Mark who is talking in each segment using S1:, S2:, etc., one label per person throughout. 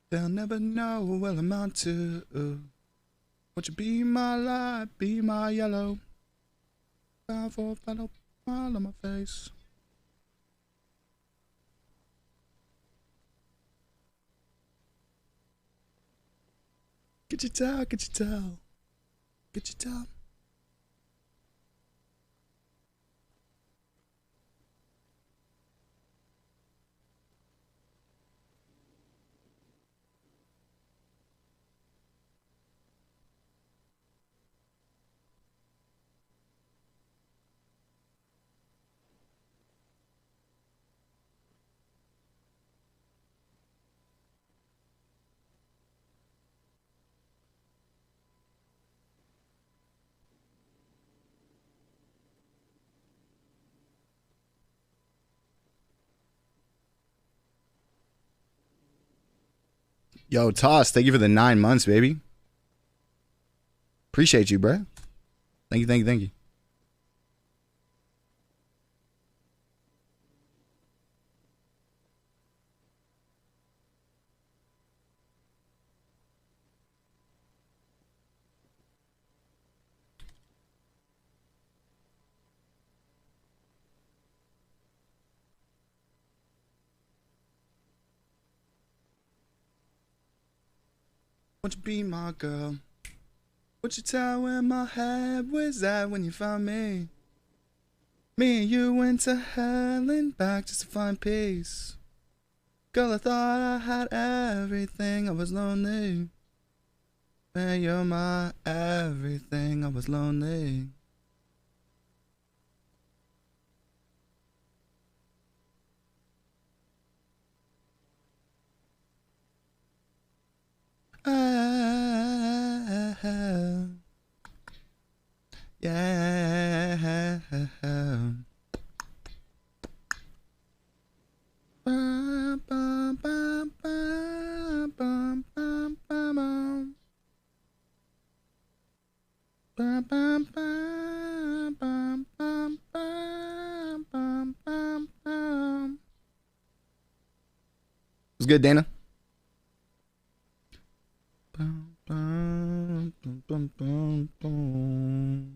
S1: They'll never know what I'm on to. Won't you be my light, be my yellow? Powerful fellow, smile on my face. Get your towel, get your towel, get your towel. Yo, Toss, thank you for the 9 months, baby. Appreciate you, bruh. Thank you, thank you, thank you. Won't you be my girl? Won't you tell where my head was at when you found me? Me and you went to hell and back just to find peace. Girl, I thought I had everything, I was lonely. Man, you're my everything, I was lonely. Yeah. Bum, bum, bum, bum, bum, bum, bum. Bum, bum, bum, bum, bum, bum, bum, bum, bum. What's good, Dana? Bum, bum, bum, bum, bum, bum.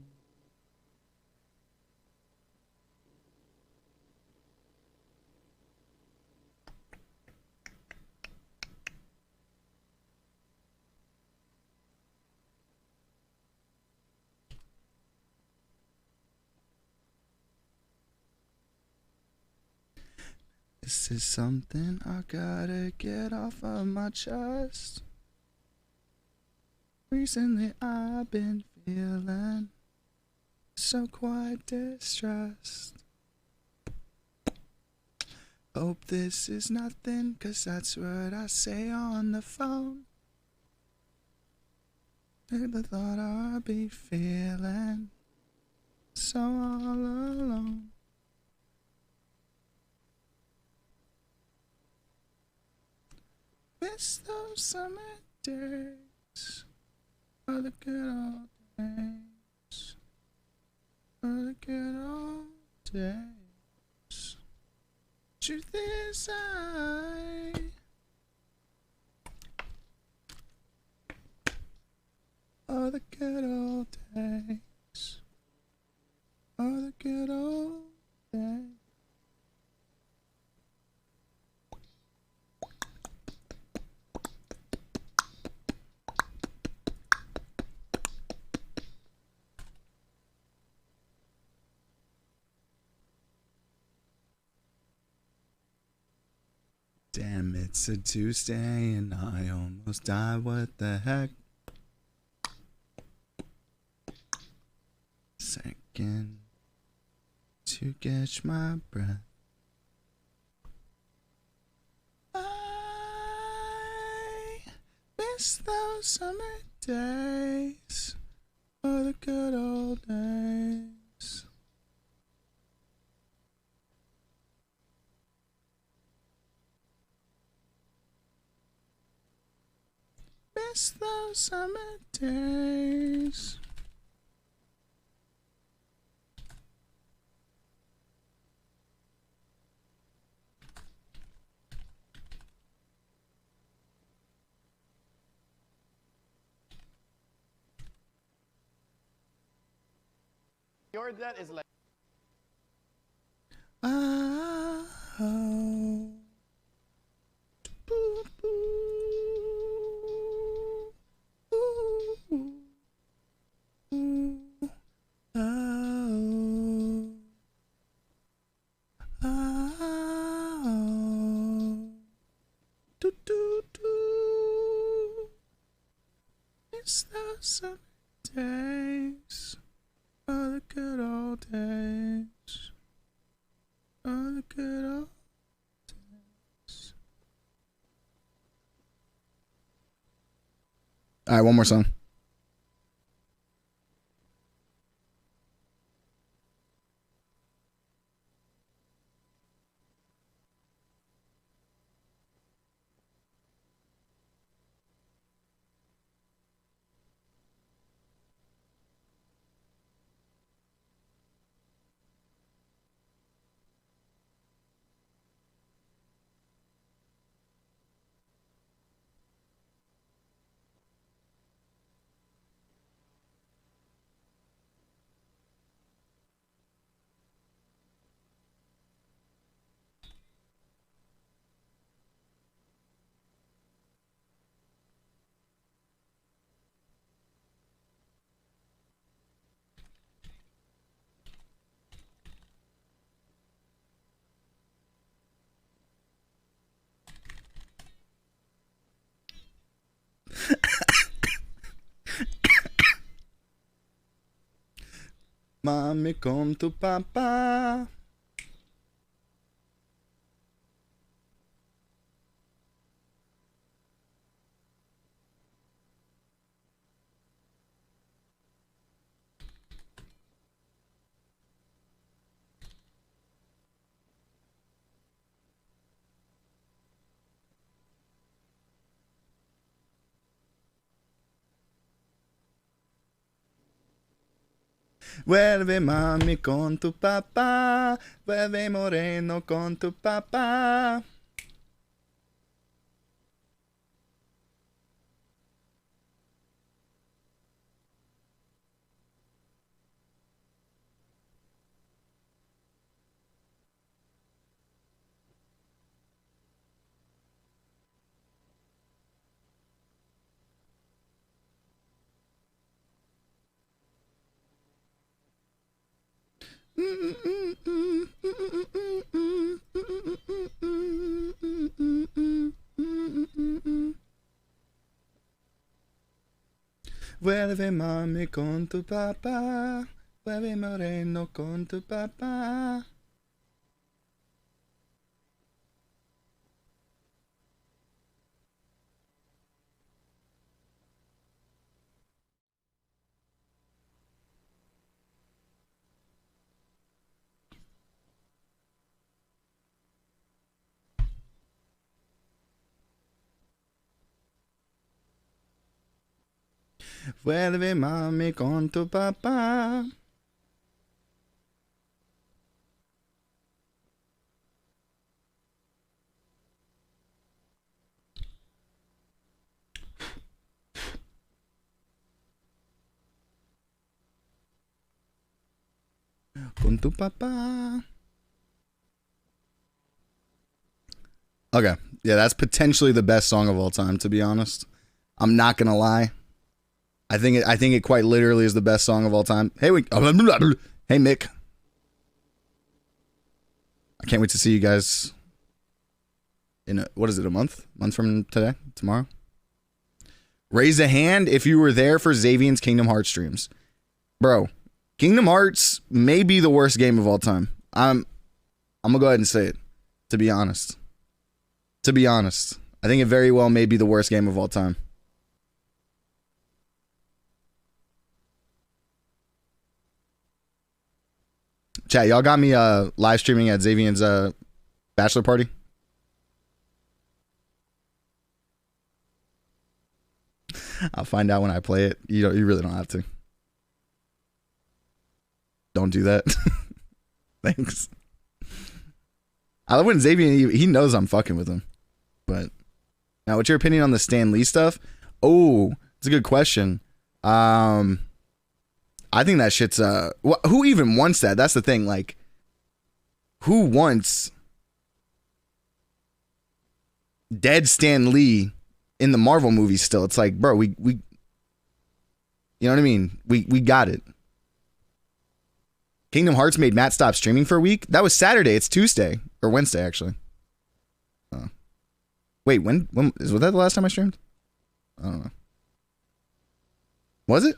S1: This is something I gotta get off of my chest. Recently I've been feeling so quite distressed. Hope this is nothing, 'cause that's what I say on the phone. Never thought I'd be feeling so all alone. Miss those summer days, oh the good old days, oh the good old days. Truth is oh the good old days, oh the good old days. Damn, it's a Tuesday and I almost died. What the heck? Second to catch my breath. I miss those summer days, oh the good old days. Miss those summer days.
S2: Your debt is like.
S1: Oh. Boo, boo. Oh. Oh. Do, do, do. It's the summer days. Oh, the good old days. Oh, the good old days. All right, one more song. Mami con tu papá. Vuelve mami con tu papá, vuelve moreno con tu papá. Vuelve mami con tu papá, vuelve moreno con tu papá. Vuelve mami con tu papá. Con tu papá. Okay, yeah, that's potentially the best song of all time, to be honest. I'm not gonna lie. I think it quite literally is the best song of all time. Hey, hey Mick. I can't wait to see you guys in what is it, a month? Month from today? Tomorrow? Raise a hand if you were there for Xavier's Kingdom Hearts streams. Bro, Kingdom Hearts may be the worst game of all time. I'm gonna go ahead and say it, to be honest. To be honest. I think it very well may be the worst game of all time. Chat, y'all got me live streaming at Xavier's bachelor party? I'll find out when I play it. You really don't have to. Don't do that. Thanks. I love when Xavier, he knows I'm fucking with him. But now, what's your opinion on the Stan Lee stuff? Oh, it's a good question. I I think that shit's who even wants that? That's the thing. Like, who wants dead Stan Lee in the Marvel movies still? It's like, bro, we you know what I mean? We got it. Kingdom Hearts made Matt stop streaming for a week. That was Saturday. It's Tuesday or Wednesday actually. Wait, when was that the last time I streamed? I don't know. Was it?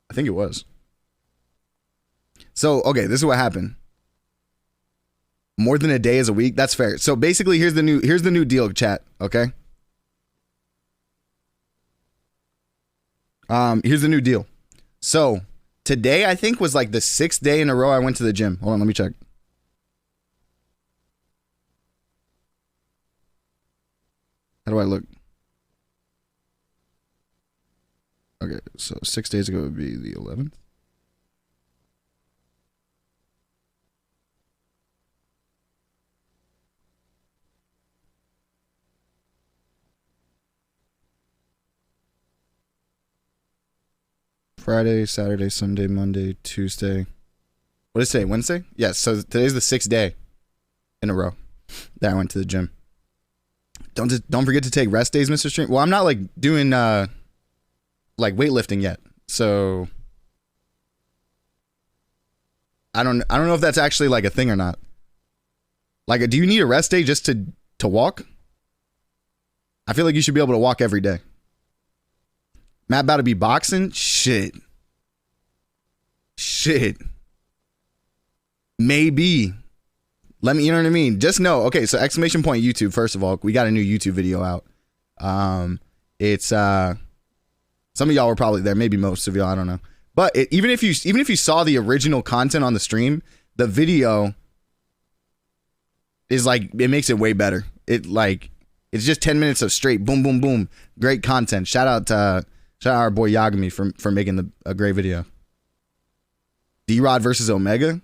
S1: I think it was. So, okay, this is what happened. More than a day is a week. That's fair. So basically, here's the new deal, chat. Okay. Here's the new deal. So today, I think, was like the 6th day in a row I went to the gym. Hold on, let me check. How do I look? Okay, so 6 days ago would be the 11th. Friday, Saturday, Sunday, Monday, Tuesday. What did it say? Wednesday? Yes, so today's the 6th day in a row that I went to the gym. Don't forget to take rest days, Mr. Stream. Well, I'm not like doing like weightlifting yet. So I don't know if that's actually like a thing or not. Like, do you need a rest day just to walk? I feel like you should be able to walk every day. Matt about to be boxing? Shit. Maybe. Let me, you know what I mean? Just know. Okay, so exclamation point YouTube, first of all. We got a new YouTube video out. It's some of y'all were probably there, maybe most of y'all, I don't know. But even if you saw the original content on the stream, the video is like, it makes it way better. It's just 10 minutes of straight boom, boom, boom. Great content. Shout out our boy Yagami for making a great video. D-Rod versus Omega.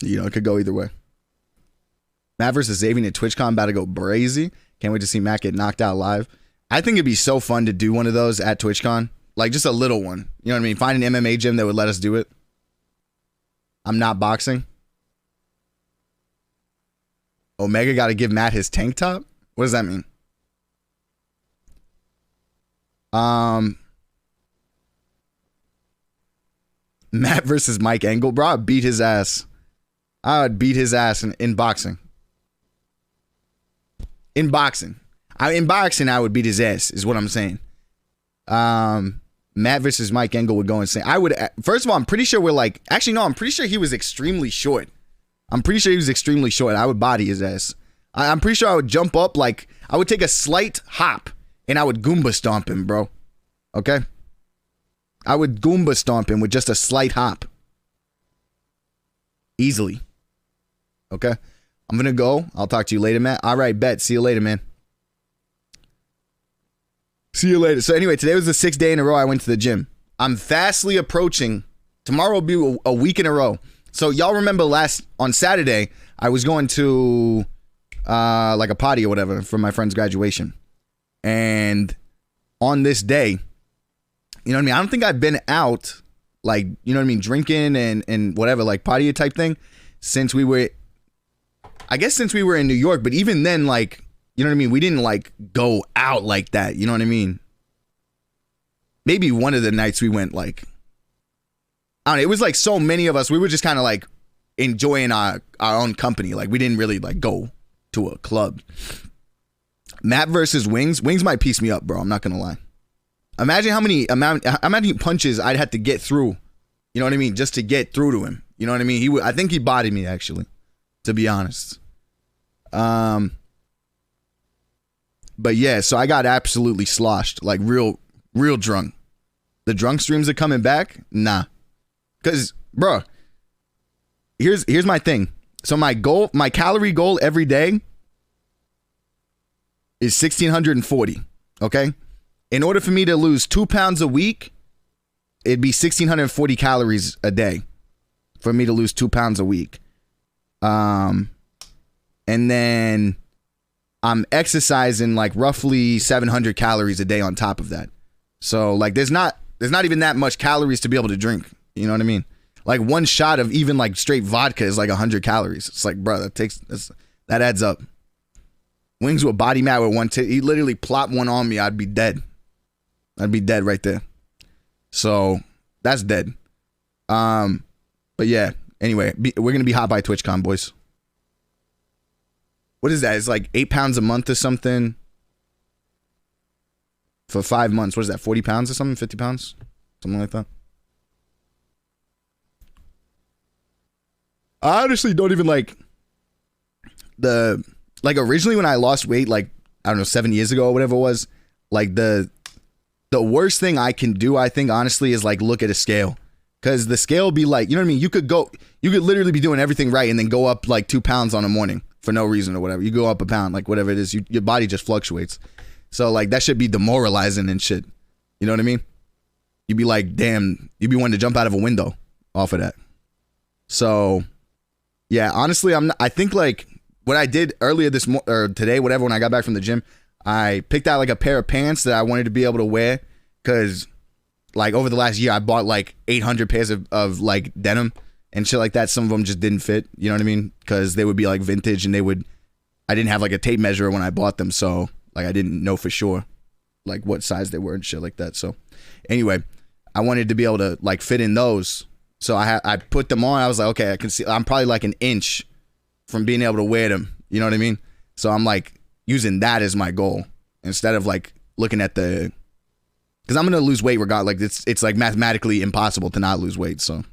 S1: You know, it could go either way. Matt versus Xavier at TwitchCon about to go brazy. Can't wait to see Matt get knocked out live. I think it'd be so fun to do one of those at TwitchCon. Like, just a little one. You know what I mean? Find an MMA gym that would let us do it. I'm not boxing. Omega got to give Matt his tank top? What does that mean? Matt versus Mike Engel. Bro, I'd beat his ass. I would beat his ass in boxing. In boxing, I would beat his ass, is what I'm saying. Matt versus Mike Engel would go insane. I would, first of all, I'm pretty sure I'm pretty sure he was extremely short. I would body his ass. I'm pretty sure I would jump up, like, I would take a slight hop and I would Goomba stomp him, bro. Okay? I would Goomba stomp him with just a slight hop. Easily. Okay? I'm gonna go. I'll talk to you later, Matt. All right, bet. See you later, man. See you later. So anyway, today was the 6th day in a row I went to the gym. I'm fastly approaching. Tomorrow will be a week in a row. So y'all remember on Saturday, I was going to like a party or whatever for my friend's graduation. And on this day, you know what I mean? I don't think I've been out, like, you know what I mean, drinking and whatever, like party type thing since we were in New York. But even then, like, you know what I mean? We didn't like go out like that. You know what I mean? Maybe one of the nights we went, like, I don't know, it was like so many of us, we were just kind of like enjoying our own company. Like, we didn't really like go to a club. Matt versus Wings. Wings might piece me up, bro. I'm not gonna lie. Imagine how many punches I'd have to get through. You know what I mean? Just to get through to him. You know what I mean? I think he bodied me, actually, to be honest. But yeah, so I got absolutely sloshed, like real drunk. The drunk streams are coming back? Nah. Cause, bro, here's my thing. So my calorie goal every day is 1,640. Okay. In order for me to lose 2 pounds a week, it'd be 1,640 calories a day for me to lose 2 pounds a week. And then I'm exercising like roughly 700 calories a day on top of that. So like there's not even that much calories to be able to drink. You know what I mean? Like one shot of even like straight vodka is like 100 calories. It's like, bro, that adds up. Wings with body mat with one he literally plopped one on me, I'd be dead. I'd be dead right there. So that's dead. But yeah, anyway, we're gonna be hot by TwitchCon, boys. What is that? It's like 8 pounds a month or something. For 5 months. What is that? 40 pounds or something? 50 pounds? Something like that. I honestly don't even like originally when I lost weight, like, I don't know, 7 years ago or whatever it was, like the worst thing I can do, I think, honestly, is like look at a scale. Cause the scale will be like, you know what I mean? You could literally be doing everything right and then go up like 2 pounds on a morning for no reason or whatever. You go up a pound, like whatever it is, your body just fluctuates. So like that should be demoralizing and shit. You know what I mean? You'd be like, damn, you'd be wanting to jump out of a window off of that. So yeah, honestly, I think like what I did earlier or today, whatever, when I got back from the gym, I picked out like a pair of pants that I wanted to be able to wear. Cause like over the last year, I bought like 800 pairs of like denim and shit like that. Some of them just didn't fit. You know what I mean? Cause they would be like vintage and I didn't have like a tape measure when I bought them. So like I didn't know for sure like what size they were and shit like that. So anyway, I wanted to be able to like fit in those. So I put them on. I was like, okay, I can see I'm probably like an inch from being able to wear them. You know what I mean? So I'm like using that as my goal instead of like looking at because I'm going to lose weight regardless. Like it's like mathematically impossible to not lose weight. So,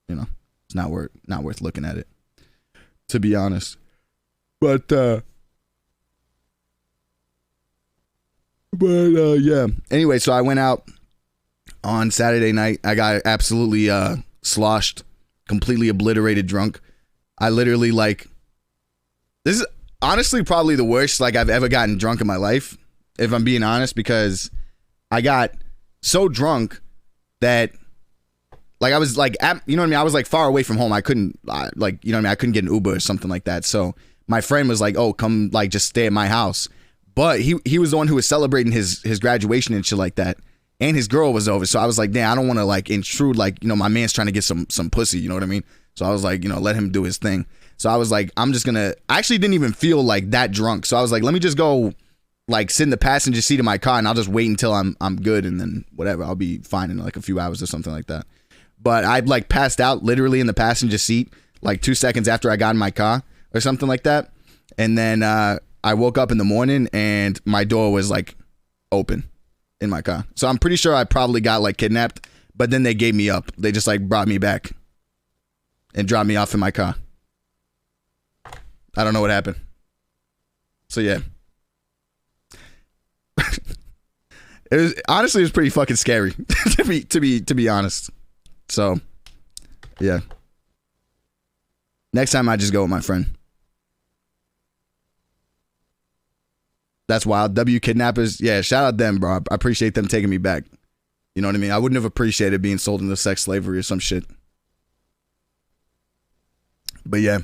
S1: you know, it's not worth looking at it, to be honest. But yeah. Anyway, so I went out on Saturday night. I got absolutely sloshed, completely obliterated drunk. I literally like, this is honestly probably the worst like I've ever gotten drunk in my life, if I'm being honest, because I got so drunk that like I was like, you know what I mean? I was like far away from home. I couldn't like, you know what I mean? I couldn't get an Uber or something like that. So my friend was like, oh, come like just stay at my house. But he was the one who was celebrating his graduation and shit like that. And his girl was over. So I was like, damn, I don't want to like intrude. Like, you know, my man's trying to get some pussy. You know what I mean? So I was like, you know, let him do his thing. So I was like, I actually didn't even feel like that drunk. So I was like, let me just go like sit in the passenger seat of my car and I'll just wait until I'm good. And then whatever, I'll be fine in like a few hours or something like that. But I like passed out literally in the passenger seat like 2 seconds after I got in my car or something like that. And then I woke up in the morning and my door was like open in my car. So I'm pretty sure I probably got like kidnapped, but then they gave me up. They just like brought me back and dropped me off in my car. I don't know what happened. So yeah. It was pretty fucking scary to be honest. So yeah. Next time I just go with my friend. That's wild. W kidnappers. Yeah, shout out them, bro. I appreciate them taking me back. You know what I mean? I wouldn't have appreciated being sold into sex slavery or some shit. But yeah.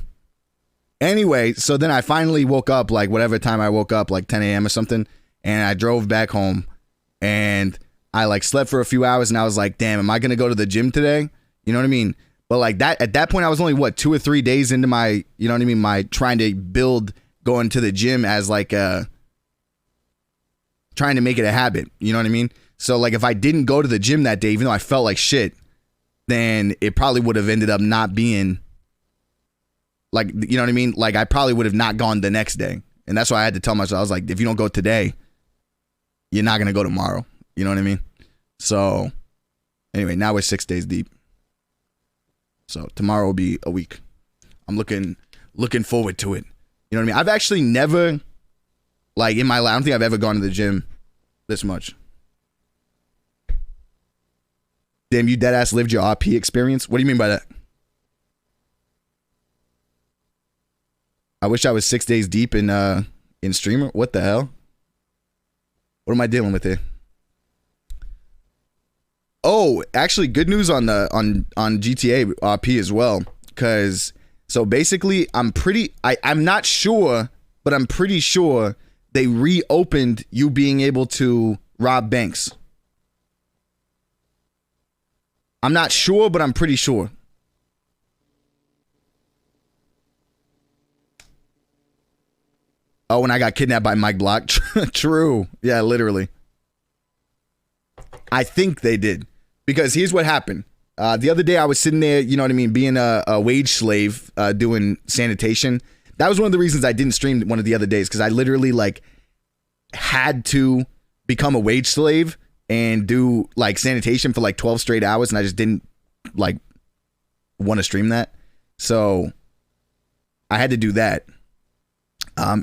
S1: Anyway, so then I finally woke up, like whatever time I woke up, like 10 a.m. or something. And I drove back home and I like slept for a few hours and I was like, damn, am I going to go to the gym today? You know what I mean? But like that, at that point, I was only 2 or 3 days into my, you know what I mean? My trying to build going to the gym as like trying to make it a habit. You know what I mean? So like if I didn't go to the gym that day, even though I felt like shit, then it probably would have ended up not being like, you know what I mean? Like I probably would have not gone the next day. And that's why I had to tell myself, I was like, if you don't go today, you're not going to go tomorrow. You know what I mean? So anyway, now we're 6 days deep. So tomorrow will be a week. I'm looking forward to it. You know what I mean? I've actually never, like in my life, I don't think I've ever gone to the gym this much. Damn, you deadass lived your RP experience? What do you mean by that? I wish I was 6 days deep in streamer. What the hell? What am I dealing with here? Oh, actually, good news on the on GTA RP as well. Cause so basically, I'm not sure, but I'm pretty sure they reopened you being able to rob banks. I'm not sure, but I'm pretty sure. Oh, when I got kidnapped by Mike Block. True. Yeah, literally. I think they did. Because here's what happened. The other day I was sitting there, you know what I mean, being a wage slave, doing sanitation. That was one of the reasons I didn't stream one of the other days, because I literally like had to become a wage slave and do like sanitation for like 12 straight hours, and I just didn't like want to stream that. So I had to do that.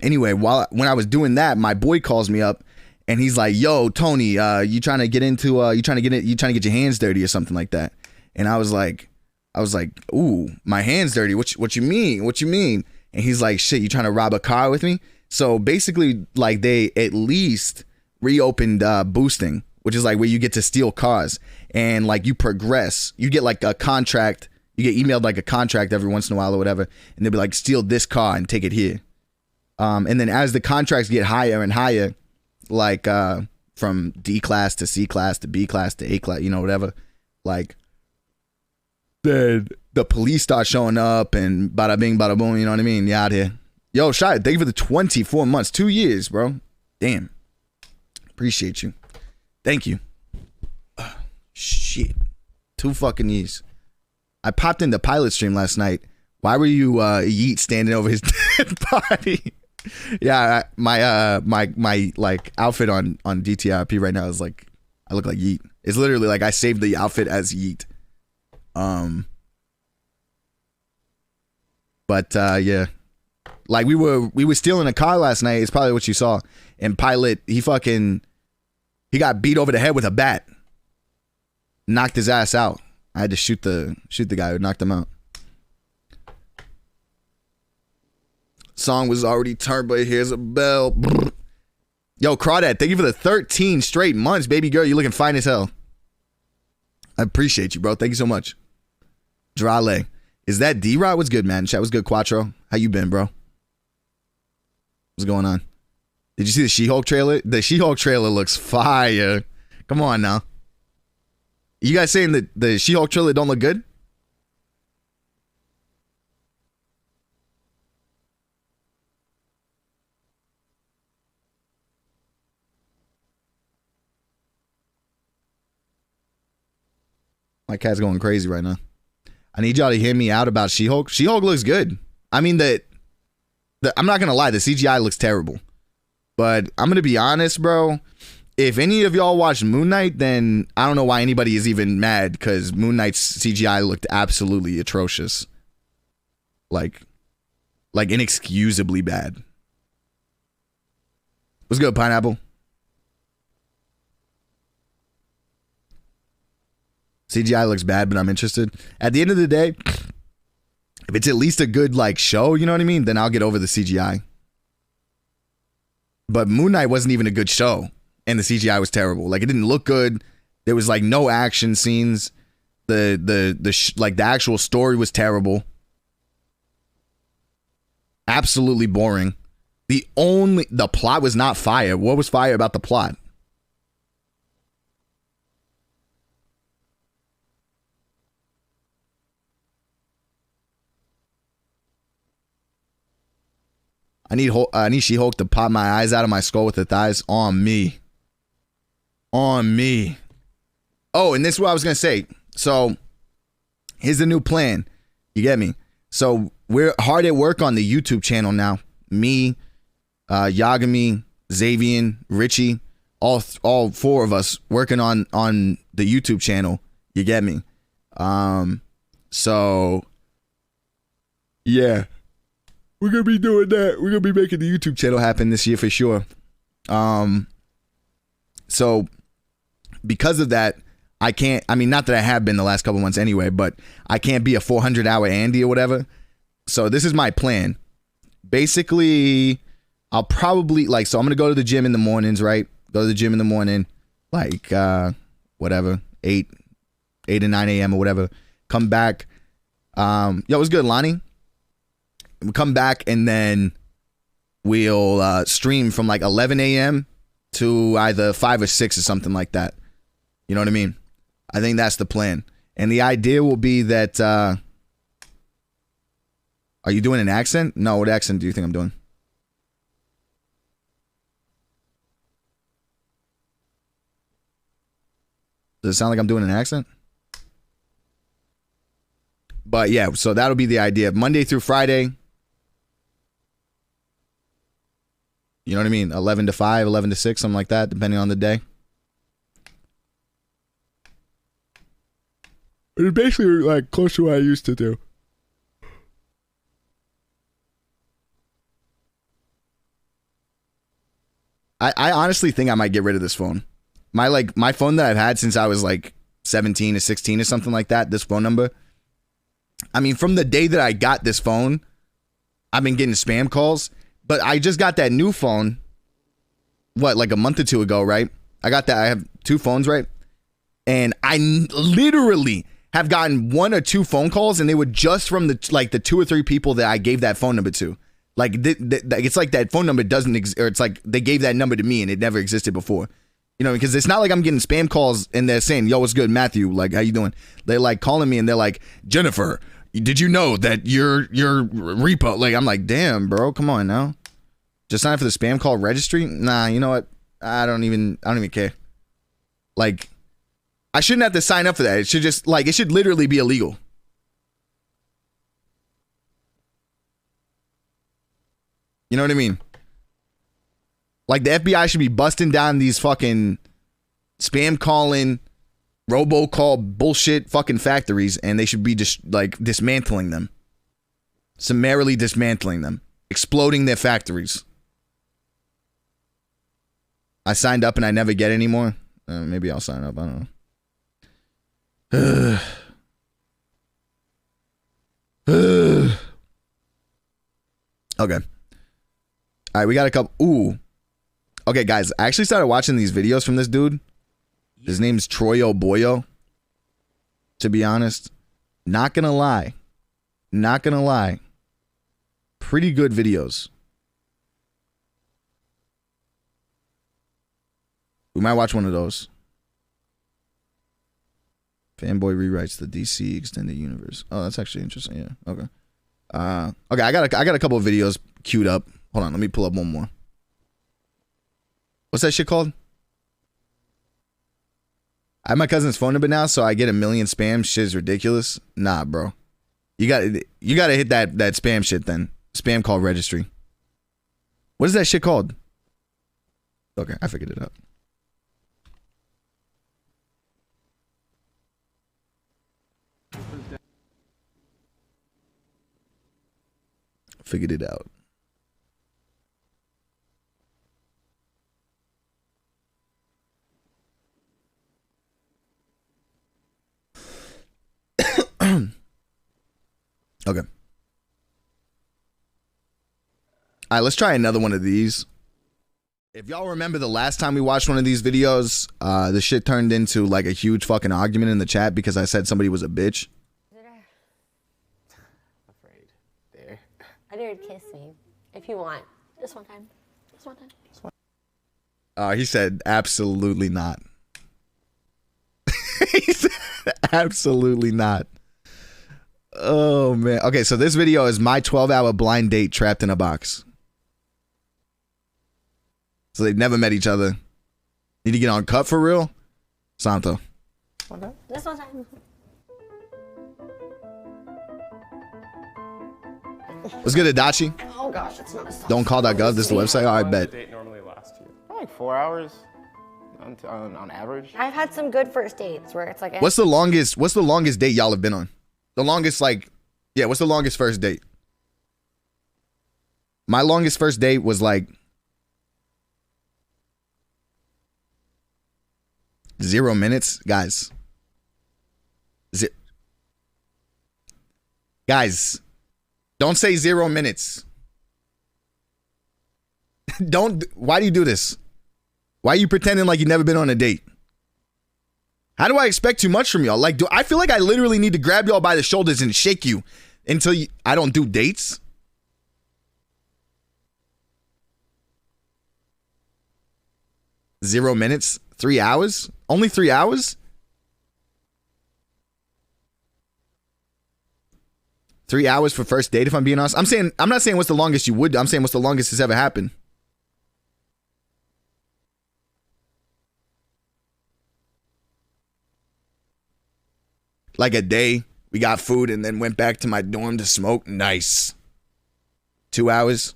S1: Anyway, when I was doing that, my boy calls me up and he's like, "Yo, Tony, you trying to get your hands dirty or something like that?" And I was like, "Ooh, my hands dirty. What you mean? What you mean?" And he's like, "Shit, you trying to rob a car with me?" So basically, like, they at least reopened boosting, which is like where you get to steal cars and like you progress. You get like a contract. You get emailed like a contract every once in a while or whatever, and they'll be like, "Steal this car and take it here." And then as the contracts get higher and higher, like from D class to C class to B class to A class, you know, whatever, like then the police start showing up and bada bing, bada boom, you know what I mean? You out here. Yo, Shy, thank you for the 24 months, 2 years, bro. Damn. Appreciate you. Thank you. Shit. 2 fucking years. I popped into Pilot stream last night. Why were you Yeet standing over his dead body? Yeah, my like outfit on DTRP right now is like, I look like Yeet. It's literally like I saved the outfit as Yeet. But yeah, like we were stealing a car last night. It's probably what you saw. And Pilot, he got beat over the head with a bat, knocked his ass out. I had to shoot the guy who knocked him out. Song was already turned, but here's a bell. Yo, Crawdad, thank you for the 13 straight months, baby girl. You looking fine as hell. I appreciate you, bro. Thank you so much. Drale. Is that D-Rod? What's good, man? Chat was good, Quattro. How you been, bro? What's going on? Did you see the She-Hulk trailer? The She-Hulk trailer looks fire. Come on now. You guys saying that the She-Hulk trailer don't look good? My cat's going crazy right now. I need y'all to hear me out about She-Hulk. She-Hulk looks good. I mean, I'm not going to lie. The CGI looks terrible. But I'm going to be honest, bro. If any of y'all watched Moon Knight, then I don't know why anybody is even mad, because Moon Knight's CGI looked absolutely atrocious. Like inexcusably bad. What's good, Pineapple? CGI looks bad, but I'm interested. At the end of the day, if it's at least a good like show, you know what I mean, then I'll get over the CGI. But Moon Knight wasn't even a good show, and the CGI was terrible. Like, it didn't look good. There was like no action scenes. The actual story was terrible. Absolutely boring. The plot was not fire. What was fire about the plot? I need She-Hulk to pop my eyes out of my skull with her thighs. On me. On me. Oh, and this is what I was going to say. So, here's the new plan. You get me? So, we're hard at work on the YouTube channel now. Me, Yagami, Xavian, Richie, all 4 of us working on the YouTube channel. You get me? So, yeah. We're going to be doing that. We're going to be making the YouTube channel happen this year for sure. So because of that, I can't, I mean, not that I have been the last couple months anyway, but I can't be a 400-hour Andy or whatever. So this is my plan. Basically, I'll probably, like, so I'm going to go to the gym in the mornings, right? Go to the gym in the morning, like, whatever, 8, 8 to 9 a.m. or whatever. Come back. Yo, what's good, Lonnie? We'll come back and then we'll stream from like 11 a.m. to either 5 or 6 or something like that. You know what I mean? I think that's the plan. And the idea will be that... are you doing an accent? No, what accent do you think I'm doing? Does it sound like I'm doing an accent? But yeah, so that'll be the idea. Monday through Friday. You know what I mean? 11 to 5, 11 to 6, something like that, depending on the day. It's basically like close to what I used to do. I honestly think I might get rid of this phone. My phone that I've had since I was like 17 or 16 or something like that, this phone number. I mean, from the day that I got this phone, I've been getting spam calls. But I just got that new phone, what, like a month or two ago, right? I got that. I have 2 phones, right? And I literally have gotten 1 or 2 phone calls, and they were just from the 2 or 3 people that I gave that phone number to. Like, it's like that phone number doesn't exist, or it's like they gave that number to me and it never existed before. You know, because it's not like I'm getting spam calls and they're saying, yo, what's good, Matthew? Like, how you doing? They're like calling me and they're like, Jennifer, did you know that your repo? Like, I'm like, damn, bro, come on now. Just sign up for the spam call registry? Nah, you know what? I don't even care. Like, I shouldn't have to sign up for that. It should just, like, it should literally be illegal. You know what I mean? Like, the FBI should be busting down these fucking spam calling, robocall bullshit fucking factories, and they should be just like dismantling them. Summarily dismantling them. Exploding their factories. I signed up and I never get any more. Maybe I'll sign up. I don't know. Okay. All right, we got a couple. Ooh. Okay, guys, I actually started watching these videos from this dude. His name's Troyo Boyo. To be honest, not gonna lie. Pretty good videos. We might watch one of those. Fanboy rewrites the DC extended universe. Oh, that's actually interesting. Yeah. Okay. Okay. I got a couple of videos queued up. Hold on. Let me pull up one more. What's that shit called? I have my cousin's phone number now, so I get a million spam. Shit is ridiculous. Nah, bro. You gotta hit that spam shit then. Spam call registry. What is that shit called? Okay, I figured it out. Figured it out. Okay. All right, let's try another one of these. If y'all remember the last time we watched one of these videos, the shit turned into like a huge fucking argument in the chat because I said somebody was a bitch.
S2: Afraid. There.
S3: I dare you to kiss me if you want. Just one time. Just one time.
S1: He said absolutely not. He said absolutely not. Oh man. Okay, so this video is my 12-hour blind date trapped in a box. So they've never met each other. Need to get on cut for real? Santo.
S3: Okay. Just one time.
S1: Let's get Adachi.
S3: Oh gosh, it's not a stop.
S1: Don't call.gov. This is the website. Oh, I bet.
S2: How long does a date normally last you? Like 4 hours on average.
S3: I've had some good first dates where it's like.
S1: What's the longest date y'all have been on? The longest, like, yeah, what's the longest first date? My longest first date was like 0 minutes, guys. Guys, don't say 0 minutes. Why do you do this? Why are you pretending like you've never been on a date? How do I expect too much from y'all? Like, I feel like I literally need to grab y'all by the shoulders and shake you until I don't do dates? Zero minutes? 3 hours? Only 3 hours? 3 hours for first date, if I'm being honest. I'm not saying what's the longest you would do. I'm saying what's the longest that's ever happened. Like a day, we got food and then went back to my dorm to smoke. Nice. 2 hours.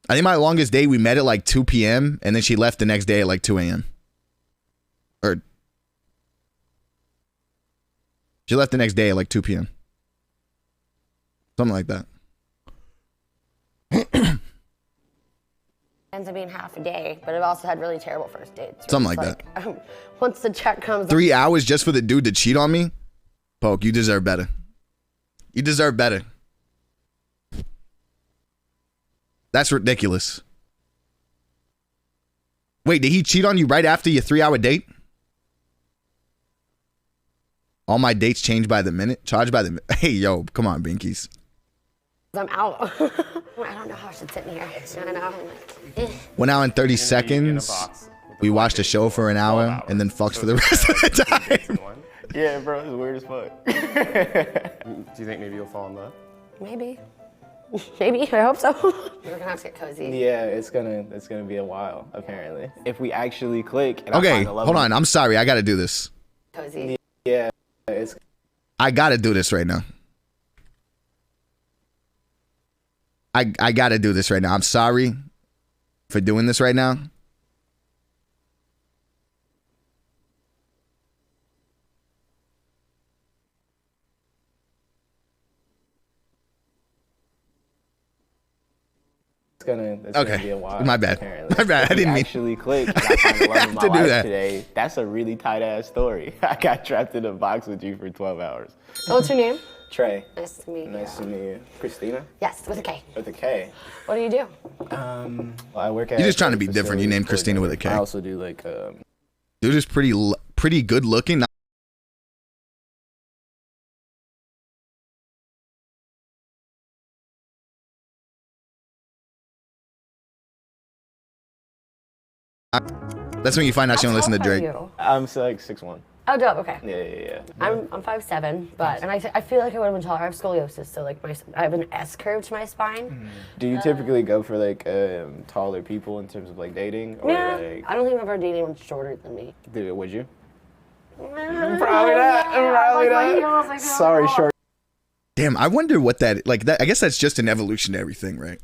S1: I think my longest day, we met at like 2 p.m. and then she left the next day at like 2 a.m. Or she left the next day at like 2 p.m. Something like that.
S3: Ends up being half a day, but I've also had really terrible first dates.
S1: Something like that.
S3: Once the check comes,
S1: 3 hours just for the dude to cheat on me? Poke, you deserve better. You deserve better. That's ridiculous. Wait, did he cheat on you right after your 3 hour date? All my dates change by the minute? Charge by the minute? Hey, yo, come on, Binkies.
S3: I'm out. I don't know how I should sit in here. I don't know. I'm like,
S1: 1 hour and 30 seconds. We watched a show for an hour and then fucks for the rest of the time.
S2: Yeah, bro, it's weird as fuck. Do you think maybe you'll fall in love?
S3: Maybe. Maybe. I hope so. We're gonna have to get cozy.
S2: Yeah, it's gonna be a while, apparently. If we actually click. And
S1: Okay, hold on. I'm sorry. I gotta do this.
S3: Cozy.
S2: Yeah,
S1: I gotta do this right now. I gotta do this right now. I'm sorry for doing this right now.
S2: It's
S1: okay.
S2: gonna be a while.
S1: My bad.
S2: Apparently.
S1: My bad. I didn't mean
S2: actually click. And I find the love of my
S1: to do
S2: life
S1: that
S2: today. That's a really tight ass story. I got trapped in a box with you for 12 hours.
S3: So what's your name?
S2: Trey.
S3: Nice to meet you.
S2: Nice to meet you. Christina?
S3: Yes, with a K.
S2: With a K.
S3: What do you do?
S2: Well, I work at.
S1: You're just trying to be different. You named Christina with a K.
S2: I also do like.
S1: Dude is pretty good looking. That's when you find out she don't listen to Drake.
S2: I'm like 6'1".
S3: Oh, dope. Okay.
S2: Yeah.
S3: I'm 5'7", but I feel like I would have been taller. I have scoliosis, so like I have an S curve to my spine.
S2: Do you typically go for like taller people in terms of like dating? Or,
S3: Yeah.
S2: like,
S3: I don't think I've ever dated anyone shorter than me.
S2: would you?
S3: Probably not.
S2: Sorry, short.
S1: Damn, I wonder what that like. That I guess that's just an evolutionary thing, right?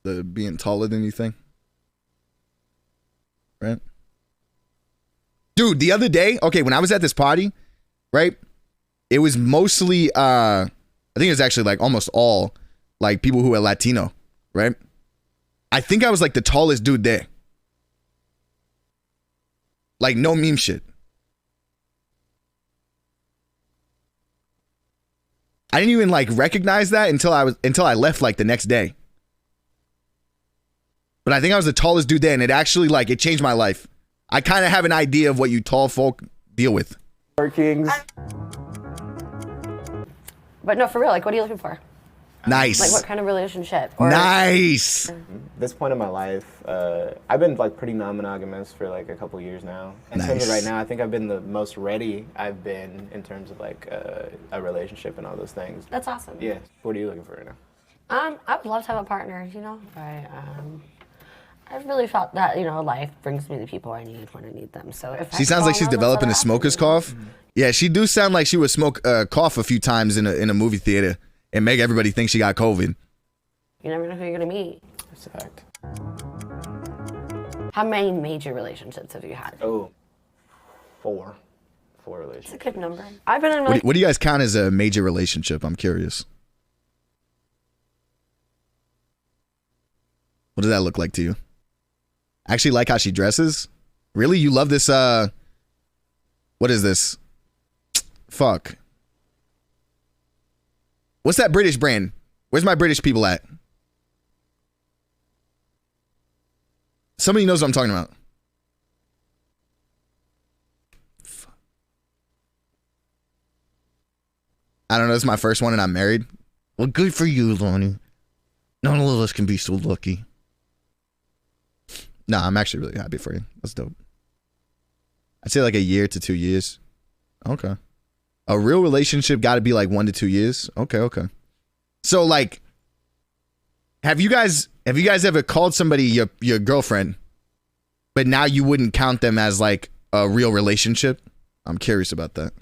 S1: The being taller than you thing, right? Dude, the other day, okay, when I was at this party, right? It was mostly, I think it was actually like almost all like people who are Latino, right? I think I was like the tallest dude there. Like no meme shit. I didn't even like recognize that until I left like the next day. But I think I was the tallest dude there, and it actually like it changed my life. I kind of have an idea of what you tall folk deal with.
S2: Kings.
S3: But no, for real, like, what are you looking for?
S1: Nice.
S3: Like, what kind of relationship? Or,
S1: nice.
S2: This point in my life, I've been like pretty non-monogamous for like a couple years now. In terms of right now, I think I've been the most ready I've been in terms of like a relationship and all those things.
S3: That's awesome.
S2: Yeah. What are you looking for right now?
S3: I would love to have a partner, you know. I've really felt that, you know, life brings me the people I need when I need them. So if
S1: she sounds like she's developing a smoker's cough.
S2: Mm-hmm.
S1: Yeah, she do sound like she would smoke cough a few times in a movie theater and make everybody think she got COVID.
S3: You never know who you're gonna meet.
S2: That's a fact.
S3: How many major relationships have you had?
S2: Oh, 4 relationships.
S3: It's a good number. I've been in like,
S1: What do you guys count as a major relationship? I'm curious. What does that look like to you? I actually like how she dresses. Really? You love this, what is this? Fuck. What's that British brand? Where's my British people at? Somebody knows what I'm talking about. I don't know. This is my first one and I'm married. Well, good for you, Lonnie. None of us can be so lucky. Nah, I'm actually really happy for you. That's dope. I'd say like a year to 2 years. Okay. A real relationship got to be like 1 to 2 years. Okay, okay. So like, have you guys ever called somebody your girlfriend, but now you wouldn't count them as like a real relationship? I'm curious about that.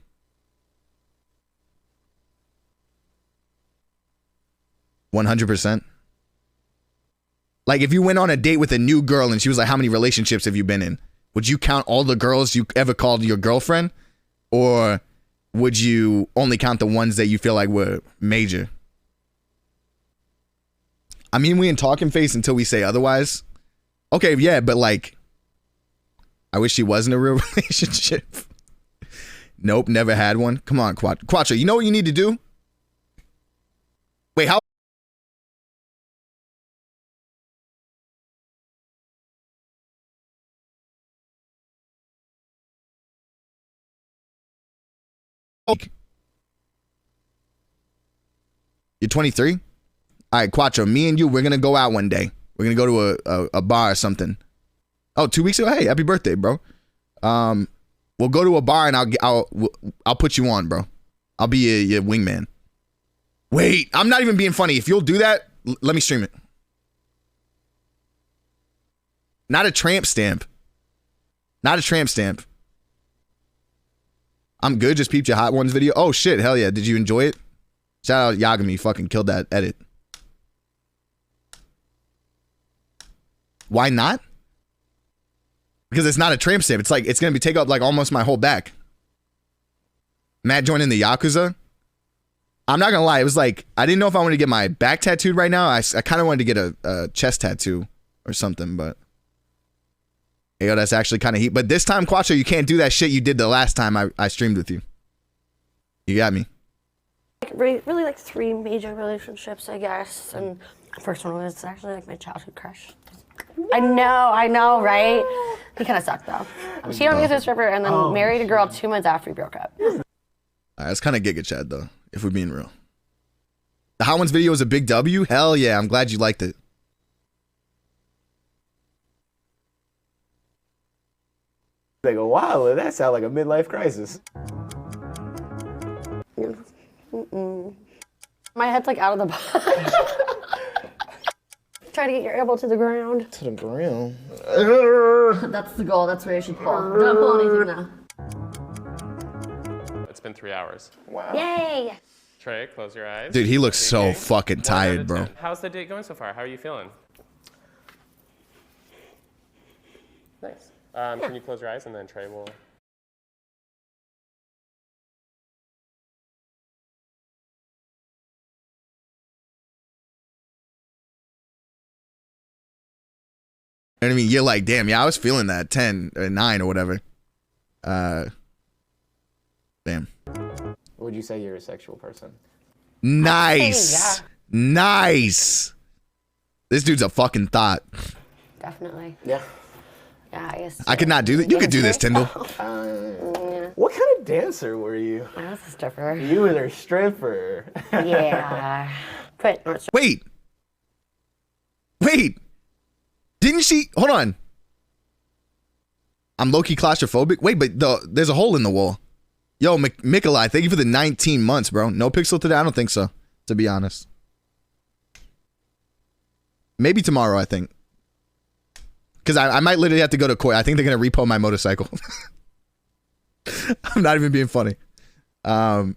S1: $100%. Like if you went on a date with a new girl and she was like, how many relationships have you been in? Would you count all the girls you ever called your girlfriend? Or would you only count the ones that you feel like were major? I mean, we in talking face until we say otherwise. Okay, yeah, but like, I wish she wasn't a real relationship. Nope, never had one. Come on, Quattro, you know what you need to do? Wait, how? You're 23? All right, Quattro, me and you, we're going to go out one day. We're going to go to a bar or something. Oh, 2 weeks ago? Hey, happy birthday, bro. We'll go to a bar and I'll put you on, bro. I'll be your wingman. Wait, I'm not even being funny. If you'll do that, let me stream it. Not a tramp stamp. Not a tramp stamp. I'm good. Just peeped your Hot Ones video. Oh, shit. Hell yeah. Did you enjoy it? Shout out Yagami. Fucking killed that edit. Why not? Because it's not a tramp stamp. It's like, it's going to be take up like almost my whole back. Matt joining the Yakuza. I'm not going to lie. It was like, I didn't know if I wanted to get my back tattooed right now. I kind of wanted to get a chest tattoo or something, but. Yo, that's actually kind of heat. But this time, Quattro, you can't do that shit you did the last time I streamed with you. You got me.
S3: Really like 3 major relationships, I guess. And the first one was actually like my childhood crush. I know, right? He kind of sucked though. She on me as a stripper and then married a girl 2 months after we broke up.
S1: It's kind of Giga Chad though, if we're being real. The Hot Ones video was a big W? Hell yeah, I'm glad you liked it.
S2: They go, wow, that sounds like a midlife crisis.
S3: My head's like out of the box. Try to get your elbow to the ground.
S2: To the ground.
S3: That's the goal. That's where you should pull. Don't pull anything now.
S4: It's been 3 hours.
S2: Wow.
S3: Yay!
S4: Trey, close your eyes.
S1: Dude, he looks so fucking tired, bro.
S4: How's the date going so far? How are you feeling? Nice. Can you close your eyes and then Trey will...
S1: You know what I mean? You're like, damn, yeah, I was feeling that 10 or 9 or whatever. Damn.
S2: Would you say you're a sexual person?
S1: Nice.
S3: Yeah.
S1: Nice. This dude's a fucking thought.
S3: Definitely.
S2: Yeah.
S3: Yeah, I guess.
S1: I could not do that. You could do this, Tyndall.
S2: What kind of dancer were you?
S3: I was a stripper.
S2: You were a stripper.
S3: Yeah. But not
S1: Wait. Didn't she? Hold on. I'm low-key claustrophobic. Wait, but there's a hole in the wall. Yo, Mikolai, thank you for the 19 months, bro. No pixel today? I don't think so, to be honest. Maybe tomorrow, I think. Because I might literally have to go to court. I think they're going to repo my motorcycle. I'm not even being funny. Yeah.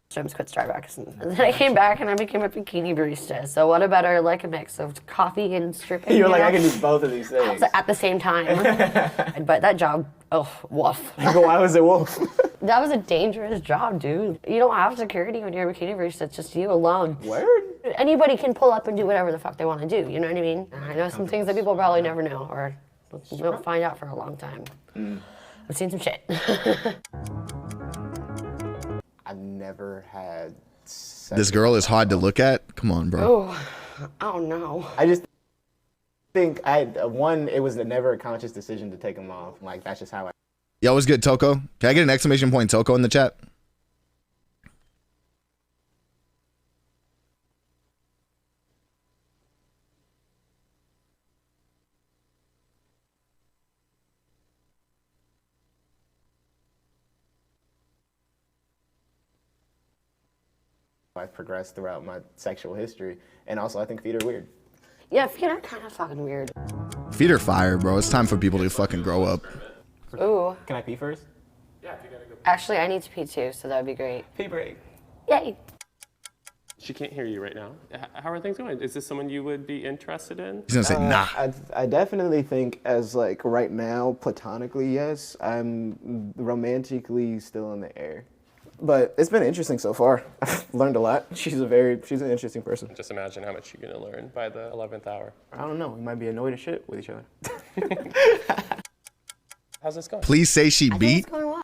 S3: James quit Starbucks, and then I came back and I became a bikini barista. So what a better like a mix of coffee and stripping.
S2: You're like, I can do both of these things
S3: at the same time. But that job, oh, woof.
S2: Why was it wolf?
S3: That was a dangerous job, dude. You don't have security when you're a bikini barista. It's just you alone.
S2: Word?
S3: Anybody can pull up and do whatever the fuck they want to do. You know what I mean? And I know some things that people probably never know or won't find out for a long time. I've seen some shit.
S2: I've never had sex.
S1: This girl is hard to look at. Come on, bro.
S3: Oh no.
S2: I just think it was never a conscious decision to take them off. Like, that's just how I...
S1: Yo, what's good, Toko? Can I get an exclamation point Toko in the chat?
S2: I've progressed throughout my sexual history, and also I think feet are weird.
S3: Yeah, feet are kind of fucking weird.
S1: Feet are fire, bro. It's time for people to fucking grow up.
S3: Ooh.
S2: Can I pee first?
S4: Yeah, if you gotta go.
S3: Actually, I need to pee too, so that would be great.
S2: Pee break.
S3: Yay.
S4: She can't hear you right now. How are things going? Is this someone you would be interested in?
S1: He's gonna say, nah.
S2: I definitely think as like right now, platonically, yes. I'm romantically still in the air. But it's been interesting so far. I've learned a lot. She's an interesting person.
S4: Just imagine how much you're gonna learn by the 11th hour.
S2: I don't know. We might be annoyed as shit with each other.
S4: How's this going?
S1: Please say she
S3: I think
S1: beat.
S3: it's going well.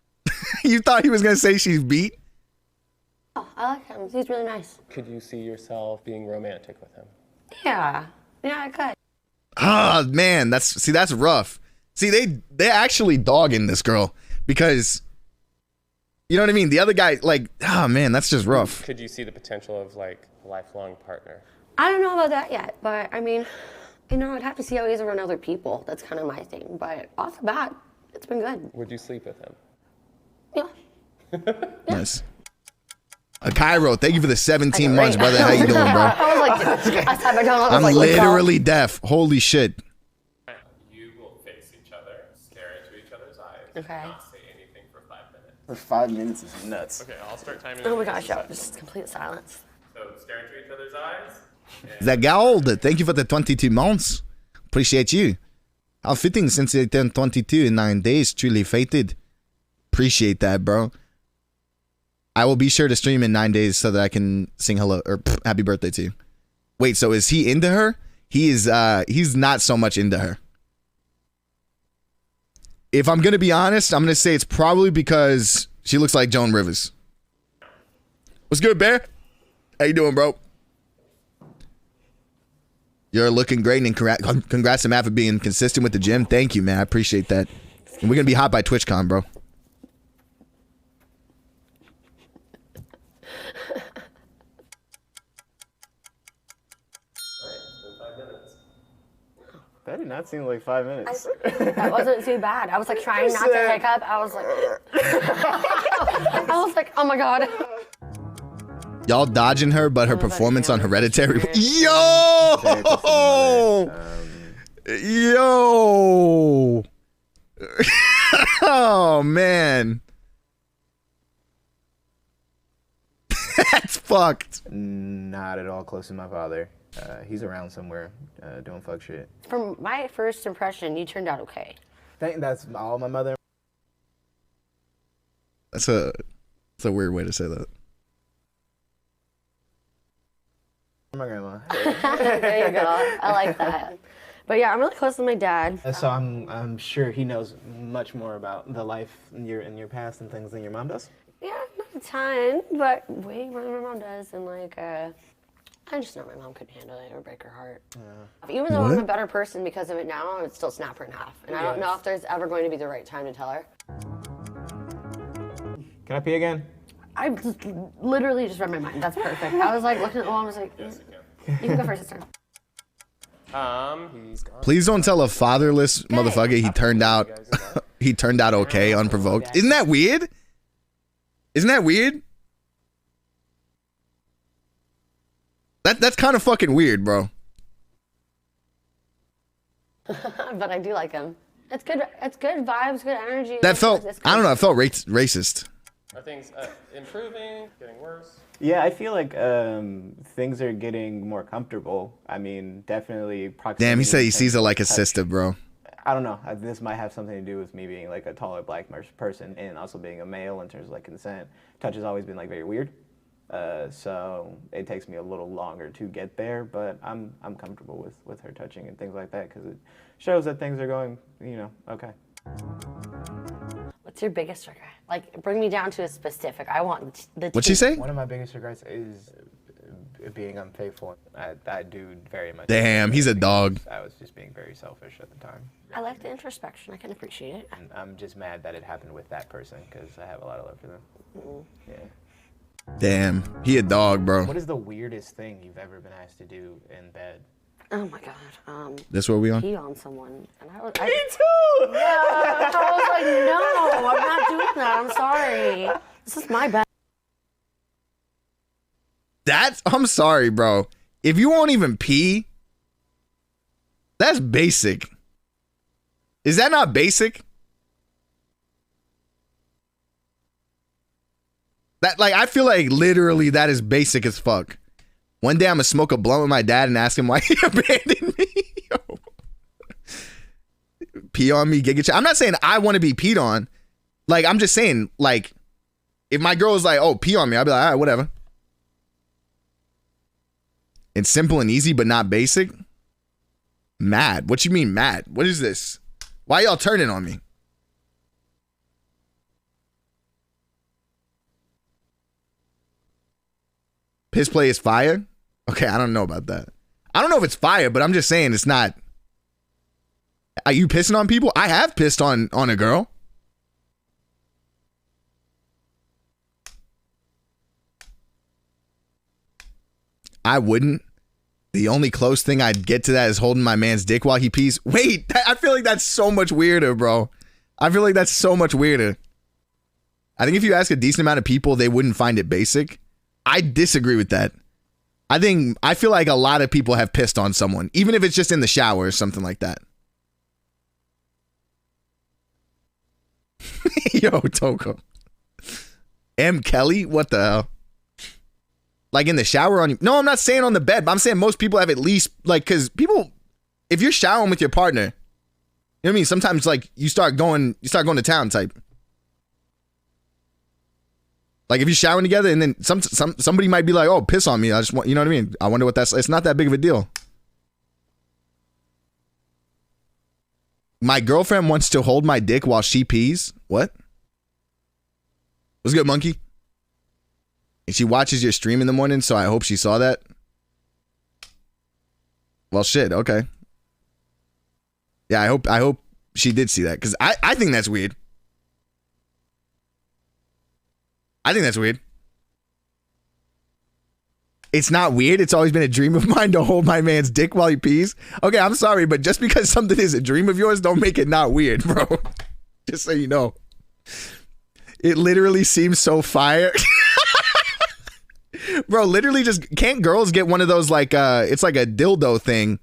S1: You thought he was gonna say she's beat?
S3: Oh, I like him. He's really nice.
S4: Could you see yourself being romantic with him?
S3: Yeah. Yeah, I could.
S1: Ah, man, that's rough. See, they actually dogging this girl because, you know what I mean? The other guy, like, oh man, that's just rough.
S4: Could you see the potential of like a lifelong partner?
S3: I don't know about that yet, but I mean, you know, I'd have to see how he is around other people. That's kind of my thing. But off the bat, it's been good.
S4: Would you sleep with him?
S3: Yeah.
S1: Nice. Cairo, thank you for the 17 months, brother. How you doing, bro?
S3: I was like, I said,
S1: I'm literally deaf. Holy shit.
S4: You will face each other, stare into each other's eyes,
S3: Okay.
S4: not say anything for 5 minutes.
S2: For 5 minutes is nuts.
S4: Okay, I'll start timing.
S3: Oh my gosh, yeah, just complete silence.
S4: So stare into each other's eyes.
S1: Zagold, thank you for the 22 months. Appreciate you. How fitting since I turned 22 in 9 days. Truly fated. Appreciate that, bro. I will be sure to stream in 9 days so that I can sing hello or happy birthday to you. Wait, so is he into her? He's not so much into her. If I'm gonna be honest, I'm gonna say it's probably because she looks like Joan Rivers. What's good, Bear? How you doing, bro? You're looking great, and congrats to Matt for being consistent with the gym. Thank you, man. I appreciate that. And we're gonna be hot by TwitchCon, bro.
S2: That did not seem like 5 minutes.
S3: That wasn't too bad. I was like trying not to hiccup. I was like, oh my god.
S1: Y'all dodging her, but her performance on Hereditary. Yo! Yo! Oh, man. That's fucked.
S2: Not at all close to my father. He's around somewhere doing fuck shit.
S3: From my first impression, you turned out okay.
S2: That's all my mother.
S1: That's a weird way to say that.
S2: My grandma.
S3: There you go. I like that. But yeah, I'm really close to my dad.
S2: So I'm sure he knows much more about the life in your past and things than your mom does.
S3: Yeah, not a ton, but way more than my mom does. And like, I just know my mom couldn't handle it or break her heart. Yeah. Even though I'm a better person because of it now, I would still snap her in half. And I don't know if there's ever going to be the right time to tell her.
S2: Can I pee again?
S3: I just literally just read my mind. That's perfect. I was like looking at the wall and was like,
S4: Yes,
S3: you can go first this time.
S4: He's gone.
S1: Please don't tell a fatherless motherfucker he turned out okay unprovoked. Isn't that weird? Isn't that weird? That's kind of fucking weird, bro.
S3: But I do like him. It's good. It's good vibes, good energy.
S1: That felt, I don't know, it felt racist.
S4: Are things improving, getting worse?
S2: Yeah, I feel like things are getting more comfortable. I mean, definitely proximity.
S1: Damn, he said he sees her like a sister, bro.
S2: I don't know. This might have something to do with me being like a taller black person and also being a male in terms of like consent. Touch has always been like very weird. So it takes me a little longer to get there, but I'm comfortable with her touching and things like that because it shows that things are going, okay.
S3: What's your biggest regret? Like, bring me down to a specific. I want the.
S1: What'd she say?
S2: One of my biggest regrets is being unfaithful. I do very much.
S1: Damn, he's a dog.
S2: I was just being very selfish at the time.
S3: I like the introspection. I can appreciate it.
S2: And I'm just mad that it happened with that person because I have a lot of love for them. Yeah.
S1: Damn, he a dog, bro.
S2: What is the weirdest thing you've ever been asked to do in bed?
S3: Oh my god.
S1: This what we on?
S3: Pee on someone, and I was.
S2: Me too.
S3: Yeah, I was like, no, I'm not doing that. I'm sorry. This is my bed.
S1: I'm sorry, bro. If you won't even pee, that's basic. Is that not basic? That, like, I feel like literally that is basic as fuck. One day I'm gonna smoke a blunt with my dad and ask him why he abandoned me. Yo. Pee on me, giga. I'm not saying I want to be peed on. Like, I'm just saying, like, if my girl is like, oh, pee on me, I'll be like, all right, whatever. It's simple and easy, but not basic. Mad. What you mean mad? What is this? Why y'all turning on me? Piss play is fire? Okay, I don't know about that. I don't know if it's fire, but I'm just saying it's not. Are you pissing on people? I have pissed on a girl. I wouldn't. The only close thing I'd get to that is holding my man's dick while he pees. Wait, I feel like that's so much weirder, bro. I feel like that's so much weirder. I think if you ask a decent amount of people, they wouldn't find it basic. I disagree with that. I feel like a lot of people have pissed on someone, even if it's just in the shower or something like that. Yo, Toko. M. Kelly? What the hell? Like in the shower on you? No, I'm not saying on the bed, but I'm saying most people have at least, like, because people, if you're showering with your partner, you know what I mean? Sometimes, like, you start going to town type. Like, if you're showering together and then somebody might be like, oh, piss on me. I just want, you know what I mean? I wonder what it's not that big of a deal. My girlfriend wants to hold my dick while she pees. What? What's good, monkey? And she watches your stream in the morning, so I hope she saw that. Well, shit, okay. Yeah, I hope she did see that, because I think that's weird. I think that's weird. It's not weird. It's always been a dream of mine to hold my man's dick while he pees. Okay, I'm sorry, but just because something is a dream of yours, don't make it not weird, bro. Just so you know. It literally seems so fire. Bro, literally just, can't girls get one of those, like, it's like a dildo thing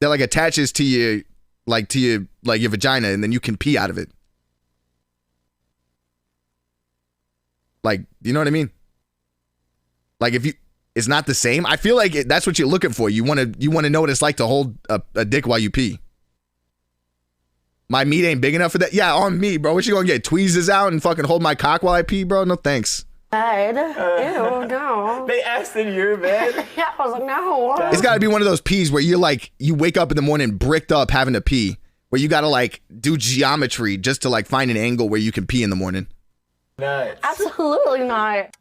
S1: that, like, attaches to your vagina, and then you can pee out of it. Like, you know what I mean? Like, if you, it's not the same. I feel like that's what you're looking for. You want to know what it's like to hold a dick while you pee. My meat ain't big enough for that. Yeah, on me, bro. What you gonna get? Tweezers out and fucking hold my cock while I pee, bro? No thanks.
S3: Ew, no.
S2: They asked in your bed.
S3: Yeah, I was like, no.
S1: It's got to be one of those pees where you're like, you wake up in the morning bricked up having to pee, where you got to like do geometry just to like find an angle where you can pee in the morning.
S2: Nuts.
S3: Absolutely not.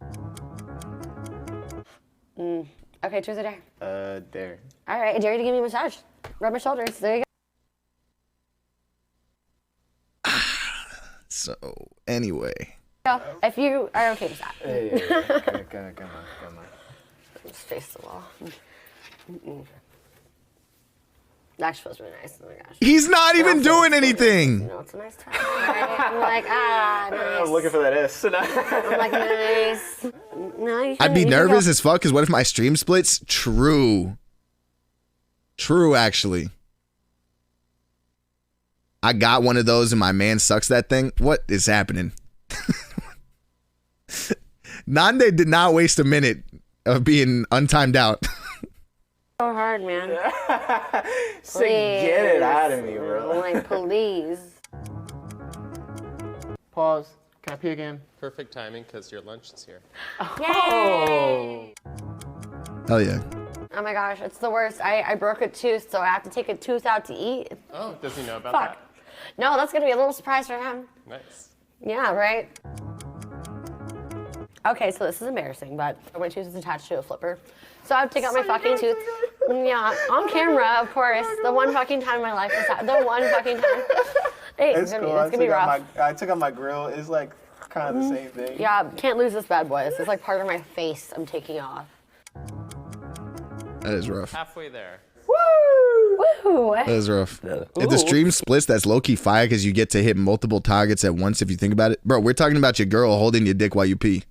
S3: Okay, choose a dare.
S2: Dare.
S3: All right, I dare you to give me a massage. Rub my shoulders. There you go.
S1: So, anyway.
S3: If you are okay with that.
S2: Hey, come on.
S3: Just face the wall. That actually feels really nice. Oh my gosh.
S1: He's not even doing anything.
S3: You know, it's a nice time. Right? I'm like, nice.
S2: I'm looking for that S.
S3: I'm like, nice. No,
S1: I'd be nervous as fuck, because what if my stream splits? True, actually. I got one of those and my man sucks that thing. What is happening? Nande did not waste a minute of being untimed out.
S3: So hard, man.
S2: So get it out of me, bro.
S3: Like, please.
S2: Pause. Can I pee again?
S4: Perfect timing because your lunch is here.
S3: Yay!
S1: Hell yeah.
S3: Oh my gosh, it's the worst. I broke a tooth, so I have to take a tooth out to eat.
S4: Oh, does he know about
S3: Fuck. No, that's gonna be a little surprise for him.
S4: that? Nice.
S3: Yeah, right? Okay, so this is embarrassing, but my tooth is attached to a flipper. So I have to take out my fucking tooth. Yeah, on camera, of course. The one fucking time in my life is that. The one fucking time. Hey,
S2: It's cool.
S3: It's gonna be rough.
S2: I took out my grill. It's like kind of the same thing.
S3: Yeah, can't lose this bad boy. This is like part of my face I'm taking off.
S1: That is rough.
S4: Halfway there.
S3: Woo!
S1: That is rough. If the stream splits, that's low-key fire because you get to hit multiple targets at once if you think about it. Bro, we're talking about your girl holding your dick while you pee.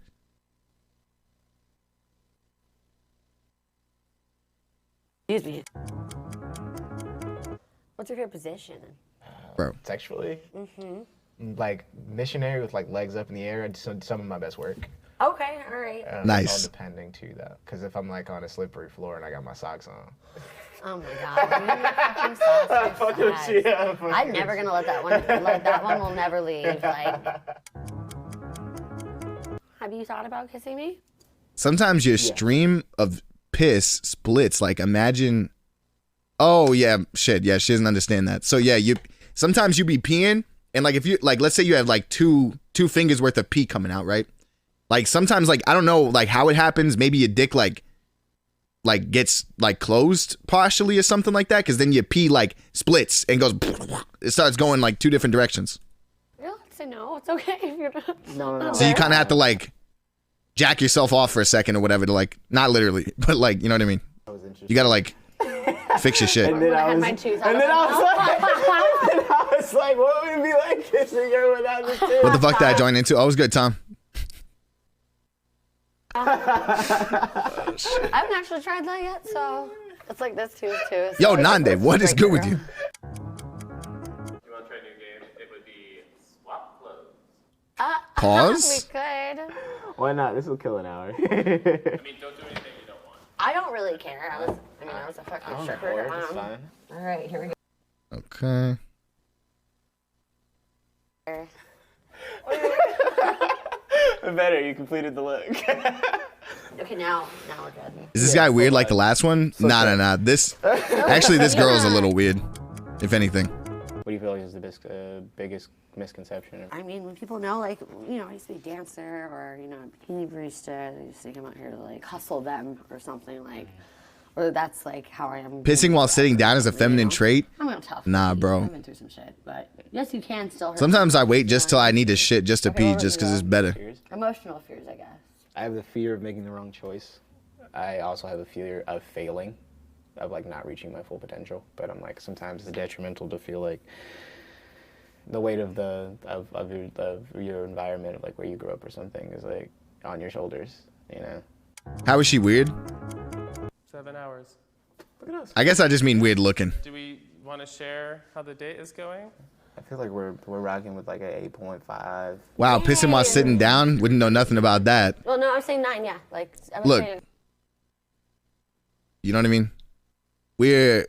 S3: Excuse me. What's your favorite position?
S1: Bro.
S2: Sexually? Like missionary with like legs up in the air. Some of my best work.
S3: Okay, all right.
S1: Nice.
S2: All depending too, though. Because if I'm like on a slippery floor and I got my socks on.
S3: Oh my God. Fucking socks. I'm never gonna let that one. Like that one will never leave. Like. Have you thought about kissing me?
S1: Sometimes your stream of piss splits. Like imagine. Oh yeah, shit. Yeah, she doesn't understand that. So yeah, sometimes you be peeing and like if you like, let's say you have like two fingers worth of pee coming out, right? Like sometimes like I don't know like how it happens. Maybe your dick like gets like closed partially or something like that. Because then your pee like splits and goes. It starts going like two different directions.
S3: You'll say no. It's okay if you're not.
S2: No.
S1: So you kind of have to like jack yourself off for a second or whatever to like not literally, but like you know what I mean. You gotta like fix your shit.
S2: And then I was like, what would it be like kissing her without the tooth?
S1: What the fuck did I join into? Oh, it was good, Tom.
S3: I haven't actually tried that yet, so it's like this too. So
S1: Yo, Nande, what is good with you?
S4: If you want to try a new game, it would be swap clothes.
S1: Pause?
S3: We could.
S2: Why not? This will kill an hour.
S4: I mean, don't do anything you don't want.
S3: I don't really care. I was a fucking stripper.
S2: It's fine.
S3: All right, here we go.
S1: Okay.
S2: Better, you completed the look.
S3: Okay, now we're good.
S1: Is this guy weird like the last one? Nah. This girl's a little weird, if anything.
S2: What do you feel like is the biggest misconception?
S3: I mean, when people know, like, you know, I used to be a dancer or, you know, a bikini barista, they used to come out here to, like, hustle them or something, like, or that's, like, how I am.
S1: Pissing while sitting down is a feminine trait?
S3: I'm gonna tell.
S1: Nah, bro.
S3: I've been through some shit, but yes, you can still hurt.
S1: Sometimes I wait just till I need to shit just to pee just because it's better.
S3: Emotional fears, I guess.
S2: I have the fear of making the wrong choice. I also have a fear of failing, of like not reaching my full potential. But I'm like, sometimes it's detrimental to feel like the weight of your environment, of like where you grew up or something, is like on your shoulders, you know?
S1: How is she weird?
S4: 7 hours.
S2: Look at us.
S1: I guess I just mean weird looking.
S4: Do we want to share how the date is going?
S2: I feel like we're rocking with like a 8.5.
S1: Wow, pissing while sitting down? Wouldn't know nothing about that.
S3: Well, no, I was saying 9, yeah. Like, I was
S1: Look.
S3: saying.
S1: You know what I mean? We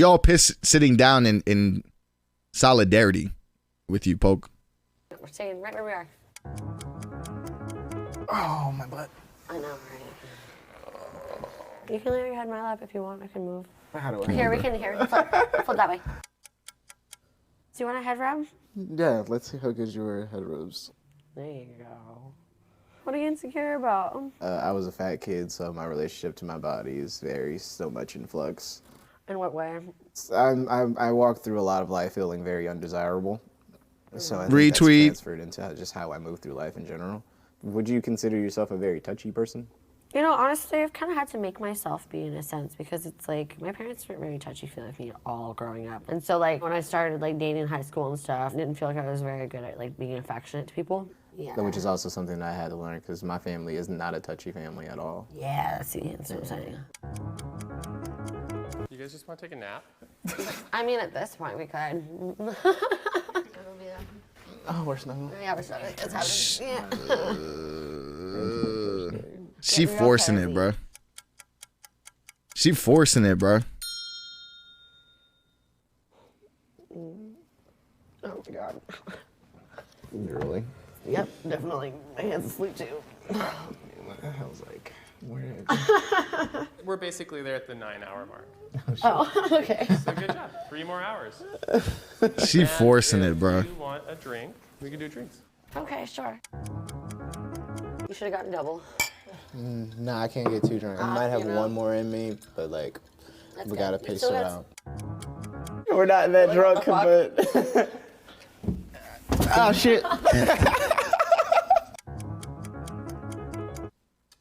S1: all piss sitting down in solidarity with you, Poke.
S3: We're staying right where we are.
S2: Oh, my butt.
S3: I know, right? You can lay your head in my lap if you want. I can move.
S2: How do I?
S3: Here, we can, flip that way. Do you want a head rub?
S2: Yeah, let's see how good your head rubs.
S3: There you go. What are you insecure about?
S2: I was a fat kid, so my relationship to my body is so much in flux.
S3: In what way?
S2: I walked through a lot of life feeling very undesirable. So I think
S1: Retweet.
S2: that's transferred into just how I move through life in general. Would you consider yourself a very touchy person?
S3: You know, honestly, I've kind of had to make myself be in a sense because it's like my parents weren't very touchy-feely with me at all growing up. And so like when I started like dating in high school and stuff, I didn't feel like I was very good at like being affectionate to people. Yeah.
S2: Which is also something that I had to learn because my family is not a touchy family at all.
S3: Yeah, that's what I'm saying.
S4: You guys just want to take a nap?
S3: I mean, at this point, we could.
S2: Oh, we're snuggling.
S3: Yeah, we're snuggling. It's happening. Yeah.
S1: She forcing it, bro. She forcing it, bro.
S3: Oh my God.
S2: Really?
S3: Yep, definitely. My hands asleep too.
S2: I was like, where?
S4: We're basically there at the 9-hour mark.
S3: Oh, okay.
S4: So good job. 3 more hours.
S1: She forcing it, bro.
S4: If you want a drink, we can do drinks.
S3: Okay, sure. You should have gotten double.
S2: Nah, I can't get too drunk. I might have one more in me, but like, we gotta pace it out. We're not that drunk, but. Oh shit.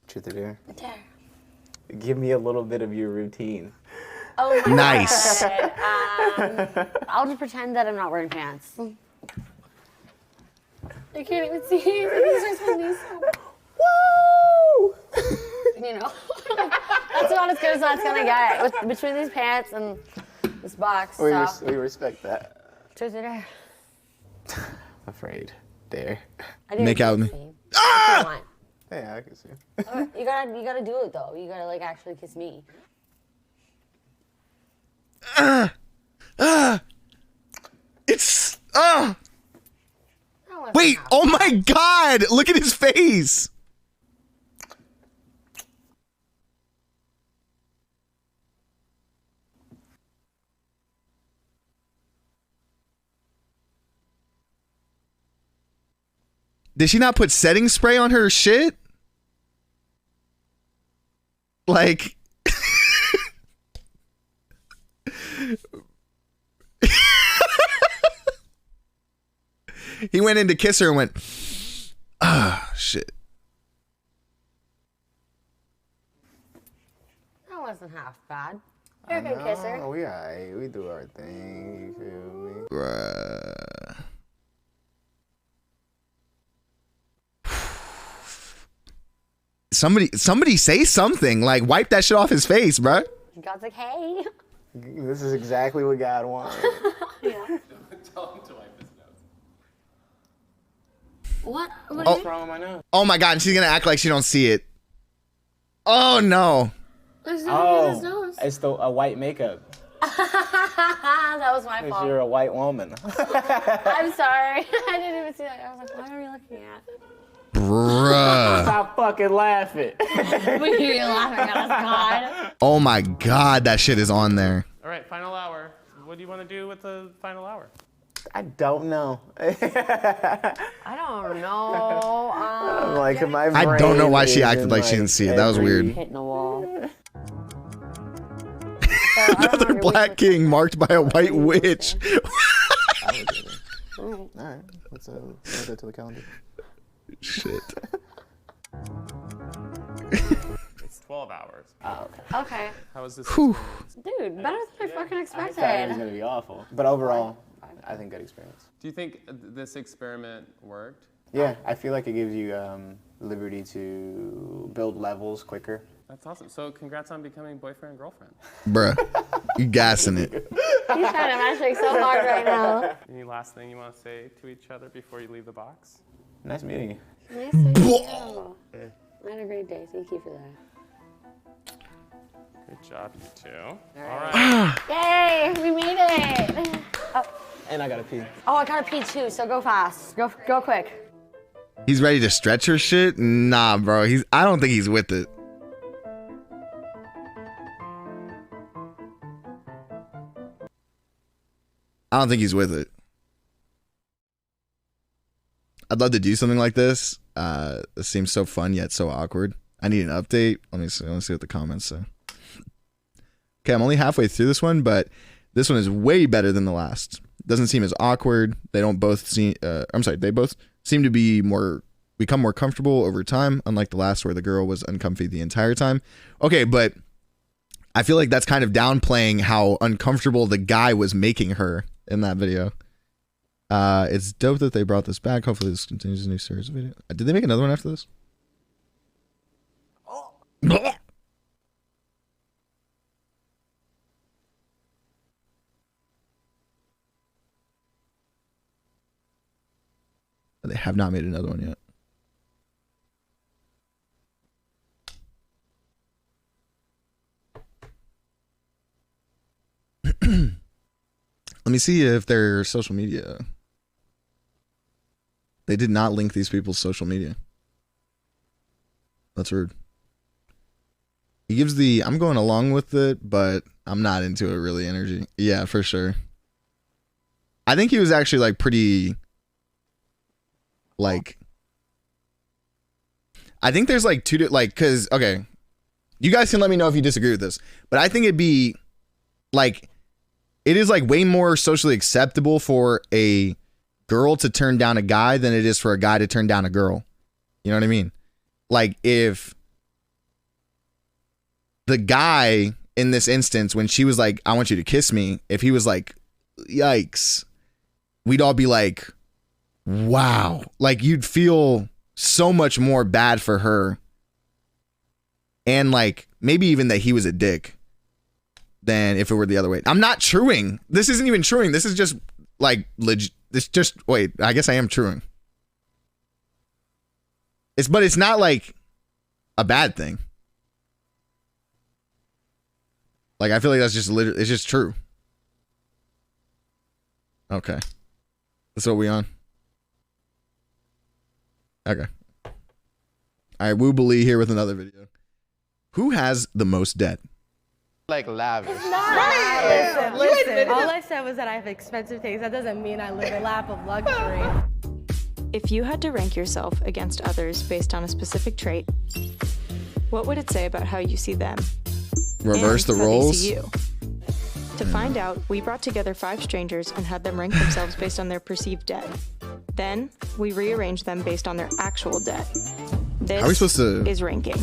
S2: Truth or dare?
S3: Dare.
S2: Give me a little bit of your routine.
S3: Oh my
S1: Nice.
S3: God. I'll just pretend that I'm not wearing pants. I can't even see. These are my knees.
S2: Woo!
S3: You know. That's about as good as that's gonna get. Between these pants and this box.
S2: We
S3: So.
S2: respect that.
S3: Truth or dare?
S2: Afraid. Dare.
S3: I do
S1: Make out with me.
S3: If you want.
S2: Yeah, I can see.
S3: You gotta do it though. You gotta like actually kiss me.
S1: It's
S3: That wasn't
S1: wait.
S3: half
S1: Oh my God! Look at his face. Did she not put setting spray on her shit? Like, he went in to kiss her and went, ah, shit.
S3: That wasn't half bad. You're a good kisser.
S2: Oh, we alright. We do our thing. You feel me?
S1: Bruh. Somebody say something. Like, wipe that shit off his face, bruh.
S3: God's like, hey.
S2: This is exactly what God wants.
S3: Yeah.
S4: Tell him to wipe his nose.
S3: What?
S2: What's wrong with my nose?
S1: Oh my God, and she's gonna act like she don't see it. Oh no.
S3: There's nothing in his nose.
S2: It's a white makeup.
S3: That was my
S2: Because
S3: fault.
S2: you're a white woman.
S3: I'm sorry. I didn't even see that. I was like, what are you looking at?
S1: Bruh.
S2: Stop fucking laughing.
S3: We hear you laughing at us, God.
S1: Oh my God, that shit is on there.
S4: All right, final hour. What do you want to do with the final hour?
S2: I don't know.
S3: I don't know.
S2: Like my brain
S1: I don't know why she
S2: is
S1: acted
S2: in,
S1: like she didn't see it. That was weird.
S3: Hitting the wall.
S1: Another black king marked by a white witch.
S2: Alright, let's add that to the calendar.
S1: Shit.
S4: It's 12 hours.
S2: Oh, okay.
S3: Okay.
S4: How was this
S1: Whew.
S4: experience?
S3: Dude, better than I fucking
S2: I thought it was
S3: expected.
S2: gonna be awful, but overall, I think good experience.
S4: Do you think this experiment worked?
S2: Yeah, I feel like it gives you liberty to build levels quicker.
S4: That's awesome. So congrats on becoming boyfriend and girlfriend.
S1: Bruh. You gassing it.
S3: He's trying to matchmake so hard right now.
S4: Any last thing you want to say to each other before you leave the box?
S2: Nice meeting you.
S3: Nice to meet you. I had a great day. Thank you for that.
S4: Good job, you two. All right.
S3: Yay, we made it.
S2: And I gotta pee.
S3: Oh, I gotta pee too, so go fast. Go quick.
S1: He's ready to stretch her shit? Nah, bro. I don't think he's with it. I don't think he's with it. I'd love to do something like this. It seems so fun yet so awkward. I need an update. Let me see what the comments say. Okay, I'm only halfway through this one, but this one is way better than the last. Doesn't seem as awkward. They both seem to become more comfortable over time, unlike the last where the girl was uncomfy the entire time. Okay, but I feel like that's kind of downplaying how uncomfortable the guy was making her in that video. It's dope that they brought this back. Hopefully this continues a new series of video. Did they make another one after this? Oh. They have not made another one yet. Let me see if their social media. They did not link these people's social media. That's rude. He gives the I'm going along with it, but I'm not into it really energy. Yeah, for sure. I think he was actually like pretty like I think there's like cuz okay. You guys can let me know if you disagree with this, but I think it'd be like it is like way more socially acceptable for a girl to turn down a guy than it is for a guy to turn down a girl. You know what I mean? Like if the guy in this instance, when she was like, I want you to kiss me, if he was like, yikes, we'd all be like, wow. Like you'd feel so much more bad for her and like maybe even that he was a dick than if it were the other way. I'm not truing. This isn't even truing. This is just like legit. This just wait. I guess I am truing. But it's not like a bad thing. Like I feel like that's just it's just true. Okay, that's what we on. Okay. All right, Woobalee here with another video. Who has the most debt?
S5: Like lavish.
S6: Listen. All I said was that I have expensive things. That doesn't mean I live a lap of luxury.
S7: If you had to rank yourself against others based on a specific trait, what would it say about how you see them?
S1: Reverse the
S7: and how they
S1: roles.
S7: see you? To find out, we brought together 5 strangers and had them rank themselves based on their perceived debt. Then, we rearranged them based on their actual debt. This
S1: How are we supposed to...
S7: is ranking.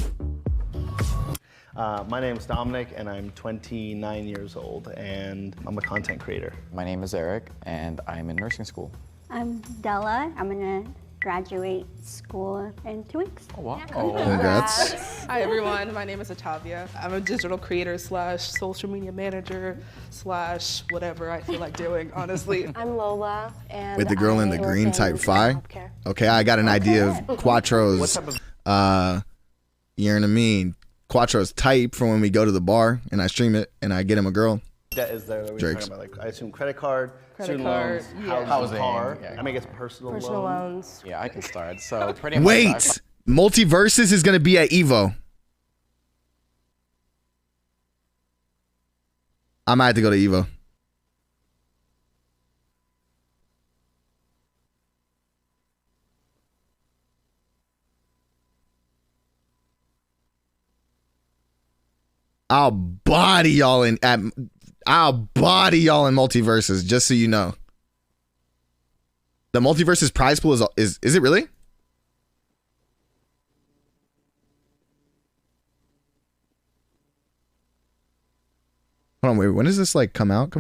S5: My name is Dominic, and I'm 29 years old, and I'm a content creator.
S8: My name is Eric, and I'm in nursing school.
S9: I'm Della. I'm gonna graduate school in 2 weeks.
S8: Oh, wow.
S1: Congrats.
S10: Hi everyone, my name is Atavia. I'm a digital creator / social media manager / whatever I feel like doing, honestly.
S6: I'm Lola, and
S1: With the girl in the
S6: I
S1: green
S6: work
S1: type
S6: in
S1: fi.
S6: healthcare.
S1: Okay, I got an idea of Quattro's. You know what I mean? Quattro's type for when we go to the bar and I stream it and I get him a girl.
S5: Debt is there that we're
S1: Drake's.
S5: talking about. Like I assume credit card, student
S10: card,
S5: loans,
S10: yeah.
S5: housing, car.
S8: Yeah.
S5: I mean, it's personal
S6: Loans.
S8: Yeah, I can start. So pretty much.
S1: Wait, Multiverses is gonna be at Evo. I might have to go to Evo. I'll body y'all in Multiverses, just so you know. The Multiverses prize pool is it really? Hold on, wait, when does this like come out?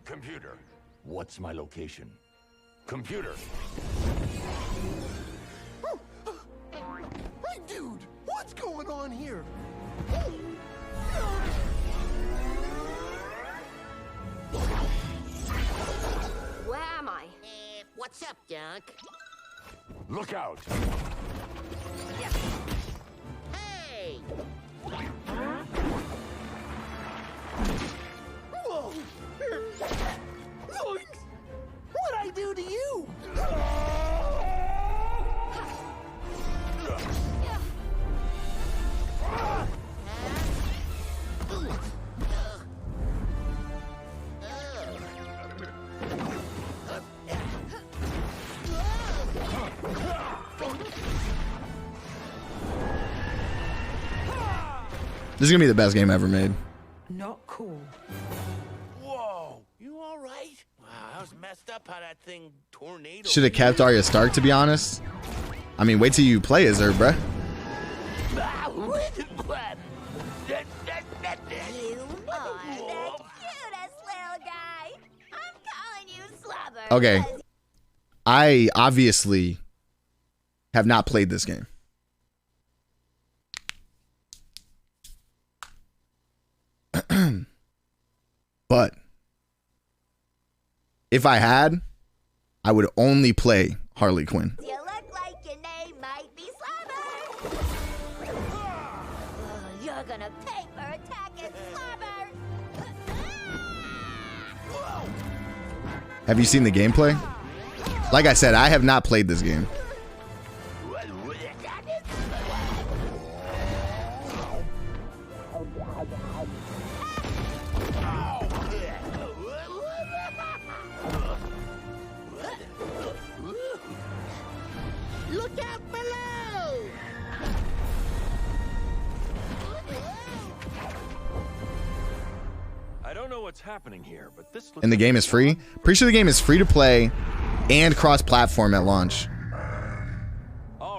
S11: Computer, what's my location? Computer.
S12: Hey, dude, what's going on here?
S13: Where am I? What's up, Doc?
S11: Look out!
S13: Hey!
S12: Whoa! Zoinks! What'd I do to you?
S1: This is gonna be the best game ever made.
S12: Not cool.
S11: Whoa! You all right? Wow, I was messed up how that thing tornado.
S1: Should have kept Arya Stark, to be honest. I mean, wait till you play as her, bruh.
S13: You are the cutest little guy. I'm calling you Slobber.
S1: Okay. I obviously have not played this game. But if I had, I would only play Harley Quinn.
S13: You look like your name might be Slobber. You're gonna pay for attacking Slobber.
S1: Have you seen the gameplay? Like I said, I have not played this game.
S13: Look out below!
S11: I don't know what's happening here, but this looks
S1: And the game is free? Pretty sure the game is free to play and cross-platform at launch.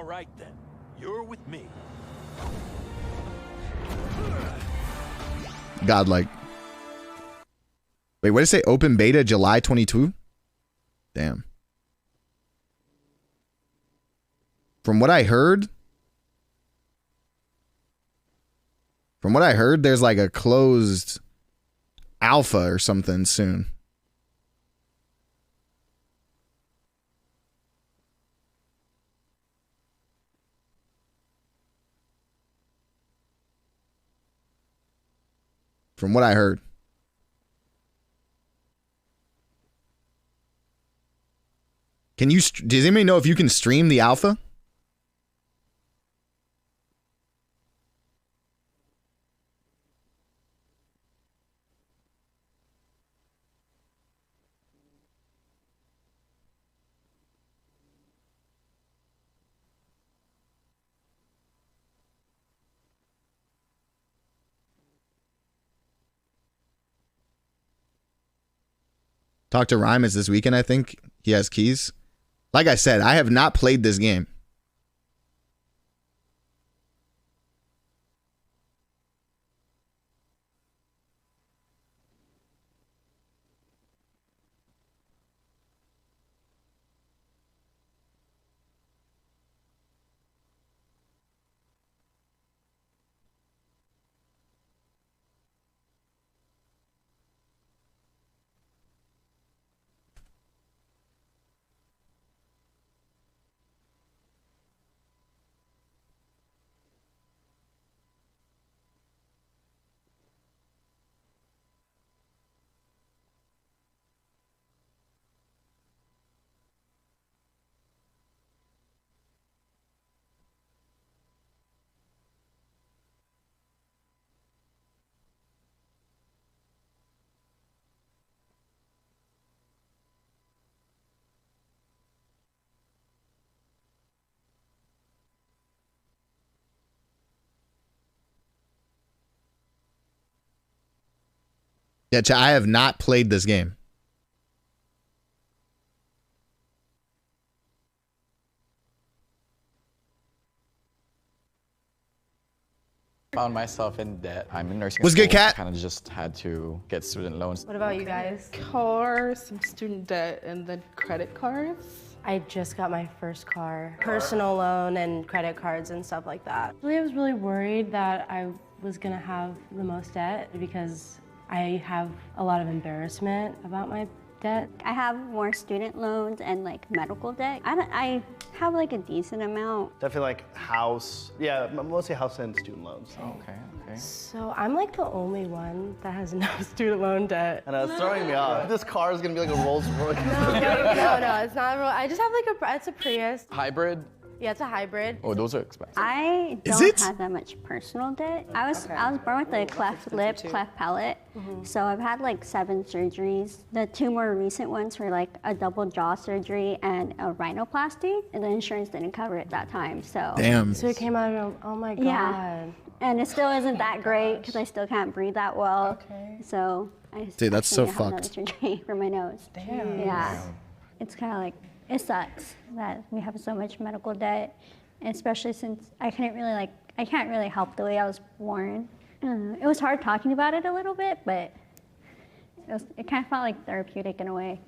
S11: all right then. You're with me.
S1: Godlike. Wait, what did it say? Open beta July 22? Damn. From what I heard, there's like a closed alpha or something soon. From what I heard. Does anybody know if you can stream the alpha? Talk to Rymus this weekend, I think. He has keys. Like I said, I have not played this game. Yeah, I have not played this game.
S8: Found myself in debt. I'm in nursing
S1: What's
S8: school.
S1: good, Kat?
S8: Kind of just had to get student loans.
S6: What about you guys?
S10: Car, some student debt, and then credit cards.
S6: I just got my first car. Personal loan and credit cards and stuff like that. Really, I was really worried that I was gonna have the most debt because I have a lot of embarrassment about my debt.
S9: I have more student loans and like medical debt. I have like a decent amount.
S5: Definitely like house. Yeah, mostly house and student loans.
S8: Okay, okay.
S6: So I'm like the only one that has no student loan debt.
S5: And it's throwing me off. This car is gonna be like a Rolls Royce.
S6: No, it's not. I just have like it's a Prius.
S8: Hybrid?
S6: Yeah, it's a hybrid.
S8: Oh, those are expensive.
S9: I don't have that much personal debt. I was born with a cleft lip, cleft palate. So I've had like 7 surgeries. The 2 more recent ones were like a double jaw surgery and a rhinoplasty, and the insurance didn't cover it that time. So
S1: damn.
S6: So it came out of, oh my god.
S9: Yeah. And it still isn't that great because I still can't breathe that well.
S6: Okay.
S9: So I
S1: Dude, that's so
S9: actually have another
S1: fucked.
S9: surgery for my nose.
S6: Damn.
S9: Yeah. It's kind of like, it sucks that we have so much medical debt, especially since I can't really help the way I was born. It was hard talking about it a little bit, but it kind of felt like therapeutic in a way.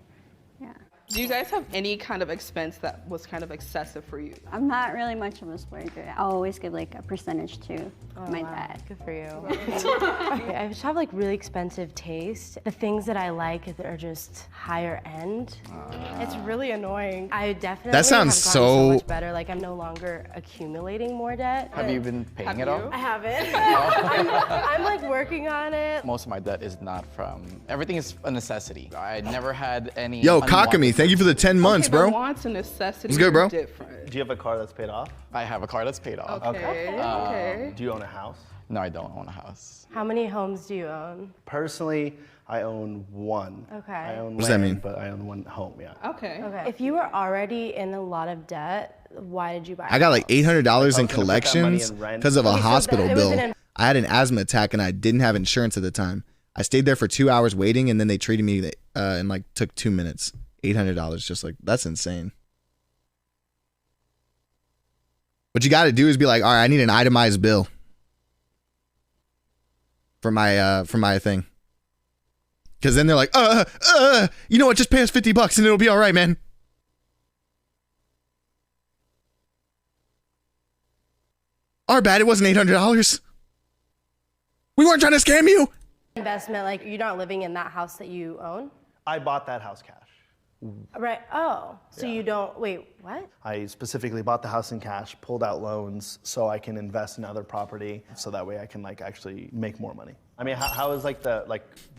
S9: Yeah.
S10: Do you guys have any kind of expense that was kind of excessive for you?
S9: I'm not really much of a splurger. I'll always give like a percentage to my debt.
S6: Good for you. Okay, I just have like really expensive taste. The things that I like are just higher end. It's really annoying. I definitely
S1: That sounds
S6: have gotten so
S1: so-
S6: much better. Like I'm no longer accumulating more debt.
S8: Have you been paying it off?
S6: I haven't. I'm like working on it.
S8: Most of my debt is not from, everything is a necessity. I never had any.
S1: Yo,
S8: unwanted-
S1: Cockamy, thank you for the 10 months,
S10: Okay,
S1: bro.
S10: but wants and necessities
S1: What's good, bro?
S10: are different.
S5: Do you have a car that's paid off?
S8: I have a car that's paid off.
S10: Okay.
S5: Do you own a house?
S8: No, I don't own a house.
S6: How many homes do you own?
S5: Personally, I own one.
S6: Okay.
S5: I own
S1: What does that
S5: land,
S1: mean?
S5: But I own one home, yeah.
S10: Okay.
S6: If you were already in a lot of debt, why did you buy?
S1: I got like $800 in
S5: gonna put that money
S1: collections
S5: in rent.
S1: because of a
S6: Okay, so
S1: hospital
S6: it was
S1: bill.
S6: an-
S1: I had an asthma attack and I didn't have insurance at the time. I stayed there for 2 hours waiting and then they treated me and like took 2 minutes. $800, just like, that's insane. What you got to do is be like, all right, I need an itemized bill for my thing. Because then they're like, you know what? Just pay us $50 and it'll be all right, man. Our bad. It wasn't $800. We weren't trying to scam you.
S6: Investment, like you're not living in that house that you own?
S5: I bought that house cash.
S6: Right. Oh, so you don't, wait, what?
S5: I specifically bought the house in cash, pulled out loans so I can invest in other property so that way I can like actually make more money. I mean, how is like the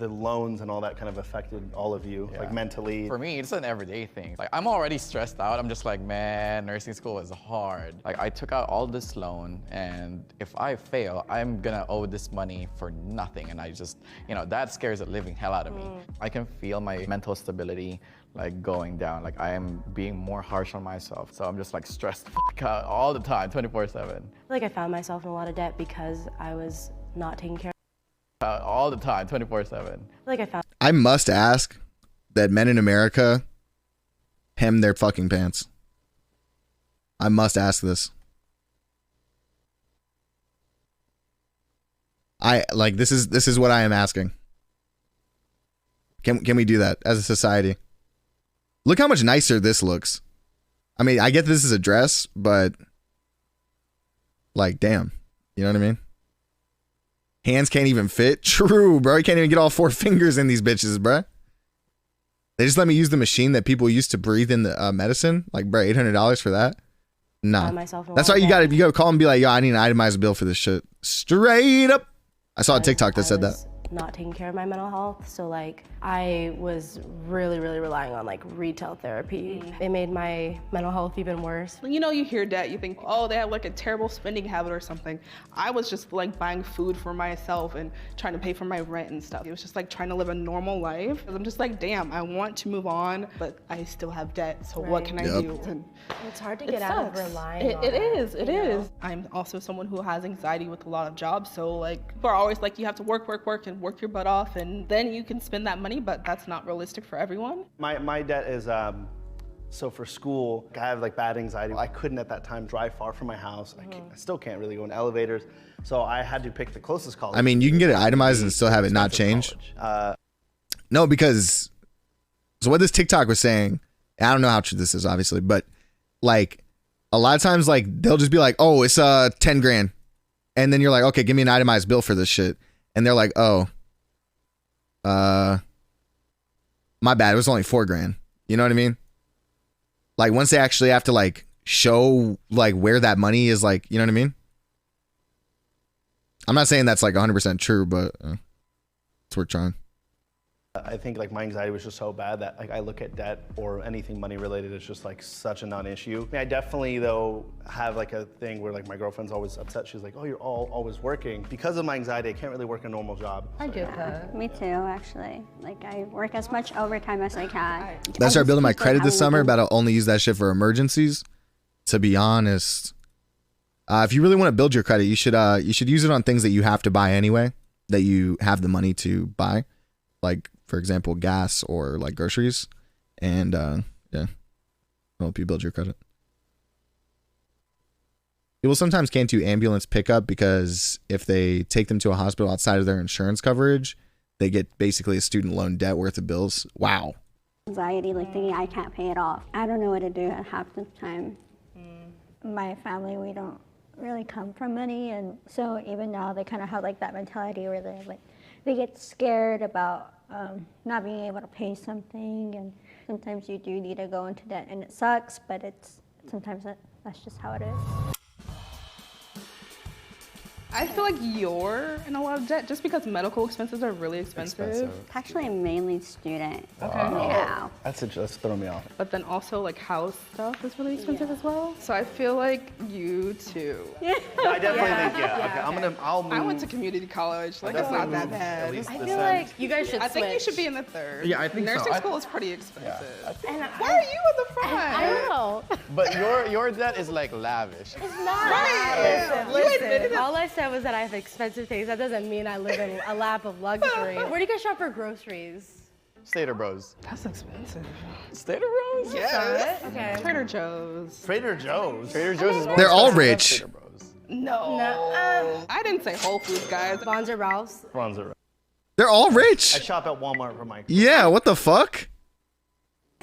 S5: loans and all that kind of affected all of you, like mentally?
S8: For me, it's an everyday thing. Like I'm already stressed out. I'm just like, man, nursing school is hard. Like I took out all this loan, and if I fail, I'm gonna owe this money for nothing. And I just, you know, that scares the living hell out of me. I can feel my mental stability like going down. Like I am being more harsh on myself. So I'm just like stressed the fuck out all the time, 24/7.
S6: I feel like I found myself in a lot of debt because I was not taking care
S8: all the time, 24/7.
S6: like I found
S1: I must ask that men in America hem their fucking pants. I must ask this. This is what I am asking. Can we do that as a society? Look how much nicer this looks. I mean, I get this is a dress, but like, damn, you know what I mean? Hands can't even fit. True, bro. You can't even get all 4 fingers in these bitches, bro. They just let me use the machine that people use to breathe in the medicine. Like, bro, $800 for that? No. That's why you gotta call and be like, yo, I need an itemized bill for this shit. Straight up. I saw a TikTok that said that.
S6: not taking care of my mental health. So like I was really relying on like retail therapy. It made my mental health even worse.
S10: You know, you hear that, you think, oh, they have like a terrible spending habit or something. I was just like buying food for myself and trying to pay for my rent and stuff. It was just like trying to live a normal life. I'm just like, damn, I want to move on, but I still have debt. So what can I do? And
S6: it's hard to get out of relying on
S10: it is. I'm also someone who has anxiety with a lot of jobs. So like, people are always like, you have to work and work your butt off, and then you can spend that money, but that's not realistic for everyone.
S5: My debt is, so for school, I have like bad anxiety. I couldn't at that time drive far from my house. I still can't really go in elevators. So I had to pick the closest college.
S1: I mean, you can get it itemized and still have it not change. No, because, so what this TikTok was saying, I don't know how true this is obviously, but like a lot of times like they'll just be like, oh, it's 10 grand. And then you're like, okay, give me an itemized bill for this shit. And they're like, oh, my bad. It was only 4 grand. You know what I mean? Like once they actually have to like show like where that money is, like, you know what I mean? I'm not saying that's like 100% true, but it's worth trying.
S5: I think like my anxiety was just so bad that like I look at debt or anything money related as just like such a non-issue. I mean, I definitely though have like a thing where like my girlfriend's always upset. She's like, oh, you're always working. Because of my anxiety, I can't really work a normal job.
S9: I get that. Me too, actually. Like I work as much overtime as I can.
S1: I started building my credit this summer, but I'll only use that shit for emergencies. To be honest, if you really want to build your credit, you should use it on things that you have to buy anyway, that you have the money to buy, like for example, gas or like groceries, and yeah, help you build your credit. People sometimes can't do ambulance pickup because if they take them to a hospital outside of their insurance coverage, they get basically a student loan debt worth of bills. Wow.
S9: Anxiety, like thinking I can't pay it off. I don't know what to do at half the time. My family, we don't really come from money, and so even now they kind of have like that mentality where they get scared about not being able to pay something, and sometimes you do need to go into debt, and it sucks, but sometimes that's just how it is.
S10: I feel like you're in a lot of debt just because medical expenses are really expensive.
S9: Actually, I'm mainly student.
S10: Okay.
S9: Yeah.
S5: That's throwing me off.
S10: But then also like house stuff is really expensive as well. So I feel like you too.
S5: Yeah. No, I definitely think, okay, I'll move.
S10: I went to community college. Like it's not that bad.
S6: I feel like you guys should
S10: I think you should be in the third.
S5: Yeah, I think so.
S10: Nursing school is pretty expensive.
S6: And
S10: why are you in the front?
S6: I don't know.
S8: But your debt is like lavish.
S6: It's not.
S10: Right.
S6: Listen. All I said was that I have expensive things. That doesn't mean I live in a lap of luxury. Where do you guys shop for groceries?
S8: Stater Bros.
S10: That's expensive.
S8: Stater Bros?
S10: Yes.
S6: Okay.
S10: Trader Joe's.
S5: Trader Joe's.
S8: Trader Joe's is more
S1: They're all
S8: expensive than
S1: rich.
S8: Stater Bros.
S10: No. I didn't say Whole Foods, guys.
S6: Bonds or Ralph's?
S5: Bronzer.
S1: They're all rich.
S5: I shop at Walmart for my.
S1: Yeah, what the fuck?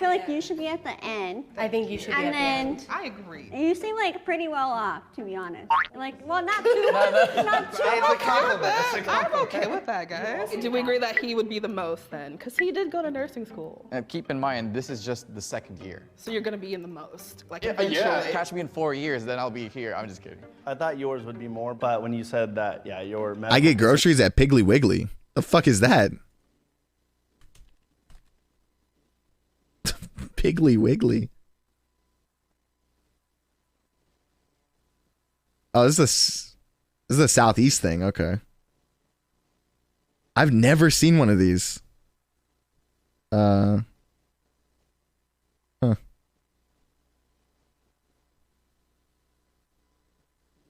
S9: feel like you should be at the end.
S6: I think you should be
S9: And
S6: at the end.
S9: then
S10: I agree.
S9: you seem like pretty well off, to be honest. Like, well, not too not too
S5: It's a compliment. It's a
S10: I'm
S5: compliment.
S10: okay with that, guys. Do we agree that he would be the most then? Because he did go to nursing school.
S8: And keep in mind, this is just the second year.
S10: So you're gonna be in the most, like
S8: Yeah,
S10: eventually.
S8: catch me in 4 years, then I'll be here. I'm just kidding.
S5: I thought yours would be more, but when you said that, yeah, your
S1: I get groceries at Piggly Wiggly. The fuck is that? Piggly Wiggly. Oh, this is a Southeast thing. Okay. I've never seen one of these. Huh.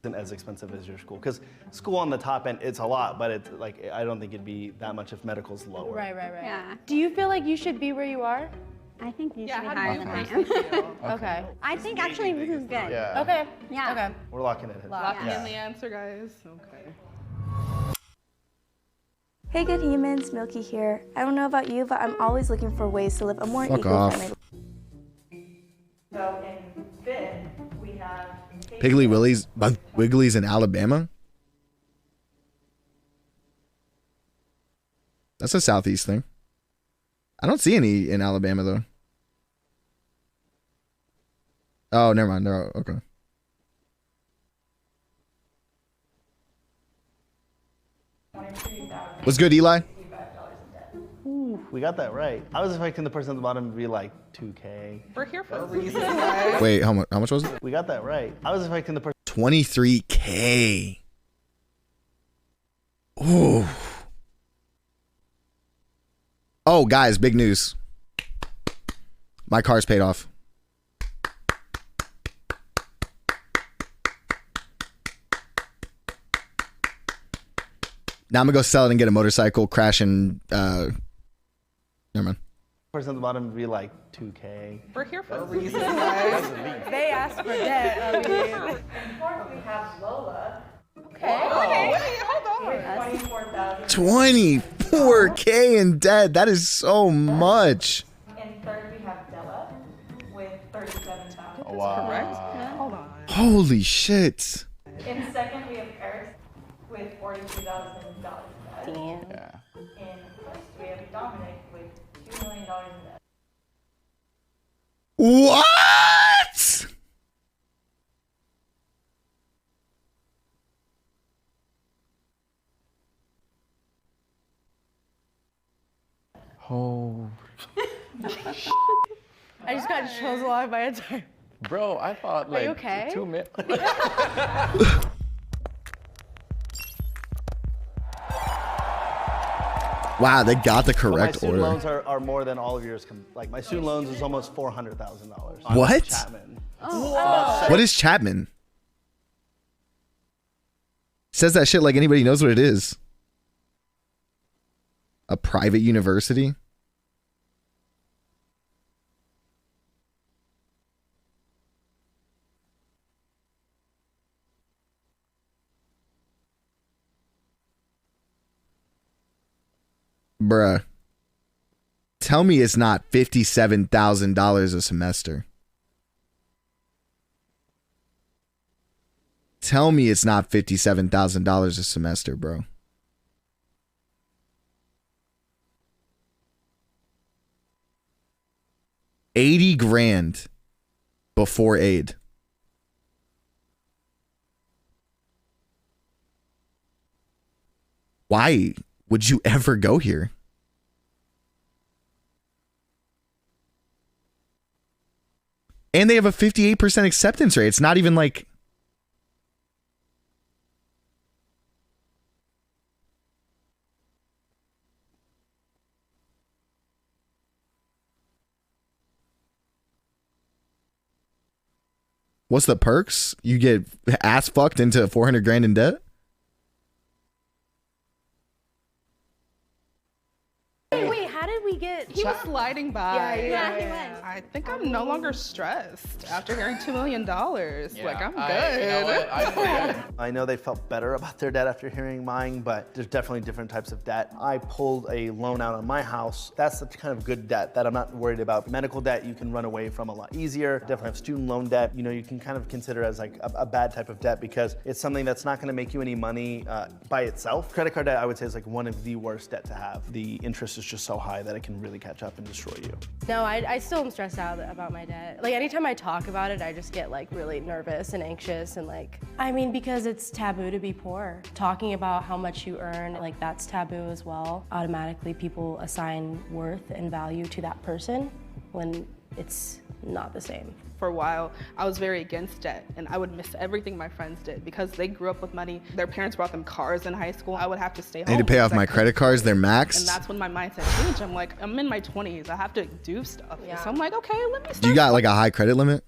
S5: isn't as expensive as your school, because school on the top end, it's a lot, but it's like I don't think it'd be that much if medical's lower.
S6: Right.
S9: Yeah.
S6: Do you feel like you should be where you are?
S9: I think you should be
S10: how do
S9: higher
S10: you
S9: than I
S10: personally
S9: am.
S10: feel?
S6: Okay.
S9: I think actually this is good.
S8: Yeah.
S6: Okay.
S9: Yeah.
S6: Okay.
S5: We're locking it in.
S10: Locking
S5: Yeah.
S10: in the answer, guys. Okay.
S14: Hey good humans, Milky here. I don't know about you, but I'm always looking for ways to live a more
S1: Fuck off.
S14: eco-friendly. So in fifth, we have
S1: Piggly Wiggly's in Alabama? That's a Southeast thing. I don't see any in Alabama though. Oh, never mind. They're okay. What's good, Eli?
S5: Ooh, we got that right. I was expecting the person at the bottom to be like 2K.
S10: We're here for a reason, guys.
S1: Wait, how much was it?
S5: We got that right. I was expecting the person.
S1: 23K. Ooh. Oh, guys, big news. My car's paid off. Now I'm gonna go sell it and get a motorcycle, crash and never mind.
S5: Person at the bottom to be like 2K.
S10: We're here for a reason, guys.
S6: They asked for debt. I mean.
S14: fourth we have Lola.
S6: Okay.
S10: Okay, wait, hold on.
S14: 24,000.
S1: 24K in debt. That is so much.
S14: In third we have Della with 37,000.
S8: Wow.
S10: Correct? Hold on.
S1: Holy shit.
S14: In second we have Eris with $42,000 in debt.
S8: Yeah.
S14: In first we have Dominic with $2 million in debt.
S1: What?
S8: Oh.
S6: I just got chills along my entire.
S8: Bro, I thought like
S6: you okay?
S8: 2 minutes.
S1: Wow, they got the
S5: But my
S1: correct
S5: student
S1: order.
S5: loans are more than all of yours. Like my student loans is almost $400,000. on
S1: What?
S5: Chapman.
S1: What is Chapman? Says that shit like anybody knows what it is. A private university? Bruh. Tell me it's not $57,000 a semester. Tell me it's not $57,000 a semester, bro. $80,000 before aid. Why would you ever go here? And they have a 58% acceptance rate. It's not even like... What's the perks? You get ass fucked into $400,000 in debt?
S6: Wait, how did we get it.
S10: He was sliding by.
S6: Yeah, he went.
S10: I think I'm no longer stressed after hearing $2 million. Like, I'm good.
S8: You know what? I'm good.
S5: I know they felt better about their debt after hearing mine, but there's definitely different types of debt. I pulled a loan out on my house. That's the kind of good debt that I'm not worried about. Medical debt you can run away from a lot easier. Definitely have student loan debt. You know, you can kind of consider as like a bad type of debt because it's something that's not gonna make you any money by itself. Credit card debt, I would say, is like one of the worst debt to have. The interest is just so high that it can really catch up and destroy you.
S6: No, I still am stressed out about my debt. Like anytime I talk about it, I just get like really nervous and anxious and like, I mean, because it's taboo to be poor. Talking about how much you earn, like that's taboo as well. Automatically people assign worth and value to that person when it's not the same.
S10: For a while, I was very against debt, and I would miss everything my friends did because they grew up with money. Their parents brought them cars in high school. I would have to stay home.
S1: I need to pay off my credit cards. They're
S10: And
S1: maxed.
S10: that's when my mindset changed. I'm like, I'm in my 20s. I have to do stuff. So I'm like, okay, let me start
S1: You got like a high credit limit?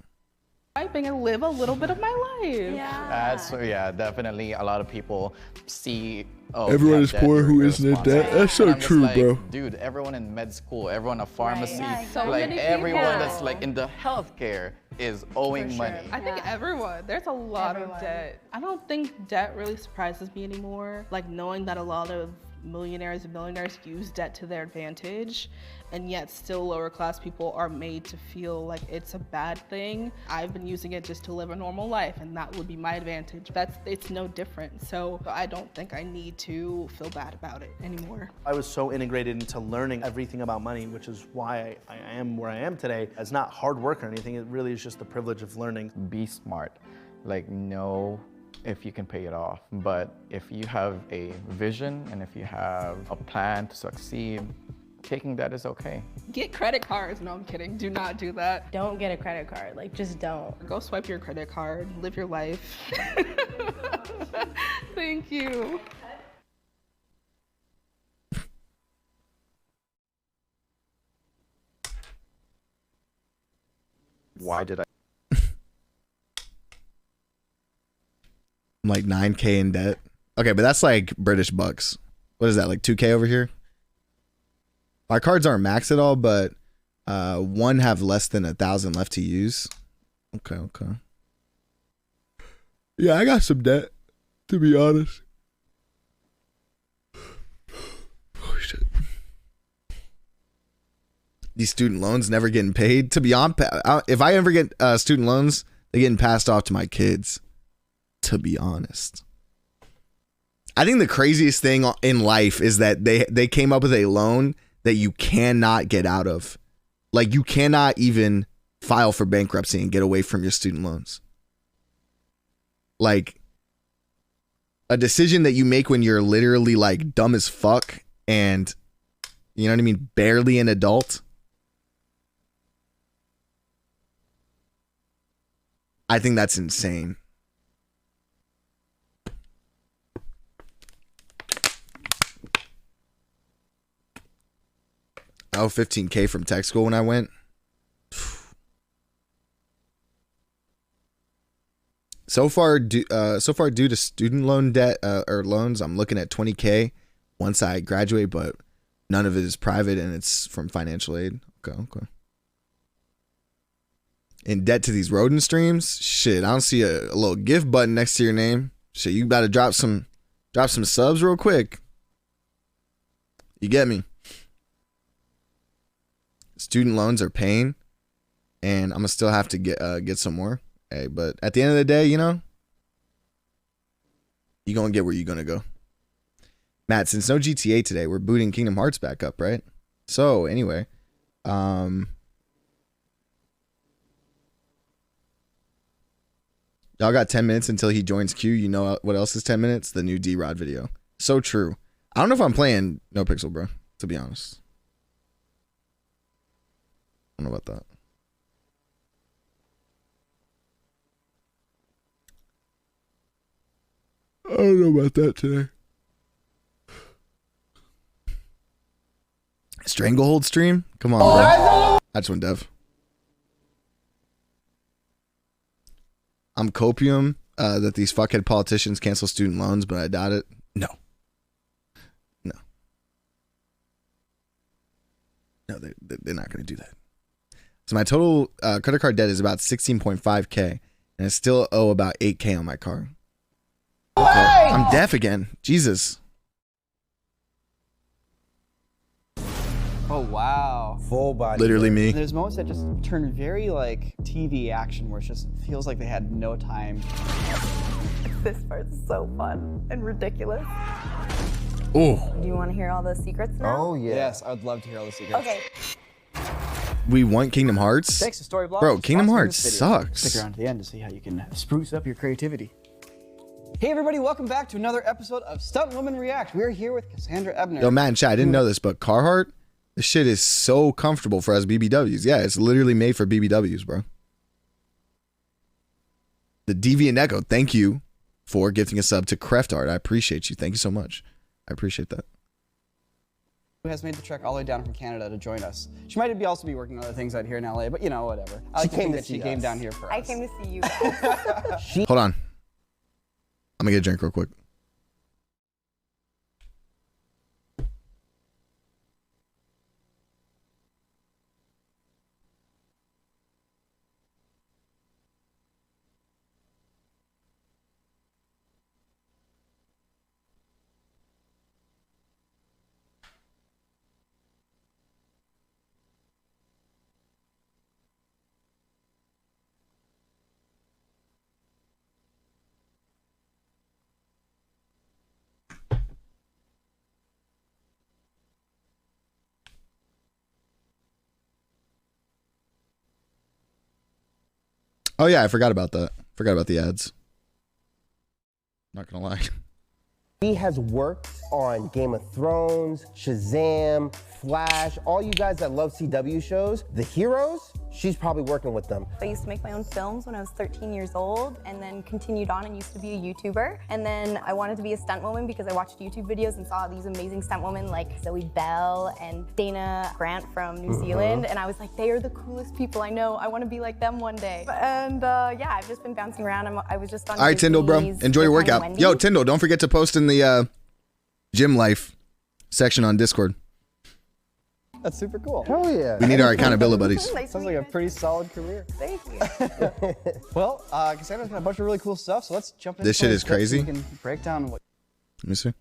S10: swiping and live a little bit of my life.
S8: Yeah, definitely. A lot of people see. Oh,
S1: Everyone
S8: yeah,
S1: is
S8: debt,
S1: poor
S8: you're
S1: who isn't in
S8: irresponsible.
S1: debt. That's so
S8: And I'm just
S1: true,
S8: like,
S1: bro.
S8: Dude, everyone in med school, everyone in pharmacy,
S10: Yeah, so
S8: like
S10: many
S8: everyone
S10: people.
S8: that's like in the healthcare is owing money.
S10: I think everyone. There's a lot of debt. I don't think debt really surprises me anymore. Like knowing that a lot of millionaires and millionaires use debt to their advantage, and yet still lower class people are made to feel like it's a bad thing. I've been using it just to live a normal life, and that would be my advantage. It's no different. So I don't think I need to feel bad about it anymore.
S5: I was so integrated into learning everything about money, which is why I am where I am today. It's not hard work or anything, it really is just the privilege of learning.
S8: Be smart. Like, know if you can pay it off. But if you have a vision and if you have a plan to succeed, taking that is okay.
S10: Get credit cards. No, I'm kidding. Do not do that.
S6: Don't get a credit card. Like, just don't.
S10: Go swipe your credit card. Live your life. Thank you.
S8: Why did I?
S1: I'm like 9K in debt. Okay, but that's like British bucks. What is that, like 2K over here? My cards aren't maxed at all, but one have less than 1,000 left to use. Okay. Yeah, I got some debt, to be honest. Oh, shit. These student loans never getting paid. To be honest, if I ever get student loans, they're getting passed off to my kids. To be honest, I think the craziest thing in life is that they came up with a loan that you cannot get out of. Like, you cannot even file for bankruptcy and get away from your student loans. Like, a decision that you make when you're literally like dumb as fuck and, you know what I mean, barely an adult. I think that's insane. Oh, 15K from tech school when I went. So far due to student loan debt or loans, I'm looking at 20K once I graduate, but none of it is private and it's from financial aid. Okay. In debt to these rodent streams? Shit, I don't see a little gift button next to your name. Shit, you about to drop some subs real quick. You get me? Student loans are paying, and I'm gonna still have to get some more. Hey, but at the end of the day, you know, you're gonna get where you're gonna go. Matt, since no GTA today, we're booting Kingdom Hearts back up, right? So anyway, y'all got 10 minutes until he joins Q. You know what else is 10 minutes? The new D-Rod video. So true. I don't know if I'm playing No Pixel, bro, to be honest. I don't know about that. I don't know about that today. Stranglehold stream? Come on, bro. That's one, Dev. I'm copium that these fuckhead politicians cancel student loans, but I doubt it. No. No, they're not going to do that. So my total credit card debt is about 16.5K, and I still owe about 8K on my car. Okay. I'm deaf again. Jesus.
S15: Oh, wow.
S16: Full body.
S1: Literally me.
S15: There's moments that just turn very like TV action where it just feels like they had no time.
S17: This part's so fun and ridiculous.
S1: Oh.
S17: Do you want to hear all the secrets now?
S16: Oh, yeah.
S15: Yes, I would love to hear all the secrets.
S17: Okay.
S1: We want Kingdom Hearts?
S15: Thanks to Story Blocks.
S1: Bro, Kingdom
S15: Lots of
S1: Hearts
S15: this video.
S1: sucks.
S15: Stick around to the end to see how you can spruce up your creativity. Hey everybody, welcome back to another episode of Stunt Woman React. We're here with Cassandra Ebner.
S1: Yo, Matt and Chad, I didn't know this, but Carhartt, this shit is so comfortable for us BBWs. Yeah, it's literally made for BBWs, bro. The Deviant Echo, thank you for gifting a sub to Creft Art. I appreciate you. Thank you so much. I appreciate that.
S15: Who has made the trek all the way down from Canada to join us. She might also be working on other things out here in LA, but you know, whatever. I like to think that she came down here for us.
S17: I came to see you.
S1: Hold on. I'm gonna get a drink real quick. Oh yeah, I forgot about that. Forgot about the ads. Not gonna lie.
S16: She has worked on Game of Thrones, Shazam, Flash, all you guys that love CW shows, the heroes, she's probably working with them.
S17: I used to make my own films when I was 13 years old and then continued on and used to be a YouTuber. And then I wanted to be a stunt woman because I watched YouTube videos and saw these amazing stunt women like Zoe Bell and Dana Grant from New Zealand. And I was like, they are the coolest people I know. I want to be like them one day. And yeah, I've just been bouncing around. I was just on
S1: All right, Tyndall, bro. Enjoy your workout. Yo, Tyndall, don't forget to post in the gym life section on Discord.
S15: That's super cool.
S16: Hell yeah.
S1: We need our accountability buddies.
S15: Sounds like a pretty solid career.
S17: Thank you.
S15: Well, Cassandra's got a bunch of really cool stuff, so let's jump into
S1: This shit is crazy.
S15: So we can break down what.
S1: Let me see.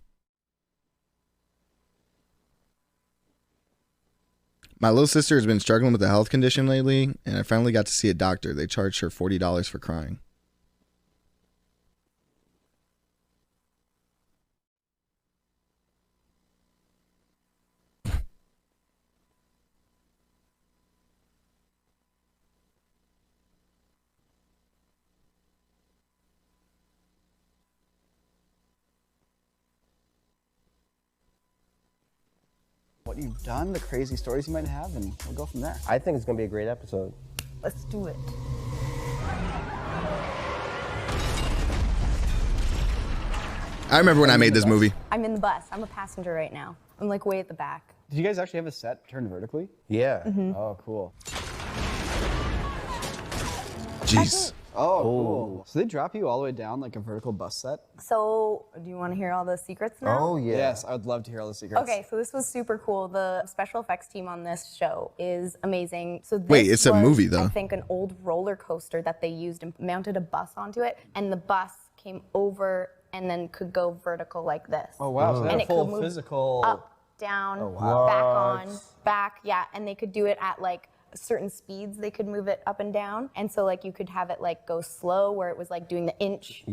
S1: My little sister has been struggling with a health condition lately, and I finally got to see a doctor. They charged her $40 for crying.
S15: What you've done, the crazy stories you might have, and we'll go from there.
S16: I think it's gonna be a great episode.
S17: Let's do it.
S1: I remember when I made this movie.
S17: I'm in the bus. I'm a passenger right now. I'm like way at the back.
S15: Did you guys actually have a set turned vertically?
S16: Yeah.
S15: Oh, cool.
S1: Jeez.
S15: Oh, cool. So they drop you all the way down like a vertical bus set?
S17: So, do you want to hear all the secrets now?
S16: Oh, yeah.
S15: Yes, I would love to hear all the secrets.
S17: Okay, so this was super cool. The special effects team on this show is amazing. So this
S1: Wait, it's a
S17: was,
S1: movie, though.
S17: I think an old roller coaster that they used and mounted a bus onto it, and the bus came over and then could go vertical like this.
S15: Oh, wow. So they
S17: and
S15: had
S17: it
S15: a full
S17: could move
S15: physical.
S17: up, down,
S15: wow.
S17: back on, back, yeah, and they could do it at like certain speeds. They could move it up and down, and so like you could have it like go slow where it was like doing the inch,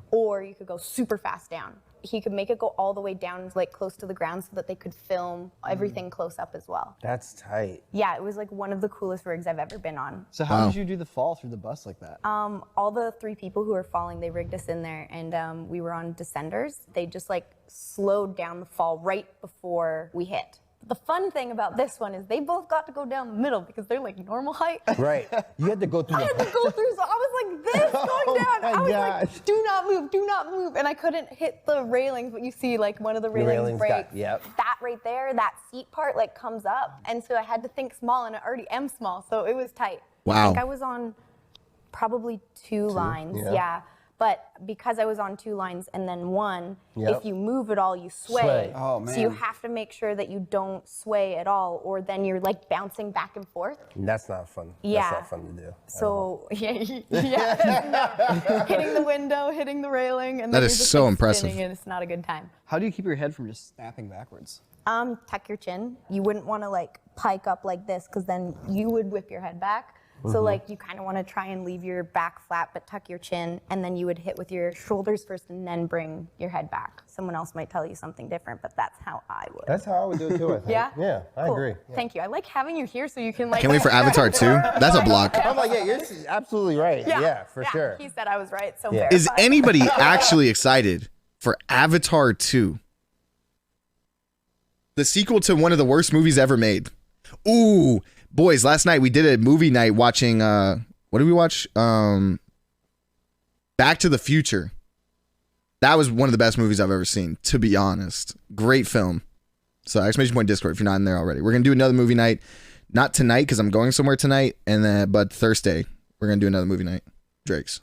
S17: or you could go super fast down. He could make it go all the way down like close to the ground so that they could film everything close up as well.
S16: That's tight.
S17: Yeah, it was like one of the coolest rigs I've ever been on.
S15: So how did you do the fall through the bus like that?
S17: All the 3 people who were falling, they rigged us in there, and we were on descenders. They just like slowed down the fall right before we hit. The fun thing about this one is they both got to go down the middle because they're like normal height.
S16: Right. You had to go through
S17: I had to go through, so I was like this going down. I was like, do not move. And I couldn't hit the railings, but you see like one of the railings breaks. That right there, that seat part like comes up. And so I had to think small, and I already am small, so it was tight.
S1: Wow.
S17: I think I was on probably 2 lines, yeah. But because I was on 2 lines and then 1,
S16: Yep.
S17: if you move at all, you sway.
S16: Sway.
S15: Oh,
S17: So you
S15: man.
S17: have to make sure that you don't sway at all, or then you're like bouncing back and forth.
S16: That's not fun.
S17: Yeah.
S16: That's not fun to do.
S17: So hitting the window, hitting the railing, and
S1: That
S17: then
S1: is
S17: you're just,
S1: so
S17: like,
S1: impressive.
S17: spinning, and it's not a good time.
S15: How do you keep your head from just snapping backwards?
S17: Tuck your chin. You wouldn't want to like pike up like this, because then you would whip your head back. So like you kind of want to try and leave your back flat, but tuck your chin, and then you would hit with your shoulders first and then bring your head back. Someone else might tell you something different, but that's how I would.
S16: That's how I would do it too, I think.
S17: Yeah?
S16: Yeah, I
S17: Cool.
S16: agree.
S17: Thank you. I like having you here so you can like.
S1: Can't wait for Avatar 2. That's a block.
S16: I'm like, yeah, you're absolutely right. Yeah, for
S17: yeah,
S16: sure.
S17: He said I was right, so
S16: Yeah.
S1: Is
S17: verified.
S1: anybody actually excited for Avatar 2? The sequel to one of the worst movies ever made. Ooh, boys, last night we did a movie night watching, what did we watch? Back to the Future. That was one of the best movies I've ever seen, to be honest. Great film. So exclamation point Discord if you're not in there already. We're going to do another movie night. Not tonight because I'm going somewhere tonight, and then but Thursday we're going to do another movie night. Drake's.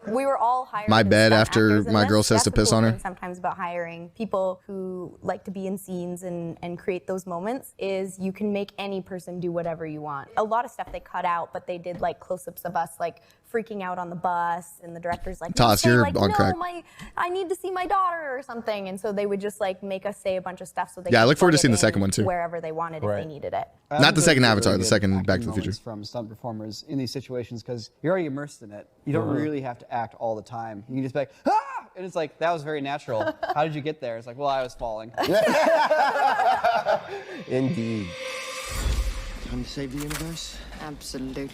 S17: We were all hired.
S1: My
S17: as
S1: bed
S17: stunt
S1: after
S17: actors in
S1: my
S17: this.
S1: girl says
S17: That's
S1: to
S17: the
S1: piss
S17: cool
S1: on her.
S17: thing sometimes about hiring people who like to be in scenes and create those moments is you can make any person do whatever you want. A lot of stuff they cut out, but they did like close-ups of us like freaking out on the bus, and the director's like,
S1: Toss,
S17: say,
S1: you're
S17: like,
S1: on
S17: no,
S1: crack.
S17: I need to see my daughter or something, and so they would just like make us say a bunch of stuff so they
S1: Yeah, I
S17: could
S1: look forward to
S17: plug
S1: seeing
S17: it
S1: the second
S17: in
S1: one, too.
S17: wherever they wanted if they needed it.
S1: Not the second
S15: Really
S1: Avatar, the
S15: good
S1: second Back
S15: acting
S1: to the Future.
S15: moments from stunt performers in these situations because you're already immersed in it. You don't really have to act all the time. You can just be like, ah! And it's like, that was very natural. How did you get there? It's like, well, I was falling.
S16: Indeed.
S12: Time to save the universe?
S18: Absolutely.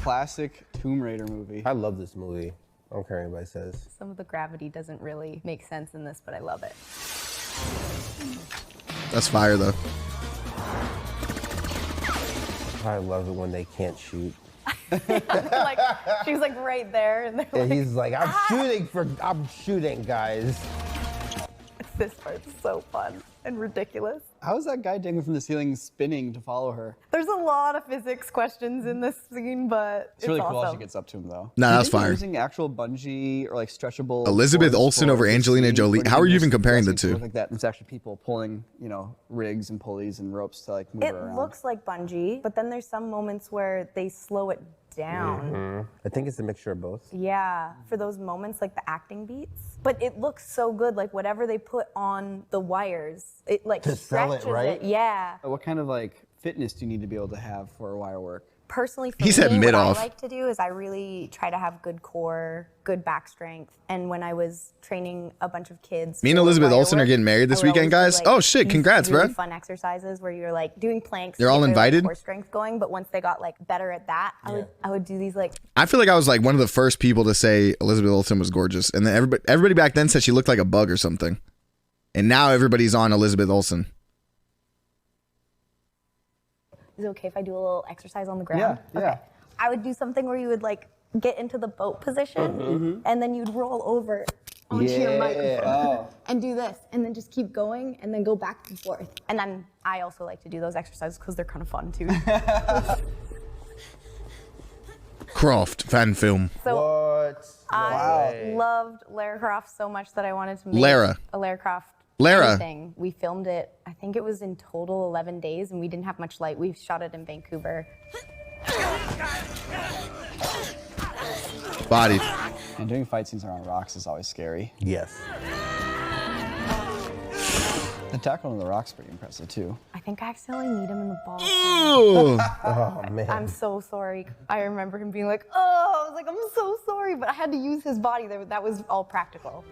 S15: Classic Tomb Raider movie.
S16: I love this movie. I don't care what anybody says.
S17: Some of the gravity doesn't really make sense in this, but I love it.
S1: That's fire though.
S16: I love it when they can't shoot.
S17: Like she's like right there, and they're
S16: And
S17: like,
S16: he's like, I'm shooting, guys.
S17: this part's so fun and ridiculous.
S15: How is that guy dangling from the ceiling spinning to follow her?
S17: There's a lot of physics questions in this scene, but
S15: It's really cool how
S17: awesome.
S15: she gets up to him, though.
S1: Nah,
S15: Do you
S1: that's
S15: think they're
S1: fire.
S15: Using actual bungee or like stretchable.
S1: Elizabeth
S15: cords
S1: Olsen
S15: for
S1: over
S15: this
S1: Angelina
S15: scene?
S1: Jolie.
S15: Or do
S1: How
S15: you
S1: are you
S15: think
S1: even
S15: this
S1: comparing the
S15: dressing to
S1: two?
S15: look Like that. It's actually people pulling, rigs and pulleys and ropes to like move
S17: It
S15: her around.
S17: looks like bungee, but then there's some moments where they slow it down.
S16: I think it's a mixture of both.
S17: Yeah, for those moments, like the acting beats. But it looks so good, like whatever they put on the wires, it like
S16: To sell it,
S17: stretches
S16: right?
S17: Yeah.
S15: What kind of like fitness do you need to be able to have for wire work?
S17: Personally, for
S1: He said
S17: me, what
S1: mid-off.
S17: I like to do is I really try to have good core, good back strength. And when I was training a bunch of kids,
S1: Me and
S17: for
S1: Elizabeth
S17: wire
S1: Olsen are
S17: work,
S1: getting married this
S17: I would
S1: weekend,
S17: always
S1: guys.
S17: do,
S1: Oh, shit,
S17: these
S1: congrats,
S17: really
S1: bruh.
S17: fun exercises where you're like doing planks.
S1: They're
S17: to
S1: all
S17: get their,
S1: invited?
S17: Like, core strength going, but once they got like better at that, I would do these like.
S1: I feel like I was like one of the first people to say Elizabeth Olsen was gorgeous, and then everybody back then said she looked like a bug or something, and now everybody's on Elizabeth Olsen.
S17: Is it okay if I do a little exercise on the ground?
S15: Yeah.
S17: I would do something where you would like get into the boat position and then you'd roll over onto your microphone and do this and then just keep going and then go back and forth. And then I also like to do those exercises because they're kind of fun too.
S1: Croft fan film.
S17: So I loved Lara Croft so much that I wanted to make
S1: Lara.
S17: a Lara Croft
S1: Lara.
S17: thing. We filmed it, I think it was in total 11 days and we didn't have much light. We shot it in Vancouver.
S1: Bodied.
S15: And doing fight scenes around rocks is always scary.
S16: Yes.
S15: The tackle on the rock's pretty impressive too.
S17: I think I accidentally kneed him in the balls.
S16: Oh, man.
S17: I'm so sorry. I remember him being like, oh, I was like, I'm so sorry, but I had to use his body. That was all practical.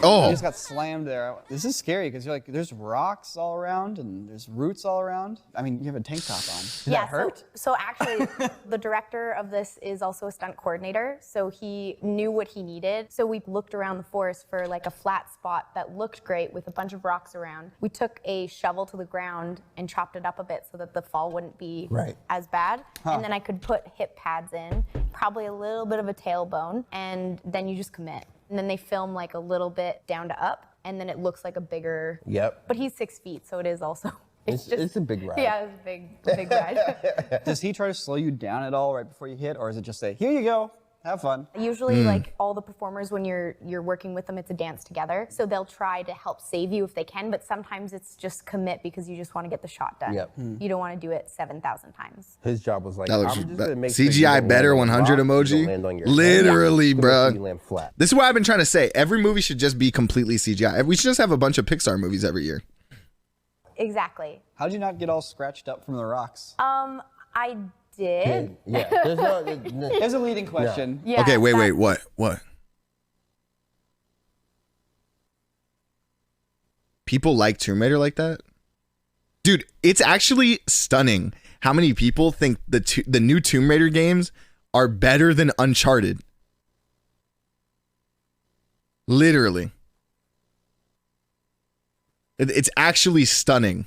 S1: Oh.
S15: You just got slammed there. This is scary because you're like, there's rocks all around and there's roots all around. I mean, you have a tank top on. Did that hurt?
S17: So actually, the director of this is also a stunt coordinator, so he knew what he needed. So we looked around the forest for like a flat spot that looked great with a bunch of rocks around. We took a shovel to the ground and chopped it up a bit so that the fall wouldn't be as bad. And then I could put hip pads in, probably a little bit of a tailbone, and then you just commit. And then they film like a little bit down to up, and then it looks like a bigger.
S16: Yep.
S17: But he's 6 feet, so it is also
S16: It's a big ride.
S17: Yeah, it's a big ride.
S15: Does he try to slow you down at all right before you hit, or is it just say, here you go, have fun?
S17: Usually, like all the performers, when you're working with them, it's a dance together. So they'll try to help save you if they can, but sometimes it's just commit because you just want to get the shot done.
S16: Yep.
S17: You don't want to do it 7,000 times.
S16: His job was like,
S1: That looks
S16: I'm just gonna make sure you
S1: CGI
S16: don't
S1: better
S16: land on
S1: 100
S16: rocks, you
S1: emoji.
S16: don't land on your
S1: Literally,
S16: head. I'm just gonna make sure
S1: bro.
S16: you land flat.
S1: This is what I've been trying to say. Every movie should just be completely CGI. We should just have a bunch of Pixar movies every year.
S17: Exactly.
S15: How'd you not get all scratched up from the rocks?
S17: I did.
S16: Yeah,
S15: There's a leading question.
S17: Yeah,
S1: Okay, wait, what? People like Tomb Raider like that? Dude, it's actually stunning how many people think the new Tomb Raider games are better than Uncharted. Literally. It's actually stunning.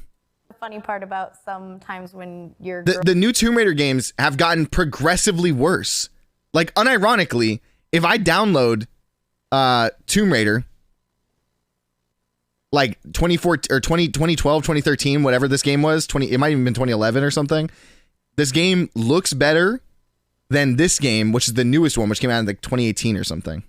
S17: The funny part about sometimes when you're
S1: The new Tomb Raider games have gotten progressively worse. Like, unironically, if I download Tomb Raider, like 2012, 2013, whatever this game was, it might even been 2011 or something. This game looks better than this game, which is the newest one, which came out in like 2018 or something.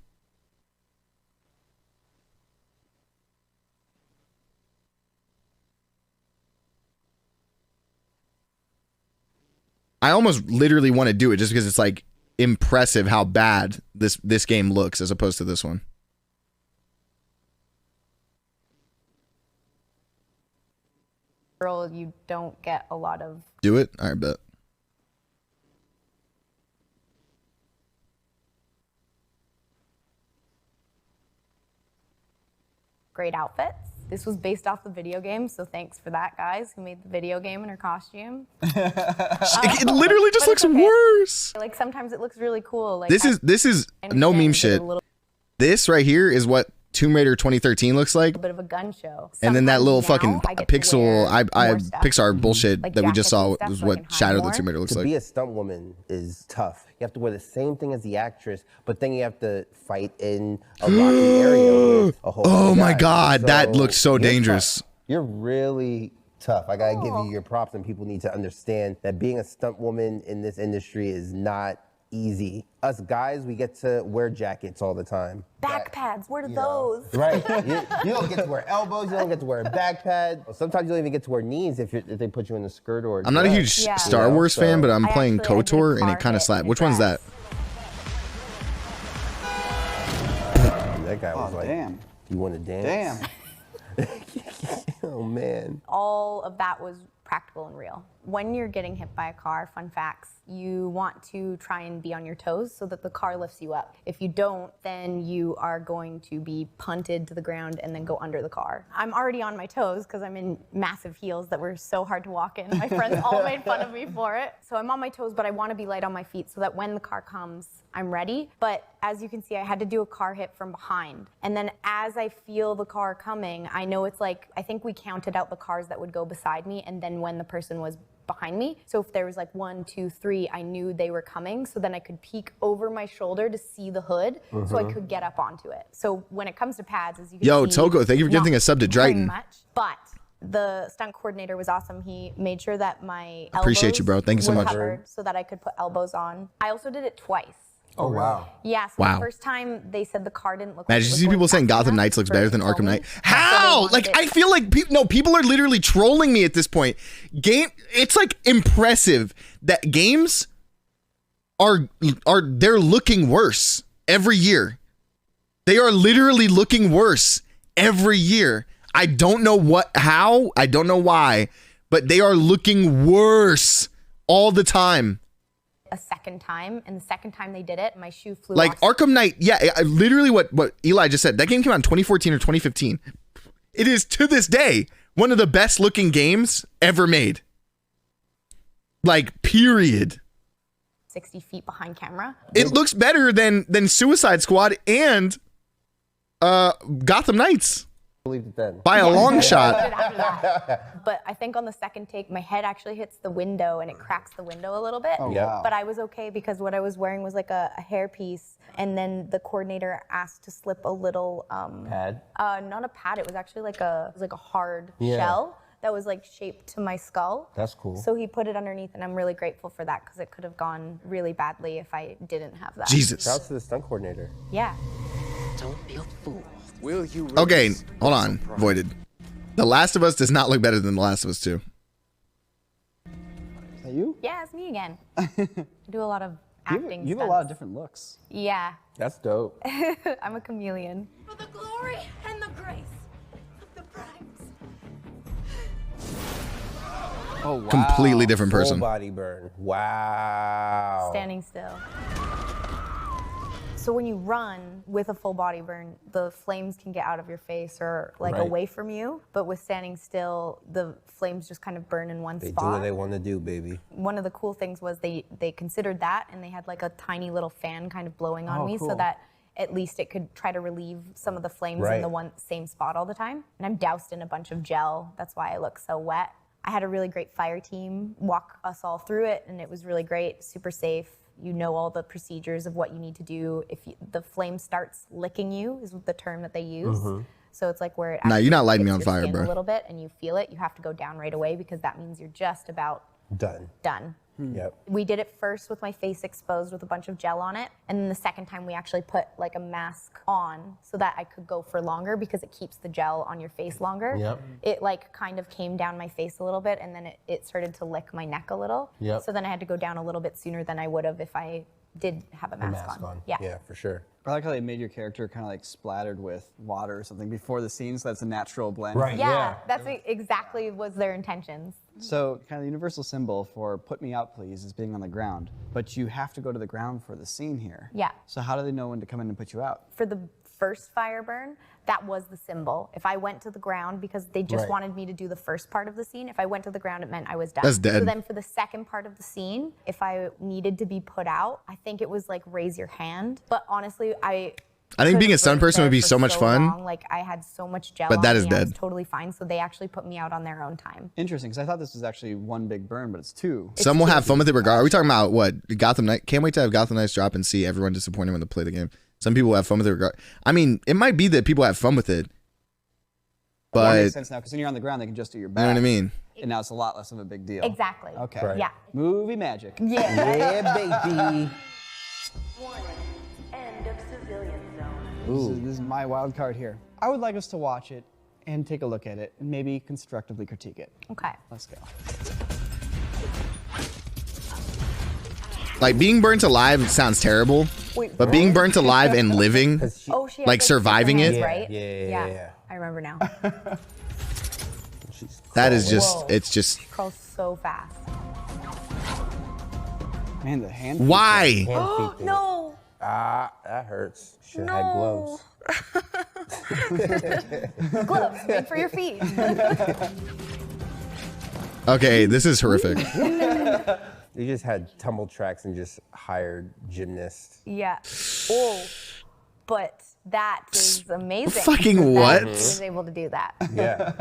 S1: I almost literally want to do it just because it's like impressive how bad this game looks as opposed to this one.
S17: girl, you don't get a lot of
S1: Do it? All right, bet.
S17: great outfits. This was based off the video game, so thanks for that, guys, who made the video game in her costume.
S1: It literally just looks worse.
S17: Like sometimes it looks really cool. Like
S1: This is no meme shit. This right here is what Tomb Raider 2013 looks like.
S17: A bit of a gun show.
S1: And then that little
S17: Sometimes
S1: fucking
S17: now I get to
S1: pixel,
S17: wear more stuff.
S1: Pixar bullshit
S17: Like
S1: that we just
S17: jackets
S1: saw
S17: and stuff
S1: was
S17: so I
S1: what
S17: can hide
S1: Shadow the
S17: more.
S1: Tomb Raider looks
S16: To
S1: like.
S16: be a stunt woman is tough. You have to wear the same thing as the actress, but then you have to fight in a rocky area with a whole
S1: Oh
S16: bunch of
S1: my
S16: guys.
S1: God, that looks so
S16: you're
S1: dangerous.
S16: tough. You're really tough. I gotta give you your props, and people need to understand that being a stunt woman in this industry is not easy. Us guys, we get to wear jackets all the time.
S17: Back pads, where are those?
S16: Right. You don't get to wear elbows. You don't get to wear a back pad. Sometimes you don't even get to wear knees if they put you in a skirt or a
S1: I'm not a
S16: dress.
S1: huge Star Wars fan, but I'm playing KOTOR and it kind of slapped. Which one's that?
S16: That guy was like,
S15: damn.
S16: You want to dance?
S15: Damn.
S16: Oh, man.
S17: All of that was practical and real. When you're getting hit by a car, fun facts, you want to try and be on your toes so that the car lifts you up. If you don't, then you are going to be punted to the ground and then go under the car. I'm already on my toes because I'm in massive heels that were so hard to walk in. My friends all made fun of me for it. So I'm on my toes, but I want to be light on my feet so that when the car comes, I'm ready. But as you can see, I had to do a car hit from behind. And then as I feel the car coming, I know it's like, I think we counted out the cars that would go beside me and then when the person was behind me. So if there was like 1, 2, 3, I knew they were coming. So then I could peek over my shoulder to see the hood so I could get up onto it. So when it comes to pads, as you can
S1: Yo,
S17: see,
S1: Togo, thank you for
S17: not
S1: giving a sub to
S17: very
S1: Dryden.
S17: much, but the stunt coordinator was awesome. He made sure that my elbows
S1: Appreciate you, bro. Thank you so
S17: were
S1: much.
S17: covered so that I could put elbows on. I also did it twice.
S16: Oh, wow.
S17: Yeah, so
S1: Wow.
S17: the first time they said the car didn't look
S1: Man,
S17: like
S1: did
S17: it
S1: you
S17: was
S1: see
S17: going
S1: people saying
S17: fast
S1: Gotham
S17: enough
S1: Knights looks
S17: for
S1: better
S17: it to
S1: than
S17: kill
S1: Arkham
S17: me.
S1: Knight?
S17: So
S1: How?
S17: they
S1: Like,
S17: wanted
S1: I feel like people are literally trolling me at this point. It's like impressive that games are they're looking worse every year. They are literally looking worse every year. I don't know how, I don't know why, but they are looking worse all the time.
S17: a second time, and the second time they did it, my shoe flew
S1: Like
S17: off.
S1: Arkham Knight, yeah, literally what Eli just said. That game came out in 2014 or 2015. It is to this day one of the best looking games ever made. Like, period.
S17: 60 feet behind camera.
S1: It looks better than Suicide Squad and Gotham Knights.
S16: Believed it then.
S1: By a long shot.
S17: After that. But I think on the second take, my head actually hits the window and it cracks the window a little bit.
S15: Oh, wow.
S17: But I was okay because what I was wearing was like a hair piece, and then the coordinator asked to slip a little
S16: Pad?
S17: not a pad. It was actually like a hard
S16: Yeah.
S17: shell that was like shaped to my skull.
S16: That's cool.
S17: So he put it underneath, and I'm really grateful for that because it could have gone really badly if I didn't have that.
S1: Jesus.
S16: Shout out to the stunt coordinator.
S17: Yeah.
S11: Don't be a fool. Will you?
S1: Okay, hold on. Voided. The Last of Us does not look better than The Last of Us 2.
S15: Is that you?
S17: Yeah, it's me again. I do a lot of acting.
S15: You have a lot of different looks.
S17: Yeah.
S16: That's dope.
S17: I'm a chameleon.
S13: For the glory and the grace of the primes.
S15: Oh, wow.
S1: Completely different
S16: Full
S1: person.
S16: body burn. Wow.
S17: Standing still. So when you run with a full body burn, the flames can get out of your face or like
S16: Right.
S17: away from you. But with standing still, the flames just kind of burn in one
S16: They do
S17: spot.
S16: what they want to do, baby.
S17: One of the cool things was they considered that, and they had like a tiny little fan kind of blowing on
S15: Oh,
S17: me
S15: cool.
S17: so that at least it could try to relieve some of the flames
S16: Right.
S17: in the one same spot all the time. And I'm doused in a bunch of gel. That's why I look so wet. I had a really great fire team walk us all through it, and it was really great, super safe. You know all the procedures of what you need to do. If the flame starts licking you, is the term that they use. So it's like where it
S1: Nah, you're not lighting me
S17: hits
S1: on
S17: your
S1: fire,
S17: skin
S1: bro.
S17: a little bit, and you feel it. You have to go down right away because that means you're just about
S16: Done.
S17: done.
S16: Yep.
S17: We did it first with my face exposed with a bunch of gel on it, and then the second time we actually put like a mask on so that I could go for longer because it keeps the gel on your face longer.
S16: Yep.
S17: It like kind of came down my face a little bit, and then it started to lick my neck a little.
S16: Yep.
S17: So then I had to go down a little bit sooner than I would have if I did have a mask, on. Yeah.
S16: Yeah, for sure.
S15: I like how they made your character kind of like splattered with water or something before the scene, so that's a natural blend.
S16: Right.
S17: Yeah, that's exactly was their intentions.
S15: So kind of the universal symbol for "put me out, please" is being on the ground, but you have to go to the ground for the scene here.
S17: Yeah.
S15: So how do they know when to come in and put you out?
S17: For the first fire burn, that was the symbol. If I went to the ground, because they just
S16: Right.
S17: wanted me to do the first part of the scene, if I went to the ground, it meant I was done.
S1: That's dead.
S17: So then for the second part of the scene, if I needed to be put out, I think it was like raise your hand. But honestly, I
S1: think being a
S17: could've
S1: stunt
S17: burnt
S1: person
S17: there
S1: would be
S17: for
S1: so much fun.
S17: long. Like I had so much gel
S1: But that
S17: on
S1: is
S17: me, I was
S1: dead.
S17: totally fine. So they actually put me out on their own time.
S15: Interesting, because I thought this was actually one big burn, but it's two.
S1: Some will have fun with it regard. Are we talking about what? Gotham Knight? Can't wait to have Gotham Knights drop and see everyone disappointed when they play the game. Some people have fun with it regard. I mean, it might be that people have fun with it.
S15: That
S1: But
S15: makes sense now, because when you're on the ground, they can just do your back.
S1: you know what I mean?
S15: And now it's a lot less of a big deal.
S17: Exactly.
S15: Okay.
S16: Right.
S17: Yeah.
S15: Movie magic.
S17: Yeah.
S16: Yeah, baby.
S13: End of civilian zone.
S15: This is my wild card here. I would like us to watch it and take a look at it and maybe constructively critique it.
S17: Okay.
S15: Let's go.
S1: Like being burnt alive sounds terrible,
S17: Wait,
S1: but being burnt alive and living,
S17: Oh, she has,
S1: like surviving
S17: hands,
S1: it,
S17: right?
S16: Yeah.
S17: I remember now.
S1: that is just,
S17: Whoa.
S1: it's just,
S17: She crawls so fast.
S15: Man, the hand.
S1: why?
S16: Hand feet thing.
S17: No.
S16: Ah, that hurts. Should have had gloves.
S17: Gloves made for your feet.
S1: Okay, this is horrific.
S16: They just had tumble tracks and just hired gymnasts.
S17: Yeah. Oh, but that is amazing.
S1: Fucking
S17: that
S1: what?
S17: he was able to do that.
S16: Yeah.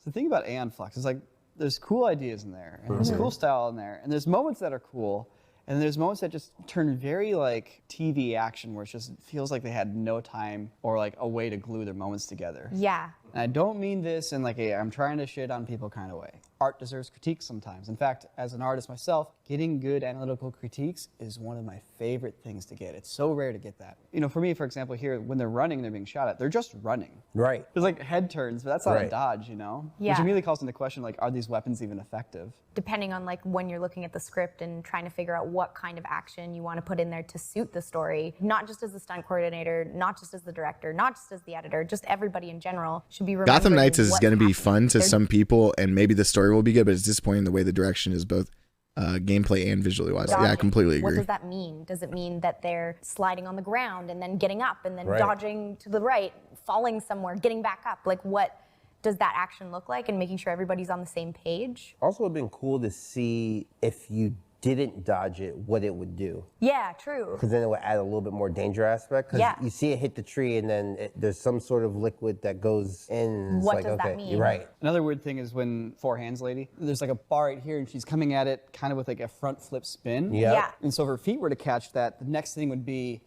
S15: The thing about Aeon Flux is like there's cool ideas in there, and there's cool style in there, and there's moments that are cool, and there's moments that just turn very like TV action, where it just feels like they had no time or like a way to glue their moments together.
S17: Yeah.
S15: And I don't mean this in like a I'm trying to shit on people kind of way. Art deserves critique sometimes. In fact, as an artist myself, getting good analytical critiques is one of my favorite things to get. It's so rare to get that. You know, for me, for example, here, when they're running and they're being shot at, they're just running.
S16: Right.
S15: There's like head turns, but that's not a
S16: Right.
S15: dodge, you know?
S17: Yeah.
S15: Which immediately calls into question, like, are these weapons even effective?
S17: Depending on like when you're looking at the script and trying to figure out what kind of action you want to put in there to suit the story, not just as the stunt coordinator, not just as the director, not just as the editor, just everybody in general should be remembering
S1: Gotham Knights is
S17: what's
S1: going to be
S17: happening.
S1: fun to
S17: They're-
S1: some people, and maybe the story will be good, but it's disappointing the way the direction is both gameplay and visually wise. Yeah, I
S17: dodging.
S1: completely
S17: What
S1: agree.
S17: does that mean? Does it mean that they're sliding on the ground and then getting up and then
S16: Right.
S17: dodging to the right, falling somewhere, getting back up? Like what does that action look like, and making sure everybody's on the same page?
S16: Also, it'd been cool to see if you didn't dodge it, what it would do.
S17: Yeah, true.
S16: Because then it would add a little bit more danger aspect. Because
S17: Yeah.
S16: you see it hit the tree, and then there's some sort of liquid that goes in. And it's
S17: What
S16: like,
S17: does that
S16: okay,
S17: mean?
S16: You're right.
S15: Another weird thing is when Four Hands Lady, there's like a bar right here and she's coming at it kind of with like a front flip spin.
S16: Yep.
S17: Yeah.
S15: And so if her feet were to catch that, the next thing would be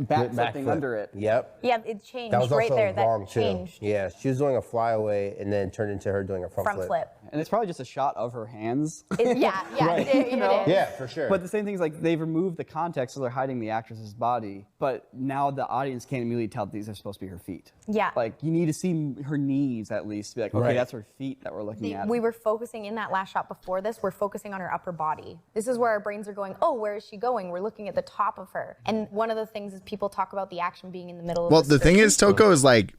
S15: bat flipping under it.
S16: Yep.
S17: Yeah, it changed
S16: That was
S17: right
S16: also
S17: there.
S16: wrong
S17: That
S16: too.
S17: changed.
S16: Yeah, she was doing a flyaway and then turned into her doing a front flip.
S15: And it's probably just a shot of her hands.
S17: Yeah,
S15: Right.
S17: it is.
S16: Yeah, for sure.
S15: But the same thing is like they've removed the context, so they're hiding the actress's body. But now the audience can't immediately tell that these are supposed to be her feet.
S17: Yeah.
S15: Like you need to see her knees at least to be like, okay,
S16: Right.
S15: that's her feet that we're looking at.
S17: We were focusing in that last shot before this, we're focusing on her upper body. This is where our brains are going, oh, where is she going? We're looking at the top of her. And one of the things is people talk about the action being in the middle of
S1: Well,
S17: the
S1: the thing
S17: screen.
S1: is, Toko is like,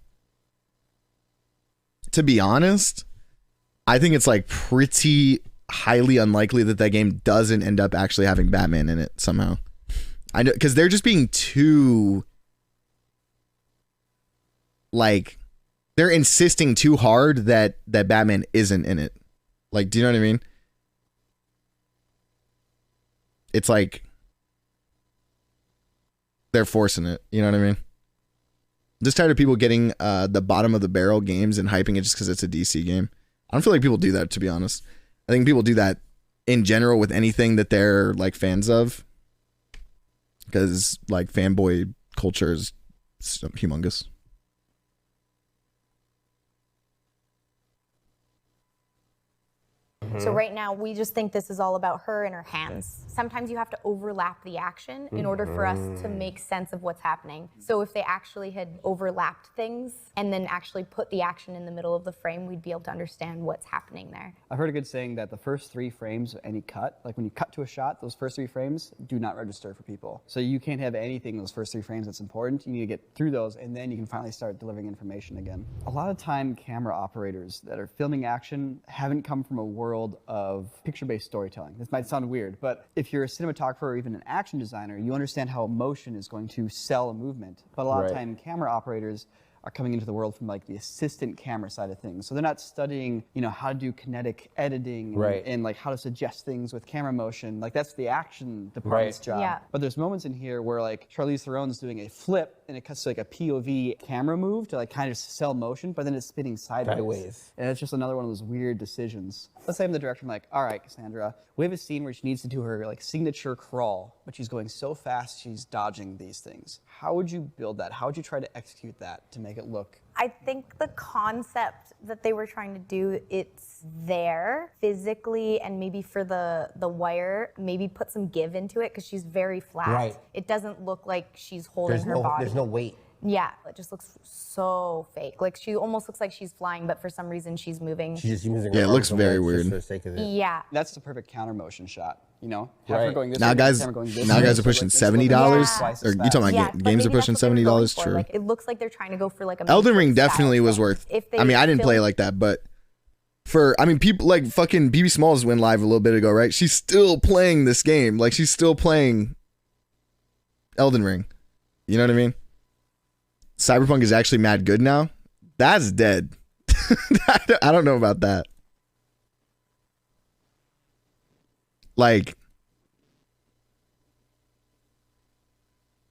S1: to be honest, I think it's like pretty highly unlikely that that game doesn't end up actually having Batman in it somehow. I know, because they're just being too, like, they're insisting too hard that Batman isn't in it. Like, do you know what I mean? It's like they're forcing it. You know what I mean? I'm just tired of people getting the bottom of the barrel games and hyping it just because it's a DC game. I don't feel like people do that, to be honest. I think people do that in general with anything that they're like fans of, because like fanboy culture is humongous.
S17: So right now, we just think this is all about her and her hands. Sometimes you have to overlap the action in order for us to make sense of what's happening. So if they actually had overlapped things and then actually put the action in the middle of the frame, we'd be able to understand what's happening there.
S15: I've heard a good saying that the first 3 frames of any cut, like when you cut to a shot, those first 3 frames do not register for people. So you can't have anything in those first 3 frames that's important. You need to get through those, and then you can finally start delivering information again. A lot of time, camera operators that are filming action haven't come from a world of picture-based storytelling. This might sound weird, but if you're a cinematographer or even an action designer, you understand how motion is going to sell a movement. But a lot of time, camera operators are coming into the world from like the assistant camera side of things. So they're not studying, you know, how to do kinetic editing and like how to suggest things with camera motion. Like that's the action department's job.
S17: Yeah.
S15: But there's moments in here where like Charlize Theron's doing a flip and it cuts to like a POV camera move to like kind of sell motion, but then it's spinning sideways. And it's just another one of those weird decisions. Let's say I'm the director, I'm like, all right, Cassandra, we have a scene where she needs to do her like signature crawl, but she's going so fast she's dodging these things. How would you build that? How would you try to execute that to make it look?
S17: I think the concept that they were trying to do, it's there physically, and maybe for the wire, maybe put some give into it because she's very flat.
S16: Right.
S17: It doesn't look like she's holding her body.
S16: There's no weight.
S17: Yeah, it just looks so fake. Like she almost looks like she's flying, but for some reason she's moving.
S16: She's just using
S1: Yeah,
S16: her
S1: it looks
S16: arms
S1: very
S16: almost just
S1: weird.
S16: for the sake of it.
S17: Yeah.
S15: That's the perfect counter motion shot, you know? Have her going this
S1: Now
S15: way,
S1: guys,
S15: camera going this
S1: now
S15: way,
S1: guys are
S15: so
S1: pushing
S15: it makes it look
S1: $70.
S15: twice as
S1: Or you
S15: fast.
S1: talking about
S17: Yeah, but
S1: games are
S17: maybe
S1: pushing
S17: that's what they were going
S1: $70?
S17: for.
S1: True.
S17: Like, it looks like they're trying to go for like a
S1: Elden Ring
S17: Matrix
S1: definitely
S17: style
S1: was
S17: thing.
S1: worth.
S17: If they
S1: I mean, I didn't play it
S17: film-
S1: like that, but people like fucking BB Smalls went live a little bit ago, right? She's still playing this game. Like she's still playing Elden Ring. You know what I mean? Cyberpunk is actually mad good now. That's dead. I don't know about that. Like,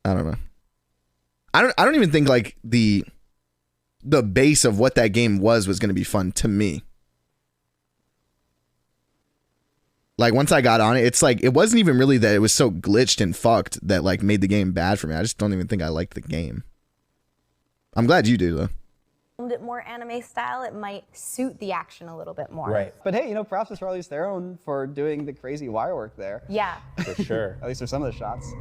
S1: I don't know. I don't even think like the base of what that game was going to be fun to me. Like once I got on it, it's like it wasn't even really that it was so glitched and fucked that like made the game bad for me. I just don't even think I liked the game. I'm glad you do though.
S17: filmed it more anime style, it might suit the action a little bit more.
S15: Right. But hey, you know, props to Charlize Theron for doing the crazy wire work there.
S17: Yeah.
S16: For sure.
S15: At least for some of the shots.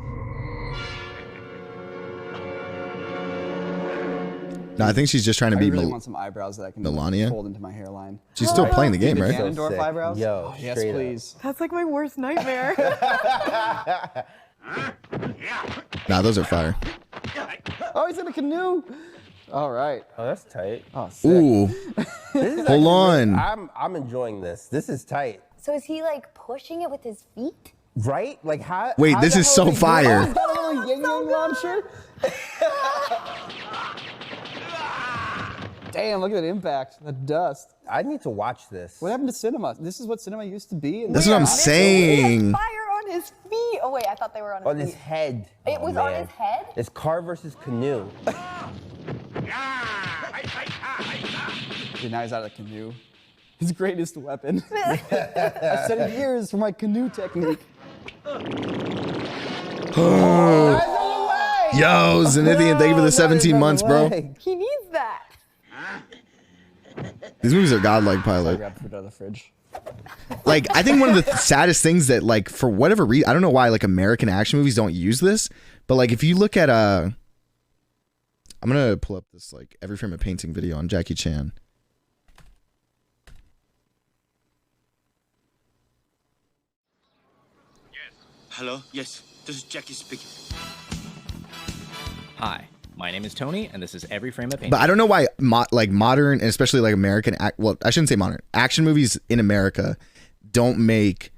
S1: No, I think she's just trying to
S15: I
S1: be
S15: really want some eyebrows that I can
S1: Melania.
S15: fold into my hairline.
S1: She's still playing the game,
S15: The
S1: right?
S15: Ganondorf
S16: sick.
S15: eyebrows?
S16: Yo,
S15: Oh, yes,
S16: straight up.
S15: please.
S17: That's like my worst nightmare.
S1: Nah, those are fire.
S15: Oh, he's in a canoe. All right.
S16: Oh, that's tight.
S15: Oh, sick.
S1: Ooh.
S16: This is
S1: Hold on.
S16: I'm enjoying this. This is tight.
S17: So is he like pushing it with his feet?
S16: Right? Like how?
S1: Wait,
S16: how
S1: this
S16: the
S1: is
S16: hell
S1: so
S16: he do
S1: fire.
S16: that?
S15: He's got a little yin-yang launcher. Damn, look at that impact. The dust.
S16: I need to watch this.
S15: What happened to cinema? This is what cinema used to be.
S1: That's what I'm saying.
S17: Fire on his feet. Oh wait, I thought they were on his
S16: On
S17: feet.
S16: his head.
S17: It was on
S16: man.
S17: his head?
S16: It's car versus canoe.
S15: Okay, now he's out of the canoe. His greatest weapon. I've studied years for my canoe technique.
S16: Guys, on the way!
S1: Yo, Zenithian, thank you for the 17 months, bro.
S17: He needs that.
S1: These movies are godlike, Pilot.
S15: Grab food out of the fridge.
S1: Like, I think one of the saddest things that, like, for whatever reason, I don't know why, like, American action movies don't use this, but, like, if you look at, I'm gonna pull up this, like, every frame of painting video on Jackie Chan.
S18: Hello? Yes, this is Jackie speaking.
S19: Hi, my name is Tony, and this is Every Frame of Painting.
S1: But I don't know why, like, modern, and especially, like, American, well, I shouldn't say modern, action movies in America don't make,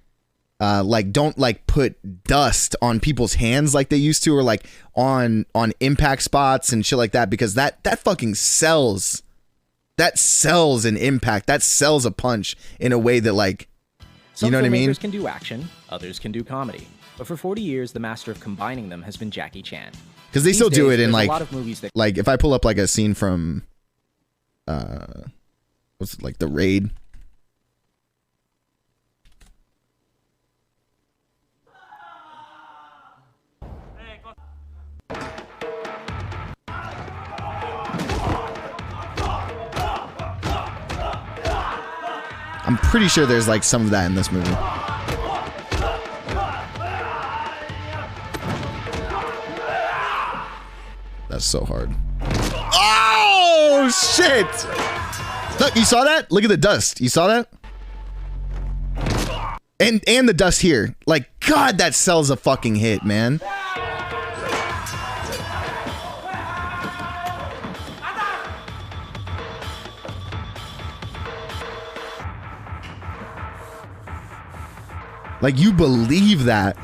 S1: don't, like, put dust on people's hands like they used to, or, like, on impact spots and shit like that, because that fucking sells. That sells an impact. That sells a punch in a way that, like,
S19: Some
S1: you know what I mean?
S19: filmmakers can do action, others can do comedy. But for 40 years, the master of combining them has been Jackie Chan.
S1: Because they still do it in, like,
S19: a lot of movies that
S1: like, if I pull up, like, a scene from, what's it, like, The Raid. I'm pretty sure there's, like, some of that in this movie. That's so hard. Oh, shit! Look, you saw that? Look at the dust. You saw that? And the dust here. Like, God, that sells a fucking hit, man. Like, you believe that.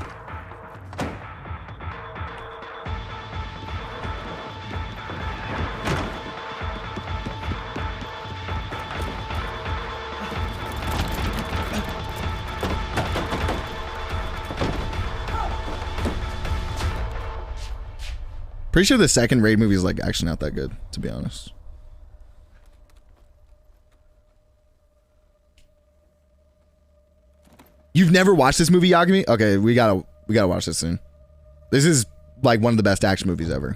S1: Pretty sure the second Raid movie is, like, actually not that good, to be honest. You've never watched this movie, Yagami? Okay, we gotta watch this soon. This is, like, one of the best action movies ever.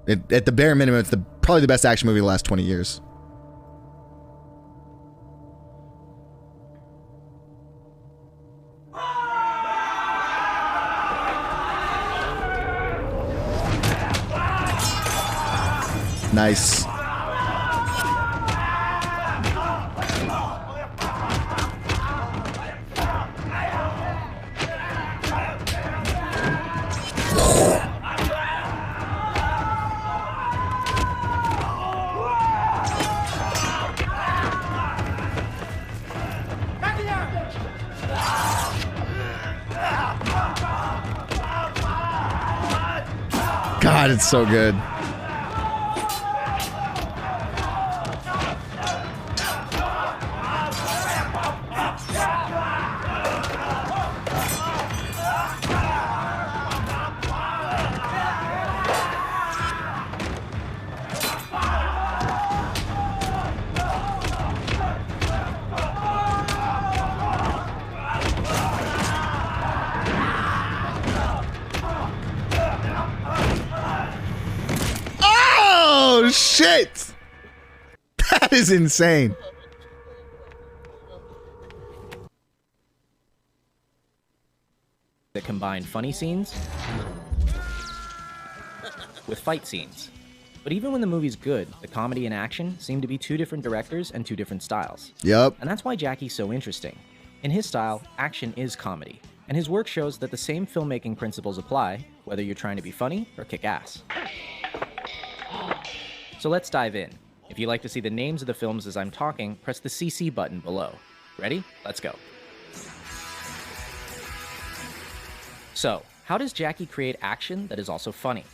S1: At the bare minimum, it's probably the best action movie of the last 20 years. Nice. God, it's so good. Oh, shit! That is insane.
S19: that combine funny scenes with fight scenes. But even when the movie's good, the comedy and action seem to be two different directors and two different styles.
S1: Yep.
S19: And that's why Jackie's so interesting. In his style, action is comedy, and his work shows that the same filmmaking principles apply, whether you're trying to be funny or kick ass. So let's dive in. If you'd like to see the names of the films as I'm talking, press the CC button below. Ready? Let's go. So, how does Jackie create action that is also funny?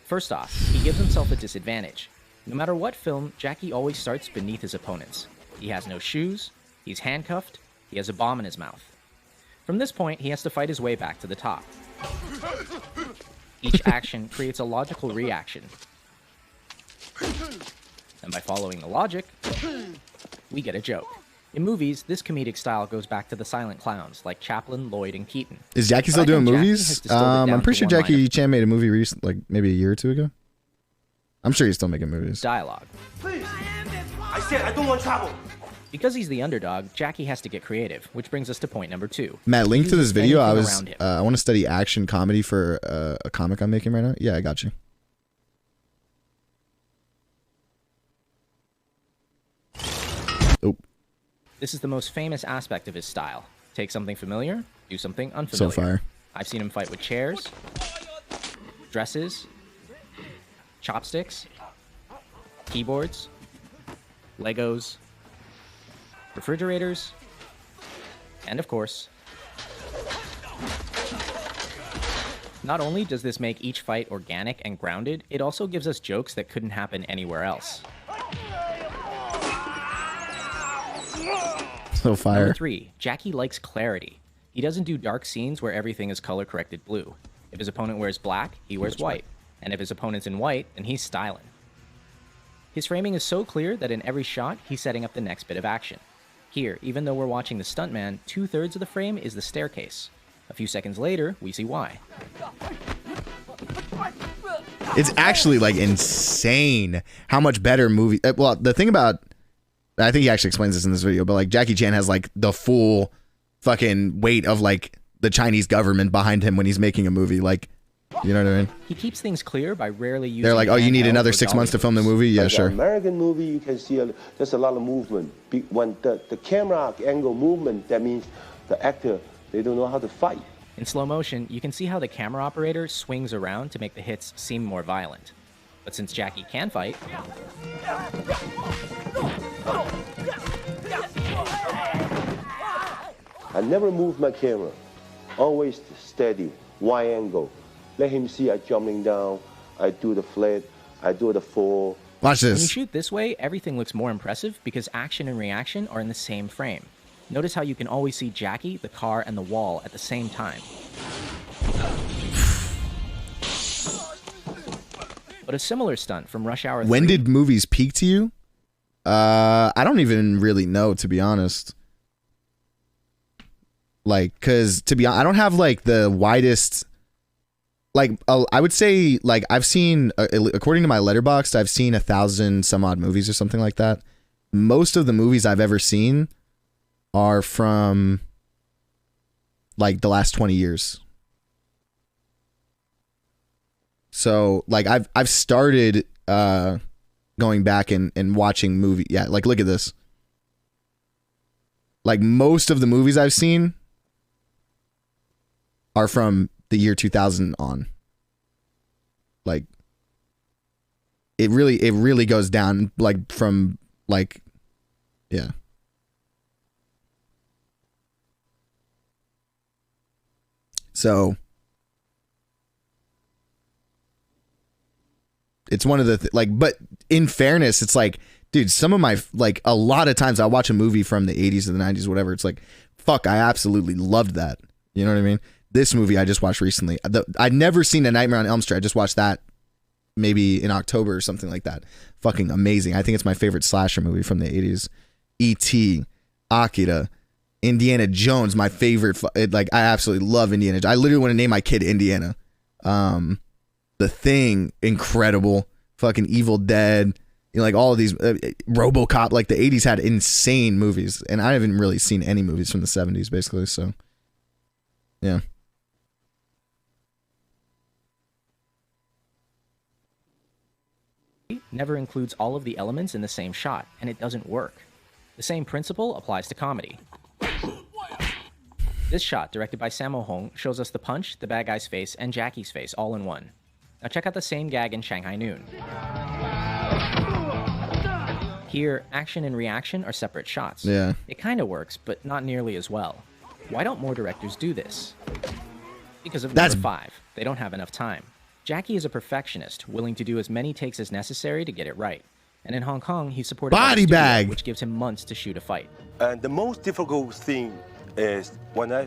S19: First off, he gives himself a disadvantage. No matter what film, Jackie always starts beneath his opponents. He has no shoes, he's handcuffed, he has a bomb in his mouth. From this point, he has to fight his way back to the top. Each action creates a logical reaction. And by following the logic, we get a joke. In movies, this comedic style goes back to the silent clowns like Chaplin, Lloyd, and Keaton.
S1: Is Jackie still
S19: But I
S1: doing
S19: think Jackie
S1: movies?
S19: has distilled it down
S1: I'm pretty
S19: to
S1: sure
S19: one line
S1: Jackie Chan made a movie like maybe a year or two ago. I'm sure he's still making movies.
S19: Dialogue.
S11: Please. I said I don't want trouble.
S19: Because he's the underdog, Jackie has to get creative, which brings us to point number 2.
S1: Matt, link
S19: He
S1: to this
S19: uses
S1: video.
S19: anything around him.
S1: I want to study action comedy for a comic I'm making right now. Yeah, I got you. Oh.
S19: This is the most famous aspect of his style. Take something familiar, do something unfamiliar.
S1: So fire.
S19: I've seen him fight with chairs, dresses, chopsticks, keyboards, Legos, refrigerators, and of course, not only does this make each fight organic and grounded, it also gives us jokes that couldn't happen anywhere else.
S1: So fire.
S19: Number 3, Jackie likes clarity. He doesn't do dark scenes where everything is color-corrected blue. If his opponent wears black, he wears white. And if his opponent's in white, then he's styling. His framing is so clear that in every shot, he's setting up the next bit of action. Here, even though we're watching the stuntman, 2/3 of the frame is the staircase. A few seconds later, we see why.
S1: It's actually like insane how much better movie. Well, the thing about, I think he actually explains this in this video, but like Jackie Chan has like the full fucking weight of like the Chinese government behind him when he's making a movie. Like, you know what I mean?
S19: He keeps things clear by rarely using.
S1: They're like, oh, you need
S19: handheld
S1: another
S19: or
S1: 6
S19: dolly
S1: months to film the movie? Yeah,
S20: Like
S1: sure.
S20: an American movie, you can see there's a lot of movement. When the camera angle movement, that means the actor, they don't know how to fight.
S19: In slow motion, you can see how the camera operator swings around to make the hits seem more violent. But since Jackie can fight,
S20: I never move my camera. Always steady, wide angle. Let him see I jumping down, I do the flip, I do the fall.
S1: Watch
S19: when you
S1: this.
S19: shoot this way, everything looks more impressive because action and reaction are in the same frame. Notice how you can always see Jackie, the car, and the wall at the same time. But a similar stunt from Rush Hour 3...
S1: When did movies peak to you? I don't even really know, to be honest. Like, cause to be honest, I don't have like the widest. Like, I would say like I've seen, according to my Letterboxd, I've seen 1,000 some odd movies or something like that. Most of the movies I've ever seen are from like the last 20 years. So like I've started going back and watching movie. Yeah, like look at this. Like most of the movies I've seen are from the year 2000 on. Like it really goes down like from like, yeah. So it's one of the like, but in fairness, it's like, dude, some of my like a lot of times I watch a movie from the 80s or the 90s, whatever. It's like, fuck, I absolutely loved that. You know what I mean? This movie I just watched recently. I'd never seen A Nightmare on Elm Street. I just watched that maybe in October or something like that. Fucking amazing. I think it's my favorite slasher movie from the 80s. E.T., Akira, Indiana Jones, my favorite. Like I absolutely love Indiana. I literally want to name my kid Indiana. The Thing, incredible. Fucking Evil Dead. You know, like all of these. RoboCop. Like the 80s had insane movies, and I haven't really seen any movies from the 70s, basically. So, yeah.
S19: Never includes all of the elements in the same shot, and it doesn't work. The same principle applies to comedy. This shot, directed by Sammo Hung, shows us the punch, the bad guy's face, and Jackie's face all in one. Now check out the same gag in Shanghai Noon. Here, action and reaction are separate shots.
S1: Yeah.
S19: It kind of works, but not nearly as well. Why don't more directors do this? Because of number 5, they don't have enough time. Jackie is a perfectionist, willing to do as many takes as necessary to get it right. And in Hong Kong, he's supported by a studio, which gives him months to shoot a fight.
S20: And the most difficult thing is when I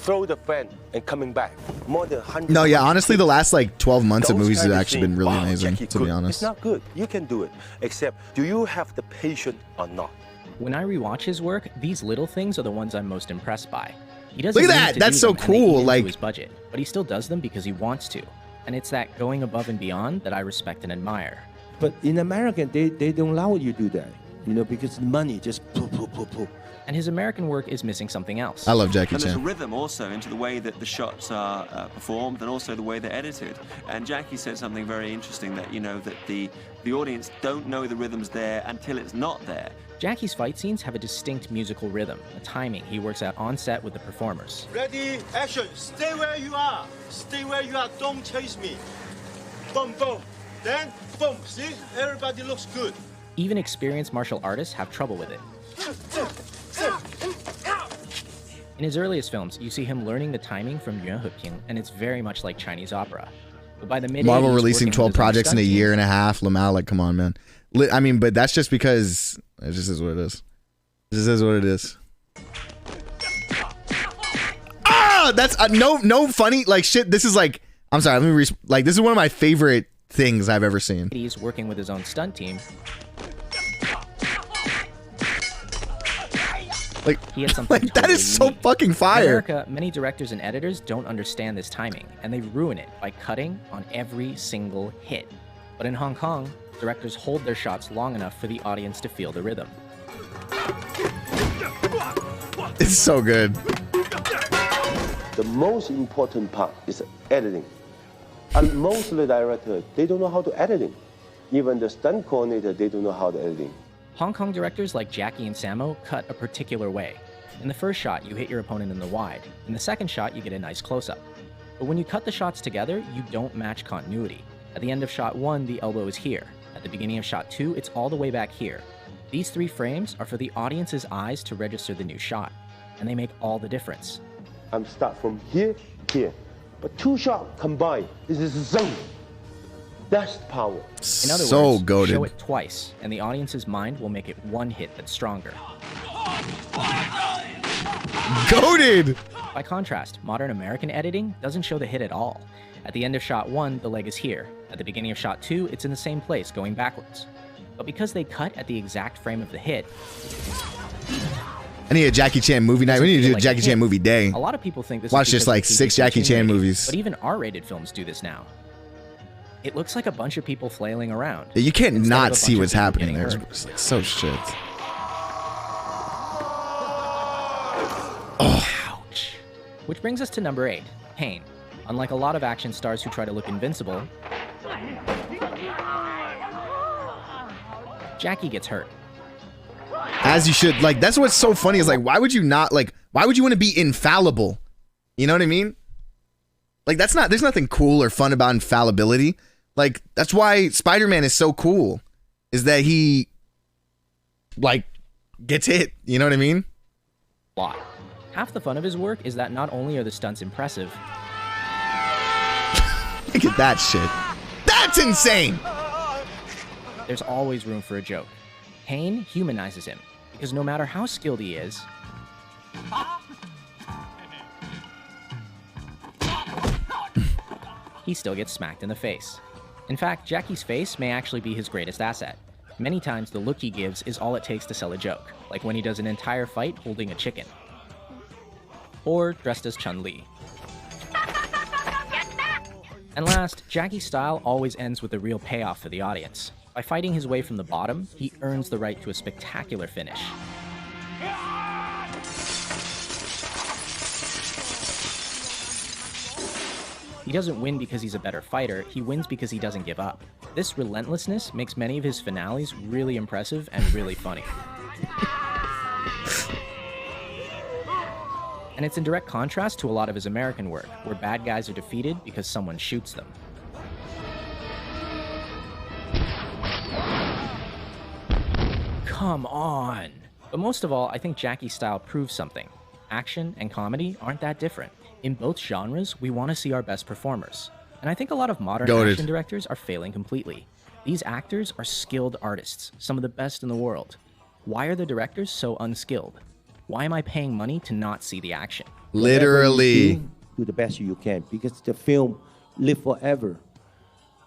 S20: throw the fan and coming back. More than 100.
S1: No, yeah, honestly, the last like 12 months of
S20: Those
S1: movies
S20: kind
S1: have
S20: of
S1: actually
S20: thing,
S1: been really
S20: wow,
S1: amazing,
S20: Jackie
S1: to be
S20: good.
S1: honest.
S20: It's not good. You can do it. Except, do you have the patience or not?
S19: When I rewatch his work, these little things are the ones I'm most impressed by. He doesn't
S1: Look at
S19: need
S1: that.
S19: to
S1: That's
S19: do
S1: so
S19: them, and they eat
S1: cool.
S19: into
S1: Like
S19: his budget, but he still does them because he wants to. And it's that going above and beyond that I respect and admire.
S21: But in America, they don't allow you to do that, you know, because the money just poof.
S19: And his American work is missing something else.
S1: I love Jackie
S22: And there's a
S1: Chan.
S22: rhythm also into the way that the shots are performed and also the way they're edited. And Jackie said something very interesting that, you know, that the audience don't know the rhythm's there until it's not there.
S19: Jackie's fight scenes have a distinct musical rhythm, a timing he works out on set with the performers.
S18: Ready, action. Stay where you are. Stay where you are. Don't chase me. Boom, boom. Then, boom. See? Everybody looks good.
S19: Even experienced martial artists have trouble with it. In his earliest films, you see him learning the timing from Yuan Heping, and it's very much like Chinese opera. But by the mid-80s,
S1: Marvel releasing
S19: working
S1: 12
S19: with his own
S1: projects in a
S19: stunt
S1: year
S19: team,
S1: and a half. Lamau, like, come on, man. I mean, but that's just because it just is what it is. This is what it is. Ah, that's no funny like shit. This is like, I'm sorry. Let me like this is one of my favorite things I've ever seen.
S19: He's working with his own stunt team.
S1: Like,
S19: he had something
S1: like that
S19: totally
S1: is so
S19: unique.
S1: fucking
S19: In
S1: fire.
S19: America, many directors and editors don't understand this timing, and they ruin it by cutting on every single hit. But in Hong Kong, directors hold their shots long enough for the audience to feel the rhythm.
S1: It's so good.
S20: The most important part is editing. And most of the directors, they don't know how to editing. Even the stunt coordinator, they don't know how to editing.
S19: Hong Kong directors like Jackie and Sammo cut a particular way. In the first shot, you hit your opponent in the wide. In the second shot, you get a nice close-up. But when you cut the shots together, you don't match continuity. At the end of shot 1, the elbow is here. At the beginning of shot 2, it's all the way back here. These 3 frames are for the audience's eyes to register the new shot, and they make all the difference.
S20: I'm start from here, here. But 2 shots combined, this is zone. That's power.
S19: In other
S1: So
S19: words,
S1: goated.
S19: show it twice, and the audience's mind will make it one hit that's stronger.
S1: Goated!
S19: By contrast, modern American editing doesn't show the hit at all. At the end of shot 1, the leg is here. At the beginning of shot 2, it's in the same place, going backwards. But because they cut at the exact frame of the hit,
S1: I need a Jackie Chan movie night. We need to do a
S19: like
S1: Jackie Chan movie day.
S19: a lot of people think this
S1: Watch
S19: is
S1: just
S19: because
S1: like
S19: of the
S1: 6 Jackie
S19: PG-13
S1: Chan
S19: rating,
S1: movies.
S19: But even R-rated films do this now. It looks like a bunch of people flailing around.
S1: Yeah, you can't
S19: instead of
S1: not
S19: a
S1: see
S19: bunch of
S1: what's
S19: people
S1: happening
S19: getting
S1: there.
S19: hurt.
S1: It's like so shit.
S19: Ouch. Which brings us to number 8, Pain. Unlike a lot of action stars who try to look invincible, Jackie gets hurt.
S1: As you should. Like, that's what's so funny is like, why would you not, like, why would you want to be infallible? You know what I mean? Like, that's not, there's nothing cool or fun about infallibility. Like, that's why Spider-Man is so cool, is that he, like, gets hit. You know what I mean?
S19: Lot. Half the fun of his work is that not only are the stunts impressive,
S1: Look at that shit. That's insane!
S19: there's always room for a joke. Pain humanizes him, because no matter how skilled he is, he still gets smacked in the face. In fact, Jackie's face may actually be his greatest asset. Many times, the look he gives is all it takes to sell a joke, like when he does an entire fight holding a chicken. Or dressed as Chun-Li. And last, Jackie's style always ends with a real payoff for the audience. By fighting his way from the bottom, he earns the right to a spectacular finish. He doesn't win because he's a better fighter, he wins because he doesn't give up. This relentlessness makes many of his finales really impressive and really funny. And it's in direct contrast to a lot of his American work, where bad guys are defeated because someone shoots them. Come on! But most of all, I think Jackie's style proves something. Action and comedy aren't that different. In both genres, we want to see our best performers. And I think a lot of modern
S1: Goated.
S19: action directors are failing completely. These actors are skilled artists, some of the best in the world. Why are the directors so unskilled? Why am I paying money to not see the action?
S1: Literally.
S21: Do the best you can because the film live forever.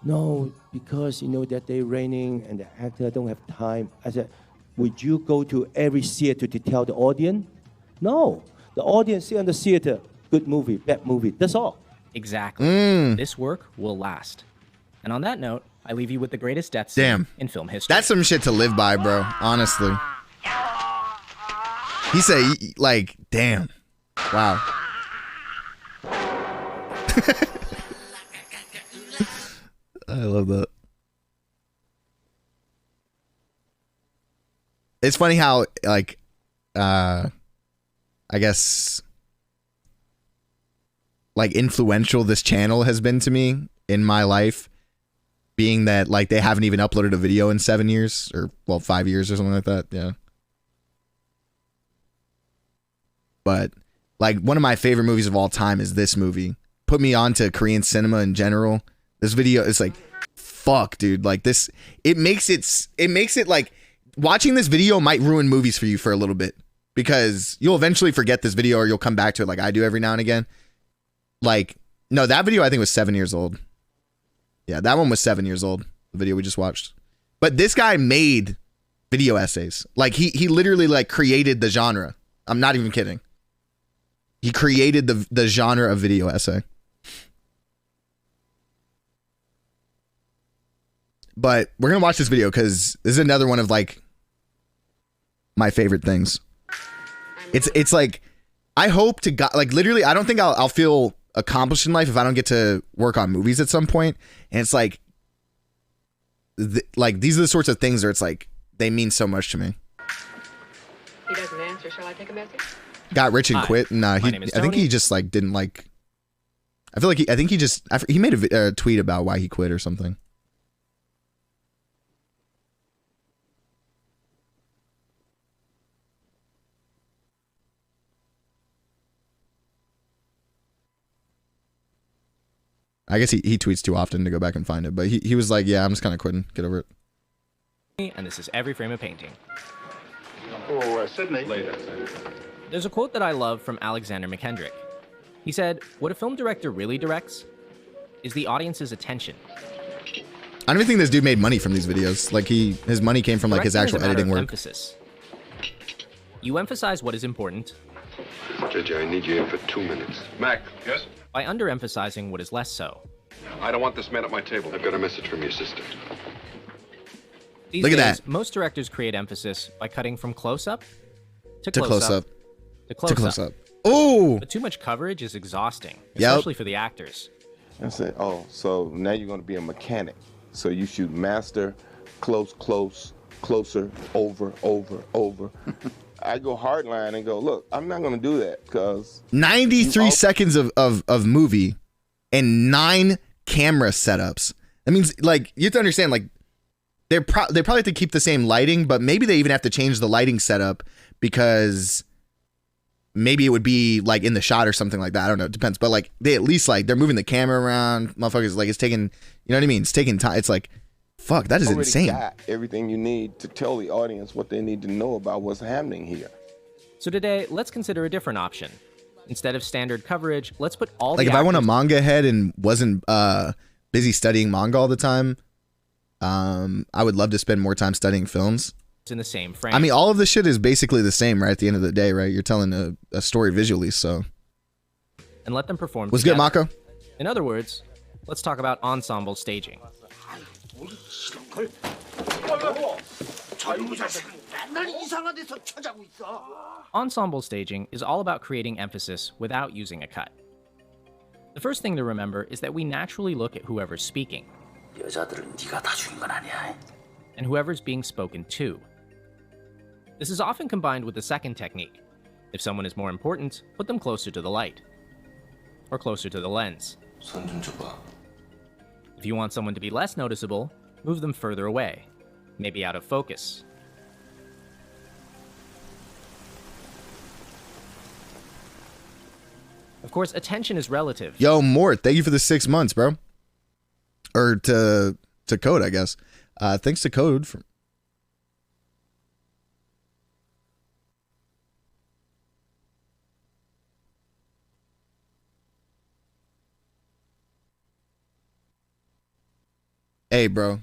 S21: No, because you know that they're raining and the actor don't have time. I said, would you go to every theater to tell the audience? No. The audience see on the theater, good movie, bad movie. That's all.
S19: Exactly. This work will last. And on that note, I leave you with the greatest death scene in film history.
S1: That's some shit to live by, bro. Honestly. He said, like, damn. Wow. I love that. It's funny how, like, I guess, like, influential this channel has been to me in my life, being that, like, they haven't even uploaded a video in 7 years, or, well, 5 years or something like that, yeah. But, like, one of my favorite movies of all time is this movie. Put me on to Korean cinema in general. This video is like, fuck, dude. Like, this, it makes it like, watching this video might ruin movies for you for a little bit, because you'll eventually forget this video, or you'll come back to it like I do every now and again. Like, no, that video I think was 7 years old. Yeah, that one was 7 years old, the video we just watched. But this guy made video essays. Like, he literally, like, created the genre. I'm not even kidding. He created the genre of video essay. But we're going to watch this video because this is another one of, like, my favorite things. It's like, I hope to God, like, literally, I don't think I'll feel accomplished in life if I don't get to work on movies at some point. And it's like, like, these are the sorts of things where it's like, they mean so much to me.
S2: He doesn't answer. Shall I take a message?
S1: Got rich and quit. Nah, I think he just, like, didn't, like, I feel like he made a tweet about why he quit or something. I guess he tweets too often to go back and find it, but he was like, yeah, I'm just kind of quitting. Get over it.
S19: And this is Every Frame of Painting.
S2: Oh, Sydney. Later.
S19: There's a quote that I love from Alexander McKendrick. He said, "What a film director really directs is the audience's attention."
S1: I don't even think this dude made money from these videos. Like, his money came from, like, his actual editing work.
S19: Emphasis. You emphasize what is important.
S4: JJ, I need you in for 2 minutes. Mac. Yes?
S19: By underemphasizing what is less so.
S4: I don't want this man at my table. I've got a message from your sister.
S19: These
S1: Look at
S19: days,
S1: that.
S19: Most directors create emphasis by cutting from close-up to
S1: close-up
S19: to close-up.
S1: Oh!
S19: But too much coverage is exhausting,
S16: Yep.
S19: especially for the actors.
S16: I said, oh, so now you're going to be a mechanic. So you shoot master, close, closer, over. I go hardline and go, look, I'm not going to do that because
S1: 93 seconds of movie and 9 camera setups. That means, like, you have to understand, like, they probably have to keep the same lighting, but maybe they even have to change the lighting setup because maybe it would be, like, in the shot or something like that. I don't know. It depends. But, like, they at least, like, they're moving the camera around. Motherfuckers, like, it's taking, you know what I mean? It's taking time. It's like, fuck, that is
S16: already
S1: insane.
S16: got everything you need to tell the audience what they need to know about what's happening here.
S19: So today, let's consider a different option. Instead of standard coverage, let's put all
S1: Like,
S19: the
S1: if I went a
S19: actors-
S1: manga head and wasn't busy studying manga all the time, I would love to spend more time studying films.
S19: in the same frame.
S1: I mean, all of this shit is basically the same, right? At the end of the day, right? You're telling a story visually, so.
S19: And let them perform
S1: What's good,
S19: together.
S1: Mako?
S19: In other words, let's talk about ensemble staging. Ensemble staging is all about creating emphasis without using a cut. The first thing to remember is that we naturally look at whoever's speaking and whoever's being spoken to. This is often combined with the second technique. If someone is more important, put them closer to the light or closer to the lens. If you want someone to be less noticeable, move them further away, maybe out of focus. Of course, attention is relative.
S1: Yo, Mort, thank you for the 6 months, bro. Or to Code, I guess. Thanks to Code for. Hey, bro.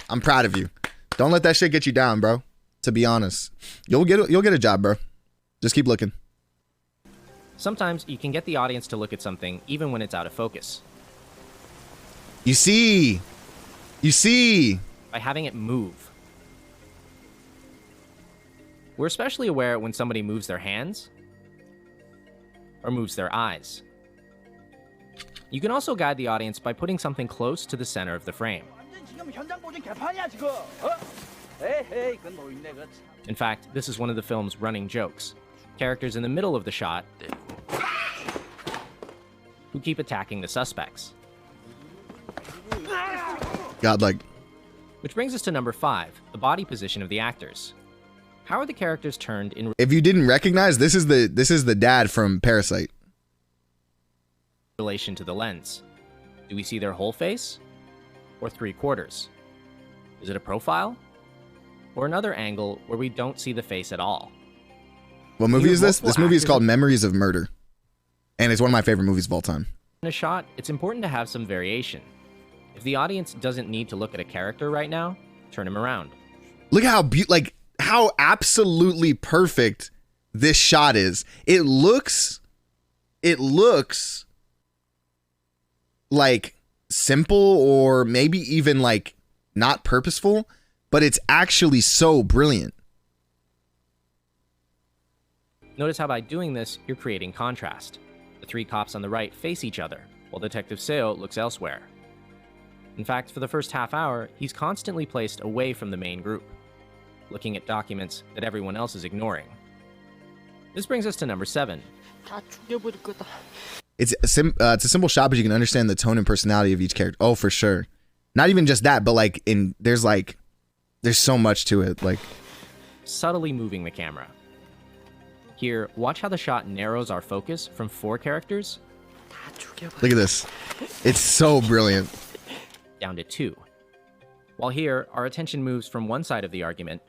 S1: I'm proud of you. Don't let that shit get you down, bro. to be honest. You'll get a job, bro. Just keep looking.
S19: Sometimes you can get the audience to look at something even when it's out of focus.
S1: You see.
S19: By having it move. We're especially aware when somebody moves their hands or moves their eyes. You can also guide the audience by putting something close to the center of the frame. In fact, this is one of the film's running jokes. Characters in the middle of the shot who keep attacking the suspects.
S1: Godlike.
S19: Which brings us to number 5, the body position of the actors. How are the characters turned in
S1: If you didn't recognize, this is the dad from Parasite.
S19: relation to the lens? Do we see their whole face or 3/4? Is it a profile or another angle where we don't see the face at all?
S1: What movie is this? This movie is called Memories of Murder. And it's one of my favorite movies of all time.
S19: In a shot, it's important to have some variation. If the audience doesn't need to look at a character right now, turn him around.
S1: Look how how absolutely perfect this shot is. It looks like simple or maybe even like not purposeful, but it's actually so brilliant.
S19: Notice how by doing this, you're creating contrast. The 3 cops on the right face each other, while Detective Seo looks elsewhere. In fact, for the first half hour, he's constantly placed away from the main group, looking at documents that everyone else is ignoring. This brings us to number 7.
S1: It's a simple shot, but you can understand the tone and personality of each character. Oh, for sure. Not even just that, but like there's so much to it. Like
S19: subtly moving the camera. Here, watch how the shot narrows our focus from 4 characters.
S1: Look at this. It's so brilliant.
S19: Down to 2. While here, our attention moves from one side of the argument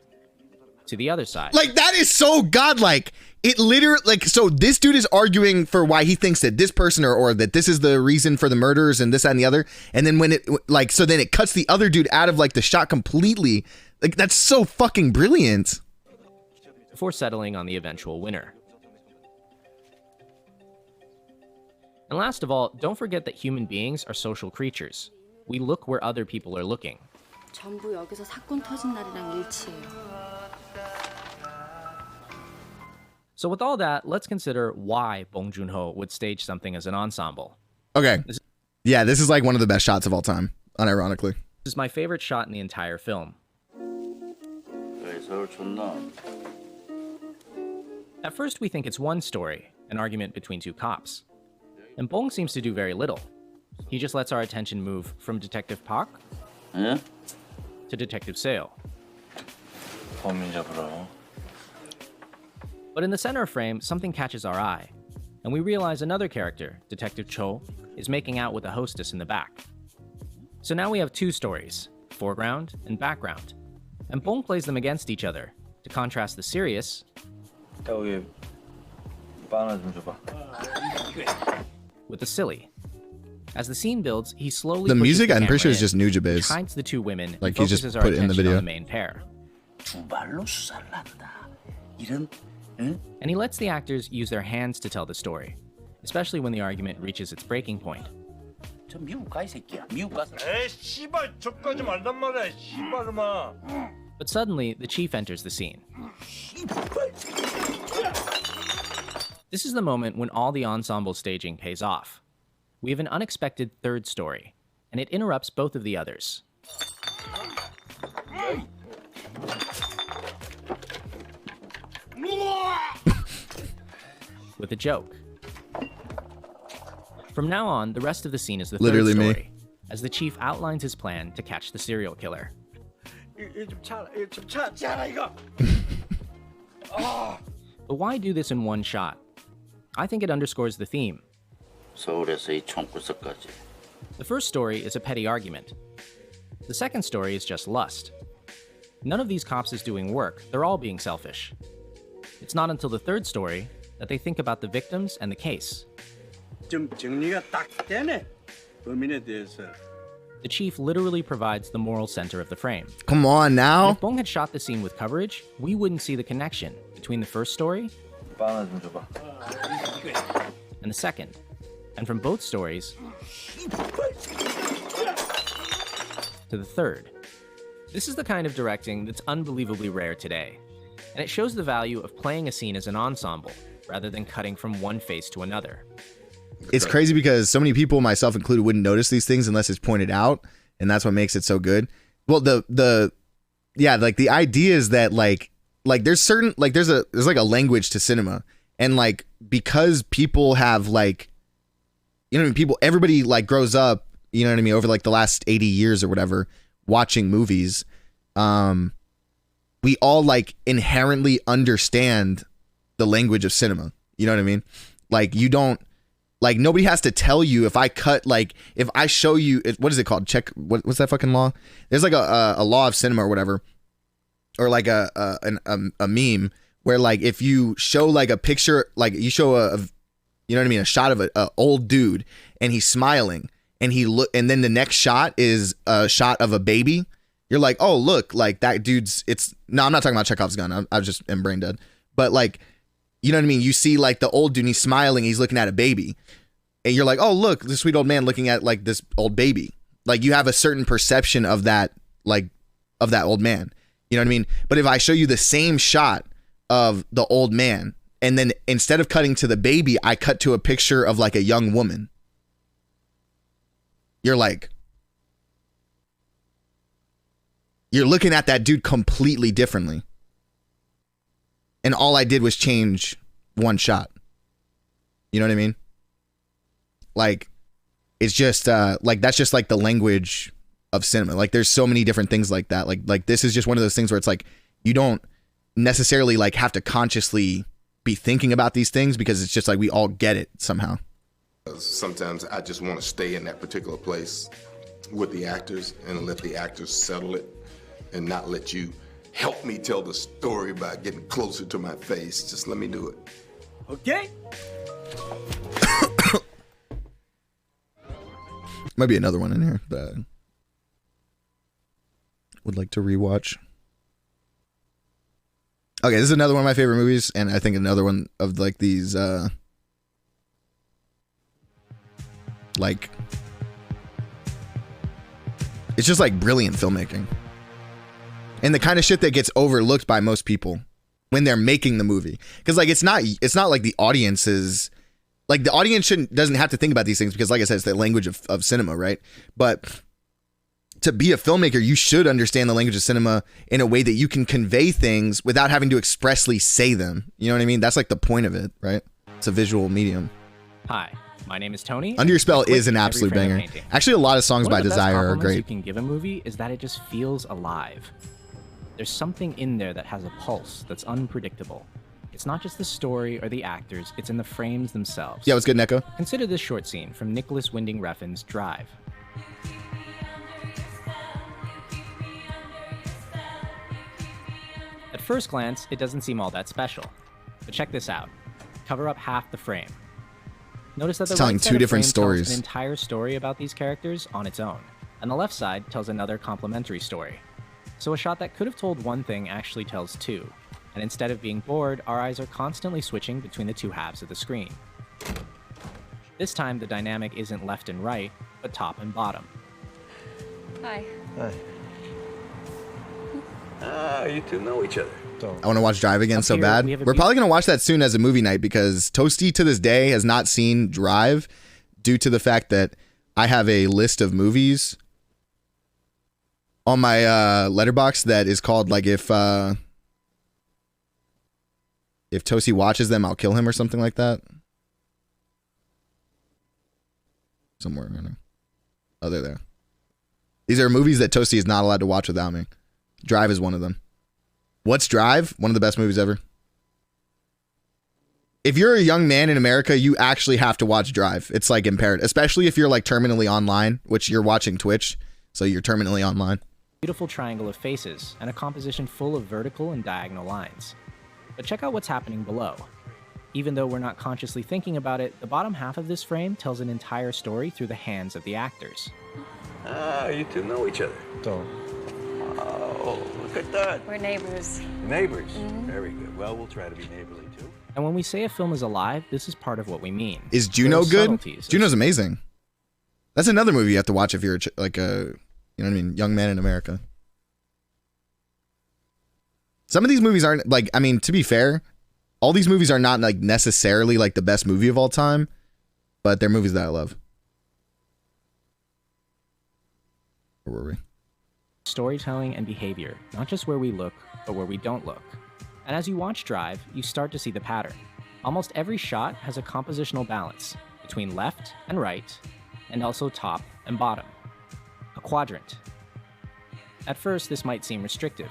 S19: to the other side.
S1: Like, that is so godlike. It literally, like, so this dude is arguing for why he thinks that this person or that this is the reason for the murders and this, that, and the other. And then when it, like, so then it cuts the other dude out of, like, the shot completely. Like, that's so fucking brilliant.
S19: Before settling on the eventual winner. And last of all, don't forget that human beings are social creatures. We look where other people are looking.
S3: 전부 여기서 사건 터진 날이랑 일치해요.
S19: So with all that, let's consider why Bong Joon-ho would stage something as an ensemble.
S1: Okay. Yeah, this is like one of the best shots of all time, unironically.
S19: This is my favorite shot in the entire film. At first, we think it's one story, an argument between 2 cops. And Bong seems to do very little. He just lets our attention move from Detective Park to Detective Seo. But in the center frame, something catches our eye, and we realize another character, Detective Cho, is making out with a hostess in the back. So now we have 2 stories, foreground and background, and Bong plays them against each other to contrast the serious with the silly. As the scene builds, he slowly
S1: the music,
S19: the
S1: I'm pretty sure, is
S19: in,
S1: just Nujabes.
S19: which hides the 2 women
S1: like
S19: and
S1: he just
S19: focuses our
S1: put it in the
S19: attention
S1: video.
S19: on the main pair. And he lets the actors use their hands to tell the story, especially when the argument reaches its breaking point. But suddenly, the chief enters the scene. This is the moment when all the ensemble staging pays off. We have an unexpected 3rd story, and it interrupts both of the others. With a joke. From now on, the rest of the scene is the
S1: Literally
S19: 3rd
S1: me.
S19: story, as the chief outlines his plan to catch the serial killer. But why do this in one shot? I think it underscores the theme. The first story is a petty argument. The second story is just lust. None of these cops is doing work, they're all being selfish. It's not until the 3rd story that they think about the victims and the case.
S18: 좀 정리가 딱 되네. 범인에 대해서
S19: The chief literally provides the moral center of the frame.
S1: Come on now.
S19: And if Bong had shot the scene with coverage, we wouldn't see the connection between the first story and the second. And from both stories to the third. This is the kind of directing that's unbelievably rare today. And it shows the value of playing a scene as an ensemble, rather than cutting from one face to another.
S1: It's crazy because so many people, myself included, wouldn't notice these things unless it's pointed out, and that's what makes it so good. Well, the idea is that like there's certain there's like a language to cinema, and like because people have like, you know what I mean, everybody like grows up, you know what I mean, over like the last 80 years or whatever, watching movies. We all like inherently understand the language of cinema. You know what I mean? Like you don't. Like nobody has to tell you if I cut, like if I show you, what is it called? What's that fucking law? There's like a law of cinema or whatever, or like a meme where like if you show like a picture, like you show you know what I mean, a shot of a old dude and he's smiling and and then the next shot is a shot of a baby. You're like, oh look, like that dude's. No, I'm not talking about Chekhov's gun. I just am brain dead. But like, you know what I mean? You see like the old dude, he's smiling, he's looking at a baby. And you're like, oh, look, this sweet old man looking at like this old baby. Like you have a certain perception of that, like of that old man. You know what I mean? But if I show you the same shot of the old man, and then instead of cutting to the baby, I cut to a picture of like a young woman. You're like, you're looking at that dude completely differently. And all I did was change one shot. You know what I mean? Like, it's just like that's just like the language of cinema. Like there's so many different things like that. Like this is just one of those things where it's like you don't necessarily like have to consciously be thinking about these things because it's just like we all get it somehow.
S16: Sometimes I just want to stay in that particular place with the actors and let the actors settle it and not let you help me tell the story by getting closer to my face. Just let me do it.
S12: Okay.
S1: Might be another one in here that I would like to rewatch. Okay, this is another one of my favorite movies, and I think another one of like these like it's just like brilliant filmmaking. And the kind of shit that gets overlooked by most people when they're making the movie. Because like it's not like the audience is like the audience doesn't have to think about these things because like I said, it's the language of cinema, right? But to be a filmmaker, you should understand the language of cinema in a way that you can convey things without having to expressly say them. You know what I mean? That's like the point of it, right? It's a visual medium.
S19: Hi, my name is Tony.
S1: Under Your Spell is an absolute banger. Actually, a lot of songs by Desire are great.
S19: You can give a movie is that it just feels alive. There's something in there that has a pulse that's unpredictable. It's not just the story or the actors, it's in the frames themselves.
S1: Yeah, what's good, Neko?
S19: Consider this short scene from Nicholas Winding Refn's Drive. At first glance, it doesn't seem all that special. But check this out. Cover up half the frame. Notice that the
S1: telling
S19: right side
S1: two
S19: of
S1: different
S19: frame
S1: stories.
S19: tells an entire story about these characters on its own, and the left side tells another complementary story. So a shot that could have told one thing actually tells two, and instead of being bored, our eyes are constantly switching between the two halves of the screen. This time, the dynamic isn't left and right, but top and bottom.
S3: Hi.
S4: Hi. You two know each other.
S1: I want to watch Drive again so
S19: here,
S1: bad.
S19: we have a
S1: We're probably going to watch that soon as a movie night because Toasty to this day has not seen Drive due to the fact that I have a list of movies on my letterbox that is called like if Toasty watches them, I'll kill him or something like that. Somewhere in there. Oh, they're there. These are movies that Toasty is not allowed to watch without me. Drive is one of them. What's Drive? One of the best movies ever. If you're a young man in America, you actually have to watch Drive. It's like imperative, especially if you're like terminally online, which you're watching Twitch, so you're terminally online.
S19: Beautiful triangle of faces, and a composition full of vertical and diagonal lines. But check out what's happening below. Even though we're not consciously thinking about it, the bottom half of this frame tells an entire story through the hands of the actors.
S7: Ah, you two know each other.
S5: So.
S7: Oh, look at that.
S3: We're neighbors.
S7: Neighbors. Very good. Well, we'll try to be neighborly too.
S19: And when we say a film is alive, this is part of what we mean.
S1: Is Juno
S19: There are
S1: good?
S19: subtleties.
S1: Juno's amazing. That's another movie you have to watch if you're like a, you know what I mean, young man in America. Some of these movies aren't like, I mean, to be fair, all these movies are not like necessarily like the best movie of all time, but they're movies that I love. Where were we?
S19: Storytelling and behavior, not just where we look, but where we don't look. And as you watch Drive, you start to see the pattern. Almost every shot has a compositional balance between left and right, and also top and bottom. A quadrant. At first, this might seem restrictive,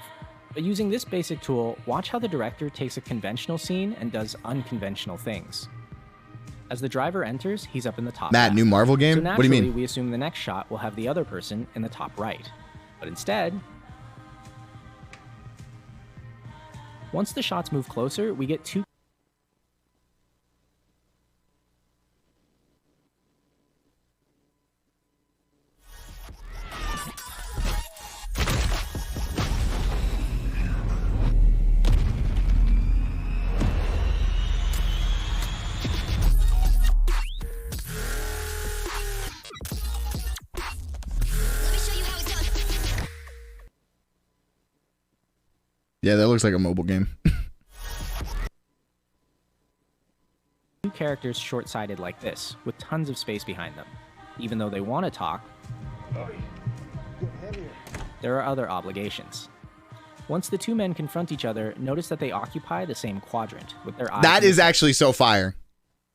S19: but using this basic tool, watch how the director takes a conventional scene and does unconventional things. As the driver enters, he's up in the top
S1: Matt,
S19: left.
S1: new Marvel game?
S19: So
S1: What do you
S19: naturally,
S1: mean?
S19: we assume the next shot will have the other person in the top right. But instead, once the shots move closer, we get two
S1: Yeah, that looks like a mobile game.
S19: characters short-sighted like this, with tons of space behind them. Even though they want to talk, there are other obligations. Once the two men confront each other, notice that they occupy the same quadrant, with their eyes
S1: That
S19: in
S1: is
S19: the
S1: actually so fire.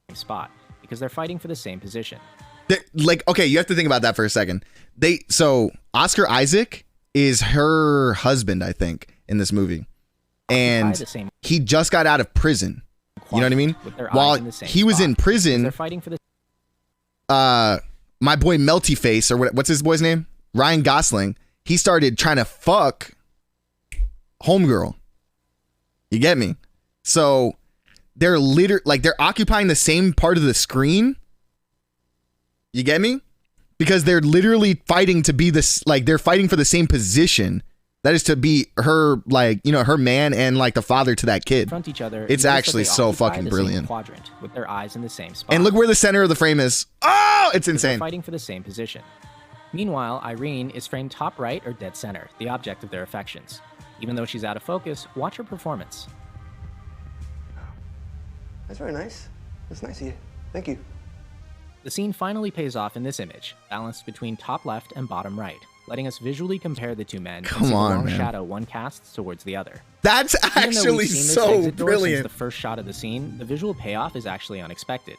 S19: same spot, because they're fighting for the same position.
S1: Like, okay, you have to think about that for a second. So Oscar Isaac is her husband, I think, in this movie. And
S19: the same
S1: he just got out of prison. You know what I mean?
S19: with their eyes
S1: While
S19: in the same
S1: he was
S19: spot,
S1: in
S19: because
S1: prison,
S19: they're fighting for the
S1: my boy Melty Face, or what's his boy's name? Ryan Gosling, he started trying to fuck homegirl. You get me? So they're they're occupying the same part of the screen. You get me? Because they're literally fighting to be this, like, they're fighting for the same position. That is to be her, like, you know, her man and like the father to that kid.
S19: confront each other.
S1: It's
S19: notice that
S1: actually
S19: they
S1: so
S19: occupy
S1: fucking
S19: the same
S1: brilliant.
S19: quadrant, with their eyes in the same spot.
S1: And look where the center of the frame is. Oh, it's
S19: They're
S1: insane.
S19: fighting for the same position. Meanwhile, Irene is framed top right or dead center, the object of their affections. Even though she's out of focus, watch her performance.
S12: That's very nice. That's nice of you. Thank you.
S19: The scene finally pays off in this image, balanced between top left and bottom right, letting us visually compare the two men and
S1: Come
S19: see
S1: on,
S19: the long
S1: man.
S19: shadow one casts towards the other.
S1: That's
S19: Even though we've
S1: actually
S19: seen this
S1: so
S19: exit door
S1: brilliant.
S19: Since the first shot of the scene, the visual payoff is actually unexpected.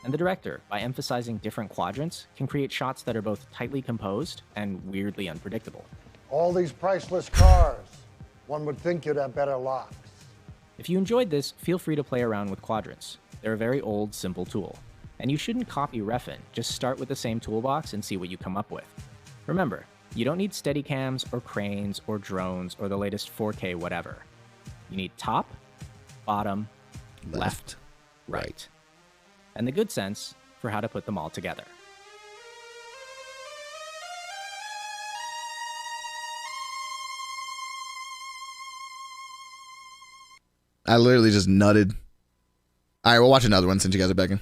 S19: And the director, by emphasizing different quadrants, can create shots that are both tightly composed and weirdly unpredictable.
S9: All these priceless cars. One would think you'd have better locks.
S19: If you enjoyed this, feel free to play around with quadrants. They're a very old, simple tool. And you shouldn't copy Refn, just start with the same toolbox and see what you come up with. Remember, you don't need Steadicams or cranes or drones or the latest 4K whatever. You need top, bottom, left, right. And the good sense for how to put them all together.
S1: I literally just nutted. All right, we'll watch another one since you guys are begging.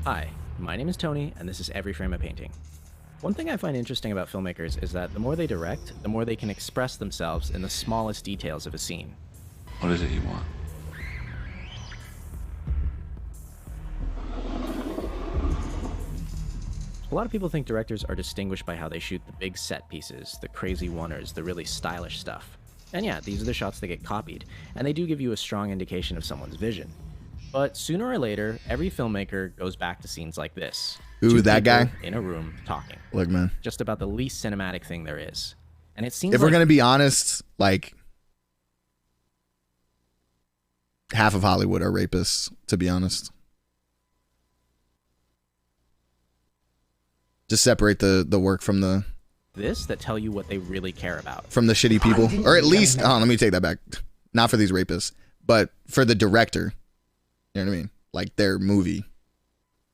S19: Hi, my name is Tony, and this is Every Frame a Painting. One thing I find interesting about filmmakers is that the more they direct, the more they can express themselves in the smallest details of a scene.
S7: What is it you want?
S19: A lot of people think directors are distinguished by how they shoot the big set pieces, the crazy oneers, the really stylish stuff. And yeah, these are the shots that get copied, and they do give you a strong indication of someone's vision. But sooner or later, every filmmaker goes back to scenes like this.
S1: Ooh,
S19: Two
S1: that
S19: people
S1: guy?
S19: in a room talking.
S1: Look, man.
S19: Just about the least cinematic thing there is. And it seems
S1: If we're
S19: like
S1: gonna be honest, like, half of Hollywood are rapists, to be honest. Just separate the work from the
S19: this that tell you what they really care about.
S1: shitty people, or at least, let me take that back. Not for these rapists, but for the director. You know what I mean? like their movie.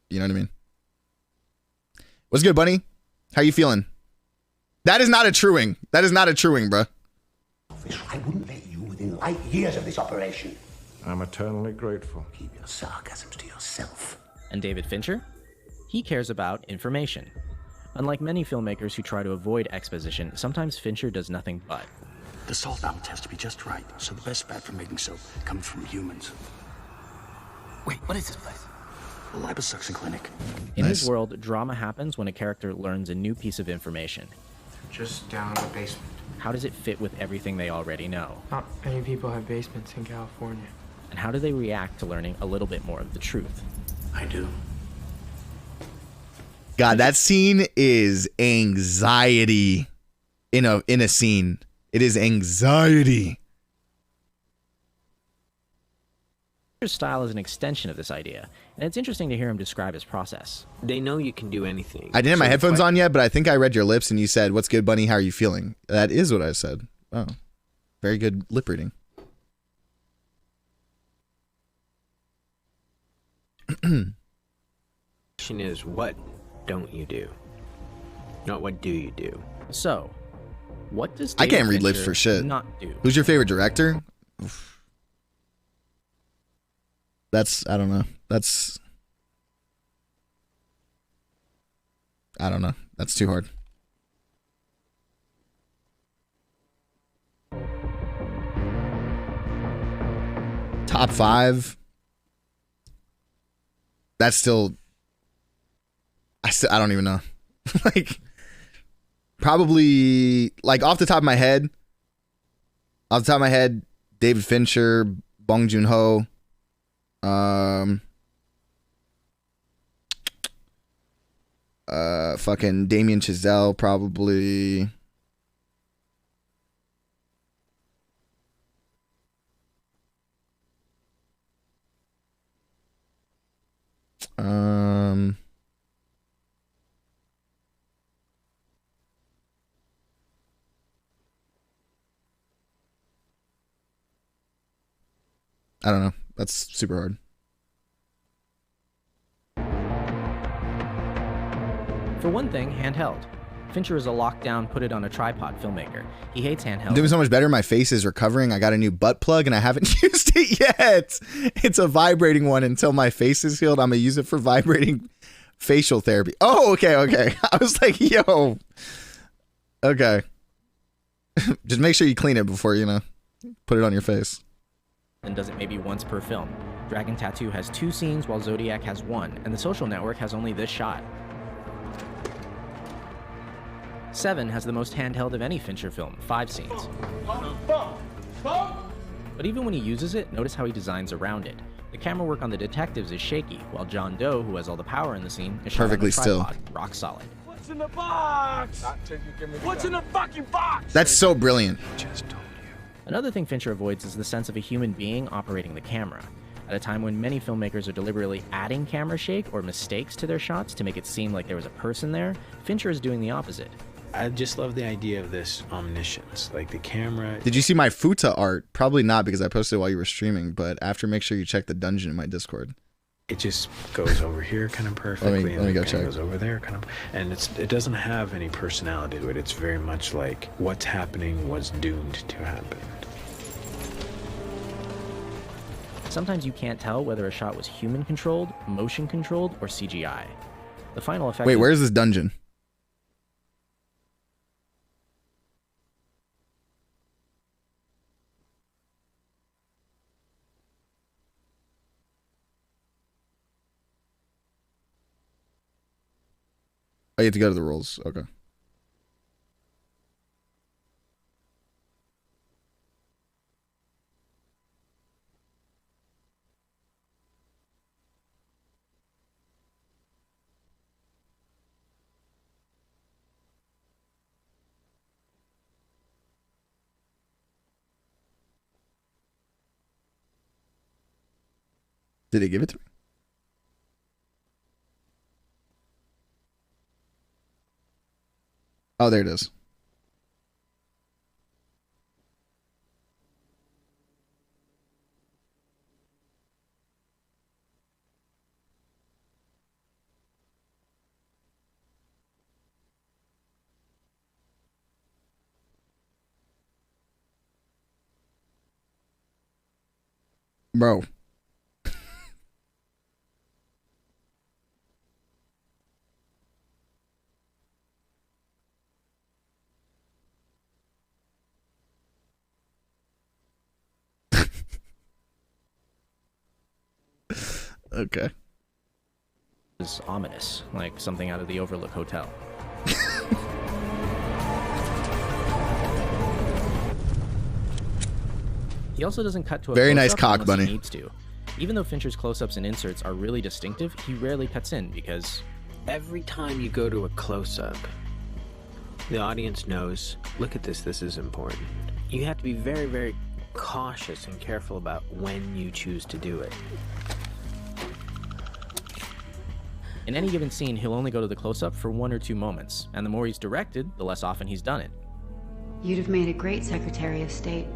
S1: You know what I mean? What's good, Bunny? How you feeling? That is not a truing. That is not a truing, bruh.
S6: I wouldn't let you within light years of this operation.
S14: I'm eternally grateful.
S6: Keep your sarcasms to yourself.
S19: And David Fincher? He cares about information. Unlike many filmmakers who try to avoid exposition, sometimes Fincher does nothing but.
S6: The salt balance has to be just right, so the best fat for making soap comes from humans. Wait, what is this place? A liposuction clinic.
S19: In his world, drama happens when a character learns a new piece of information.
S23: Just down the basement.
S19: How does it fit with everything they already know?
S23: Not many people have basements in California.
S19: And how do they react to learning a little bit more of the truth?
S6: I do.
S1: God, that scene is anxiety in a scene. It is anxiety.
S19: Fincher's style is an extension of this idea, and it's interesting to hear him describe his process.
S24: They know you can do anything.
S1: I didn't have my headphones on yet, but I think I read your lips and you said, "What's good, Bunny? How are you feeling?" That is what I said. Oh, very good lip reading.
S24: Question is, what don't you do? Not what do you do?
S19: So, what does
S1: I
S19: David
S1: can't read lips
S19: Fincher
S1: for shit.
S19: not do?
S1: Who's your favorite director? Oof. I don't know. I don't know. That's too hard. Top 5. That's still. I don't even know. Like, probably, like, off the top of my head, David Fincher, Bong Joon-ho, fucking Damien Chazelle, probably. I don't know. That's super hard.
S19: For one thing, handheld. Fincher is a lockdown, put it on a tripod filmmaker. He hates handheld.
S1: I'm doing so much better. My face is recovering. I got a new butt plug and I haven't used it yet. It's a vibrating one until my face is healed. I'm going to use it for vibrating facial therapy. Oh, okay. I was like, yo. Okay. Just make sure you clean it before, put it on your face.
S19: And does it maybe once per film. Dragon Tattoo has 2 scenes while Zodiac has 1, and The Social Network has only this shot. 7 has the most handheld of any Fincher film, 5 scenes. But even when he uses it, notice how he designs around it. The camera work on the detectives is shaky, while John Doe, who has all the power in the scene, is shot
S1: perfectly
S19: on a tripod, rock solid.
S11: What's in the box? What's in the fucking box?
S1: That's so brilliant.
S19: Another thing Fincher avoids is the sense of a human being operating the camera. At a time when many filmmakers are deliberately adding camera shake or mistakes to their shots to make it seem like there was a person there, Fincher is doing the opposite.
S24: I just love the idea of this omniscience, like the camera.
S1: Did you see my Futa art? Probably not, because I posted it while you were streaming, but after, make sure you check the dungeon in my Discord.
S24: It just goes over here kind of perfectly.
S1: Let me go
S24: and
S1: check.
S24: It goes over there kind of, and it doesn't have any personality to it. It's very much like what's happening was doomed to happen.
S19: Sometimes you can't tell whether a shot was human-controlled, motion-controlled, or CGI. The final effect.
S1: Wait, where's this dungeon? Oh, you have to go to the rules. Okay. Did he give it to me? Oh, there it is. Bro. Okay.
S19: It's ominous, like something out of the Overlook Hotel. He also doesn't cut to a
S1: very nice
S19: close-up
S1: cock
S19: unless
S1: bunny.
S19: He needs to. Even though Fincher's close-ups and inserts are really distinctive, he rarely cuts in because
S24: every time you go to a close-up, the audience knows, look at this, this is important. You have to be very, very cautious and careful about when you choose to do it.
S19: in any given scene, he'll only go to the close-up for 1 or 2 moments, and the more he's directed, the less often he's done it.
S8: You'd have made a great Secretary of State.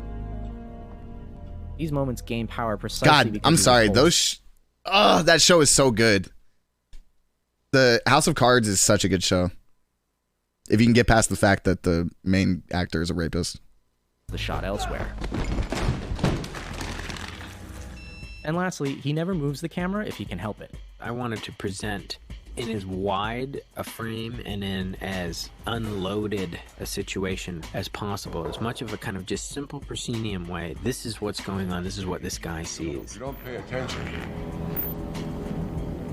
S19: These moments gain power precisely
S1: God,
S19: because
S1: I'm
S19: he
S1: sorry.
S19: withholds.
S1: That show is so good. The House of Cards is such a good show. If you can get past the fact that the main actor is a rapist.
S19: The shot elsewhere. And lastly, he never moves the camera if he can help it.
S24: I wanted to present in as wide a frame and in as unloaded a situation as possible, as much of a kind of just simple proscenium way. This is what's going on. This is what this guy sees.
S2: You don't pay attention.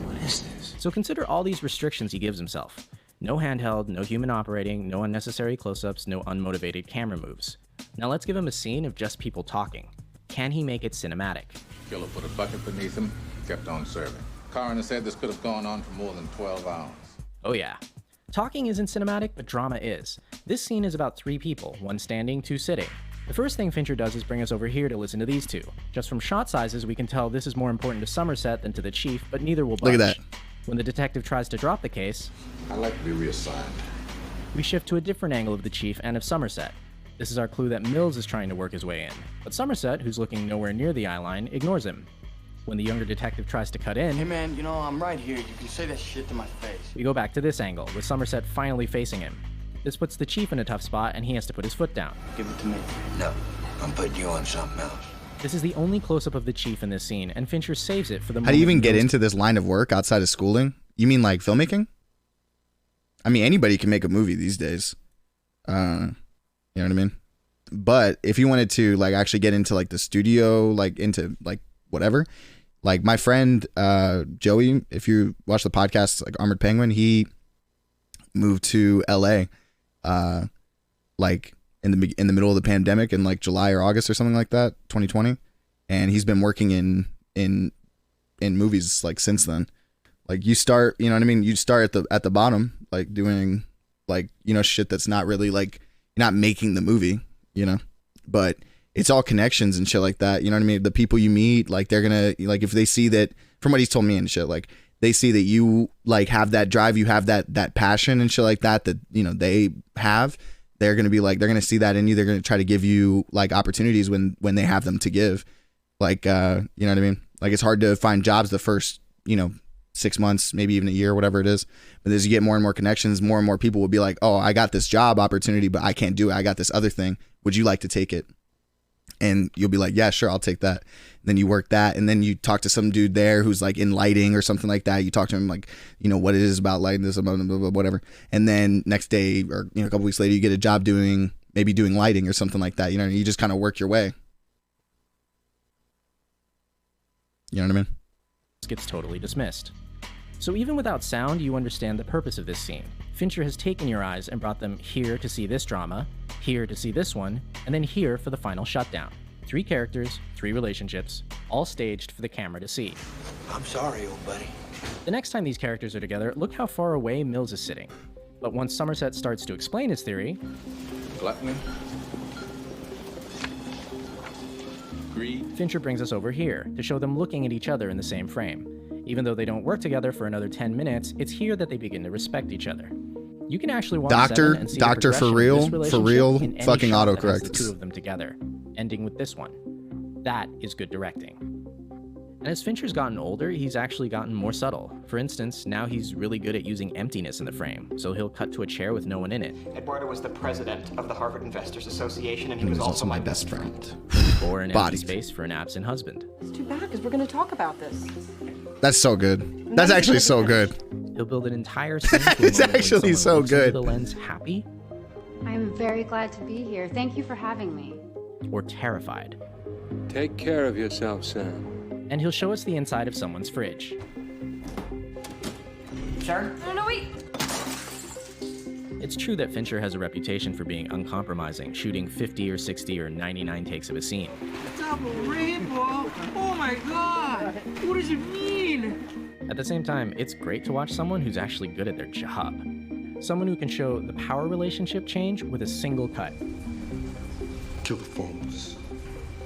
S24: What is this?
S19: So consider all these restrictions he gives himself. No handheld, no human operating, no unnecessary close-ups, no unmotivated camera moves. Now let's give him a scene of just people talking. Can he make it cinematic?
S2: Killer put a bucket beneath him, kept on serving. Coroner said this could have gone on for more than 12 hours.
S19: Oh yeah. Talking isn't cinematic, but drama is. This scene is about 3 people, 1 standing, 2 sitting. The first thing Fincher does is bring us over here to listen to these 2. Just from shot sizes, we can tell this is more important to Somerset than to the chief, but neither will budge.
S1: Look at that.
S19: When the detective tries to drop the case,
S2: I'd like to be reassigned.
S19: we shift to a different angle of the chief and of Somerset. This is our clue that Mills is trying to work his way in, but Somerset, who's looking nowhere near the eye line, ignores him. When the younger detective tries to cut in,
S10: Hey man, you know, I'm right here. You can say that shit to my face.
S19: we go back to this angle, with Somerset finally facing him. This puts the chief in a tough spot, and he has to put his foot down.
S10: Give it to me. No, I'm putting you on something else.
S19: This is the only close-up of the chief in this scene, and Fincher saves it for the
S1: How do you even
S19: moment
S1: get
S19: Mills-
S1: into this line of work outside of schooling? You mean like filmmaking? I mean, anybody can make a movie these days. You know what I mean? But if you wanted to like actually get into like the studio, like into like whatever, like my friend Joey, if you watch the podcast, like Armored Penguin, he moved to LA like in the middle of the pandemic in like July or August or something like that, 2020, and he's been working in movies like since then. Like you start, you know what I mean? You start at the bottom, like doing like, you know, shit that's not really like, you're not making the movie, you know, but it's all connections and shit like that. You know what I mean? The people you meet, like they're gonna, like if they see that, from what he's told me and shit, like they see that you like have that drive, you have that passion and shit like that, you know, they have, they're gonna be like, they're gonna see that in you. They're gonna try to give you like opportunities when they have them to give. Like, you know what I mean? Like it's hard to find jobs the first, you know, 6 months, maybe even a year, whatever it is. But as you get more and more connections, more and more people will be like, oh, I got this job opportunity, but I can't do it. I got this other thing. Would you like to take it? And you'll be like, yeah, sure, I'll take that. And then you work that. And then you talk to some dude there who's like in lighting or something like that. You talk to him like, you know, what it is about lighting, this, blah, blah, blah, whatever. And then next day or, you know, a couple weeks later, you get a job doing lighting or something like that. You know, you just kind of work your way. You know what I mean?
S19: This gets totally dismissed. So even without sound, you understand the purpose of this scene. Fincher has taken your eyes and brought them here to see this drama, here to see this one, and then here for the final shutdown. 3 characters, 3 relationships, all staged for the camera to see.
S10: I'm sorry, old buddy.
S19: The next time these characters are together, look how far away Mills is sitting. But once Somerset starts to explain his theory,
S2: Gluttony. Greed.
S19: Fincher brings us over here to show them looking at each other in the same frame. Even though they don't work together for another 10 minutes, it's here that they begin to respect each other. You can actually watch
S1: Doctor,
S19: 7 and see
S1: Doctor,
S19: the
S1: for
S19: progression
S1: real,
S19: of this
S1: for real,
S19: relationship in any
S1: fucking
S19: shot that has
S1: autocorrect.
S19: the 2 of them together, ending with this one. That is good directing. And as Fincher's gotten older, he's actually gotten more subtle. For instance, now he's really good at using emptiness in the frame, so he'll cut to a chair with no one in it.
S13: Eduardo was the president of the Harvard Investors Association, and he
S1: He
S13: was
S1: was also my
S13: my
S1: best friend.
S19: or an empty
S1: Bodied.
S19: space for an absent husband.
S3: It's too bad because we're going to talk about this.
S1: That's so good. That's actually so good.
S19: He'll build an entire scene.
S1: It's actually so good.
S19: The lens happy
S8: I'm very glad to be here. Thank you for having me.
S19: or terrified.
S7: Take care of yourself, Sam.
S19: And he'll show us the inside of someone's fridge.
S3: Sure? No, wait.
S19: It's true that Fincher has a reputation for being uncompromising, shooting 50 or 60 or 99 takes of a scene.
S11: Double rainbow? Oh my god! What does it mean?
S19: At the same time, it's great to watch someone who's actually good at their job. Someone who can show the power relationship change with a single cut.
S4: Kill the phones.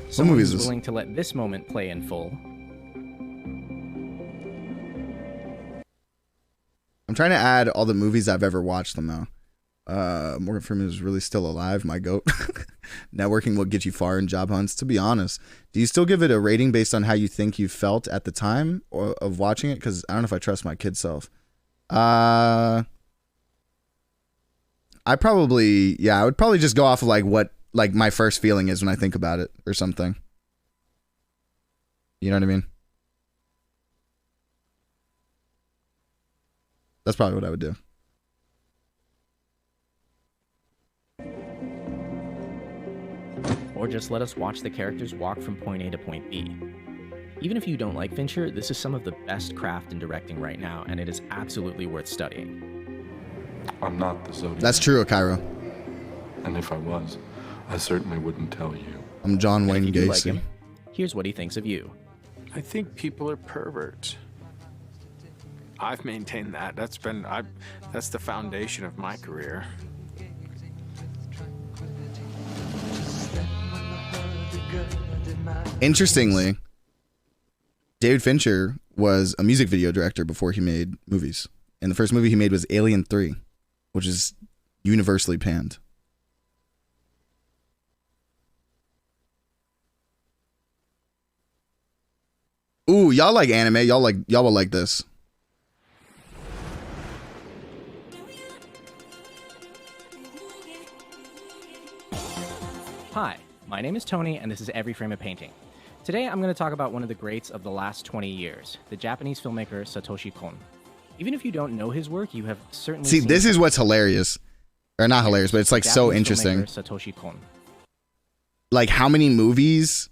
S19: Someone
S1: movie is
S19: who's
S1: this?
S19: willing to let this moment play in full.
S1: I'm trying to add all the movies I've ever watched them though. Morgan Freeman is really still alive, my goat. Networking will get you far in job hunts. To be honest, do you still give it a rating based on how you think you felt at the time of watching it? Because I don't know if I trust my kid self. I would probably just go off of like what like my first feeling is when I think about it or something. You know what I mean? That's probably what I would do.
S19: Or just let us watch the characters walk from point A to point B. Even if you don't like Fincher, this is some of the best craft in directing right now, and it is absolutely worth studying.
S14: I'm not the Zodiac.
S1: That's true, Cairo.
S14: And if I was, I certainly wouldn't tell you.
S1: I'm John Wayne
S19: If you do like
S1: Gacy.
S19: him, here's what he thinks of you.
S24: I think people are perverts. I've maintained that. That's the foundation of my career.
S1: Interestingly, David Fincher was a music video director before he made movies. And the first movie he made was Alien 3, which is universally panned. Ooh, y'all like anime. Y'all will like this.
S19: Hi, my name is Tony, and this is Every Frame a Painting. Today, I'm going to talk about one of the greats of the last 20 years, the Japanese filmmaker Satoshi Kon. Even if you don't know his work, you have certainly
S1: See,
S19: seen
S1: this is what's hilarious. Or not hilarious, but it's like so
S19: Japanese
S1: interesting.
S19: filmmaker Satoshi Kon.
S1: Like how many movies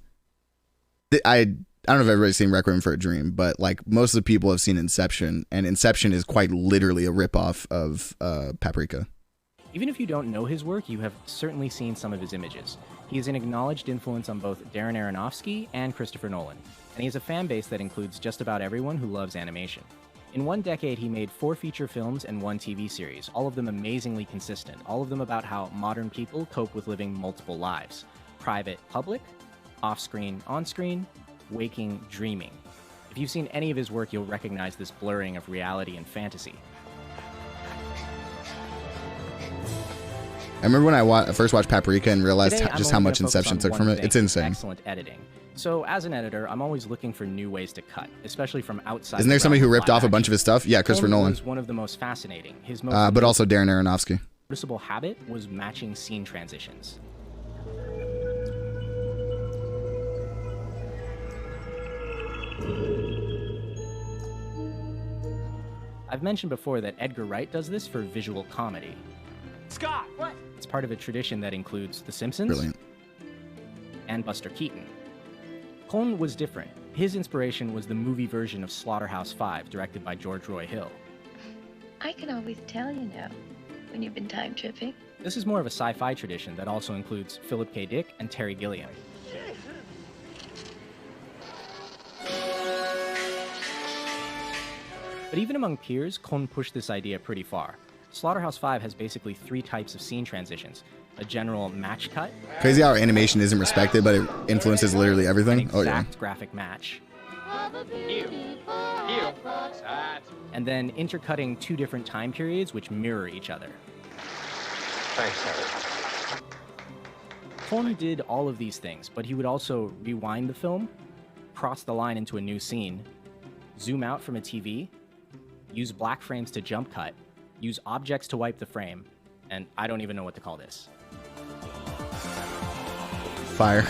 S1: I don't know if everybody's seen Requiem for a Dream, but like most of the people have seen Inception, and Inception is quite literally a ripoff of Paprika.
S19: Even if you don't know his work, you have certainly seen some of his images. He is an acknowledged influence on both Darren Aronofsky and Christopher Nolan, and he has a fan base that includes just about everyone who loves animation. In one decade, he made 4 feature films and 1 TV series, all of them amazingly consistent, all of them about how modern people cope with living multiple lives. Private, public, off-screen, on-screen, waking, dreaming. If you've seen any of his work, you'll recognize this blurring of reality and fantasy.
S1: I remember when I first watched Paprika and realized
S19: Today,
S1: just
S19: I'm
S1: how
S19: only
S1: much
S19: gonna focus
S1: Inception
S19: on
S1: took
S19: one
S1: from it.
S19: thing,
S1: It's insane.
S19: Excellent editing. So as an editor, I'm always looking for new ways to cut, especially from outside.
S1: Isn't there
S19: the
S1: somebody who
S19: realm of
S1: ripped off a
S19: live
S1: bunch of his stuff? Yeah, Christopher
S19: action.
S1: Nolan.
S19: Was one of the most fascinating. His most
S1: But also Darren Aronofsky.
S19: noticeable habit was matching scene transitions. I've mentioned before that Edgar Wright does this for visual comedy.
S11: Scott, what?
S19: It's part of a tradition that includes The Simpsons
S1: Brilliant.
S19: and Buster Keaton. Kon was different. His inspiration was the movie version of Slaughterhouse-Five, directed by George Roy Hill.
S3: I can always tell, you know, when you've been time tripping.
S19: This is more of a sci-fi tradition that also includes Philip K. Dick and Terry Gilliam. But even among peers, Kon pushed this idea pretty far. Slaughterhouse-Five has basically 3 types of scene transitions. A general match cut.
S1: Crazy how animation isn't respected, but it influences literally everything.
S19: An
S1: Oh yeah.
S19: exact graphic match. And then intercutting 2 different time periods which mirror each other.
S7: Thanks, Harry.
S19: Kon did all of these things, but he would also rewind the film, cross the line into a new scene, zoom out from a TV, use black frames to jump cut, use objects to wipe the frame, and I don't even know what to call this.
S1: Fire.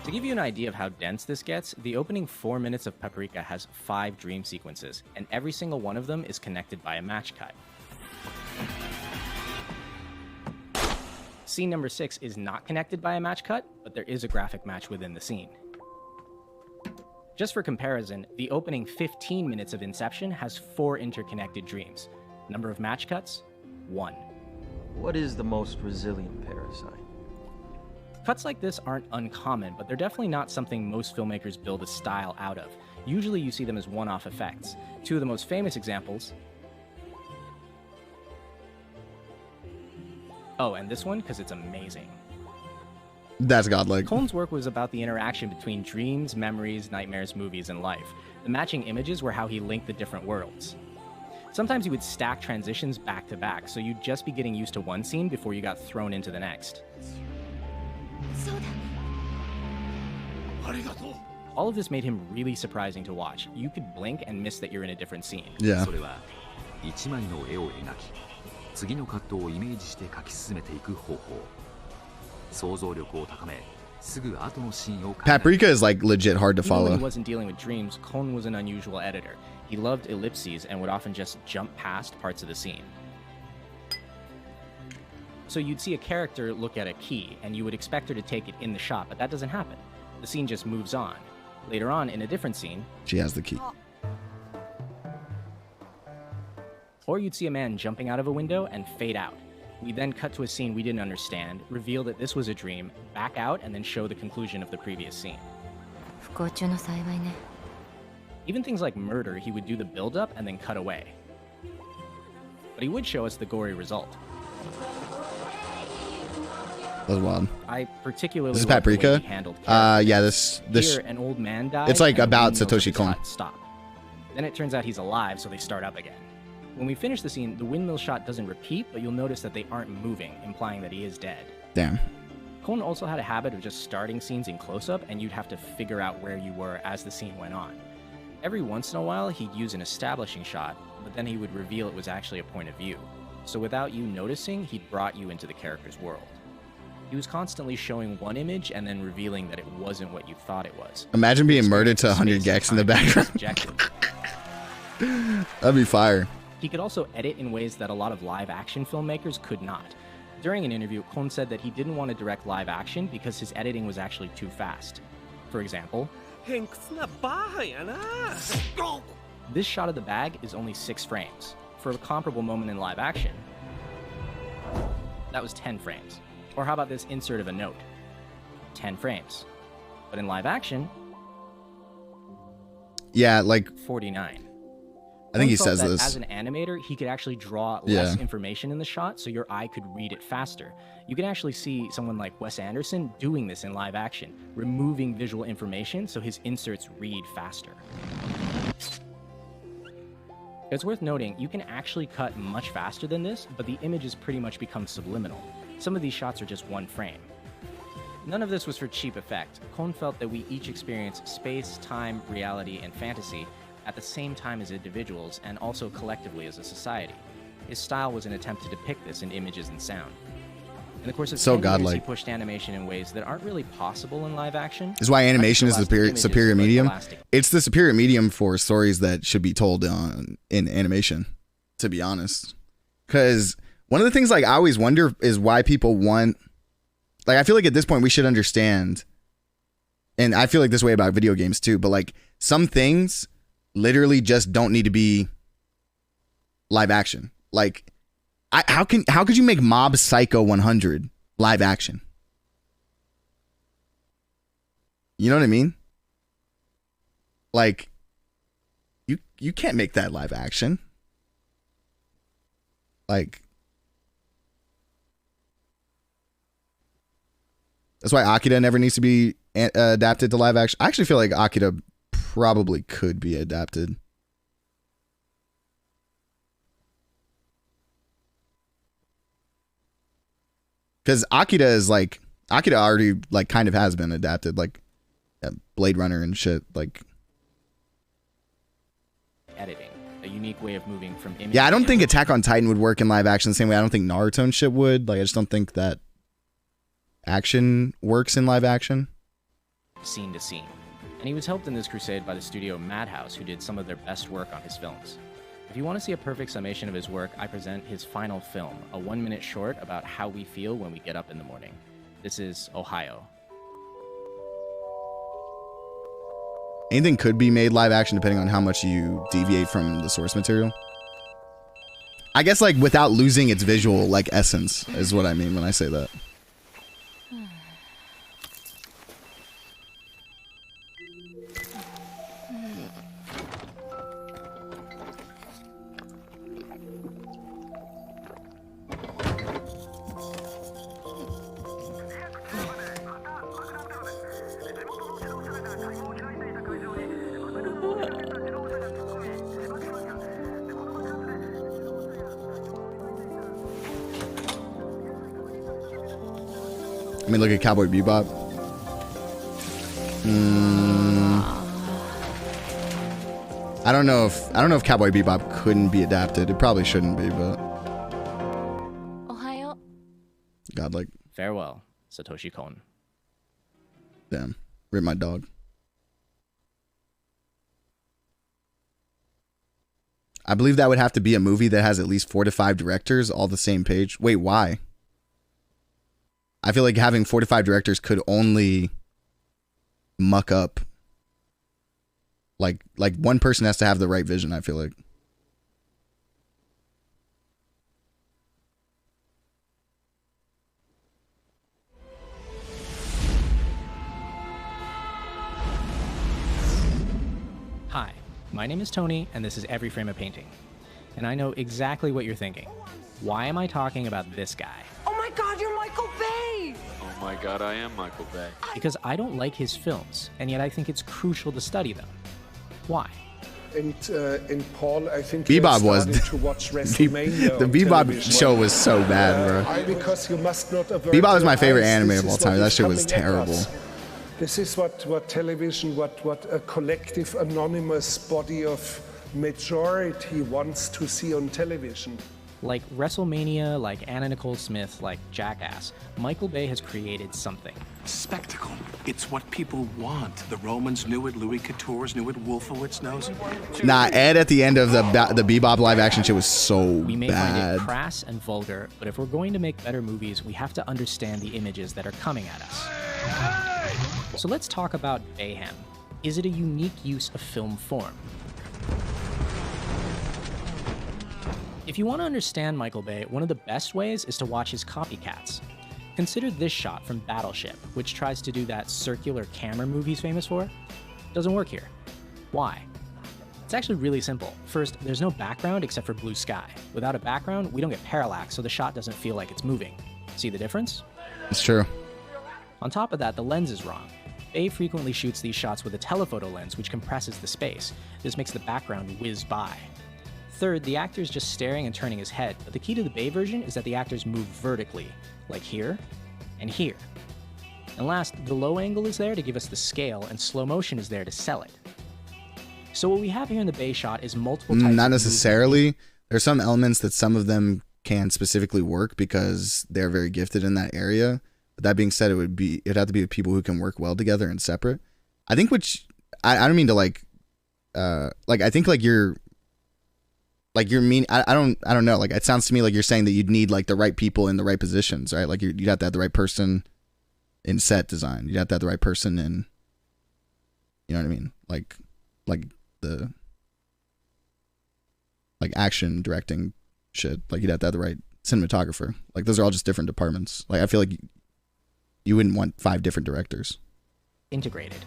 S19: To give you an idea of how dense this gets, the opening 4 minutes of Paprika has 5 dream sequences, and every single one of them is connected by a match cut. Scene number 6 is not connected by a match cut, but there is a graphic match within the scene. Just for comparison, the opening 15 minutes of Inception has 4 interconnected dreams. Number of match cuts? 1.
S13: What is the most resilient parasite?
S19: Cuts like this aren't uncommon, but they're definitely not something most filmmakers build a style out of. Usually you see them as one-off effects. 2 of the most famous examples... Oh, and this one, because it's amazing.
S1: That's godlike.
S19: Cohn's work was about the interaction between dreams, memories, nightmares, movies, and life. The matching images were how he linked the different worlds. Sometimes he would stack transitions back to back, so you'd just be getting used to one scene before you got thrown into the next. All of this made him really surprising to watch. You could blink and miss that you're in a different scene.
S1: Yeah.
S15: 次のカットをイメージして描き進めていく方法。想像力を高め、すぐ後のシーンを
S1: Paprika is like legit hard to
S19: Even
S1: follow.
S19: when he wasn't dealing with dreams, Cohn was an unusual editor. He loved ellipses and would often just jump past parts of the scene. So you'd see a character look at a key, and you would expect her to take it in the shot, but that doesn't happen. The scene just moves on. Later on, in a different scene...
S1: She has the key.
S19: Or you'd see a man jumping out of a window and fade out. We then cut to a scene we didn't understand, reveal that this was a dream, back out, and then show the conclusion of the previous scene. Even things like murder, he would do the build-up and then cut away. But he would show us the gory result.
S1: That was wild.
S19: I particularly
S1: This is
S19: loved the way
S1: Paprika?
S19: he handled
S1: Yeah, this
S19: Here, an old man dies.
S1: It's like
S19: and
S1: about
S19: the windmills
S1: Satoshi
S19: of his
S1: Kon.
S19: hut stop. Then it turns out he's alive, so they start up again. When we finish the scene, the windmill shot doesn't repeat, but you'll notice that they aren't moving, implying that he is dead.
S1: Damn.
S19: Cohn also had a habit of just starting scenes in close-up, and you'd have to figure out where you were as the scene went on. Every once in a while, he'd use an establishing shot, but then he would reveal it was actually a point of view. So without you noticing, he'd brought you into the character's world. He was constantly showing one image and then revealing that it wasn't what you thought it was.
S1: Imagine being murdered to 100 gex in the background. That'd be fire.
S19: He could also edit in ways that a lot of live-action filmmakers could not. During an interview, Cohn said that he didn't want to direct live action because his editing was actually too fast. For example, this shot of the bag is only 6 frames. For a comparable moment in live action, that was 10 frames. Or how about this insert of a note? 10 frames. But in live action,
S1: yeah, like
S19: 49.
S1: I think he
S19: Cohn felt
S1: says
S19: that
S1: this.
S19: As an animator, he could actually draw less information in the shot so your eye could read it faster. You can actually see someone like Wes Anderson doing this in live action, removing visual information so his inserts read faster. It's worth noting, you can actually cut much faster than this, but the images pretty much become subliminal. Some of these shots are just 1 frame. None of this was for cheap effect. Cohn felt that we each experience space, time, reality, and fantasy at the same time as individuals, and also collectively as a society. His style was an attempt to depict this in images and sound. In the course of
S1: So
S19: 10 years, he
S1: godlike.
S19: pushed animation in ways that aren't really possible in live action.
S1: This is why animation is the superior medium.
S19: Elastic.
S1: It's the superior medium for stories that should be told in animation, to be honest. Because one of the things like I always wonder is why people want, like I feel like at this point we should understand, and I feel like this way about video games too, but like some things literally just don't need to be live action. Like how could you make Mob Psycho 100 live action? You know what I mean? Like you can't make that live action. Like that's why Akira never needs to be adapted to live action. I actually feel like Akira probably could be adapted. Because Akira already like kind of has been adapted, like Blade Runner and shit. Like
S19: Editing, a unique way of moving from image.
S1: yeah, I don't
S19: to
S1: think
S19: image.
S1: Attack on Titan would work in live action the same way I don't think Naruto and shit would. Like I just don't think that action works in live action.
S19: scene to scene. And he was helped in this crusade by the studio Madhouse, who did some of their best work on his films. If you want to see a perfect summation of his work, I present his final film, a 1-minute short about how we feel when we get up in the morning. This is Ohio.
S1: Anything could be made live action depending on how much you deviate from the source material. I guess like without losing its visual like essence is what I mean when I say that. I mean, look at Cowboy Bebop. I don't know if Cowboy Bebop couldn't be adapted. It probably shouldn't be, but
S3: Ohio.
S1: godlike.
S19: Farewell, Satoshi Kon.
S1: Damn, rip my dog. I believe that would have to be a movie that has at least 4 to 5 directors all the same page. Wait, why? I feel like having 4 to 5 directors could only muck up. Like one person has to have the right vision, I feel like.
S19: Hi, my name is Tony, and this is Every Frame a Painting. And I know exactly what you're thinking. Why am I talking about this guy?
S17: Oh my God, you're Michael Bay!
S7: Oh my God, I am Michael Bay.
S19: Because I don't like his films, and yet I think it's crucial to study them. Why?
S20: And Paul, I think
S1: Bebop was
S20: to watch WrestleMania
S1: the Bebop show was so bad, bro.
S20: Because you must not
S1: Bebop is my favorite anime of all time. That shit was terrible.
S20: This is what television, what a collective anonymous body of majority wants to see on television.
S19: Like WrestleMania, like Anna Nicole Smith, like Jackass, Michael Bay has created something.
S6: Spectacle. It's what people want. The Romans knew it, Louis Couture's knew it, Wolfowitz knows it.
S1: Nah, Ed at the end of the Bebop live action shit was so
S19: We may find
S1: bad.
S19: it crass and vulgar, but if we're going to make better movies, we have to understand the images that are coming at us. So let's talk about Bayhem. Is it a unique use of film form? If you want to understand Michael Bay, one of the best ways is to watch his copycats. Consider this shot from Battleship, which tries to do that circular camera move he's famous for. Doesn't work here. Why? It's actually really simple. First, there's no background except for blue sky. Without a background, we don't get parallax, so the shot doesn't feel like it's moving. See the difference?
S1: It's true.
S19: On top of that, the lens is wrong. Bay frequently shoots these shots with a telephoto lens, which compresses the space. This makes the background whiz by. Third, the actor is just staring and turning his head, but the key to the Bay version is that the actors move vertically, like here and here. And last, the low angle is there to give us the scale, and slow motion is there to sell it. So what we have here in the Bay shot is multiple types
S1: Not
S19: of
S1: necessarily. There's some elements that some of them can specifically work because they're very gifted in that area. But that being said, it'd have to be with people who can work well together and separate. I think I don't mean to I think you're mean. I don't know. Like, it sounds to me like you're saying that you'd need like the right people in the right positions, right? Like you'd have to have the right person in set design. You'd have to have the right person in, you know what I mean? Like the action directing shit. Like you'd have to have the right cinematographer. Like those are all just different departments. Like I feel like you wouldn't want 5 different directors.
S19: integrated.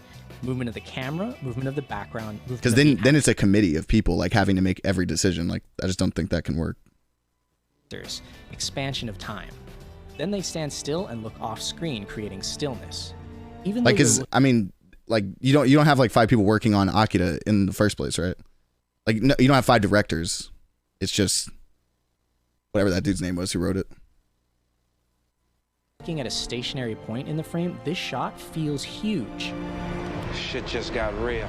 S19: Movement of the camera, movement of the background.
S1: Because then it's a committee of people like having to make every decision. Like I just don't think that can work.
S19: There's expansion of time. Then they stand still and look off screen, creating stillness. Even
S1: Like,
S19: though
S1: cause I mean, like you don't have like 5 people working on Akira in the first place, right? Like no, you don't have 5 directors. It's just whatever that dude's name was who wrote it.
S19: looking at a stationary point in the frame, this shot feels huge.
S7: Shit just got real.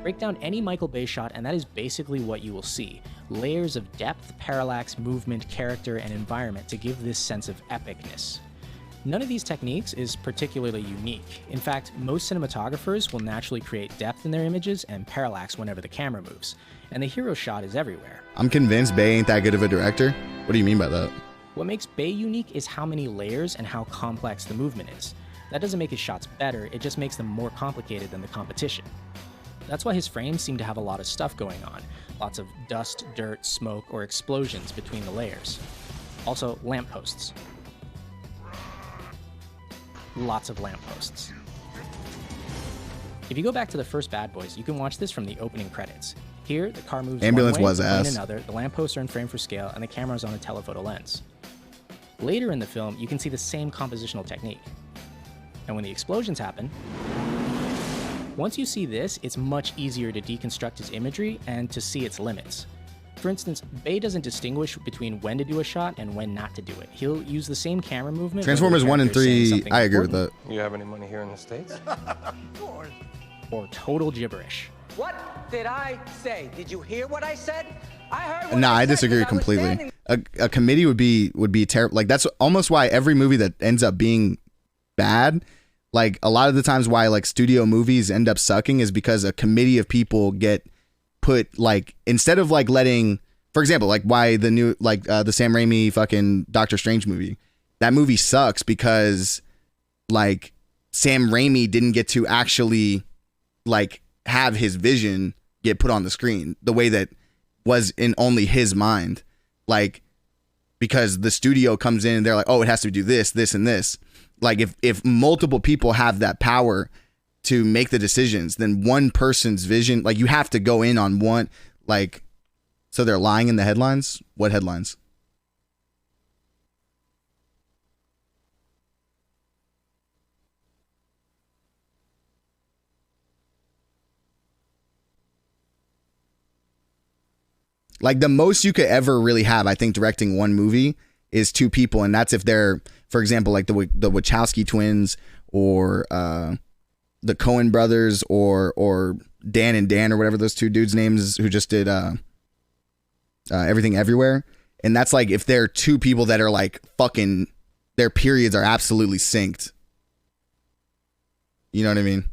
S19: Break down any Michael Bay shot, and that is basically what you will see. Layers of depth, parallax, movement, character, and environment to give this sense of epicness. None of these techniques is particularly unique. In fact, most cinematographers will naturally create depth in their images and parallax whenever the camera moves, and the hero shot is everywhere.
S1: I'm convinced Bay ain't that good of a director. What do you mean by that?
S19: What makes Bay unique is how many layers and how complex the movement is. That doesn't make his shots better, it just makes them more complicated than the competition. That's why his frames seem to have a lot of stuff going on. Lots of dust, dirt, smoke, or explosions between the layers. Also, lampposts. Lots of lampposts. If you go back to the first Bad Boys, you can watch this from the opening credits. Here, the car moves
S1: Ambulance
S19: one way,
S1: was
S19: the plane
S1: ass.
S19: another, the lampposts are in frame for scale, and the camera's on a telephoto lens. Later in the film, you can see the same compositional technique. And when the explosions happen, once you see this, it's much easier to deconstruct his imagery and to see its limits. For instance, Bay doesn't distinguish between when to do a shot and when not to do it. He'll use the same camera movement.
S1: Transformers 1 and 3, I agree with that.
S12: You have any money here in the States?
S19: Or total gibberish.
S17: What did I say? Did you hear what I said? I heard what
S1: Nah,
S17: I
S1: I
S17: said
S1: disagree
S17: because I was
S1: completely.
S17: standing-
S1: A committee would be terrible. Like, that's almost why every movie that ends up being bad, like a lot of the times why like studio movies end up sucking is because a committee of people get put, like, instead of like letting, for example, like why the new, like the Sam Raimi fucking Doctor Strange movie, that movie sucks because like Sam Raimi didn't get to actually like have his vision get put on the screen the way that was in only his mind. Like, because the studio comes in and they're like, oh, it has to do this, this, and this. Like, if multiple people have that power to make the decisions, then one person's vision, like, you have to go in on one, like, so they're lying in the headlines? What headlines? Like, the most you could ever really have, I think, directing one movie is two people, and that's if they're, for example, like the Wachowski twins or the Coen brothers or Dan and Dan or whatever those two dudes' names who just did Everything Everywhere. And that's like if they're two people that are like fucking, their periods are absolutely synced. You know what I mean?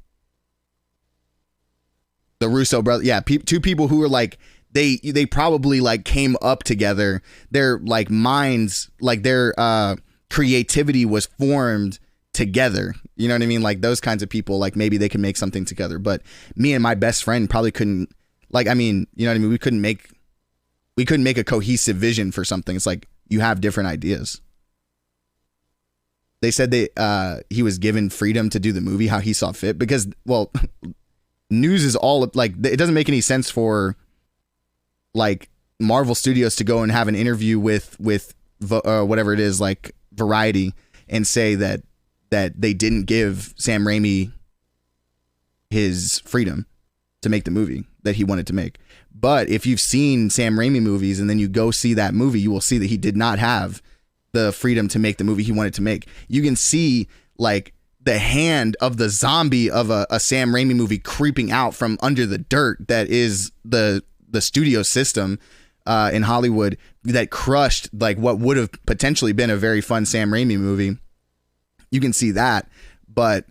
S1: The Russo brothers, yeah, two people who are like, they probably like came up together. Their like minds, like their creativity was formed together. You know what I mean? Like those kinds of people, like maybe they can make something together. But me and my best friend probably couldn't. Like, I mean, you know what I mean? We couldn't make a cohesive vision for something. It's like you have different ideas. They said he was given freedom to do the movie how he saw fit because, well, news is all like, it doesn't make any sense for like Marvel Studios to go and have an interview with whatever it is, like Variety, and say that they didn't give Sam Raimi his freedom to make the movie that he wanted to make. But if you've seen Sam Raimi movies and then you go see that movie, you will see that he did not have the freedom to make the movie he wanted to make. You can see like the hand of the zombie of a Sam Raimi movie creeping out from under the dirt that is the studio system in Hollywood that crushed like what would have potentially been a very fun Sam Raimi movie. You can see that, but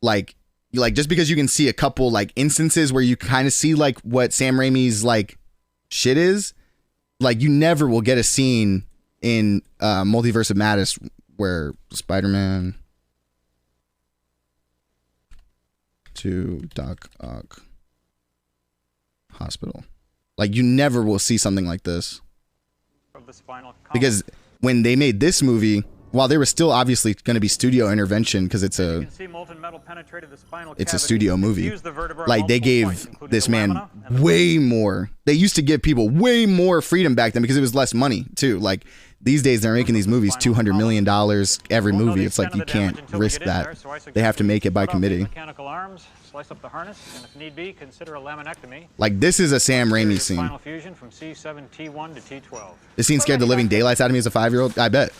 S1: like just because you can see a couple like instances where you kind of see like what Sam Raimi's like shit is, like you never will get a scene in Multiverse of Madness where Spider-Man to Doc Ock Hospital. Like you never will see something like this. Because when they made this movie, while there was still obviously going to be studio intervention because it's a studio movie, like they gave this man way more. They used to give people way more freedom back then because it was less money too. Like these days they're making these movies $200 million every movie. It's like you can't risk that. They have to make it by committee.
S16: Slice up the harness, and if need be, consider a laminectomy.
S1: Like this is a Sam Raimi scene.
S16: Spinal fusion from C7T1 to T12.
S1: This scene scared the living daylights out of me as a 5-year-old. I bet.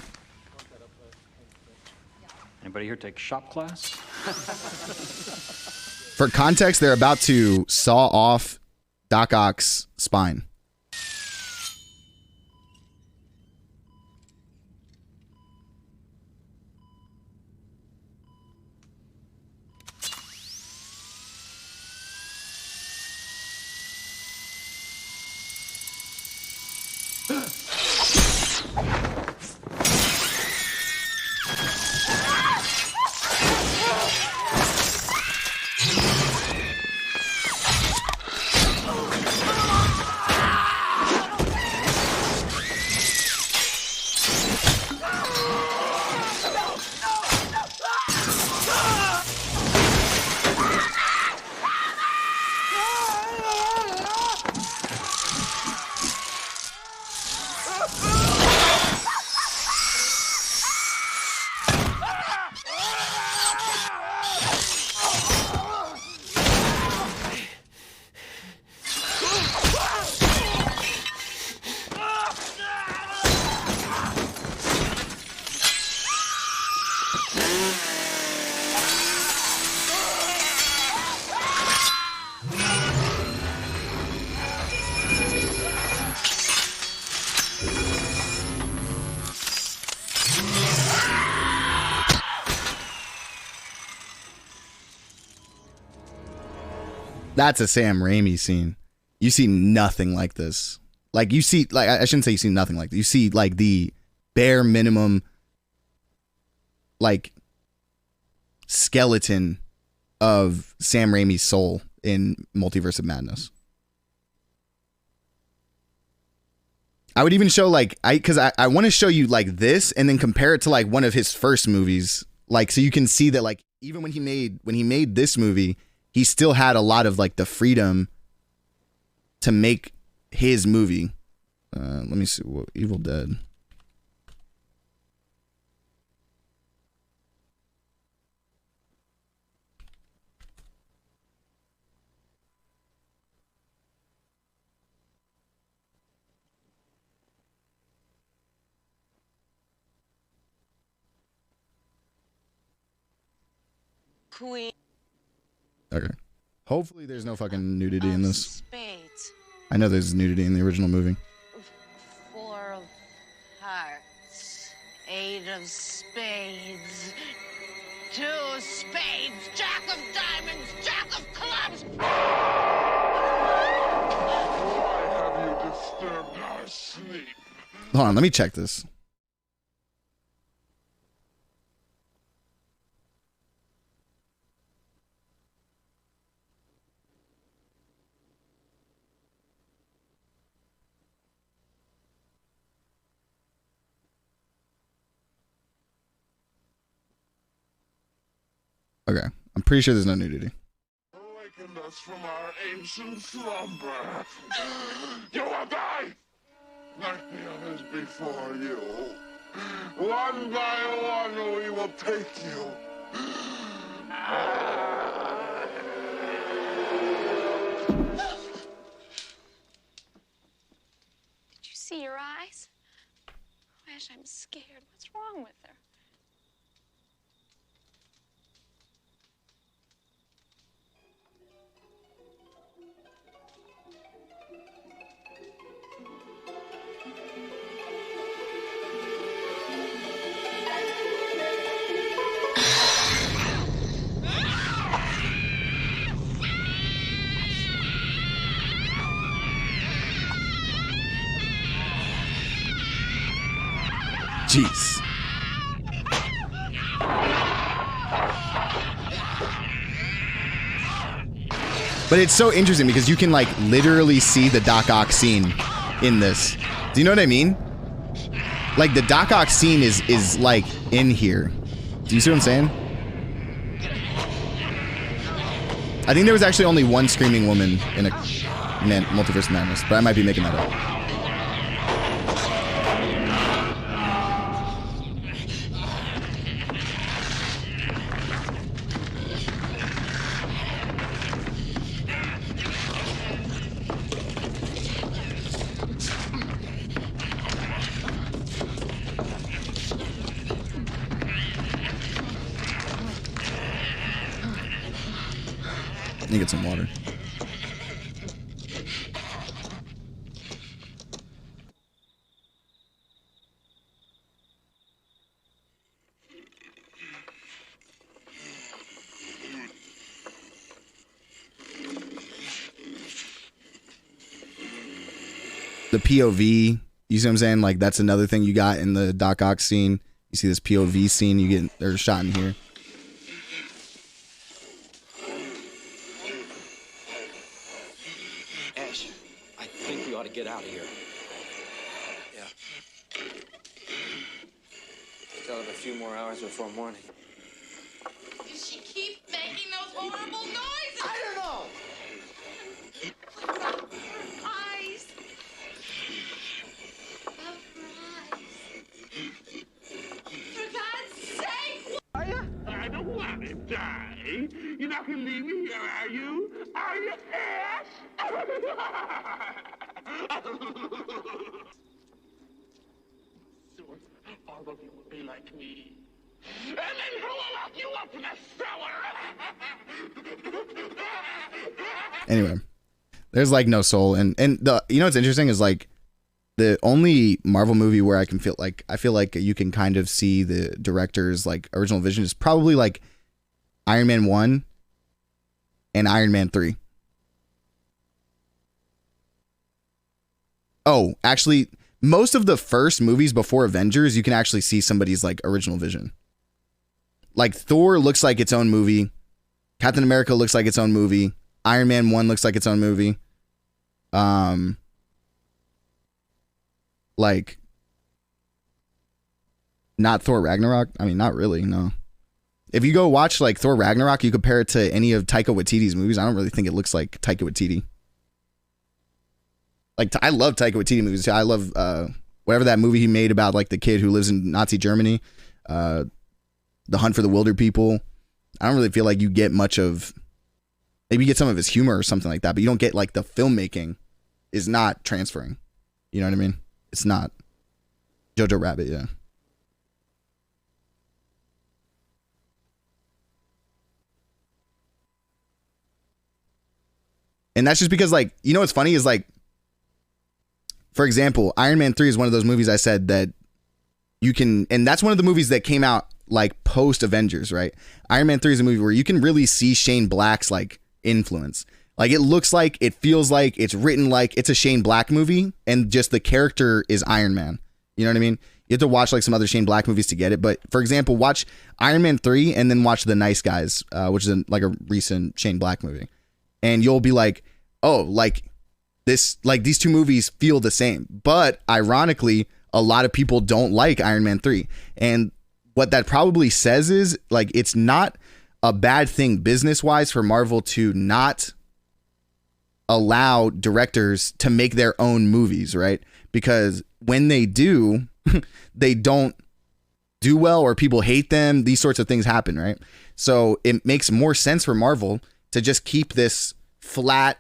S16: Anybody here take shop class?
S1: For context, they're about to saw off Doc Ock's spine. That's a Sam Raimi scene. You see nothing like this. Like you see, like I shouldn't say you see nothing like this. You see like the bare minimum, like skeleton of Sam Raimi's soul in Multiverse of Madness. I would even show like because I want to show you like this and then compare it to like one of his first movies, like so you can see that like even when he made this movie, he still had a lot of like the freedom to make his movie. Let me see what Evil Dead.
S5: Queen.
S1: Okay. Hopefully there's no fucking nudity in this.
S5: Spades.
S1: I know there's nudity in the original movie.
S5: 4 of hearts. 8 of spades. 2 of spades. Jack of diamonds. Jack of clubs.
S11: Why have you disturbed our sleep?
S1: Hold on, let me check this. Okay, I'm pretty sure there's no nudity.
S11: Awakened us from our ancient slumber. You will die like the others before you. One by one, we will take you.
S5: Did you see your eyes? Gosh, I'm scared. What's wrong with her?
S1: Jeez. But it's so interesting because you can like literally see the Doc Ock scene in this. Do you know what I mean? Like the Doc Ock scene is like in here. Do you see what I'm saying? I think there was actually only one screaming woman in a Multiverse of Madness, but I might be making that up. Let me get some water. The POV, you see what I'm saying? Like that's another thing you got in the Doc Ock scene. You see this POV scene, you get there's a shot in here.
S6: Ash, I think we ought to get out of here. Yeah. Still have a few more hours before morning.
S5: Does she keep making those horrible noises?
S10: I don't know.
S5: Eyes. For God's sake!
S11: I don't want to die. You're not going to leave me here, are you? Are you, Ash? Soon, all of you will be like me. And then who will lock you up in the cellar?
S1: Anyway, there's like no soul, and the what's interesting is like the only Marvel movie where I feel like you can kind of see the director's like original vision is probably like Iron Man 1 and Iron Man 3. Oh, actually, most of the first movies before Avengers, you can actually see somebody's like original vision. Like Thor looks like its own movie. Captain America looks like its own movie. Iron Man 1 looks like its own movie. Like not Thor Ragnarok. I mean, not really, no. If you go watch like Thor Ragnarok, you compare it to any of Taika Waititi's movies, I don't really think it looks like Taika Waititi. Like I love Taika Waititi movies. I love whatever that movie he made about like the kid who lives in Nazi Germany, The Hunt for the Wilder People. I don't really feel like you get much of, maybe you get some of his humor or something like that, but you don't get like the filmmaking is not transferring. You know what I mean? It's not. Jojo Rabbit, yeah. And that's just because like, you know what's funny is like, for example, Iron Man 3 is one of those movies I said that you can, and that's one of the movies that came out like post Avengers, right? Iron Man 3 is a movie where you can really see Shane Black's like influence. Like it looks like, it feels like, it's written like it's a Shane Black movie and just the character is Iron Man. You know what I mean? You have to watch like some other Shane Black movies to get it. But for example, watch Iron Man 3 and then watch The Nice Guys, which is like a recent Shane Black movie. And you'll be like, oh, like this, like these two movies feel the same. But ironically, a lot of people don't like Iron Man 3. And what that probably says is like, it's not a bad thing business wise for Marvel to not allow directors to make their own movies, right? Because when they do, they don't do well or people hate them. These sorts of things happen, right? So it makes more sense for Marvel to just keep this flat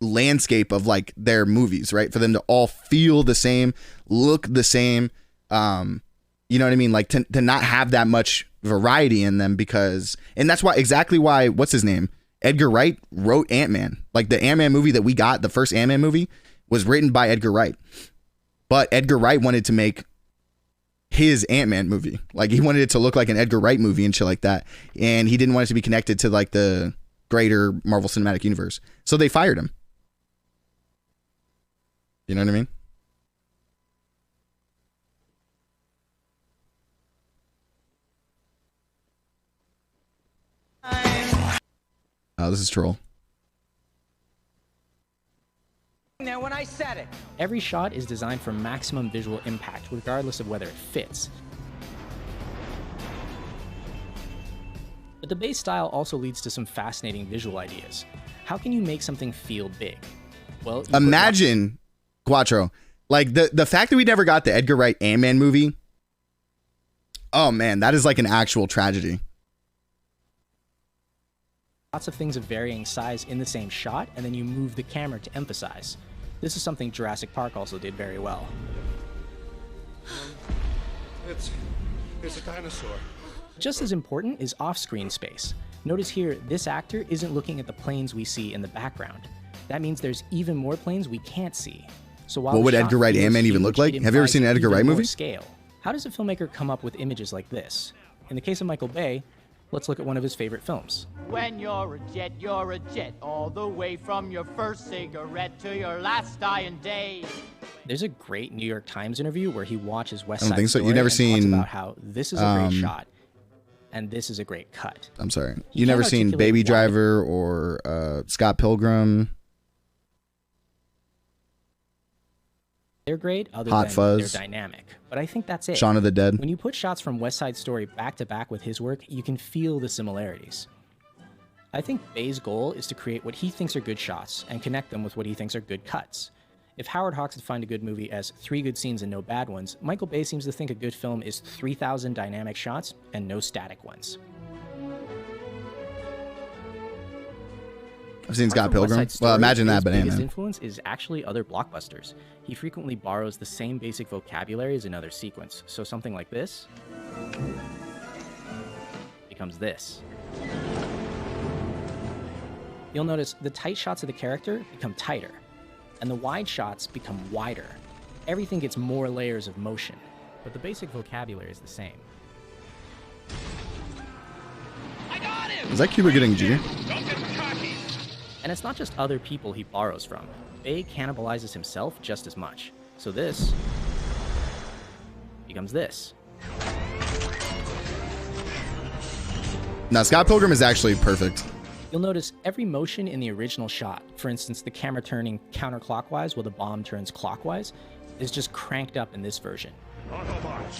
S1: landscape of like their movies, right? For them to all feel the same, look the same. You know what I mean? Like to not have that much variety in them because, and that's why, exactly why, what's his name? Edgar Wright wrote Ant-Man. Like the Ant-Man movie that we got, the first Ant-Man movie was written by Edgar Wright. But Edgar Wright wanted to make his Ant-Man movie. Like he wanted it to look like an Edgar Wright movie and shit like that. And he didn't want it to be connected to like the greater Marvel Cinematic Universe. So they fired him. You know what I mean? Oh, this is troll.
S17: There when I said it.
S19: Every shot is designed for maximum visual impact, regardless of whether it fits. But the base style also leads to some fascinating visual ideas. How can you make something feel big? Well,
S1: imagine, Quattro, like the fact that we never got the Edgar Wright Ant-Man movie. Oh man, that is like an actual tragedy.
S19: Lots of things of varying size in the same shot, and then you move the camera to emphasize. This is something Jurassic Park also did very well.
S20: It's a dinosaur.
S19: Just as important is off-screen space. Notice here, this actor isn't looking at the planes we see in the background. That means there's even more planes we can't see. So while
S1: what would Edgar Wright Ant-Man even look like? Have you ever seen an Edgar Wright movie?
S19: Scale. How does a filmmaker come up with images like this? In the case of Michael Bay, let's look at one of his favorite films.
S9: When you're a jet, all the way from your first cigarette to your last dying day.
S19: There's a great New York Times interview where he watches West Side
S1: I don't think so.
S19: Story
S1: You've never
S19: and
S1: seen
S19: talks about how this is a great shot and this is a great cut.
S1: I'm sorry. You never seen Baby Driver or Scott Pilgrim?
S19: They're great other
S1: Hot
S19: than
S1: Fuzz.
S19: they're dynamic. But I think that's it.
S1: Shaun of the Dead.
S19: When you put shots from West Side Story back to back with his work, you can feel the similarities. I think Bay's goal is to create what he thinks are good shots and connect them with what he thinks are good cuts. If Howard Hawks defined a good movie as 3 good scenes and no bad ones, Michael Bay seems to think a good film is 3,000 dynamic shots and no static ones.
S1: I've seen Scott Pilgrim. Well, imagine that, but
S19: his influence is actually other blockbusters. He frequently borrows the same basic vocabulary as another sequence. So something like this. becomes this. You'll notice the tight shots of the character become tighter, and the wide shots become wider. Everything gets more layers of motion, but the basic vocabulary is the same.
S1: Is that Cuba getting G?
S19: And it's not just other people he borrows from. Bay cannibalizes himself just as much. So this becomes this.
S1: Now, Scott Pilgrim is actually perfect.
S19: You'll notice every motion in the original shot, for instance, the camera turning counterclockwise while the bomb turns clockwise, is just cranked up in this version.
S11: Autobots,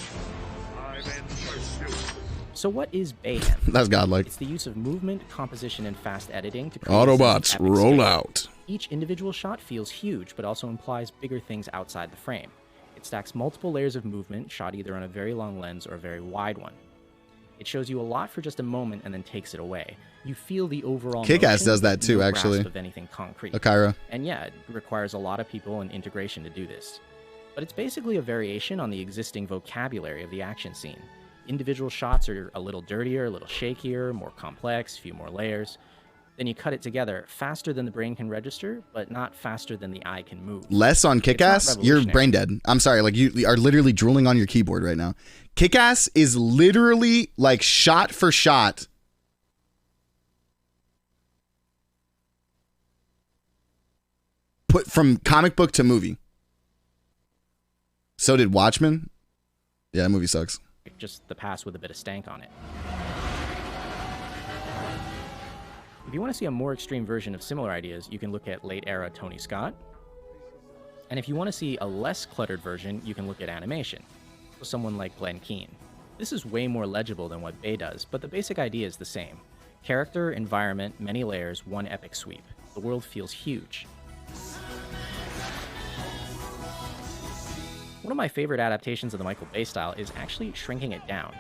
S11: I'm in pursuit.
S19: So what is Bayhem?
S1: That's godlike.
S19: It's the use of movement, composition, and fast editing to create
S1: Autobots,
S19: an epic
S1: roll
S19: scale.
S1: out.
S19: Each individual shot feels huge, but also implies bigger things outside the frame. It stacks multiple layers of movement, shot either on a very long lens or a very wide one. It shows you a lot for just a moment and then takes it away. You feel the overall
S1: Kick-Ass
S19: motion,
S1: does that too,
S19: no
S1: actually.
S19: grasp of anything concrete.
S1: Akira.
S19: And yeah, it requires a lot of people and integration to do this. But it's basically a variation on the existing vocabulary of the action scene. Individual shots are a little dirtier, a little shakier, more complex, a few more layers. Then you cut it together faster than the brain can register, but not faster than the eye can move.
S1: Less on Kick-Ass, you're brain dead. I'm sorry, like you are literally drooling on your keyboard right now. Kick-Ass is literally like shot for shot. Put from comic book to movie. So did Watchmen. Yeah, that movie sucks.
S19: Just the past with a bit of stank on it. If you want to see a more extreme version of similar ideas, you can look at late-era Tony Scott. And if you want to see a less cluttered version, you can look at animation. So someone like Glenn Keane. This is way more legible than what Bay does, but the basic idea is the same. Character, environment, many layers, one epic sweep. The world feels huge. One of my favorite adaptations of the Michael Bay style is actually shrinking it down.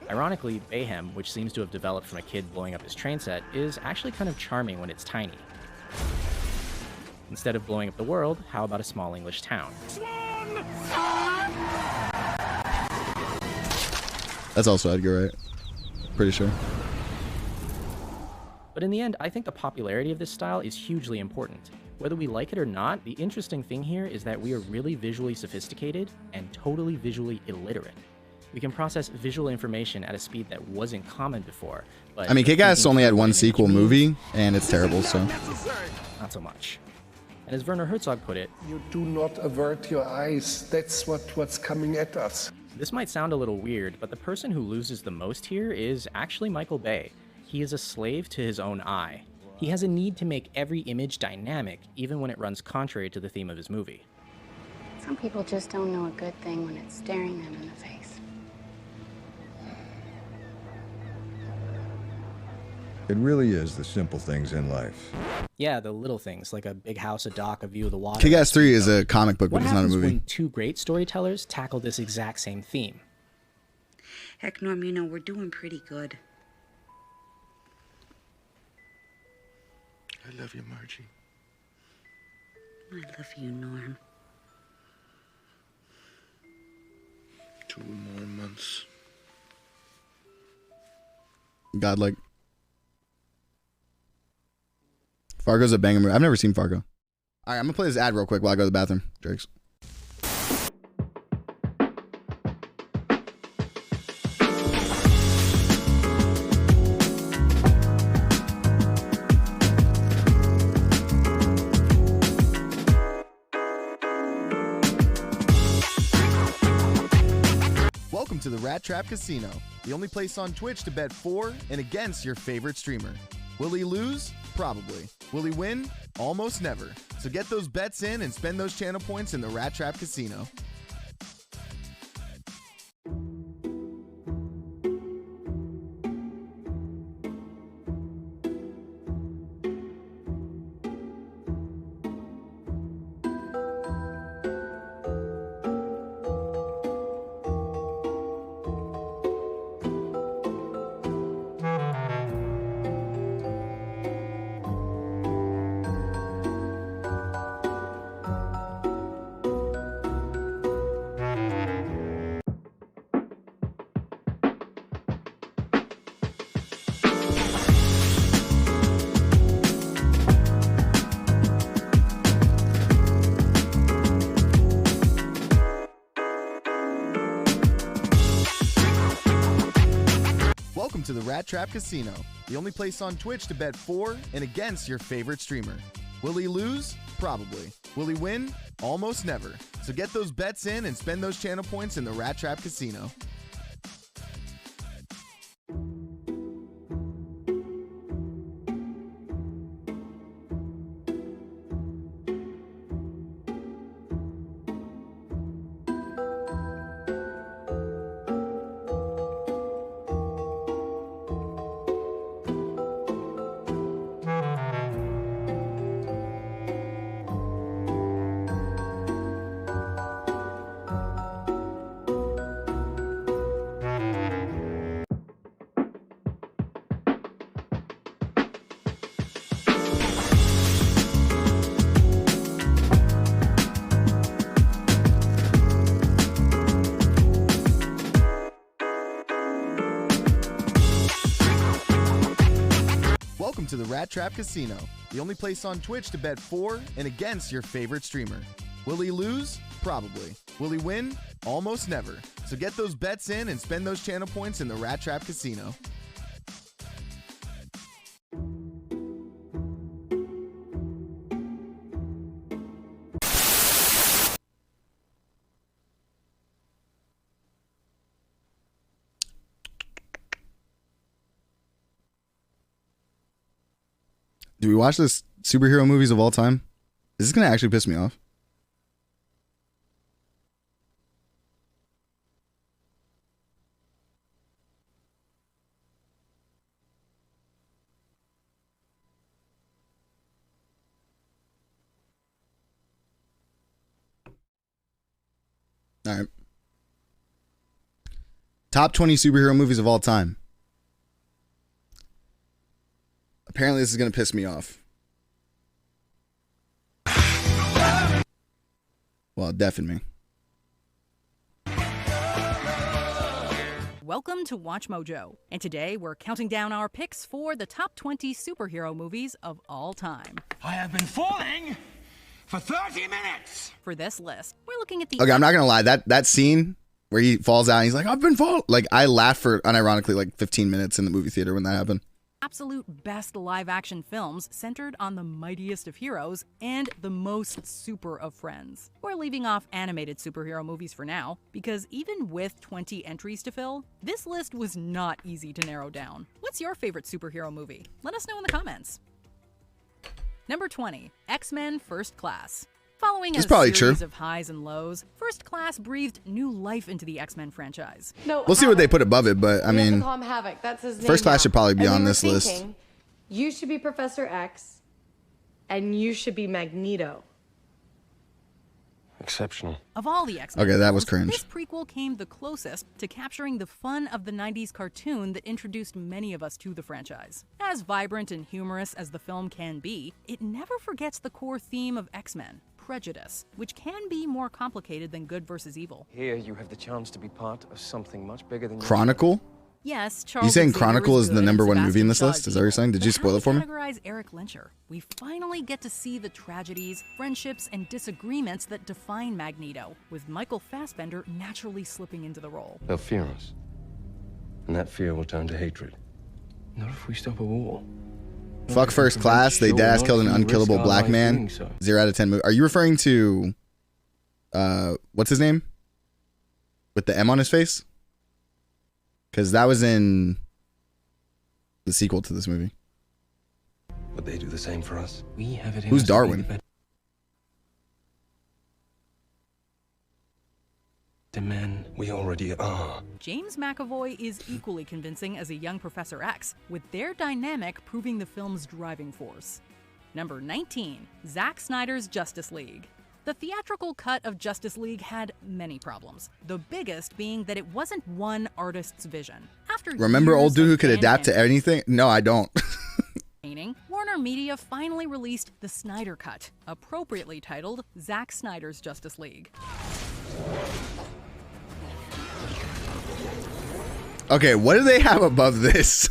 S19: Ironically, Bayhem, which seems to have developed from a kid blowing up his train set, is actually kind of charming when it's tiny. Instead of blowing up the world, how about a small English town?
S1: That's also Edgar, right? Pretty sure.
S19: But in the end, I think the popularity of this style is hugely important. Whether we like it or not, the interesting thing here is that we are really visually sophisticated and totally visually illiterate. We can process visual information at a speed that wasn't common before. But
S1: I mean, Kick-Ass only had one sequel movie, and it's terrible, so.
S19: Not so much. And as Werner Herzog put it,
S20: You do not avert your eyes. That's what's coming at us.
S19: This might sound a little weird, but the person who loses the most here is actually Michael Bay. He is a slave to his own eye. He has a need to make every image dynamic, even when it runs contrary to the theme of his movie.
S8: Some people just don't know a good thing when it's staring them in the face.
S18: It really is the simple things in life.
S19: Yeah, the little things, like a big house, a dock, a view of the water.
S1: Kick-Ass 3 is a comic book, but
S19: What
S1: it's not a
S19: happens
S1: movie.
S19: when two great storytellers tackle this exact same theme?
S21: Heck, Norm, you know, we're doing pretty good.
S11: I love you, Margie.
S21: I love you, Norm.
S11: 2 more months.
S1: Godlike. Fargo's a banger movie. I've never seen Fargo. All right, I'm gonna play this ad real quick while I go to the bathroom. Drakes. Welcome to the Rat Trap Casino, the only place on Twitch to bet for and against your favorite streamer. Will he lose? Probably. Will he win? Almost never. So get those bets in and spend those channel points in the Rat Trap Casino. Welcome to the Rat Trap Casino, the only place on Twitch to bet for and against your favorite streamer. Will he lose? Probably. Will he win? Almost never. So get those bets in and spend those channel points in the Rat Trap Casino. Welcome to the Rat Trap Casino, the only place on Twitch to bet for and against your favorite streamer. Will he lose? Probably. Will he win? Almost never. So get those bets in and spend those channel points in the Rat Trap Casino. Do we watch this superhero movies of all time? Is this going to actually piss me off? All right. Top 20 superhero movies of all time. Apparently this is going to piss me off. Well, it deafened me.
S2: Welcome to Watch Mojo, and today we're counting down our picks for the top 20 superhero movies of all time.
S6: I have been falling for 30 minutes.
S2: For this list, we're looking at the...
S1: Okay, I'm not going to lie. That scene where he falls out and he's like, I've been falling. Like, I laughed for, unironically, like 15 minutes in the movie theater when that happened.
S2: Absolute best live-action films centered on the mightiest of heroes and the most super of friends. We're leaving off animated superhero movies for now, because even with 20 entries to fill, this list was not easy to narrow down. What's your favorite superhero movie? Let us know in the comments. Number 20, X-Men First Class. Following a series of highs and lows, First Class breathed new life into the X-Men franchise.
S1: No, we'll see what they put above it, but I mean,
S4: call him Havoc. That's his name
S1: First Class
S4: now.
S1: should probably be
S4: And
S1: on
S4: we were
S1: this list.
S4: thinking, you should be Professor X, and you should be Magneto.
S14: Exceptional.
S2: Of all the X-Men
S1: Okay, that was
S2: films,
S1: cringe.
S2: this prequel came the closest to capturing the fun of the 90s cartoon that introduced many of us to the franchise. As vibrant and humorous as the film can be, it never forgets the core theme of X-Men, prejudice, which can be more complicated than good versus evil.
S13: Here you have the chance to be part of something much bigger than
S1: Chronicle?
S2: Yes,
S1: You
S2: Charles
S1: saying
S2: Xavier
S1: Chronicle is the
S2: good,
S1: number one movie in this
S2: Sebastian
S1: list?
S2: Shaw
S1: Is that what you're saying? Did you
S2: but
S1: spoil
S2: how
S1: it for me?
S2: Categorize Eric Lyncher. We finally get to see the tragedies, friendships, and disagreements that define Magneto, with Michael Fassbender naturally slipping into the role.
S14: They'll fear us. And that fear will turn to hatred. Not if we stop a war.
S1: Fuck First Class. They deadass killed an unkillable black man. 0 out of 10 movie. Are you referring to what's his name? With the M on his face? Because that was in the sequel to this movie.
S14: Would they do the same for us? We have it.
S1: Who's Darwin?
S14: The men we already are.
S2: James McAvoy is equally convincing as a young Professor X, with their dynamic proving the film's driving force. Number 19, Zack Snyder's Justice League. The theatrical cut of Justice League had many problems, the biggest being that it wasn't one artist's vision. After
S1: Remember old dude who could adapt to anything? No, I don't.
S2: Warner Media finally released the Snyder Cut, appropriately titled Zack Snyder's Justice League.
S1: Okay, what do they have above this?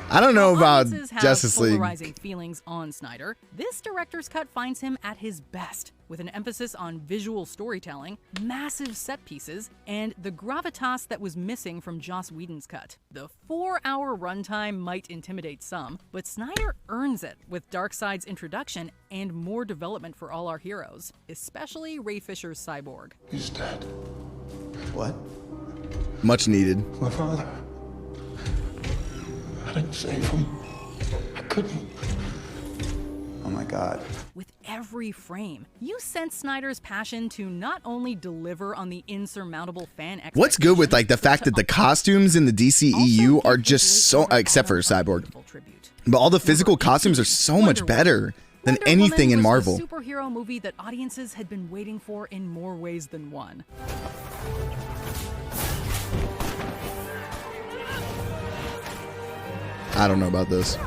S1: I don't know about
S2: Audiences have
S1: Justice League.
S2: polarizing feelings on Snyder. This director's cut finds him at his best, with an emphasis on visual storytelling, massive set pieces, and the gravitas that was missing from Joss Whedon's cut. The 4-hour runtime might intimidate some, but Snyder earns it with Darkseid's introduction and more development for all our heroes, especially Ray Fisher's Cyborg.
S11: He's dead.
S1: What? Much needed.
S11: My father. I didn't save him. I couldn't.
S1: Oh my God.
S2: With every frame, you sense Snyder's passion to not only deliver on the insurmountable fan expectations.
S1: What's good with like the fact that the costumes in the DCEU are just so, except for Cyborg, but all the physical costumes are so much better than
S2: Wonder
S1: anything in
S2: Woman
S1: Marvel.
S2: was the superhero movie that audiences had been waiting for in more ways than one.
S1: I don't know about this.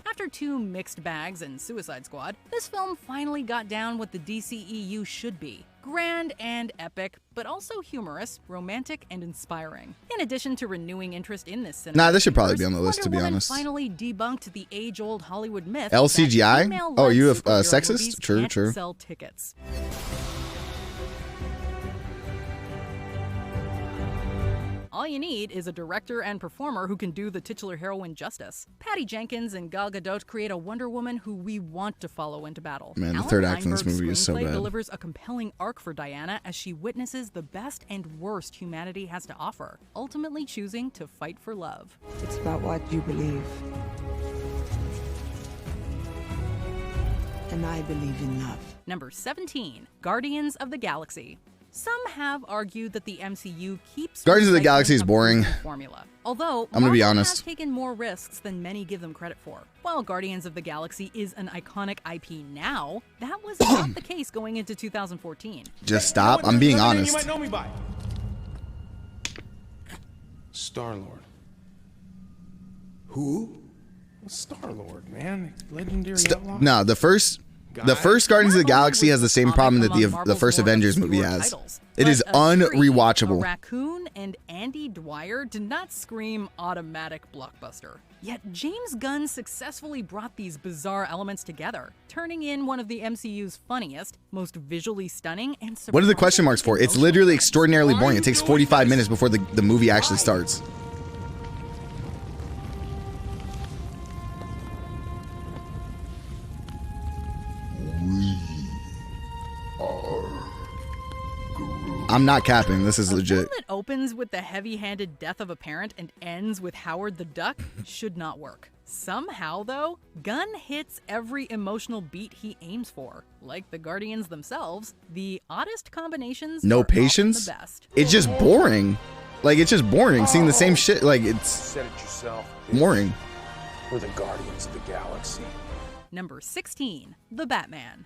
S2: After 2 mixed bags and Suicide Squad, this film finally got down what the DCEU should be. Grand and epic, but also humorous, romantic, and inspiring. In addition to renewing interest in this cinema,
S1: Nah, this should probably be on the list, to be
S2: Wonder Woman
S1: honest.
S2: finally debunked the age-old Hollywood myth
S1: LCGI?
S2: that female-led
S1: Oh, are you a
S2: superhero
S1: sexist?
S2: movies
S1: True,
S2: can't
S1: true.
S2: sell tickets. All you need is a director and performer who can do the titular heroine justice. Patty Jenkins and Gal Gadot create a Wonder Woman who we want to follow into battle.
S1: Man, the
S2: Alan
S1: third act in this
S2: Heinberg's
S1: movie is so
S2: screenplay
S1: bad.
S2: delivers a compelling arc for Diana as she witnesses the best and worst humanity has to offer, ultimately choosing to fight for love.
S15: It's about what you believe. And I believe in love.
S2: Number 17, Guardians of the Galaxy. Some have argued that the MCU keeps
S1: Guardians of the
S2: recycling
S1: Galaxy is
S2: a
S1: boring.
S2: proven formula. Although
S1: I'm gonna be
S2: Marvel
S1: honest.
S2: has taken more risks than many give them credit for. While Guardians of the Galaxy is an iconic IP now, that was not the case going into 2014.
S1: Just stop. I'm being
S22: You
S1: honest.
S22: might know me by Star-Lord.
S20: Who?
S22: Star-Lord, man. Legendary outlaw.
S1: No, the first Guardians of the Galaxy has the same problem that the first Avengers movie has. It is
S2: A
S1: unrewatchable.
S2: Raccoon and Andy Dwyer did not scream automatic blockbuster. Yet James Gunn successfully brought these bizarre elements together, turning in one of the MCU's funniest, most visually stunning, and
S1: What are the question marks for? It's literally extraordinarily boring. It takes 45 minutes before the movie actually starts. I'm not capping. This is legit.
S2: that opens with the heavy-handed death of a parent and ends with Howard the Duck should not work. Somehow, though, Gunn hits every emotional beat he aims for. Like the Guardians themselves, the oddest combinations
S1: No
S2: are often
S1: patience?
S2: the best.
S1: It's just boring. Like, it's just boring. Seeing the same shit. Like, it's
S22: Said it yourself.
S1: boring.
S22: We're the Guardians of the Galaxy.
S2: Number 16, The Batman.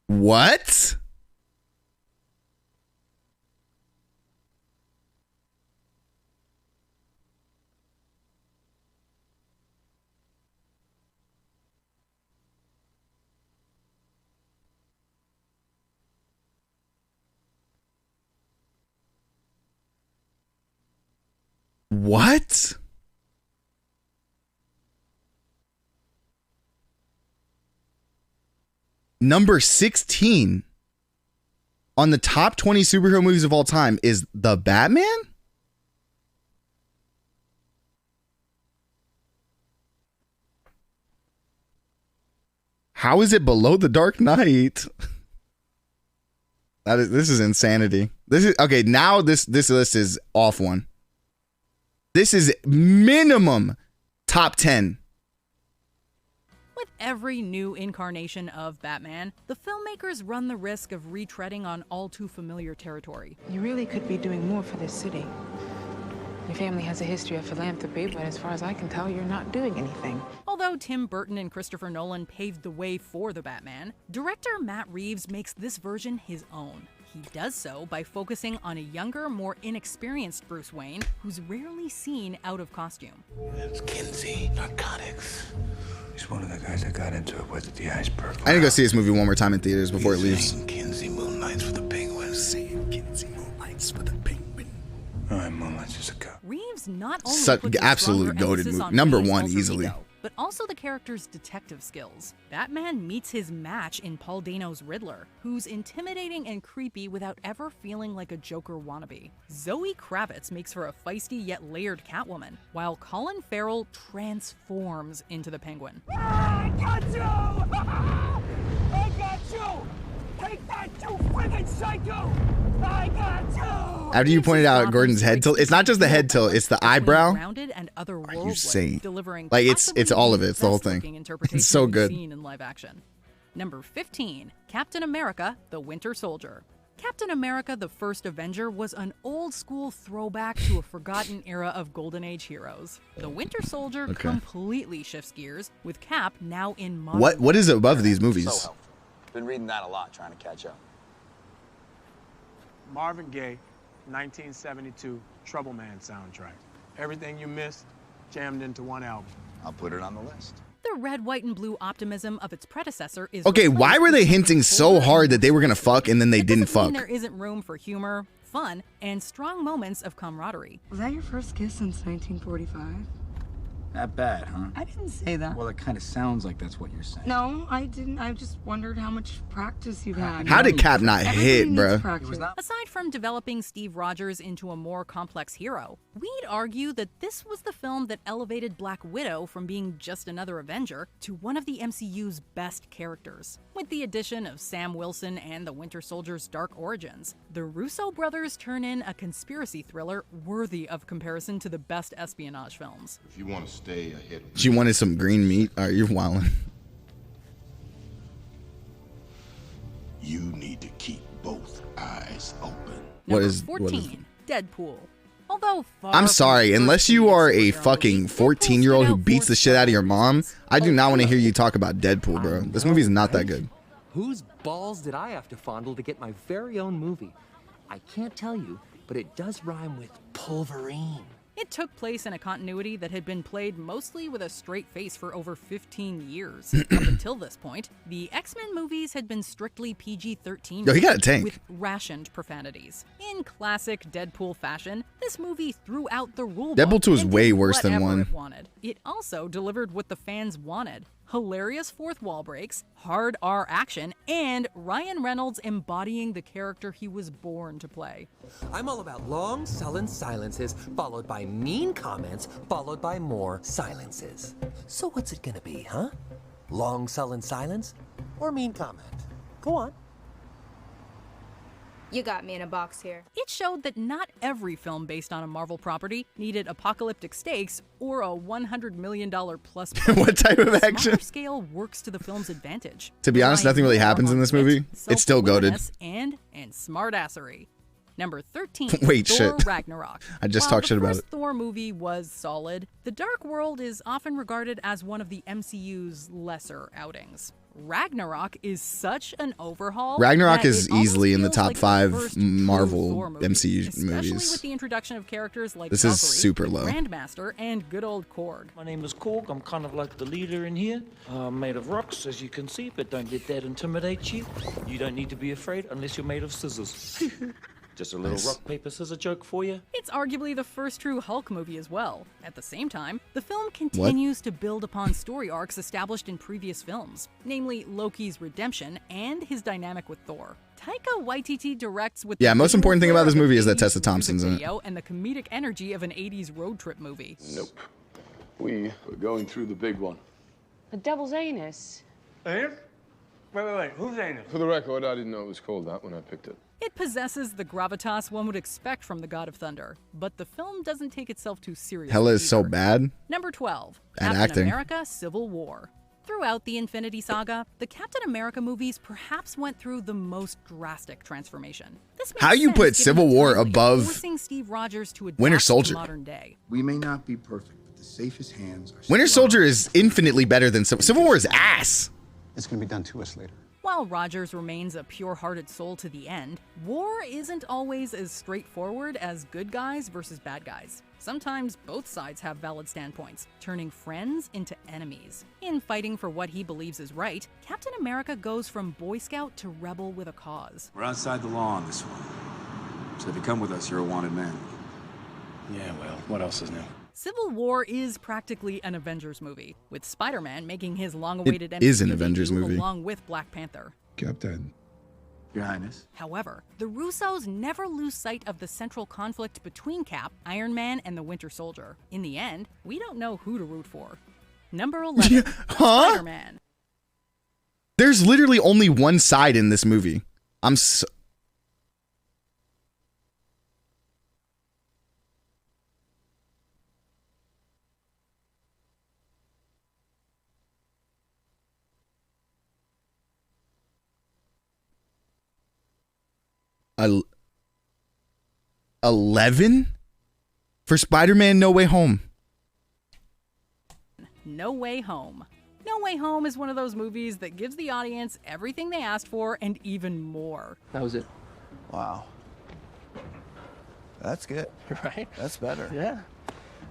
S1: What? What? Number 16 on the top 20 superhero movies of all time is The Batman? How is it below The Dark Knight? This is insanity. This is okay. Now this list is off one. This is minimum top 10.
S2: With every new incarnation of Batman, the filmmakers run the risk of retreading on all too familiar territory.
S15: You really could be doing more for this city. Your family has a history of philanthropy, but as far as I can tell, you're not doing anything.
S2: Although Tim Burton and Christopher Nolan paved the way for the Batman, director Matt Reeves makes this version his own. He does so by focusing on a younger, more inexperienced Bruce Wayne, who's rarely seen out of costume.
S10: It's Kinsey, narcotics. He's one of the guys that got into it with the iceberg.
S1: I need to go see this movie one more time in theaters before it leaves.
S10: Kinsey moonlights for the penguins.
S1: Saying Kinsey moonlights for the penguin.
S10: All right, Mom, let's just go.
S2: Reeves not only
S1: Such
S2: puts a
S1: absolute
S2: stronger
S1: goated
S2: emphasis
S1: movie.
S2: on
S1: Number
S2: Wayne's
S1: one
S2: alter
S1: easily.
S2: ego, but also the character's detective skills. Batman meets his match in Paul Dano's Riddler, who's intimidating and creepy without ever feeling like a Joker wannabe. Zoe Kravitz makes for a feisty yet layered Catwoman, while Colin Farrell transforms into the Penguin.
S3: I got you! I got you! Take that, you friggin' psycho! I got you!
S1: After you pointed out Gordon's head tilt, it's not just the head tilt, it's the eyebrow.
S2: Grounded and otherworldly,
S1: You say
S2: delivering
S1: like it's all of it. It's the whole thing. It's so good.
S2: Seen in live action. Number 15, Captain America: The Winter Soldier. Captain America: The First Avenger was an old-school throwback to a forgotten era of Golden Age heroes. The Winter Soldier completely shifts gears, with Cap now in modern.
S1: What is above these movies?
S7: So helpful. Been reading that a lot, trying to catch up.
S22: Marvin Gaye, 1972 Trouble Man soundtrack. Everything you missed, jammed into one album.
S7: I'll put it on the list.
S2: The red, white, and blue optimism of its predecessor is
S1: Okay, why were they hinting so hard that they were gonna fuck and then they didn't fuck?
S2: There isn't room for humor, fun, and strong moments of camaraderie.
S23: Was that your first kiss since 1945?
S7: That bad, huh?
S23: I didn't say that.
S7: Well, it kind of sounds like that's what you're saying.
S23: No, I didn't. I just wondered how much practice you've had.
S1: How did Cap not hit, bruh?
S2: Aside from developing Steve Rogers into a more complex hero, we'd argue that this was the film that elevated Black Widow from being just another Avenger to one of the MCU's best characters. With the addition of Sam Wilson and the Winter Soldier's dark origins, the Russo brothers turn in a conspiracy thriller worthy of comparison to the best espionage films.
S11: If you want to stay ahead of
S1: She wanted some green meat. All right, you're wildin'.
S11: you need to keep both eyes open.
S1: What is
S2: 14, Deadpool. Although far
S1: I'm sorry, unless you are a fucking 14-year-old who beats the shit out of your mom, I do not want to hear you talk about Deadpool, bro. This movie is not that good.
S24: Whose balls did I have to fondle to get my very own movie? I can't tell you, but it does rhyme with pulverine.
S2: It took place in a continuity that had been played mostly with a straight face for over 15 years. Up until this point, the X-Men movies had been strictly PG-13
S1: Yo, he got a tank.
S2: with rationed profanities. In classic Deadpool fashion, this movie threw out the rule book
S1: Deadpool 2 is
S2: and
S1: way
S2: did
S1: worse than
S2: whatever
S1: 1.
S2: It wanted. It also delivered what the fans wanted. Hilarious fourth wall breaks, hard R action, and Ryan Reynolds embodying the character he was born to play.
S24: I'm all about long, sullen silences, followed by mean comments, followed by more silences. So what's it gonna be, huh? Long, sullen silence or mean comment? Go on.
S4: You got me in a box here.
S2: It showed that not every film based on a Marvel property needed apocalyptic stakes or a $100 million plus budget.
S1: What type of action?
S2: Smaller scale works to the film's advantage.
S1: To be honest, nothing really happens in this movie. It's still goated.
S2: And smartassery. Number 13,
S1: Wait,
S2: Thor
S1: shit.
S2: Ragnarok.
S1: I just
S2: While
S1: talked shit about
S2: the
S1: it.
S2: first Thor movie was solid, The Dark World is often regarded as one of the MCU's lesser outings. Ragnarok is such an overhaul.
S1: Ragnarok
S2: that
S1: is
S2: it almost
S1: easily in the
S2: feels
S1: top
S2: like the
S1: 5
S2: first true
S1: Marvel
S2: Thor movie,
S1: MCU
S2: especially
S1: movies.
S2: with the introduction of characters like
S1: This is
S2: Valkyrie,
S1: super low.
S2: Grandmaster, and good old Korg.
S25: My name is Korg. I'm kind of like the leader in here. I'm made of rocks, as you can see, but don't let that intimidate you. You don't need to be afraid unless you're made of scissors. Just a little
S1: Nice.
S25: rock, paper, scissors joke for you.
S2: It's arguably the first true Hulk movie as well. At the same time, the film continues to build upon story arcs established in previous films, namely Loki's redemption and his dynamic with Thor. Taika Waititi directs with
S1: Yeah,
S2: the
S1: most important thing about this
S2: visual
S1: movie is that
S2: flair of
S1: Tessa
S2: the 80s
S1: Thompson's in it.
S2: video and the comedic energy of an 80s road trip movie.
S26: Nope. We are going through the big one.
S4: The devil's anus.
S22: Anus? Wait. Who's anus?
S26: For the record, I didn't know it was called that when I picked it.
S2: It possesses the gravitas one would expect from the God of Thunder, but the film doesn't take itself too seriously.
S1: Hella is so
S2: either.
S1: bad.
S2: Number 12,
S1: Bad
S2: Captain
S1: acting.
S2: America: Civil War. Throughout the Infinity Saga, the Captain America movies perhaps went through the most drastic transformation. This makes
S1: How you
S2: sense
S1: put
S2: given
S1: Civil
S2: the
S1: War
S2: timely
S1: above
S2: forcing Steve Rogers to adapt
S1: Winter
S2: to
S1: Soldier?
S2: modern day.
S27: We may not be perfect, but the safest hands are
S1: Winter Soldier is infinitely better than Civil War is ass.
S27: It's going to be done to us later.
S2: While Rogers remains a pure-hearted soul to the end, war isn't always as straightforward as good guys versus bad guys. Sometimes both sides have valid standpoints, turning friends into enemies. In fighting for what he believes is right, Captain America goes from Boy Scout to rebel with a cause.
S27: We're outside the law on this one. So if you come with us, you're a wanted man.
S26: Yeah, well, what else is new?
S2: Civil War is practically an Avengers movie, with Spider-Man making his long-awaited
S1: It is an
S2: MCU
S1: Avengers
S2: debut
S1: movie.
S2: along with Black Panther.
S27: Captain.
S7: Your Highness.
S2: However, the Russos never lose sight of the central conflict between Cap, Iron Man, and the Winter Soldier. In the end, we don't know who to root for. Number 11,
S1: Huh?
S2: Spider-Man.
S1: There's literally only one side in this movie. I'm so... Al- 11 for Spider-Man No Way Home.
S2: No Way Home. No Way Home is one of those movies that gives the audience everything they asked for and even more.
S13: That was it.
S5: Wow. That's good.
S13: Right?
S5: That's better.
S13: Yeah.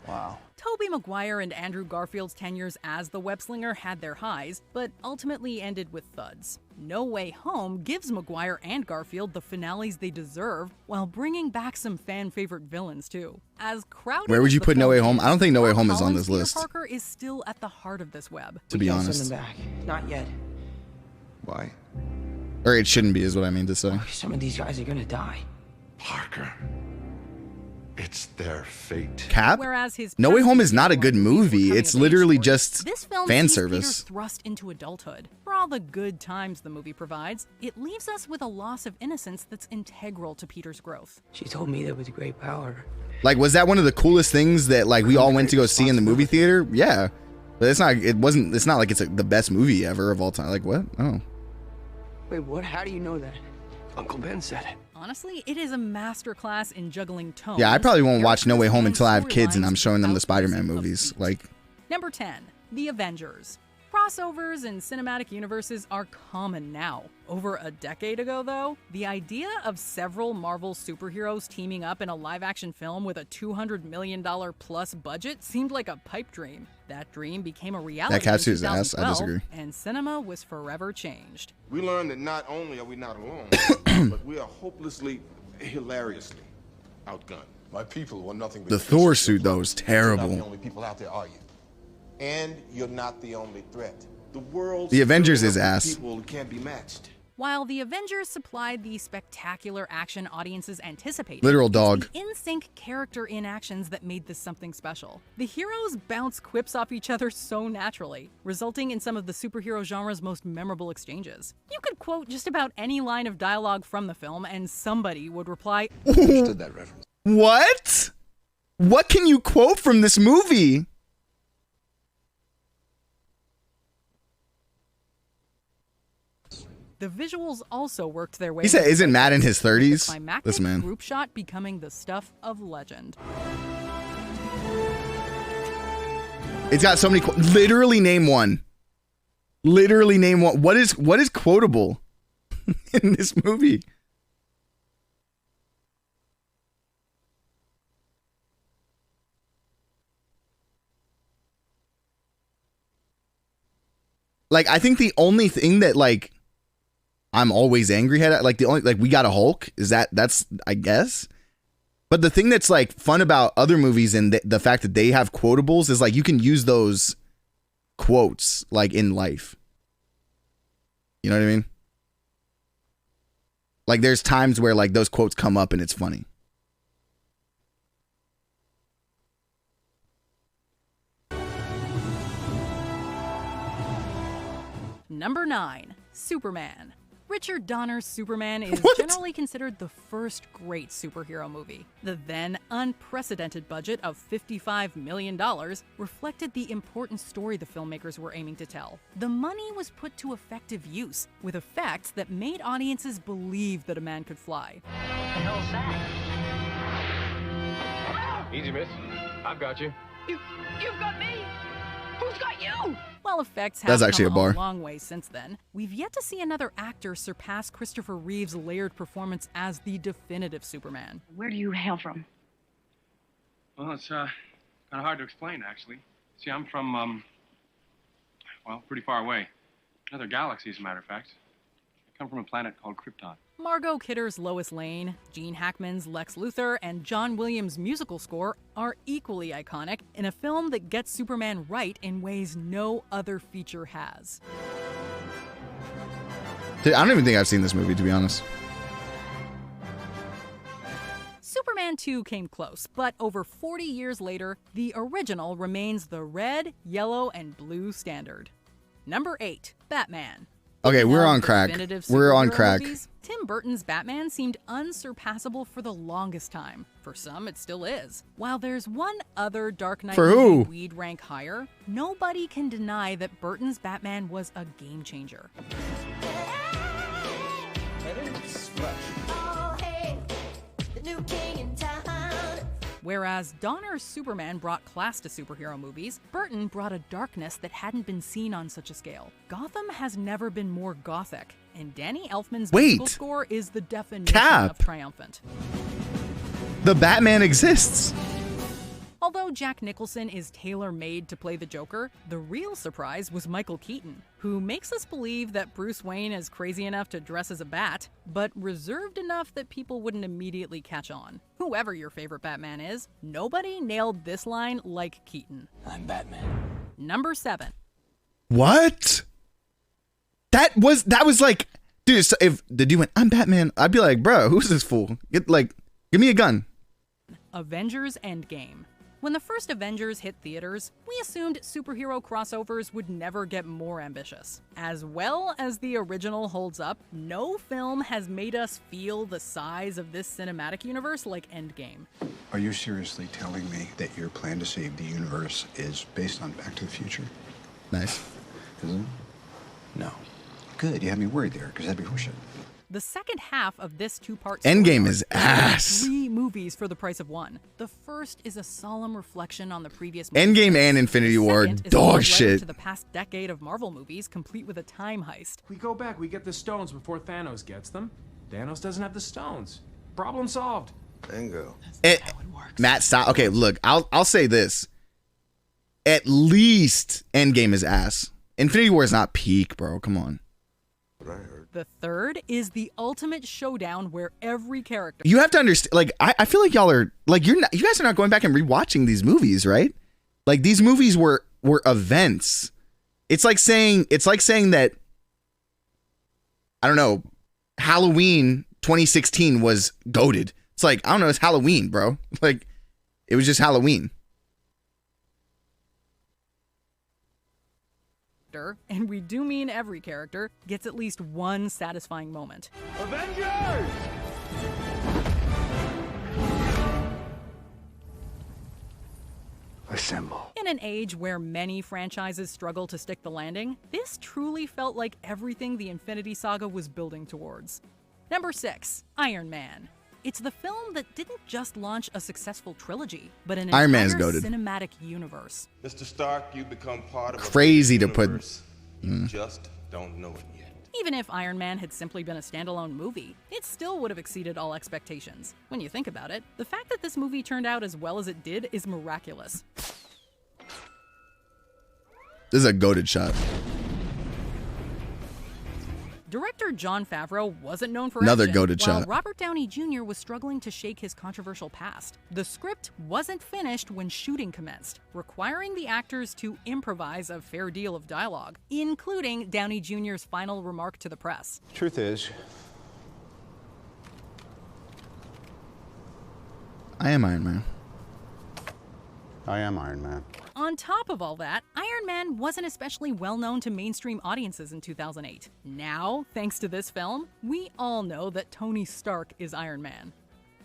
S5: Wow.
S2: Tobey Maguire and Andrew Garfield's tenures as the web-slinger had their highs, but ultimately ended with thuds. No Way Home gives Maguire and Garfield the finales they deserve, while bringing back some fan-favorite villains too. As crowded
S1: Where would
S2: as
S1: you
S2: the
S1: put No
S2: film
S1: Way Home?
S2: is,
S1: I don't think No Way
S2: Tom
S1: Home is on
S2: Holland's
S1: this
S2: Peter
S1: list.
S2: Parker is still at the heart of this web.
S1: To be
S13: Can't
S1: honest.
S13: send him back. Not yet.
S27: Why?
S1: Or it shouldn't be, is what I mean to say.
S13: Some of these guys are gonna die.
S10: Parker. It's their fate.
S1: Cap?
S2: Whereas his
S1: No Way
S2: past
S1: Home is not a
S2: Peter
S1: good
S2: movies were
S1: movie.
S2: coming
S1: It's
S2: of age
S1: literally
S2: stories.
S1: just
S2: This film
S1: fan
S2: sees
S1: service.
S2: Peter thrust into adulthood. For all the good times the movie provides, it leaves us with a loss of innocence that's integral to Peter's growth.
S13: She told me that with great power.
S1: Like, was that one of the coolest things that like we all went to go see in the movie theater? Yeah, but it's not. It wasn't. It's not like it's the best movie ever of all time. Like what? Oh,
S13: Wait, what? How do you know that? Uncle Ben said it.
S2: Honestly, it is a masterclass in juggling tones.
S1: yeah. I probably won't watch No Way
S2: characters,
S1: Home
S2: and
S1: until I have kids and I'm
S2: storylines
S1: showing them the
S2: without
S1: Spider-Man
S2: losing a
S1: movies.
S2: beat.
S1: Like,
S2: Number 10, The Avengers. Crossovers and cinematic universes are common now. Over a decade ago, though, the idea of several Marvel superheroes teaming up in a live-action film with a $200 million plus budget seemed like a pipe dream. That dream became a reality
S1: That cat's
S2: in
S1: his ass. I
S2: 2012,
S1: disagree.
S2: and cinema was forever changed.
S11: We learned that not only are we not alone, but we are hopelessly, hilariously outgunned.
S10: My people were nothing but
S1: the Thor suit though is
S11: You're not the
S1: terrible.
S11: only people out there, are you? And you're not the only threat. The world's
S1: The Avengers is
S11: filled with
S1: ass.
S11: people who can't be matched.
S2: While the Avengers supplied the spectacular action audiences anticipated,
S1: Literal
S2: it's
S1: dog.
S2: the in-sync character inactions that made this something special. The heroes bounce quips off each other so naturally, resulting in some of the superhero genre's most memorable exchanges. You could quote just about any line of dialogue from the film, and somebody would reply,
S10: Understood that reference.
S1: What? What can you quote from this movie?
S2: The visuals also worked their way.
S1: He said, "Isn't Matt in his 30s?"
S2: The climactic
S1: This man.
S2: group shot becoming the stuff of legend.
S1: It's got so many. Literally name one. Literally name one. What is quotable in this movie? Like, I think the only thing that like I'm always angry at, like the only like we got a Hulk is that's I guess. But the thing that's like fun about other movies and the fact that they have quotables is like you can use those quotes like in life. You know what I mean? Like there's times where like those quotes come up and it's funny.
S2: Number 9, Superman. Richard Donner's Superman is generally considered the first great superhero movie. The then unprecedented budget of $55 million reflected the important story the filmmakers were aiming to tell. The money was put to effective use, with effects that made audiences believe that a man could fly.
S3: What the hell's that?
S13: Easy, miss. I've got you.
S3: You've got me! Who's got you?
S2: While effects
S1: That's
S2: have
S1: actually
S2: come
S1: a bar.
S2: a long way since then, we've yet to see another actor surpass Christopher Reeve's layered performance as the definitive Superman.
S3: Where do you hail from?
S22: Well, it's kind of hard to explain, actually. See, I'm from, well, pretty far away. Another galaxy, as a matter of fact. I come from a planet called Krypton.
S2: Margot Kidder's Lois Lane, Gene Hackman's Lex Luthor, and John Williams' musical score are equally iconic in a film that gets Superman right in ways no other feature has.
S1: I don't even think I've seen this movie, to be honest.
S2: Superman 2 came close, but over 40 years later, the original remains the red, yellow, and blue standard. Number 8, Batman.
S1: Okay, we're on crack. We're on crack.
S2: Movies, Tim Burton's Batman seemed unsurpassable for the longest time. For some, it still is. While there's one other Dark Knight movie we'd rank higher, nobody can deny that Burton's Batman was a game changer. Whereas Donner's Superman brought class to superhero movies, Burton brought a darkness that hadn't been seen on such a scale. Gotham has never been more gothic, and Danny Elfman's musical score is the definition of triumphant.
S1: The Batman exists.
S2: Although Jack Nicholson is tailor-made to play the Joker, the real surprise was Michael Keaton, who makes us believe that Bruce Wayne is crazy enough to dress as a bat, but reserved enough that people wouldn't immediately catch on. Whoever your favorite Batman is, nobody nailed this line like Keaton.
S6: I'm Batman.
S2: Number 7.
S1: What? That was like, dude, if the dude went, I'm Batman, I'd be like, bro, who's this fool? Give me a gun.
S2: Avengers Endgame. When the first Avengers hit theaters, we assumed superhero crossovers would never get more ambitious. As well as the original holds up, no film has made us feel the size of this cinematic universe like Endgame.
S10: Are you seriously telling me that your plan to save the universe is based on Back to the Future?
S1: Nice.
S10: Is it? No. Good, you had me worried there, because that'd be horseshit.
S2: The second half of this two-part
S1: Endgame is ass.
S2: 3 movies for the price of 1. The first is a solemn reflection on the previous
S1: Endgame and Infinity War, dog shit.
S2: To the past decade of Marvel movies, complete with a time heist.
S8: We go back, we get the stones before Thanos gets them. Thanos doesn't have the stones. Problem solved.
S10: Bingo.
S1: Matt, stop. Okay, look, I'll say this. At least Endgame is ass. Infinity War is not peak, bro. Come on.
S2: The third is the ultimate showdown where every character...
S1: You have to understand, like, I feel like y'all are, like, you guys are not going back and rewatching these movies, right? Like, these movies were events. It's like saying that, I don't know, Halloween 2016 was goated. It's like, I don't know, it's Halloween, bro. Like, it was just Halloween.
S2: And we do mean every character, gets at least one satisfying moment.
S3: Avengers!
S10: Assemble.
S2: In an age where many franchises struggle to stick the landing, this truly felt like everything the Infinity Saga was building towards. Number 6, Iron Man. It's the film that didn't just launch a successful trilogy, but an
S1: Iron Man's
S2: entire
S1: goated.
S2: cinematic universe.
S9: Mr. Stark, you become part of
S1: Crazy to put.
S9: You just don't know it yet.
S2: Even if Iron Man had simply been a standalone movie, it still would have exceeded all expectations. When you think about it, the fact that this movie turned out as well as it did is miraculous.
S1: This is a goated shot.
S2: Director Jon Favreau wasn't known for
S1: Another
S2: action,
S1: goated
S2: while
S1: shot.
S2: Robert Downey Jr. was struggling to shake his controversial past. The script wasn't finished when shooting commenced, requiring the actors to improvise a fair deal of dialogue, including Downey Jr.'s final remark to the press.
S10: Truth is,
S1: I am Iron Man.
S10: I am Iron Man.
S2: On top of all that, Iron Man wasn't especially well known to mainstream audiences in 2008. Now, thanks to this film, we all know that Tony Stark is Iron Man.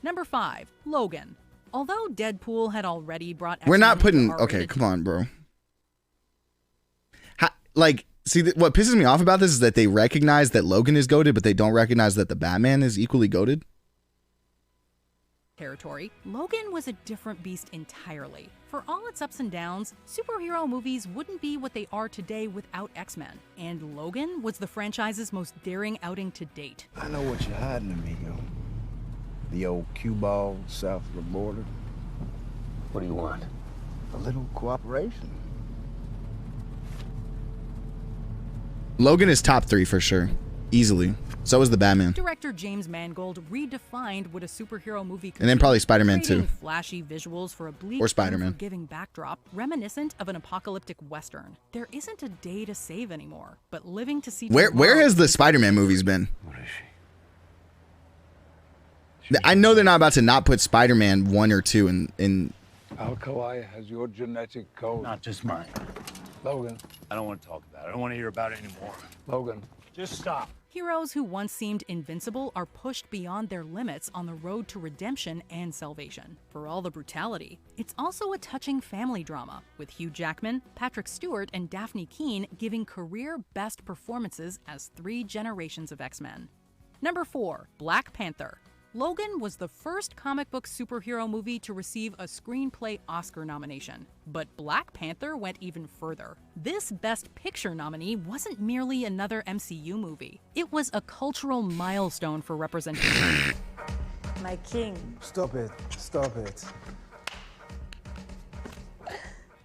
S2: Number 5, Logan. Although Deadpool had already brought...
S1: We're not
S2: X-Men
S1: putting...
S2: to R-rated
S1: Okay, come on, bro. See, what pisses me off about this is that they recognize that Logan is goated, but they don't recognize that the Batman is equally goated.
S2: territory, Logan was a different beast entirely. For all its ups and downs, superhero movies wouldn't be what they are today without X-Men, and Logan was the franchise's most daring outing to date.
S12: I know what you're hiding, amigo. The old cue ball south of the border.
S6: What do you want?
S12: A little cooperation.
S1: Logan is top 3 for sure. Easily. So was the Batman.
S2: Director James Mangold redefined what a superhero movie could
S1: And then
S2: be,
S1: probably Spider-Man
S2: creating
S1: 2.
S2: Flashy visuals for a bleak,
S1: Or Spider-Man.
S2: unforgiving backdrop, reminiscent of an apocalyptic western. There isn't a day to save anymore, but living to see
S1: Where
S2: tomorrow
S1: has the Spider-Man movies been? I know they're not about to not put Spider-Man 1 or 2 in.
S10: Alkali has your genetic code.
S6: Not just mine.
S10: Logan.
S6: I don't want to talk about it. I don't want to hear about it anymore.
S10: Logan.
S6: Just stop.
S2: Heroes who once seemed invincible are pushed beyond their limits on the road to redemption and salvation. For all the brutality, it's also a touching family drama, with Hugh Jackman, Patrick Stewart, and Daphne Keane giving career best performances as 3 generations of X-Men. Number 4, Black Panther. Logan was the first comic book superhero movie to receive a Screenplay Oscar nomination. But Black Panther went even further. This Best Picture nominee wasn't merely another MCU movie. It was a cultural milestone for representation.
S4: My king.
S12: Stop it. Stop it.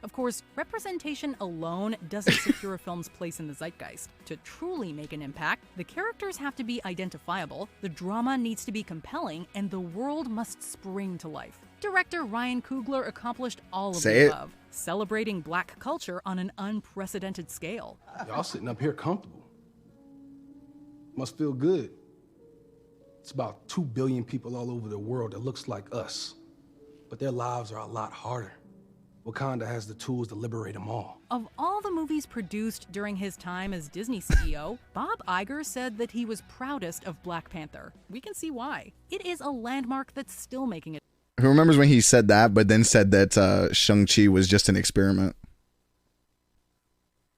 S2: Of course, representation alone doesn't secure a film's place in the zeitgeist. To truly make an impact, the characters have to be identifiable, the drama needs to be compelling, and the world must spring to life. Director Ryan Coogler accomplished all of the above, celebrating Black culture on an unprecedented scale.
S14: Y'all sitting up here comfortable. Must feel good. It's about 2 billion people all over the world that looks like us, but their lives are a lot harder. Wakanda has the tools to liberate them all.
S2: Of all the movies produced during his time as Disney CEO, Bob Iger said that he was proudest of Black Panther. We can see why. It is a landmark that's still making it.
S1: Who remembers when he said that, but then said that Shang-Chi was just an experiment?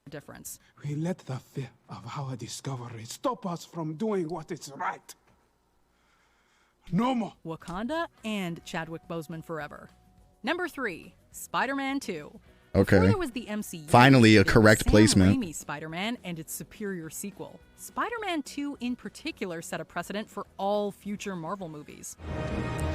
S2: Difference.
S16: We let the fear of our discovery stop us from doing what is right. No more.
S2: Wakanda and Chadwick Boseman forever. Number 3, Spider-Man 2.
S1: Okay.
S2: Before there was the MCU,
S1: Finally, a
S2: there was
S1: correct
S2: Sam
S1: placement.
S2: Raimi's Spider-Man and its superior sequel. Spider-Man 2 in particular set a precedent for all future Marvel movies.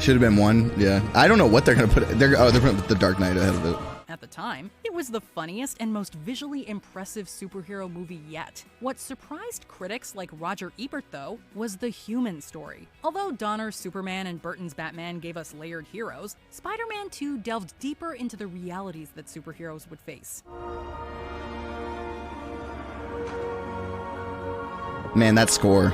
S1: Should have been 1. Yeah. I don't know what they're gonna put. They're gonna put The Dark Knight ahead of it.
S2: At the time, it was the funniest and most visually impressive superhero movie yet. What surprised critics like Roger Ebert, though, was the human story. Although Donner's Superman and Burton's Batman gave us layered heroes, Spider-Man 2 delved deeper into the realities that superheroes would face.
S1: Man, that score.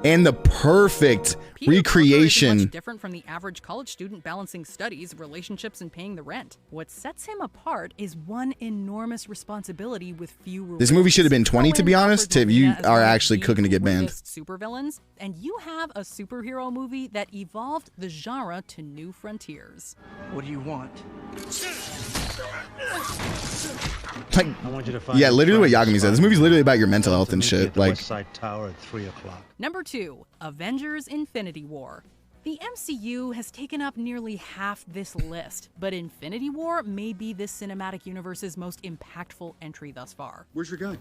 S1: And the perfect recreation.
S2: Much different from the average college student balancing studies, relationships, and paying the rent. What sets him apart is one enormous responsibility with few rewards.
S1: This movie should have been 20, to be honest, if you are actually cooking to get banned.
S2: Supervillains, and you have a superhero movie that evolved the genre to new frontiers.
S13: What do you want?
S1: Like, yeah, literally what Yagami said. This movie's literally about your mental health and shit. Like,
S17: West Side Tower at 3 o'clock.
S2: Number 2, Avengers: Infinity War. The MCU has taken up nearly half this list, but Infinity War may be this cinematic universe's most impactful entry thus far.
S18: Where's your gun?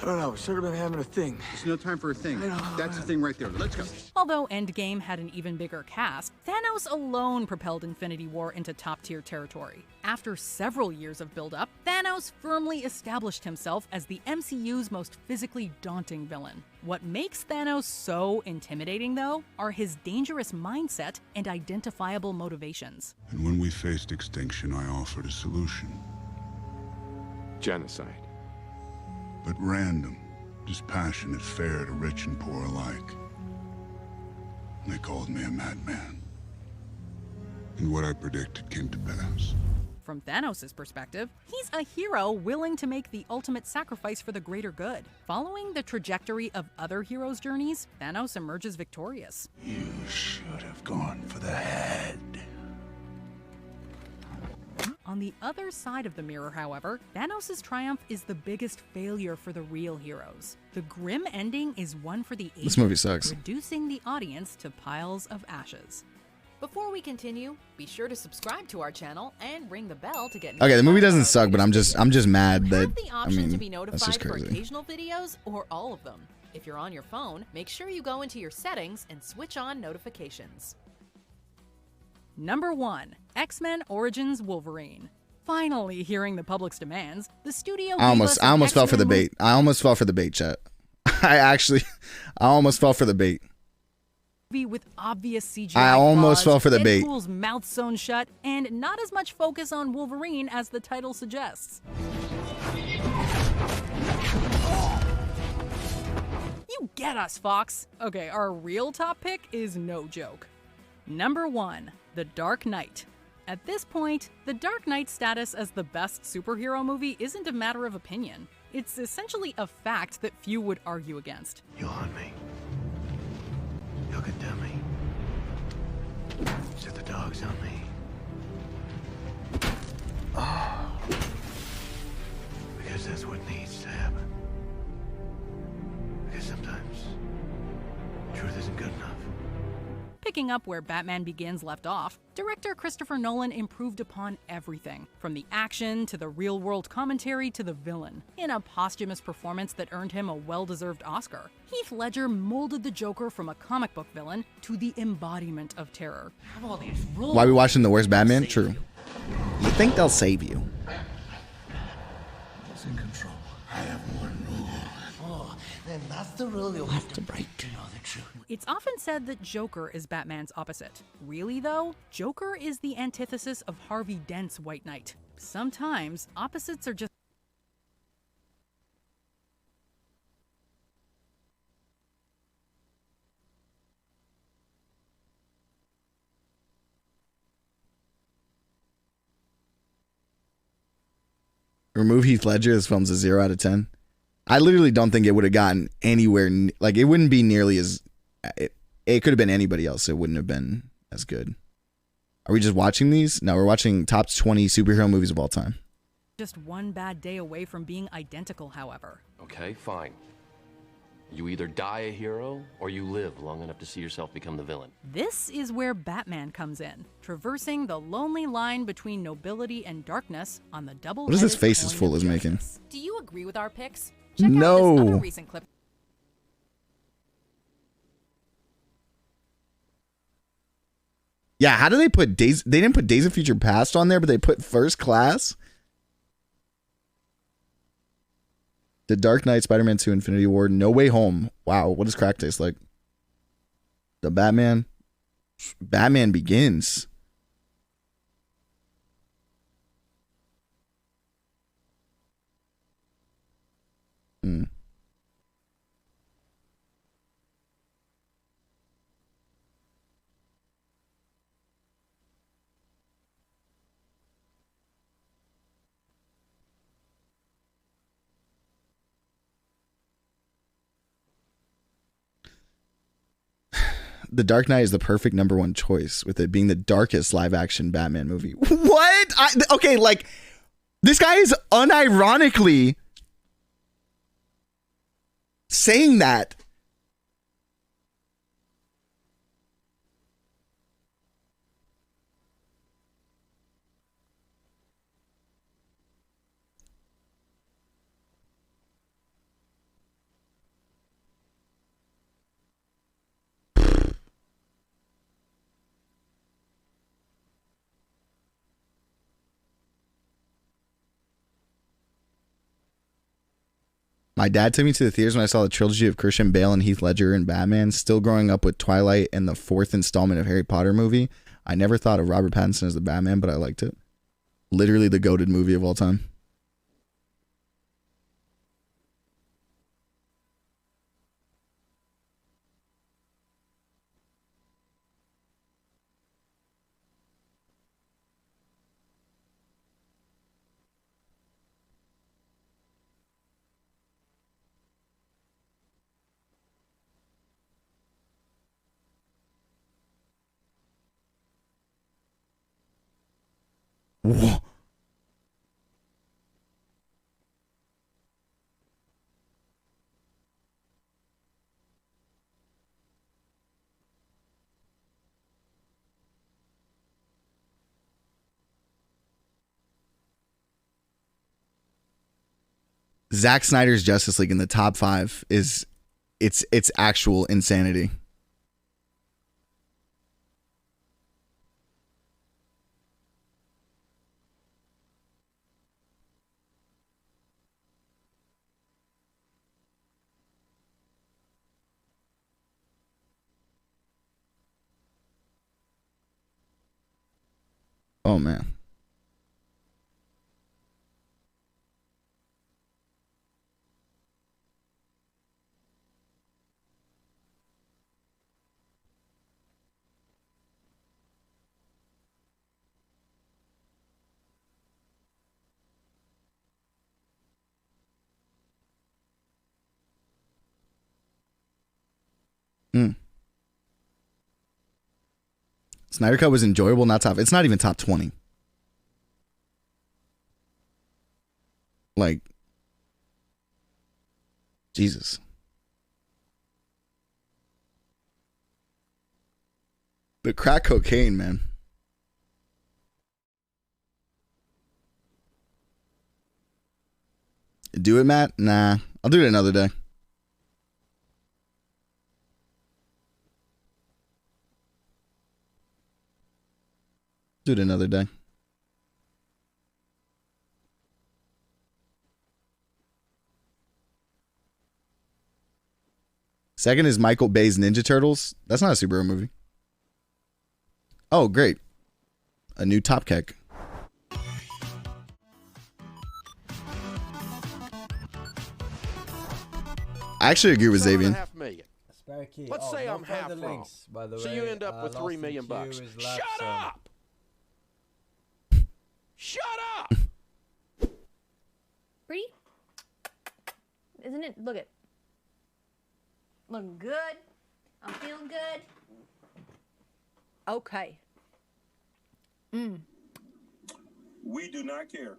S16: I don't know. Should have been having a thing.
S18: There's no time for a thing. That's the thing right there. Let's go.
S2: Although Endgame had an even bigger cast, Thanos alone propelled Infinity War into top-tier territory. After several years of build-up, Thanos firmly established himself as the MCU's most physically daunting villain. What makes Thanos so intimidating, though, are his dangerous mindset and identifiable motivations.
S27: And when we faced extinction, I offered a solution.
S26: Genocide.
S27: But random, dispassionate, fair to rich and poor alike. They called me a madman. And what I predicted came to pass.
S2: From Thanos' perspective, he's a hero willing to make the ultimate sacrifice for the greater good. Following the trajectory of other heroes' journeys, Thanos emerges victorious.
S27: You should have gone for the head.
S2: On the other side of the mirror, however, Thanos' triumph is the biggest failure for the real heroes. The grim ending is one for the ages,
S1: This movie sucks.
S2: reducing the audience to piles of ashes. Before we continue, be sure to subscribe to our channel and ring the bell to get
S1: okay, the movie doesn't suck, but I'm just mad that,
S2: Have the option to be
S1: that's
S2: notified
S1: just
S2: for
S1: crazy.
S2: occasional videos or all of them. If you're on your phone, make sure you go into your settings and switch on notifications. Number 1, X-Men Origins Wolverine. Finally hearing the public's demands, the studio
S1: I almost fell for the bait. I almost fell for the bait, chat. I almost fell for the bait.
S2: Movie with obvious CGI
S1: I almost fell for the bait.
S2: Deadpool's mouth sewn shut, and not as much focus on Wolverine as the title suggests. You get us, Fox. Okay, our real top pick is no joke. Number 1, The Dark Knight. At this point, The Dark Knight's status as the best superhero movie isn't a matter of opinion. It's essentially a fact that few would argue against.
S10: You'll hunt me. You'll condemn me. Set the dogs on me. Oh. Because that's what needs to happen. Because sometimes truth isn't good enough.
S2: Picking up where Batman Begins left off, director Christopher Nolan improved upon everything, from the action to the real-world commentary to the villain, in a posthumous performance that earned him a well-deserved Oscar. Heath Ledger molded the Joker from a comic book villain to the embodiment of terror.
S1: Why are we watching the worst Batman? True. You think they'll save you?
S10: Who's in control? I have one rule. Oh, then that's the rule you'll have to break to know the truth.
S2: It's often said that Joker is Batman's opposite. Really, though, Joker is the antithesis of Harvey Dent's White Knight. Sometimes, opposites are just...
S1: Remove Heath Ledger, this film's a 0 out of 10. I literally don't think it would have gotten anywhere, like it wouldn't be nearly as, it could have been anybody else. It wouldn't have been as good. Are we just watching these? No, we're watching top 20 superhero movies of all time.
S2: Just one bad day away from being identical, however.
S15: Okay, fine. You either die a hero, or you live long enough to see yourself become the villain.
S2: This is where Batman comes in, traversing the lonely line between nobility and darkness on the double.
S1: What is this face is full is making?
S2: Do you agree with our picks? Check out this
S1: No.
S2: other recent clip.
S1: Yeah, how do they put Days? They didn't put Days of Future Past on there, but they put First Class. The Dark Knight, Spider-Man 2, Infinity War, No Way Home. Wow, what does crack taste like? The Batman Begins. The Dark Knight is the perfect number one choice, with it being the darkest live-action Batman movie. What? Okay, like, this guy is unironically saying that. My dad took me to the theaters when I saw the trilogy of Christian Bale and Heath Ledger and Batman. Still growing up with Twilight and the fourth installment of Harry Potter movie. I never thought of Robert Pattinson as the Batman, but I liked it. Literally the goated movie of all time. Whoa. Zack Snyder's Justice League in the top 5 is it's actual insanity. Oh man. Mm. Snyder Cut was enjoyable, not top. It's not even top 20. Like, Jesus. But crack cocaine, man. Do it, Matt? Nah. I'll do it another day. Do it another day. Second is Michael Bay's Ninja Turtles. That's not a superhero movie. Oh, great. A new Top Kek. I actually agree with Xavier.
S17: Let's say I'm half wrong. So you end up with $3 million. Shut up! Shut up!
S19: Pretty? Isn't it? Look it. Looking good. I'm feeling good. Okay.
S20: We do not care.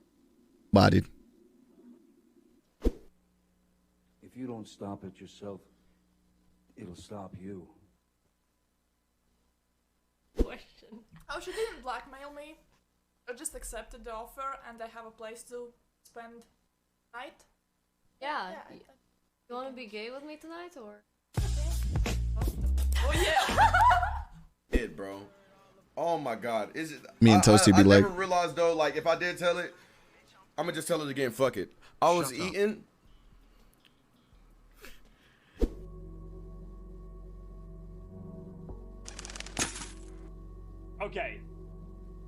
S1: Bodied.
S10: If you don't stop it yourself, it'll stop you.
S21: Question. Oh, she didn't blackmail me. I just accepted the offer and I have a place to spend night.
S4: Yeah. You want to be gay with me tonight, or?
S21: Oh yeah.
S20: It, bro. Oh my God. Is it?
S1: Me and Toasty be
S20: I
S1: like.
S20: never realized though. Like if I did tell it, I'm gonna just tell it again. Fuck it. I was eating.
S23: Okay,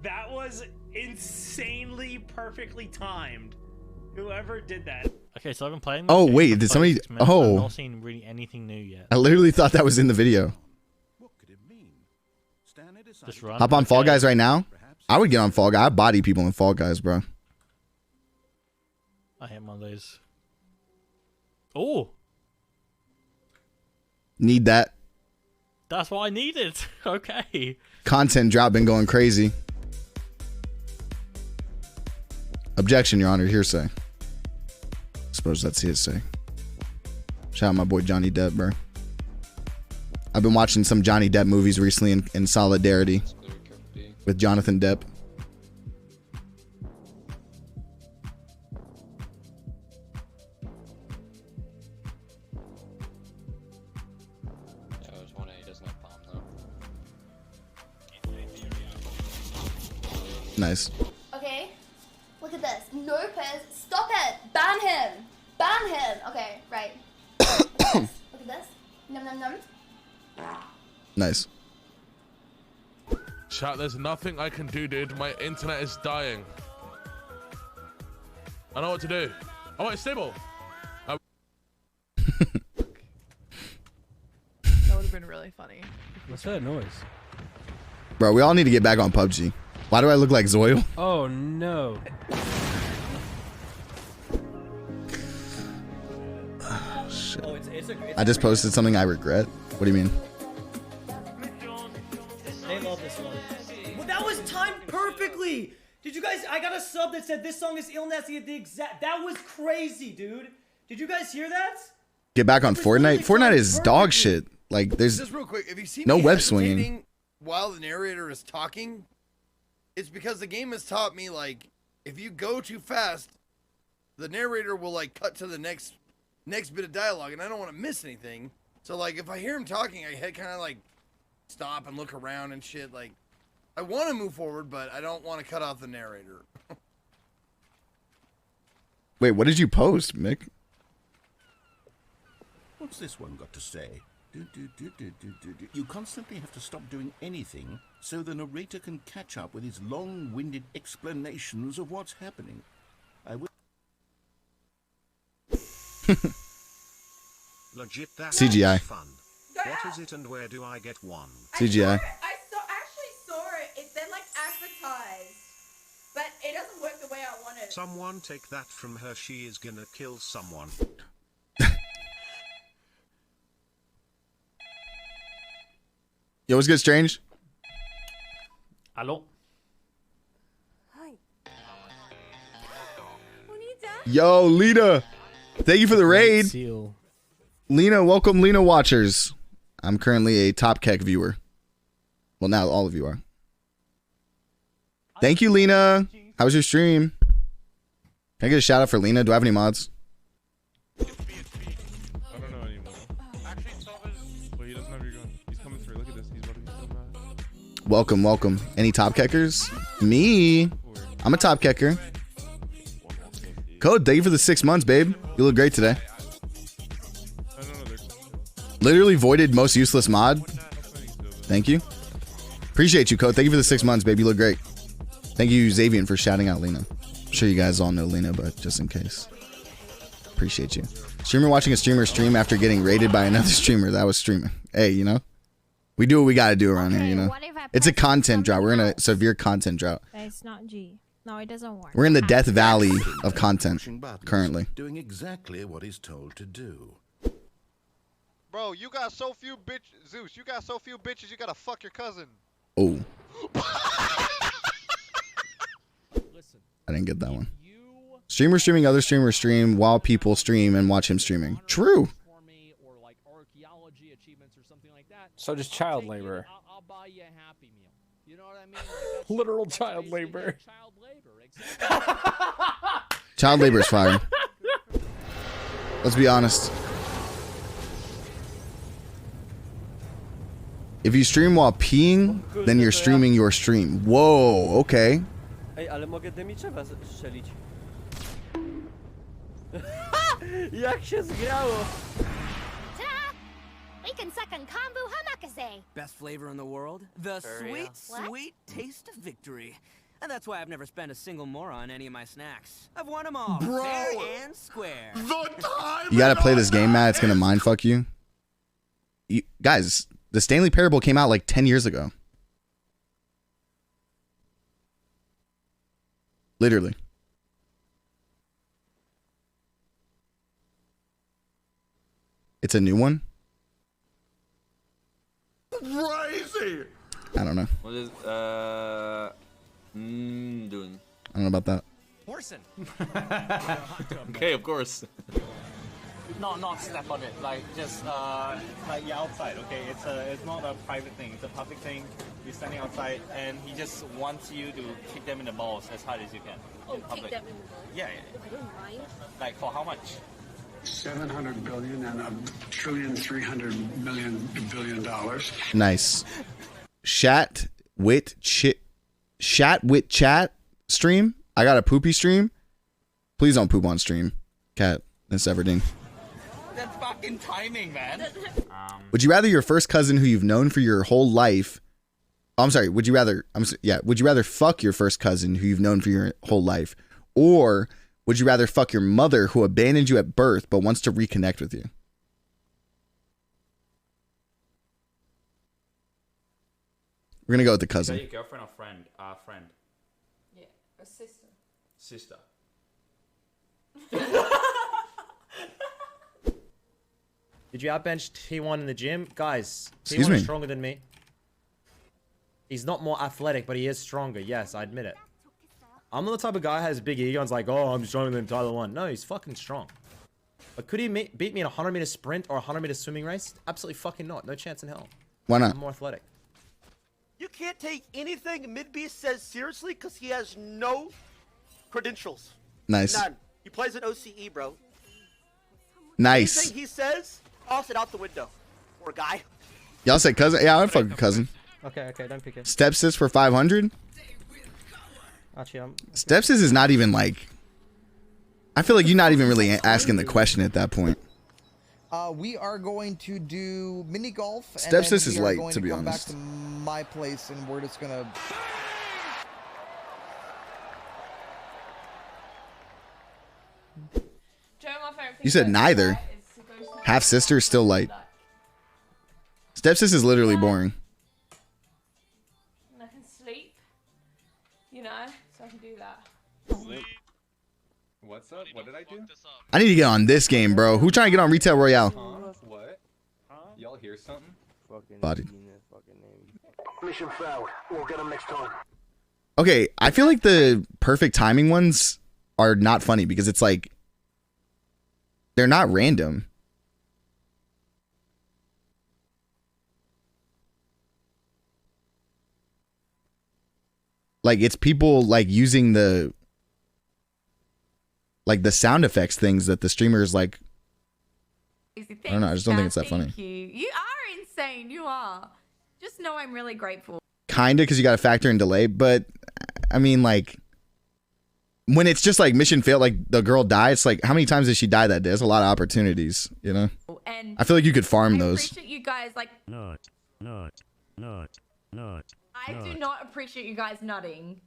S23: that was insanely perfectly timed. Whoever did that.
S24: Okay, so I've been playing.
S1: Oh wait, did somebody?
S24: I've
S1: Oh,
S24: not seen really anything new yet.
S1: I literally thought that was in the video.
S24: Just run.
S1: Hop on Fall Guys right now. I would get on Fall Guy. I body people in Fall Guys, bro.
S24: I hate one of those. Oh,
S1: Need that
S24: that's what I needed. Okay.
S1: content drop been going crazy. Objection, Your Honor. Hearsay. Suppose that's hearsay. Shout out my boy Johnny Depp, bro. I've been watching some Johnny Depp movies recently in solidarity with Jonathan Depp. Nice.
S25: Okay, look at this. Lopez, stop it! Ban him! Ban him! Okay, right. Look at this. Num num num.
S1: Nice.
S28: Chat, there's nothing I can do, dude. My internet is dying. I know what to do. Oh, it's stable.
S21: That would have been really funny.
S29: What's that noise?
S1: Bro, we all need to get back on PUBG. Why do I look like Zoil?
S29: Oh no.
S1: Oh, shit.
S29: Oh, it's
S1: I just posted something I regret. What do you mean?
S30: They love this one. Well, that was timed perfectly. Did you guys? I got a sub that said this song is ill nasty at the exact. That was crazy, dude. Did you guys hear that?
S1: Get back on Fortnite. Fortnite is dog shit. Like, there's
S31: Just real quick, if you see
S1: no
S31: me
S1: web
S31: hesitating
S1: swinging.
S31: while the narrator is talking, it's because the game has taught me, like, if you go too fast, the narrator will, like, cut to the next bit of dialogue, and I don't want to miss anything. So, like, if I hear him talking, I kind of, like, stop and look around and shit. Like, I want to move forward, but I don't want to cut off the narrator.
S1: Wait, what did you post, Mick?
S32: What's this one got to say? You constantly have to stop doing anything
S3: so the narrator can catch up with his long-winded explanations of what's happening. I will.
S5: Legit, that
S1: CGI.
S5: fun. What is it and where do I get one?
S1: CGI.
S19: Actually saw it. It said like advertised, but it doesn't work the way I want it.
S5: Someone take that from her. She is gonna kill someone.
S1: Yo, what's good, Strange?
S24: Hello.
S1: Yo, Lena. Thank you for the raid.
S29: Seal.
S1: Lena, welcome, Lena watchers. I'm currently a Top Keck viewer. Well, now all of you are. Thank you, Lena. How was your stream? Can I get a shout out for Lena? Do I have any mods?
S6: I don't know anymore. Actually, but he doesn't have your gun. He's coming through. Look at this. He's about to be so mad.
S1: Welcome, welcome. Any Top Keckers? Me. I'm a Top Kecker. Code, thank you for the 6 months, babe. You look great today. Literally voided most useless mod. Thank you. Appreciate you, Code. Thank you for the 6 months, babe. You look great. Thank you, Xavier, for shouting out Lena. I'm sure you guys all know Lena, but just in case. Appreciate you. Streamer watching a streamer stream after getting raided by another streamer. That was streaming. Hey, you know? We do what we gotta do around here, you know? It's a content drought. We're in a severe content drought.
S7: It's not G. No, it doesn't work.
S1: We're in the death valley of content currently.
S3: Doing exactly what he's told to do.
S8: Bro, you got so few bitches, Zeus. You got so few bitches. You gotta fuck your cousin.
S1: Oh. I didn't get that one. Streamer streaming, other streamer stream while people stream and watch him streaming. True.
S29: So just child labor. Literal child labor.
S1: Child labor is fire. Let's be honest. If you stream while peeing, then you're streaming your stream. Whoa, okay.
S9: Ej, ale mogę demiczewa strzelić. Jak się zgrało!
S11: We can suck on kombu hamakase.
S12: Best flavor in the world? The sweet, sweet taste of victory. And that's why I've never spent a single more on any of my snacks. I've won them all,
S3: Bro,
S12: fair and square.
S1: You gotta play this game, Matt. It's gonna mindfuck you. Guys, the Stanley Parable came out like 10 years ago. Literally. It's a new one?
S3: Crazy!
S1: I don't know.
S13: What is doing?
S1: I don't know about that.
S13: Horson. Okay, of course.
S23: Not step on it. Like just like you're outside. Okay, it's not a private thing. It's a public thing. You're standing outside, and he just wants you to kick them in the balls as hard as you can.
S19: Oh,
S23: in public.
S19: kick them in the balls?
S23: Yeah.
S19: I don't mind.
S23: Like for how much?
S14: 700 billion and $1,300 billion.
S1: Nice. Shat with chat stream. I got a poopy stream. Please don't poop on stream. Cat, that's Everdeen.
S23: That's fucking timing, man.
S1: Would you rather your first cousin who you've known for your whole life? Oh, I'm sorry. Would you rather? Would you rather fuck your first cousin who you've known for your whole life, or would you rather fuck your mother who abandoned you at birth but wants to reconnect with you? We're gonna go with the cousin.
S22: Is that your girlfriend or friend? Friend.
S19: Yeah, a sister.
S22: Sister.
S32: Did you outbench T1 in the gym? Guys,
S1: Excuse
S32: T1
S1: me.
S32: is stronger than me. He's not more athletic, but he is stronger. Yes, I admit it. I'm not the type of guy who has big ego and's like, oh, I'm stronger than Tyler 1. No, he's fucking strong. But could he beat me in a 100-meter sprint or a 100-meter swimming race? Absolutely fucking not. No chance in hell.
S1: Why not?
S32: I'm more athletic.
S33: You can't take anything Midbeast says seriously because he has no credentials.
S1: Nice.
S33: None. He plays at OCE, bro.
S1: Nice.
S33: Anything he says, toss it out the window. Poor guy.
S1: Y'all said cousin? Yeah, I'd fuck a cousin.
S32: Okay, don't pick it.
S1: Stepsis for 500?
S32: Actually,
S1: Stepsis is not even like... I feel like you're not even really asking the question at that point.
S2: We are going to do mini golf.
S1: Stepsis is light, to be
S2: come
S1: honest.
S2: back to my place, and we're just gonna.
S1: You said neither. Half sister is still light. Stepsis is literally boring.
S19: And I can sleep, you know, so I can do that.
S4: What's up? What did I do?
S1: I need to get on this game, bro. Who trying to get on Retail Royale?
S4: What? Y'all hear something?
S1: Body.
S14: Mission failed. We'll get them next time.
S1: Okay, I feel like the perfect timing ones are not funny because it's like they're not random. Like it's people like using the sound effects things that the streamers like. I don't know. I just don't think it's that funny.
S19: Thank you. You are insane. You are. Just know I'm really grateful.
S1: Kinda, because you got to factor in delay, but I mean, like when it's just like mission failed, like the girl died. It's like how many times did she die that day? There's a lot of opportunities, you know.
S19: And
S1: I feel like you could farm
S19: I
S1: those.
S19: appreciate you guys like.
S10: Not.
S19: I do not appreciate you guys nutting.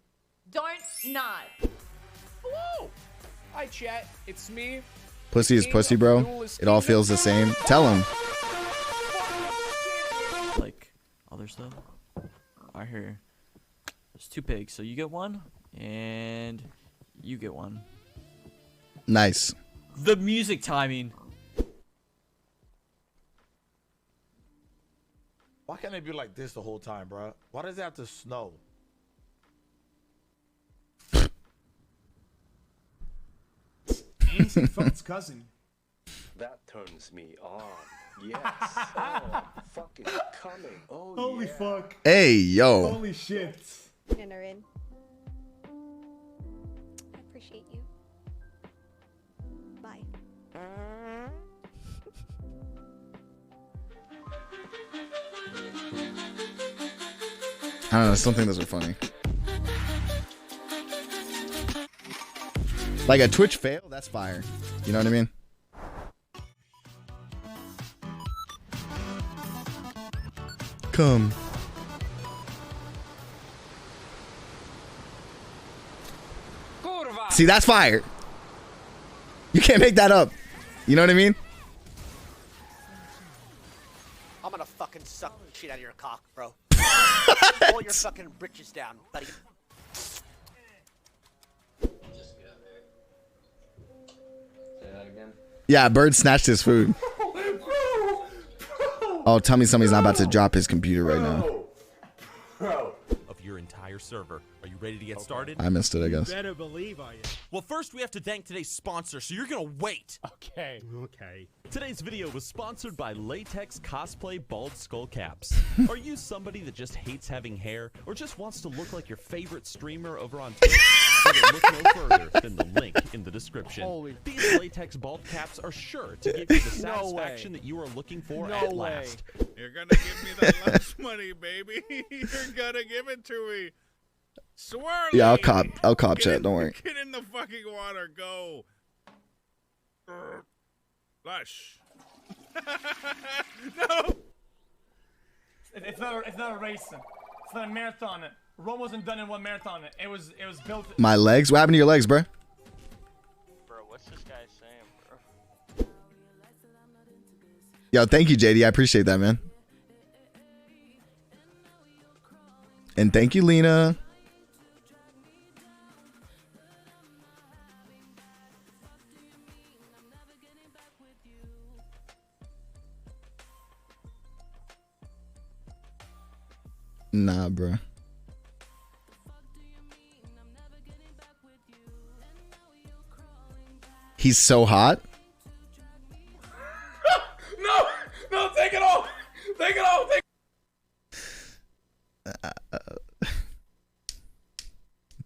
S19: Don't nut.
S10: Hello. Hi, chat. It's me.
S1: Pussy is pussy, bro. It all feels the same. Tell him.
S15: Like other stuff. I hear there's 2 pigs, so you get one, and you get one.
S1: Nice.
S15: The music timing.
S16: Why can't it be like this the whole time, bro? Why does it have to snow?
S10: Ancient Funk's cousin.
S17: That turns me on. Yes. Oh, fucking coming. Oh,
S10: Holy fuck.
S1: Hey, yo.
S10: Holy shit.
S11: Enter in. I appreciate you. Bye.
S1: I don't know. I still think those are funny. Like a Twitch fail, that's fire. You know what I mean? Come. See, that's fire. You can't make that up. You know what I mean?
S33: I'm gonna fucking suck the shit out of your cock, bro. Pull your fucking britches down, buddy.
S1: Yeah, Bird snatched his food. Oh, tell me somebody's not about to drop his computer right now.
S18: Of your entire server. Are you ready to get started?
S1: I missed it, I guess.
S10: You better believe I am.
S18: Well, first we have to thank today's sponsor, so you're gonna wait.
S10: Okay. Okay.
S18: Today's video was sponsored by Latex Cosplay Bald Skull Caps. Are you somebody that just hates having hair, or just wants to look like your favorite streamer over on Twitch? Then look no further than the link in the description. These latex bald caps are sure to give you the satisfaction that you are looking for at last.
S20: You're gonna give me that lunch money, baby. You're gonna give it to me. Swirly.
S1: Yeah, I'll cop chat, don't worry.
S20: Get in the fucking water, go. Flush. No.
S10: It's not a race. It's not a marathon. Rome wasn't done in one marathon. It was built.
S1: My legs? What happened to your legs, bro?
S33: Bro, what's this guy saying, bro?
S1: Yo, thank you, JD. I appreciate that, man. And thank you, Lena. Nah, bro. He's so hot.
S10: No, take it off. Take it off.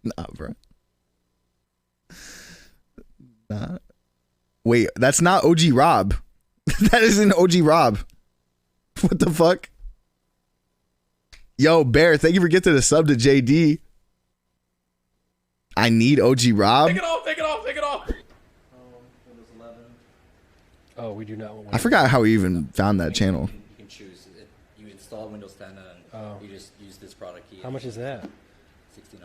S1: Nah, bro. Nah. Wait, that's not OG Rob. That isn't OG Rob. What the fuck? Yo, Bear, thank you for getting the sub to JD. I need OG Rob.
S10: Take it off. Take it off. Take it off.
S5: Oh, we do not want.
S1: I forgot how we even found that channel.
S6: You can choose it. You install Windows 10 and you just use this product key.
S5: How much is that?
S6: $1,600.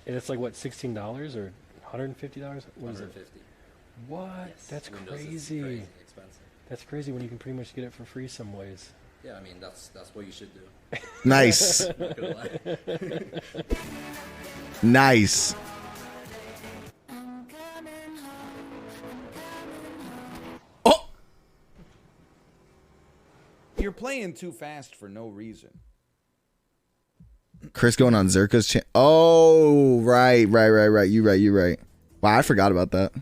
S5: And it's like what, $16 or $150? What is it?
S6: $150.
S5: What?
S6: Yes,
S5: That's
S6: Windows is
S5: crazy.
S6: crazy expensive.
S5: That's crazy when you can pretty much get it for free some ways.
S6: Yeah, I mean that's what you should do.
S1: Nice.
S6: Not gonna lie.
S1: Nice.
S7: You're playing too fast for no reason.
S1: Chris going on Zerka's channel. Oh, right. You right. Wow, I forgot about that.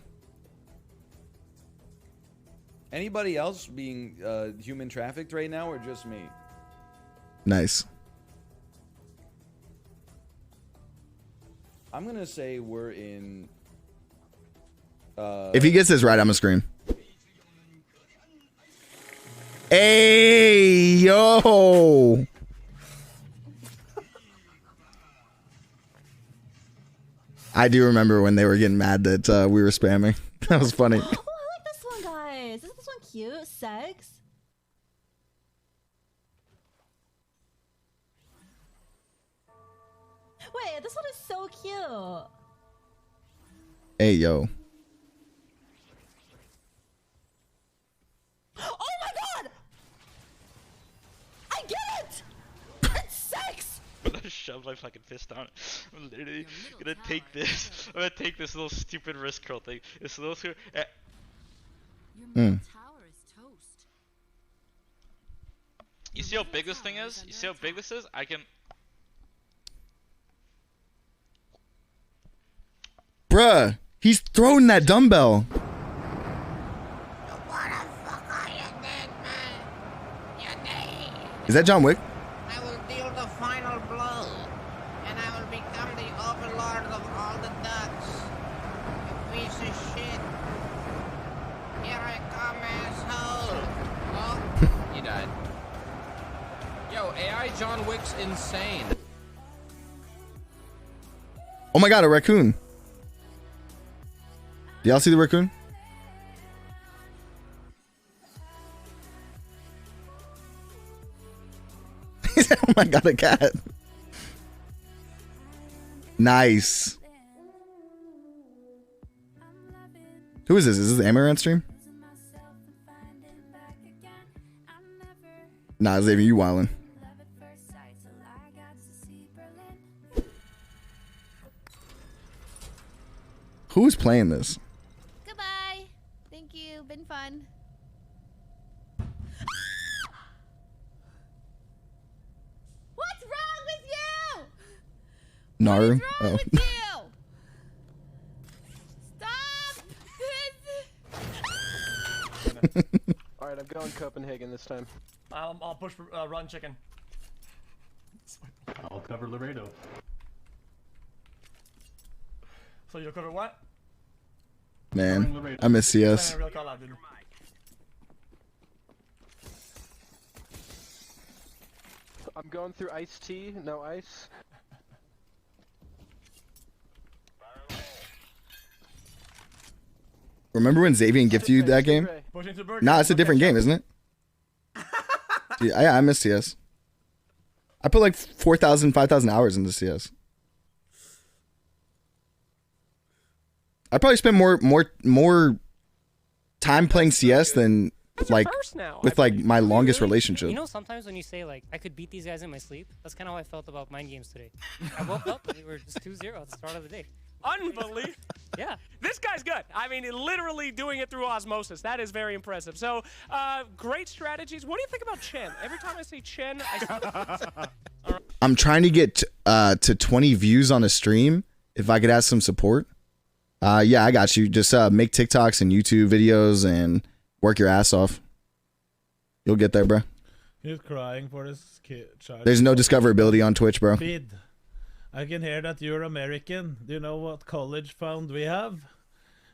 S7: Anybody else being human trafficked right now, or just me?
S1: Nice.
S7: I'm gonna say we're in.
S1: If he gets this right, I'm gonna scream. Hey, yo. I do remember when they were getting mad that we were spamming. That was funny.
S8: Oh, I like this one, guys. Isn't this one cute? Sex? Wait, this one is so cute.
S1: Hey, yo.
S8: Oh my god! I get it! It's sex!
S21: I'm gonna shove my fucking fist down. I'm literally gonna take this. I'm gonna take this little stupid wrist curl thing. It's a little too. You see how big this thing is? You see how big this is? I can.
S1: Bruh, he's throwing that dumbbell. Is that John Wick?
S24: I will deal the final blow, and I will become the overlord of all the ducks. You piece of shit. Here I come, asshole. Oh,
S25: You died. Yo, AI John Wick's insane.
S1: Oh my god, a raccoon. Do y'all see the raccoon? He said, oh my god, a cat. Nice. Who is this? Is this the Amaranth stream? Nah, Xavier, you wildin'. Who is playing this?
S11: Goodbye. Thank you. Been fun. What's wrong with you?
S1: Naru?
S11: What's wrong
S1: Oh.
S11: with you? Stop!
S5: Alright, I'm going Copenhagen this time.
S10: I'll push for run chicken.
S4: I'll cover Laredo.
S10: So you'll cover what?
S1: Man, I miss CS.
S10: Real call out, dude.
S5: I'm going through iced tea, no ice.
S1: Remember when Xavier gifted you that game? Nah, it's a different game, isn't it? Dude, I miss CS. I put like 4,000, 5,000 hours into CS. I probably spend more time playing CS than like with like my longest relationship.
S26: You know, sometimes when you say like I could beat these guys in my sleep, that's kind of how I felt about mind games today. I woke up and we were just 2-0 at the start of the day.
S27: Unbelievable.
S26: Yeah.
S27: This guy's good. I mean, literally doing it through osmosis. That is very impressive. So, great strategies. What do you think about Chen? Every time I say Chen,
S1: I'm trying to get to 20 views on a stream. If I could ask some support. Yeah, I got you. Just make TikToks and YouTube videos and work your ass off. You'll get there, bro.
S20: He's crying for his child.
S1: There's no discoverability on Twitch, bro.
S20: Bid. I can hear that you're American. Do you know what college fund we have?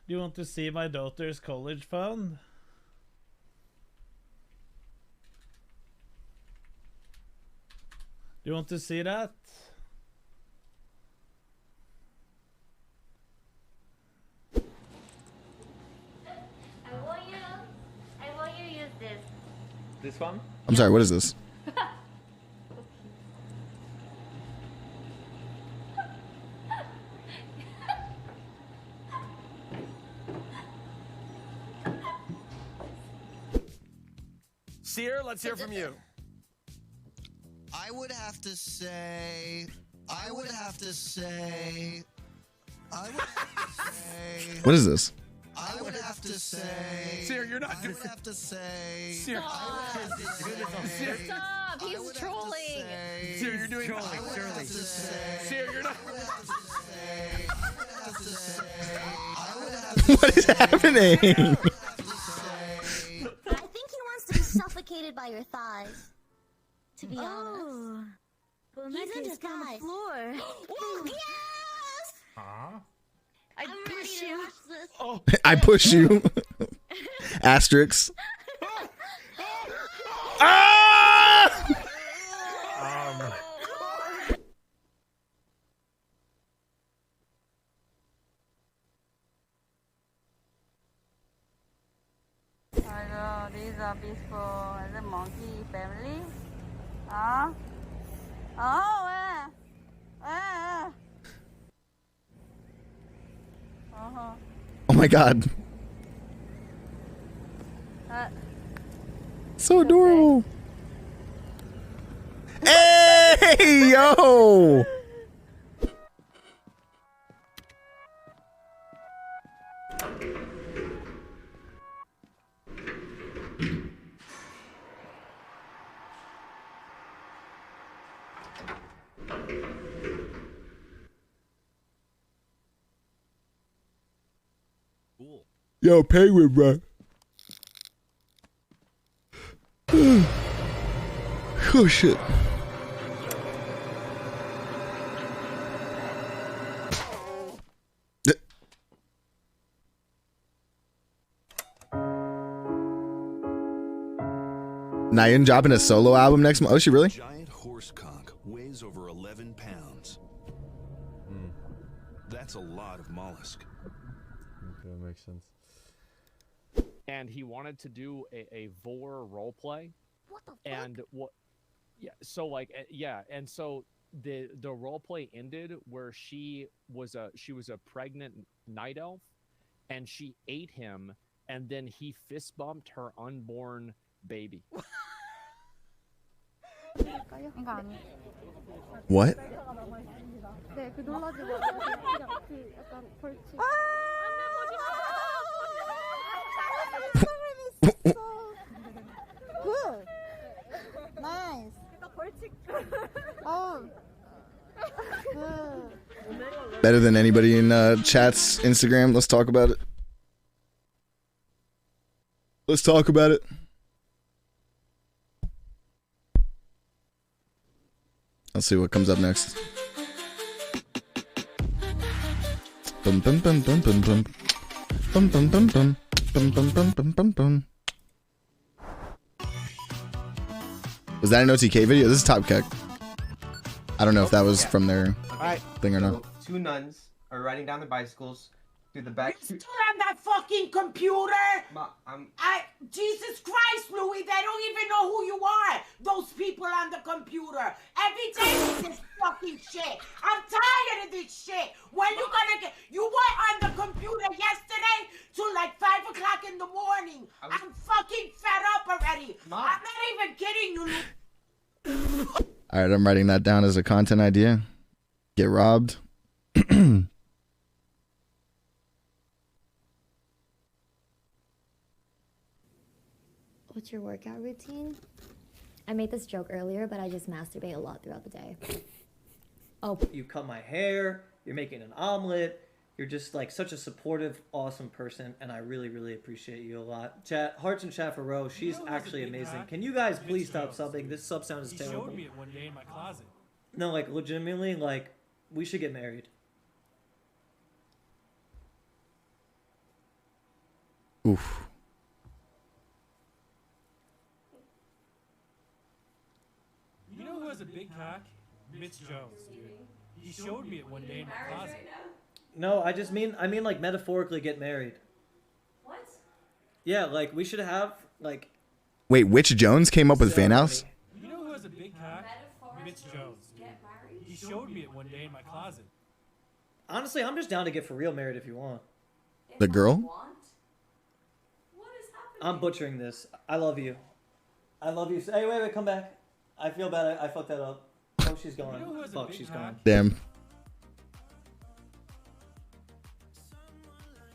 S20: Do you want to see my daughter's college fund? Do you want to see that?
S4: This one?
S1: I'm sorry, what is this?
S2: Seer, let's hear from you.
S3: I would have to say. I would have to say.
S1: What is this?
S3: I would have to say.
S2: Seer, you're not.
S3: I would have to say.
S2: Seer.
S11: Stop! He's trolling.
S2: Seer, you're doing. Seer, you're not.
S1: What is happening?
S9: I think he wants to be suffocated by your thighs. To be honest.
S11: Well,
S9: He's in disguise.
S11: floor.
S9: Yes!
S2: Huh?
S11: I push you.
S2: Oh.
S1: I push you. Asterix. Ah!
S12: Hello, these are peaceful the monkey family. Huh? Oh,
S1: Oh my god. So adorable. Hey, yo!
S18: Cool.
S1: Yo, penguin, bro. Oh shit. Nayan dropping a solo album next month. Oh, is she really?
S13: Giant horse conch weighs over 11 pounds. That's a lot of mollusk.
S14: Okay, that makes sense. And he wanted to do a vor role play.
S9: What the fuck?
S14: And what? Yeah. So like, yeah. And so the role play ended where she was a pregnant night elf, and she ate him, and then he fist bumped her unborn baby.
S1: What?
S12: 네, 그 놀라지 마. 그 약간 벌칙.
S11: Good. Nice. Oh. Good.
S1: Better than anybody in chat's Instagram. Let's talk about it. Let's talk about it. Let's see what comes up next. Bum bum bum bum bum bum. Bum bum bum bum. Bum bum bum bum bum bum. Was that an OTK video? This is Top Keck. I don't know if that was from their thing or not.
S22: Two nuns are riding down their bicycles through the back.
S23: Turn on that fucking computer!
S22: Ma,
S23: Jesus Christ, Louis, they don't even know who you are! Those people on the computer! Every day with this fucking shit! I'm tired of this shit! When you gonna get... You were on the computer yesterday till like 5 o'clock in the morning! I'm fucking fed up already!
S22: Ma.
S23: I'm not even kidding you, Louis.
S1: Alright, I'm writing that down as a content idea. Get robbed.
S33: What's your workout routine? I made this joke earlier, but I just masturbate a lot throughout the day.
S28: Oh, you cut my hair, you're making an omelet, you're just like such a supportive, awesome person, and I really, really appreciate you a lot. Chat, hearts in chat for Rose, she's actually amazing. Can you guys please stop subbing? This sub sound is terrible.
S29: He showed me it one day in my closet.
S28: No, like legitimately, like we should get married.
S1: Oof.
S29: You know who has a big cock? Mitch Jones, dude. He showed me it one day in my closet.
S28: No, I mean like metaphorically get married.
S11: What?
S28: Yeah, like we should have like
S1: Wait, which Jones came up with fan house?
S29: You know who has a big cock? Mitch Jones, dude. He showed me it one day in my closet.
S28: Honestly, I'm just down to get for real married if you want.
S1: The girl?
S28: I'm butchering this. I love you. I love you. Hey, wait, come back. I feel bad. I fucked that up. Oh, she's gone. Fuck, she's gone.
S1: Damn.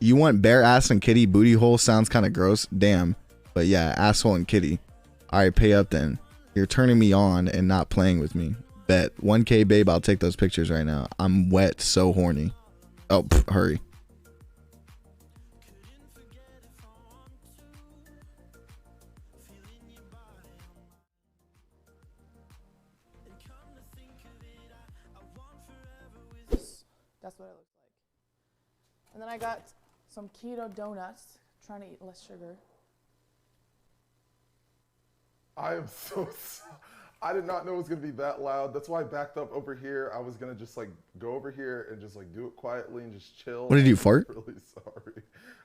S1: You want bare ass and kitty booty hole? Sounds kind of gross. Damn. But yeah, asshole and kitty. Alright, pay up then. You're turning me on and not playing with me. Bet. 1K babe, I'll take those pictures right now. I'm wet, so horny. Oh, hurry.
S6: That's what it looks like. And then I got some keto donuts, trying to eat less sugar.
S7: I am so I did not know it was gonna be that loud. That's why I backed up over here. I was gonna just like go over here and just like do it quietly and just chill.
S1: What did you fart?
S7: I'm really sorry.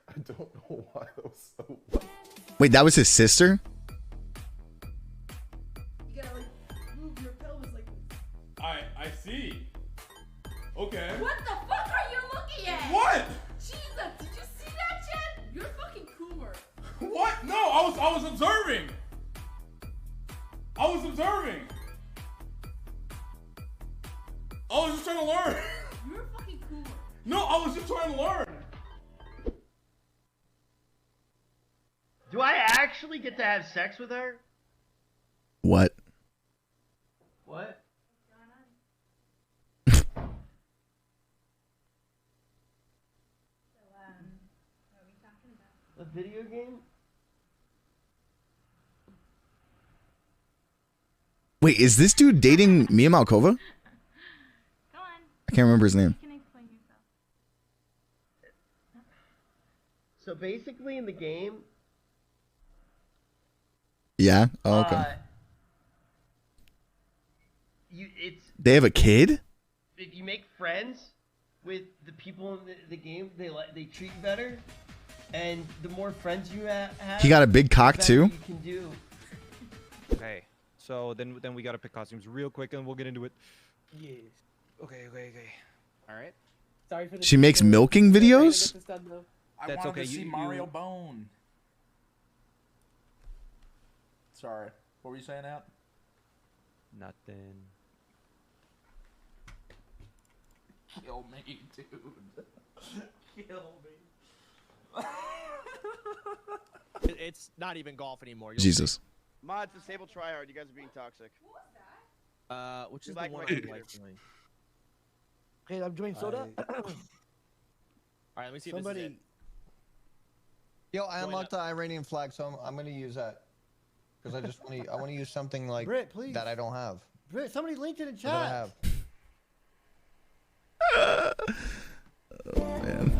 S7: I don't know why that was so loud.
S1: Wait, that was his sister?
S6: You gotta like move your pelvis like this.
S8: I see. Okay.
S6: What the fuck are you looking at?
S8: What?
S6: Jesus, did you see that, Chad? You're fucking cooler.
S8: What? No, I was observing. I was observing. I was just trying to learn.
S6: You're fucking cooler.
S8: No, I was just trying to learn.
S15: Do I actually get to have sex with her?
S1: What?
S15: What? A video game?
S1: Wait, is this dude dating Mia Malkova? I can't remember his name.
S15: So basically in the game,
S1: Yeah? Oh, okay.
S15: it's
S1: They have a kid?
S15: if you make friends with the people in the game, they treat you better, and the more friends you have,
S1: He got a big cock,
S15: the better
S1: too?
S15: You can do.
S16: Okay, so then we gotta pick costumes real quick and we'll get into it.
S29: Yes.
S16: Okay. All right.
S6: Sorry for the
S1: She makes milking videos?
S16: That's
S2: I wanted
S16: okay.
S2: to see Mario Bone. Sorry. What were you saying, Out?
S16: Nothing.
S2: Kill me, dude. Kill me.
S17: It's not even golf anymore.
S1: Jesus.
S15: Mods, disable tryhard. You guys are being toxic.
S17: Which is
S15: Like
S17: the one
S15: my
S17: I'm
S15: computer.
S17: liking.
S15: Hey, I'm doing soda.
S17: All right, let me see if this is it.
S3: Yo, I unlocked the Iranian flag, so I'm gonna use that because I just want to use something like
S19: Britt, please.
S3: that I don't have.
S19: Britt, somebody linked it in
S3: That I
S19: chat.
S3: have.
S1: Oh, man.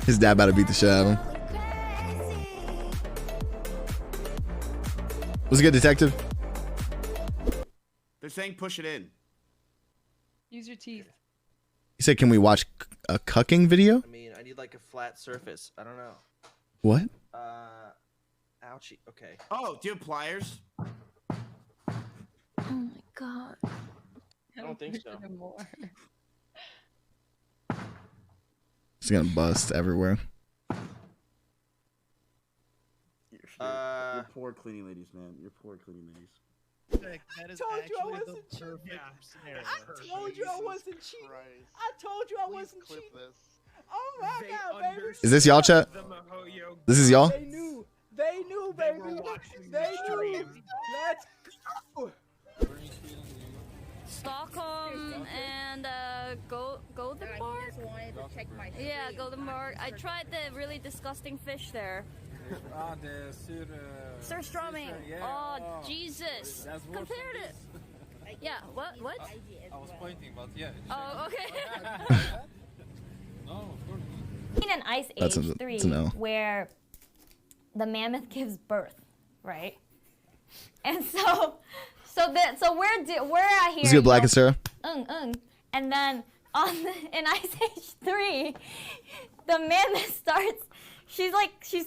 S1: His dad about to beat the shit out of him. Was it good, detective?
S21: They're saying push it in.
S24: Use your teeth.
S1: He said, can we watch a cucking video?
S15: I mean, I need like a flat surface. I don't know.
S1: What?
S15: Ouchie. Okay.
S21: Oh, do you have pliers?
S9: Oh my god.
S15: I don't think so.
S1: It's gonna bust everywhere.
S21: You're poor cleaning ladies, man. You're poor cleaning ladies.
S15: That is actually the perfect scenario. I told you I wasn't cheating. I told you I wasn't cheating. Oh my god, baby.
S1: Is this y'all, chat? This is y'all?
S15: They knew. They knew, baby. They knew. Let's go.
S25: Stockholm and Gothenburg. Yeah, Gothenburg. I tried the really disgusting fish there.
S29: The
S25: Surströmming. Oh, Jesus. Compared it. Yeah. What?
S29: I was pointing, but yeah.
S25: Oh, okay.
S29: No,
S25: seen in Ice
S1: That's
S25: Age
S1: a-
S25: 3
S1: that's a no.
S25: where the mammoth gives birth, right? And so we're out here.
S1: Let's go, Black and Sarah.
S25: And then in Ice Age 3, the mammoth starts. She's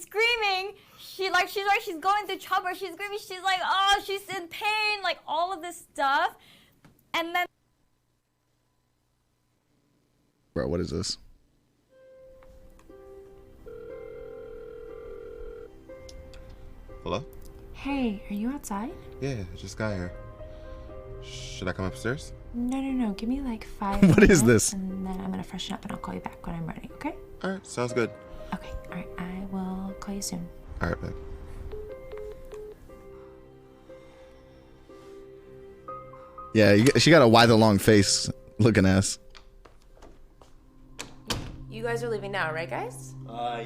S25: screaming. She's going through trouble. She's screaming. She's like, oh, she's in pain. Like all of this stuff. And then.
S1: Bro, what is this?
S4: Hello?
S5: Hey, are you outside?
S4: Yeah, I just got here. Should I come upstairs?
S5: No. Give me like 5
S1: What is
S5: minutes,
S1: this?
S5: And then I'm gonna freshen up and I'll call you back when I'm ready, okay?
S4: Alright, sounds good.
S5: Okay, alright. I will call you soon.
S4: Alright, babe.
S1: Yeah, she got a wide long face looking ass.
S10: You guys are leaving now, right, guys?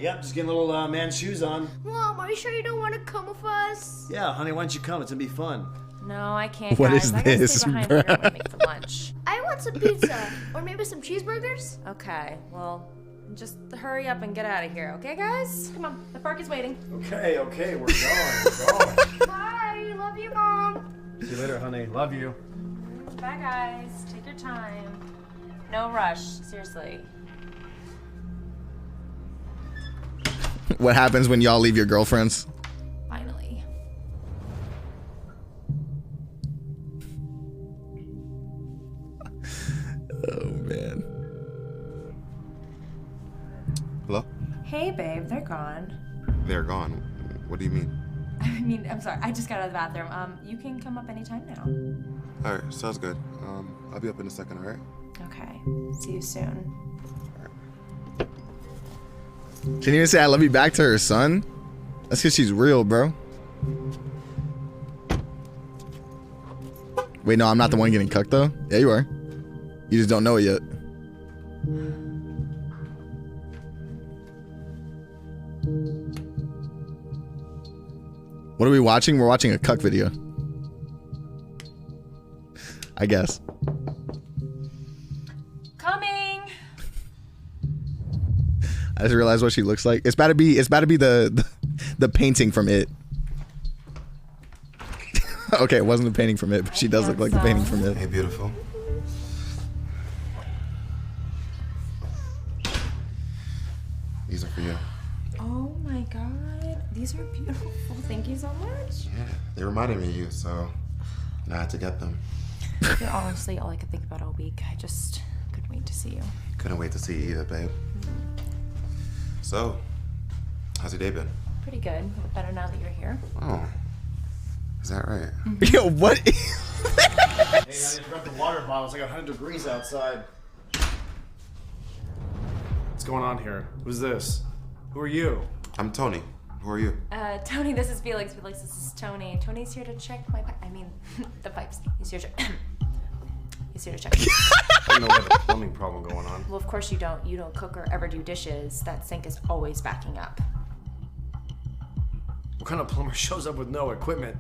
S13: Yep, just getting little man's shoes on.
S11: Mom, are you sure you don't want to come with us?
S13: Yeah, honey, why don't you come? It's gonna be fun.
S10: No, I can't,
S1: What
S10: guys.
S1: is
S10: I gotta
S1: this,
S10: stay behind
S1: bruh?
S10: later and make for lunch.
S11: I want some pizza. Or maybe some cheeseburgers.
S10: Okay, well, just hurry up and get out of here, okay, guys? Come on, the park is waiting.
S13: Okay, we're going.
S11: Bye. Love you, Mom.
S13: See you later, honey. Love you.
S10: Bye, guys. Take your time. No rush, seriously.
S1: What happens when y'all leave your girlfriends?
S10: Finally.
S1: Oh man.
S4: Hello?
S10: Hey, babe, they're gone.
S4: They're gone. What do you mean?
S10: I mean, I'm sorry, I just got out of the bathroom. You can come up anytime now.
S4: Alright, sounds good. I'll be up in a second, alright?
S10: Okay, see you soon.
S1: Can you even say I love you back to her son? That's because she's real, bro. Wait, no, I'm not the one getting cucked though. Yeah, you are. You just don't know it yet. What are we watching? We're watching a cuck video. I guess.
S10: Coming!
S1: I just realized what she looks like. It's about to be the painting from It. Okay, it wasn't the painting from It, but she does look like the painting from It.
S4: Hey, beautiful. These are for you.
S10: Oh my god, these are beautiful. Thank you so much.
S4: Yeah, they reminded me of you, so I had to get them.
S10: You're honestly all I could think about all week. I just couldn't wait to see you.
S4: Couldn't wait to see you either, babe. So, how's your day been?
S10: Pretty good, but better now that you're here.
S4: Oh, is that right?
S1: Yo, what?
S13: Hey, I just grabbed the water bottle. It's like 100 degrees outside. What's going on here? Who's this? Who are you?
S4: I'm Tony. Who are you?
S10: Tony, this is Felix. Felix, this is Tony. Tony's here to check my the pipes. He's here to check.
S13: I don't know what a plumbing problem going on.
S10: Well, of course you don't. You don't cook or ever do dishes. That sink is always backing up.
S13: What kind of plumber shows up with no equipment?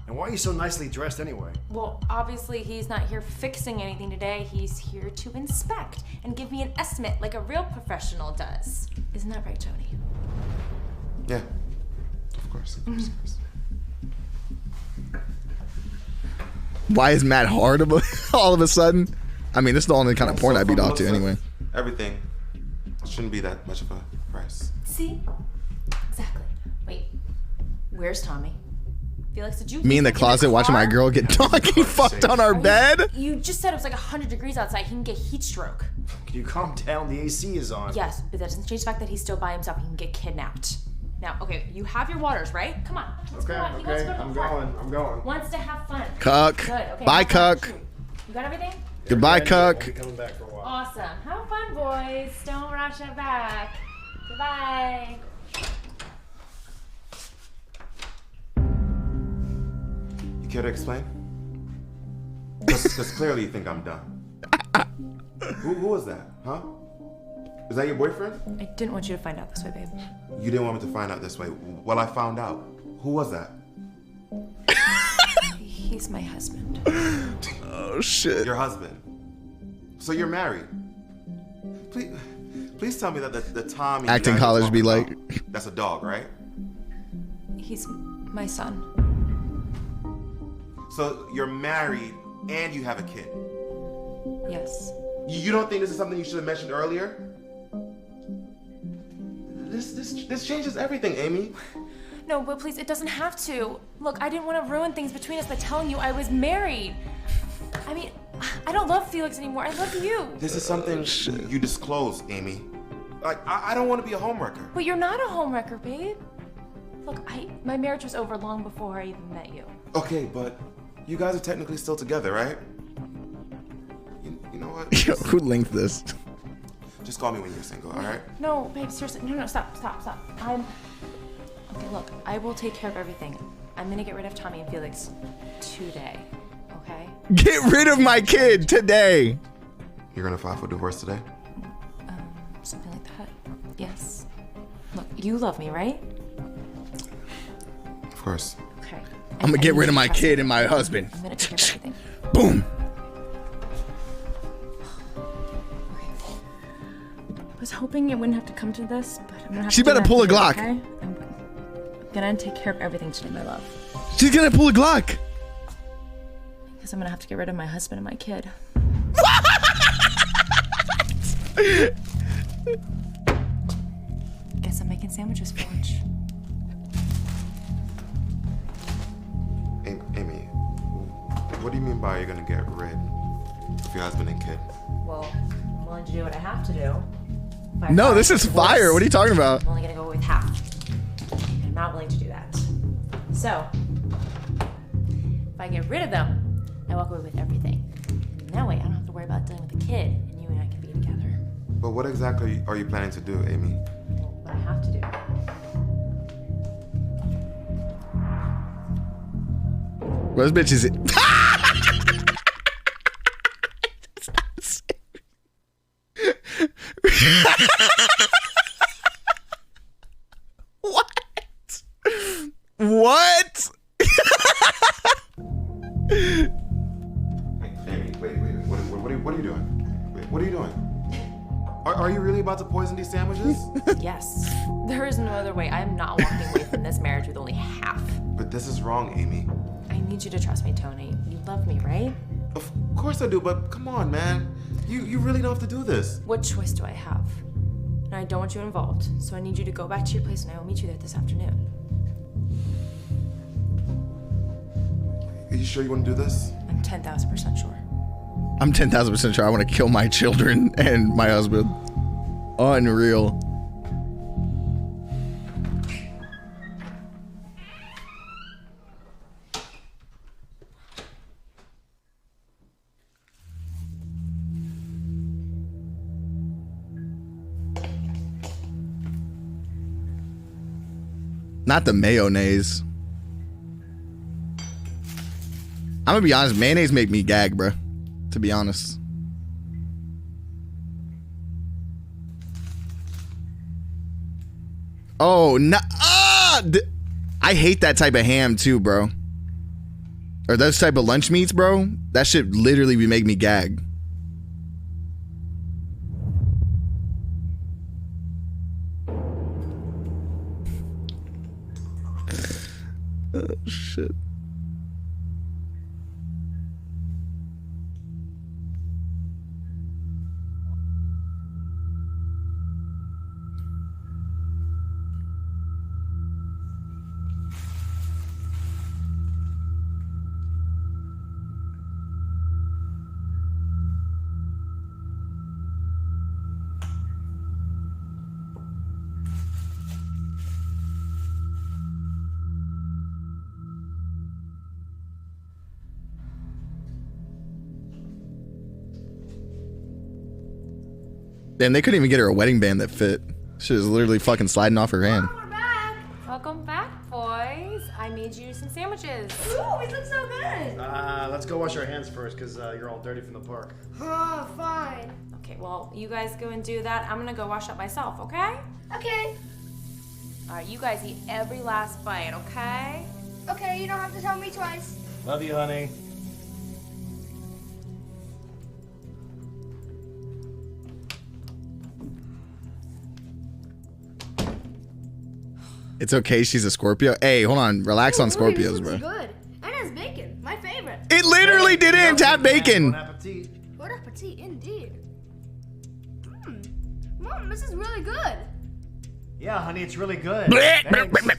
S13: And why are you so nicely dressed anyway?
S10: Well, obviously he's not here fixing anything today. He's here to inspect and give me an estimate like a real professional does. Isn't that right, Tony?
S4: Yeah, of course.
S1: Why is Matt hard all of a sudden? I mean, this is the only kind of porn I'd beat off to anyway.
S4: Everything shouldn't be that much of a price.
S10: See? Exactly. Wait, where's Tommy? Felix, did you
S1: Me in the
S10: leave him
S1: closet watching my girl get donkey fucked on our bed?
S10: You just said it was like 100 degrees outside. He can get heat stroke.
S13: Can you calm down? The AC is on.
S10: Yes, but that doesn't change the fact that he's still by himself. He can get kidnapped. Now, okay, you have your waters, right? Come on. Let's go on. He wants to go to the park.
S13: I'm going.
S10: Wants to have fun.
S1: Cuck.
S10: Good. Okay,
S1: Bye,
S10: have fun.
S1: cuck.
S10: You got everything?
S1: Goodbye,
S13: I'll be
S1: cuck.
S13: coming back for a while.
S10: Awesome. Have fun, boys. Don't rush it back. Goodbye.
S4: You care to explain? Because clearly you think I'm done. Who was that, huh? Is that your boyfriend?
S10: I didn't want you to find out this way, babe.
S4: You didn't want me to find out this way. Well, I found out. Who was that?
S10: He's my husband.
S1: Oh, shit.
S4: Your husband. So you're married. Please tell me that the Tommy
S1: Acting
S4: you guys are
S1: college be
S4: talking
S1: like.
S4: about, that's a dog, right?
S10: He's my son.
S4: So you're married and you have a kid.
S10: Yes.
S4: You don't think this is something you should have mentioned earlier? This changes everything, Amy.
S10: No, but please, it doesn't have to. Look, I didn't want to ruin things between us by telling you I was married. I mean, I don't love Felix anymore. I love you.
S4: This is something you disclose, Amy. Like, I don't want to be a homewrecker.
S10: But you're not a homewrecker, babe. Look, my marriage was over long before I even met you.
S4: Okay, but you guys are technically still together, right? You know what?
S1: Yo, who linked this?
S4: Just call me when you're single, all right?
S10: No, babe, seriously. No, stop. Okay, look, I will take care of everything. I'm gonna get rid of Tommy and Felix today, okay?
S1: Get rid of my kid today.
S4: You're gonna file for divorce today?
S10: Something like that. Yes. Look, you love me, right?
S4: Of course.
S10: Okay.
S1: I'm gonna get rid of my kid and my husband.
S10: I'm gonna take care of everything.
S1: Boom.
S10: I was hoping it wouldn't have to come to this, but I'm gonna have
S1: She
S10: to do
S1: better
S10: that
S1: pull a
S10: today,
S1: Glock.
S10: Okay? I'm gonna take care of everything today, my love.
S1: She's gonna pull a Glock.
S10: Because I'm gonna have to get rid of my husband and my kid. Guess I'm making sandwiches for lunch.
S4: Amy, what do you mean by you're gonna get rid of your husband and kid?
S10: Well, I'm willing to do what I have to do.
S1: No, this is fire. What are you talking about?
S10: I'm only gonna go with half. I'm not willing to do that. So, if I get rid of them, I walk away with everything. And that way, I don't have to worry about dealing with the kid, and you and I can be together.
S4: But what exactly are you planning to do, Amy?
S10: What I have to do.
S1: What bitch is it? What?
S4: Amy, wait. What are you doing? Wait, what are you doing? Are you really about to poison these sandwiches?
S10: Yes. There is no other way. I'm not walking away from this marriage with only half.
S4: But this is wrong, Amy.
S10: I need you to trust me, Tony. You love me, right?
S4: Of course I do, but come on, man. You really don't have to do this.
S10: What choice do I have? And I don't want you involved, so I need you to go back to your place and I will meet you there this afternoon.
S4: Are you sure you want to do this?
S10: I'm 10,000% sure.
S1: I'm 10,000% sure I want to kill my children and my husband. Unreal. Not the mayonnaise. I'm gonna be honest, mayonnaise make me gag, bro. To be honest. Oh, no. I hate that type of ham too, bro. Or those type of lunch meats, bro. That shit literally be make me gag. Oh, shit. Damn, they couldn't even get her a wedding band that fit. She was literally fucking sliding off her hand.
S10: Welcome back, boys. I made you some sandwiches.
S11: Ooh, it looks so good.
S13: Let's go wash our hands first, because you're all dirty from the park.
S11: Oh, fine.
S10: Okay, well, you guys go and do that. I'm gonna go wash up myself, okay?
S11: Okay.
S10: All right, you guys eat every last bite, okay?
S11: Okay, you don't have to tell me twice.
S13: Love you, honey.
S1: It's okay. She's a Scorpio. Hey, hold on. Relax on Scorpios, bro.
S11: Good. And it's bacon. My favorite.
S1: It literally didn't have bacon.
S11: Bon appetit, indeed. Mom, this is really good.
S13: Yeah, honey, it's really good.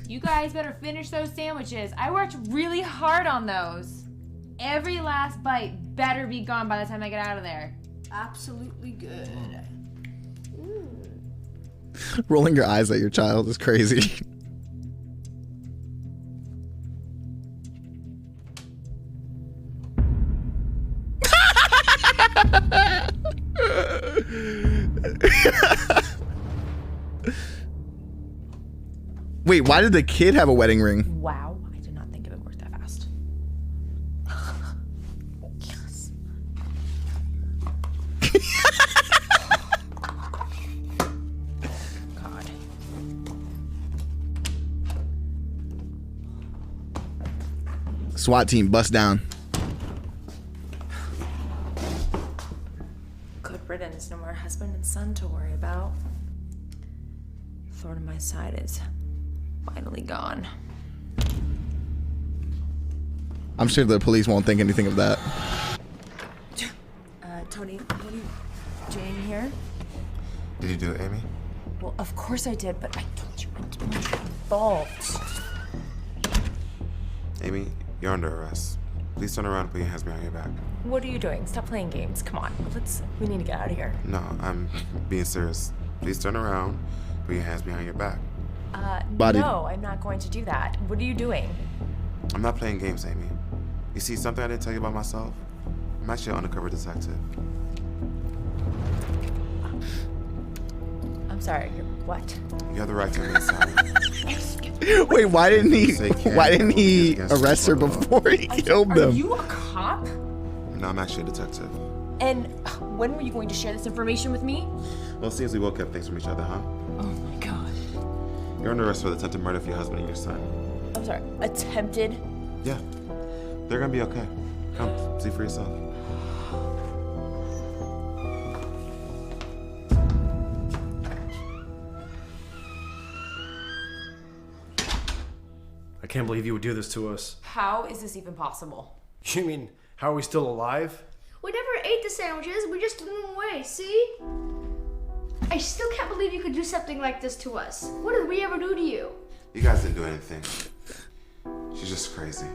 S10: You guys better finish those sandwiches. I worked really hard on those. Every last bite better be gone by the time I get out of there.
S11: Absolutely good.
S1: Rolling your eyes at your child is crazy. Wait, why did the kid have a wedding ring?
S10: Wow, I did not think it would work that fast. Yes. God.
S1: SWAT team bust down.
S10: Good riddance, no more husband and son to worry about. Thorn in my side is finally gone.
S1: I'm sure the police won't think anything of that.
S10: Tony, Jane here.
S4: Did you do it, Amy?
S10: Well, of course I did, but I told you I didn't want to get involved.
S4: Amy, you're under arrest. Please turn around and put your hands behind your back.
S10: What are you doing? Stop playing games. Come on, we need to get out of here.
S4: No, I'm being serious. Please turn around, put your hands behind your back.
S10: No, I'm not going to do that. What are you doing?
S4: I'm not playing games, Amy. You see, something I didn't tell you about myself? I'm actually an undercover detective.
S10: I'm sorry, you're what?
S4: You have the right to remain silent.
S1: Wait, why didn't he arrest her before he killed them?
S10: Are you a cop?
S4: No, I'm actually a detective.
S10: And when were you going to share this information with me?
S4: Well, it seems we both kept things from each other, huh?
S10: Oh my god.
S4: You're under arrest for the attempted murder of your husband and your son.
S10: I'm sorry, attempted?
S4: Yeah. They're gonna be okay. Come, see for yourself.
S13: I can't believe you would do this to us.
S10: How is this even possible?
S13: You mean, how are we still alive?
S11: We never ate the sandwiches. We just threw them away, see? I still can't believe you could do something like this to us. What did we ever do to you?
S4: You guys didn't do anything. She's just crazy.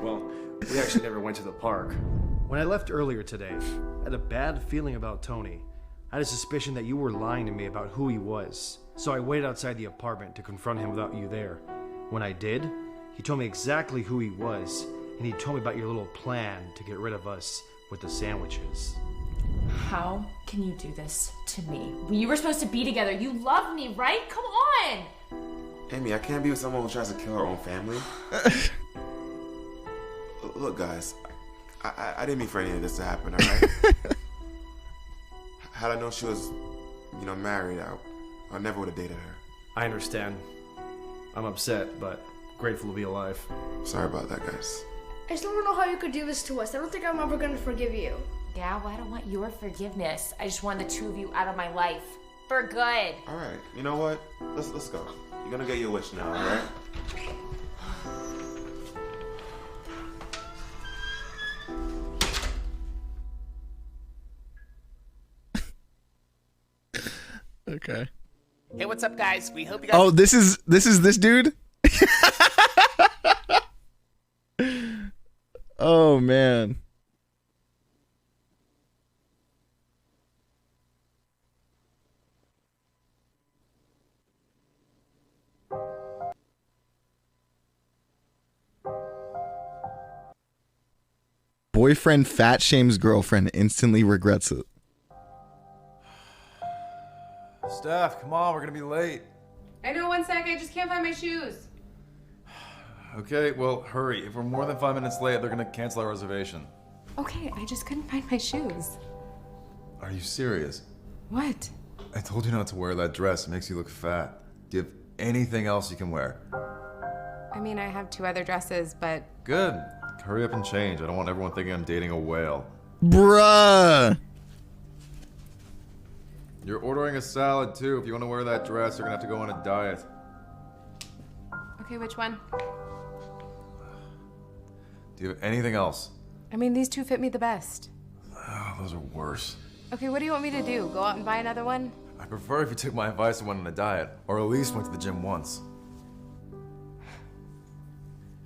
S13: Well, we actually never went to the park. When I left earlier today, I had a bad feeling about Tony. I had a suspicion that you were lying to me about who he was. So I waited outside the apartment to confront him without you there. When I did, he told me exactly who he was, and he told me about your little plan to get rid of us with the sandwiches.
S10: How can you do this to me? We were supposed to be together. You love me, right? Come on!
S4: Amy, I can't be with someone who tries to kill her own family. Look, guys, I didn't mean for any of this to happen, alright? Had I known she was, married, I never would have dated her.
S13: I understand. I'm upset, but grateful to be alive.
S4: Sorry about that, guys.
S11: I still don't know how you could do this to us. I don't think I'm ever gonna forgive you.
S10: Yeah, well, I don't want your forgiveness. I just want the two of you out of my life. For good.
S4: Alright, you know what? Let's go. You're gonna get your wish now, alright?
S1: Okay.
S12: Hey, what's up, guys? We hope you guys.
S1: Oh, this is this dude? Oh man. Boyfriend fat shames girlfriend, instantly regrets it.
S14: Steph, come on, we're gonna be late.
S24: I know, 1 sec, I just can't find my shoes.
S14: Okay, well, hurry. If we're more than 5 minutes late, they're gonna cancel our reservation.
S24: Okay, I just couldn't find my shoes.
S14: Are you serious?
S24: What?
S14: I told you not to wear that dress. It makes you look fat. Do you have anything else you can wear?
S24: I mean, I have 2 other dresses, but...
S14: Good. Hurry up and change. I don't want everyone thinking I'm dating a whale.
S1: Bruh.
S14: You're ordering a salad too. If you want to wear that dress, you're gonna have to go on a diet.
S24: Okay, which one?
S14: Do you have anything else?
S24: I mean, these two fit me the best.
S14: Oh, those are worse.
S24: Okay, what do you want me to do? Go out and buy another one?
S14: I prefer if you took my advice and went on a diet, or at least went to the gym once.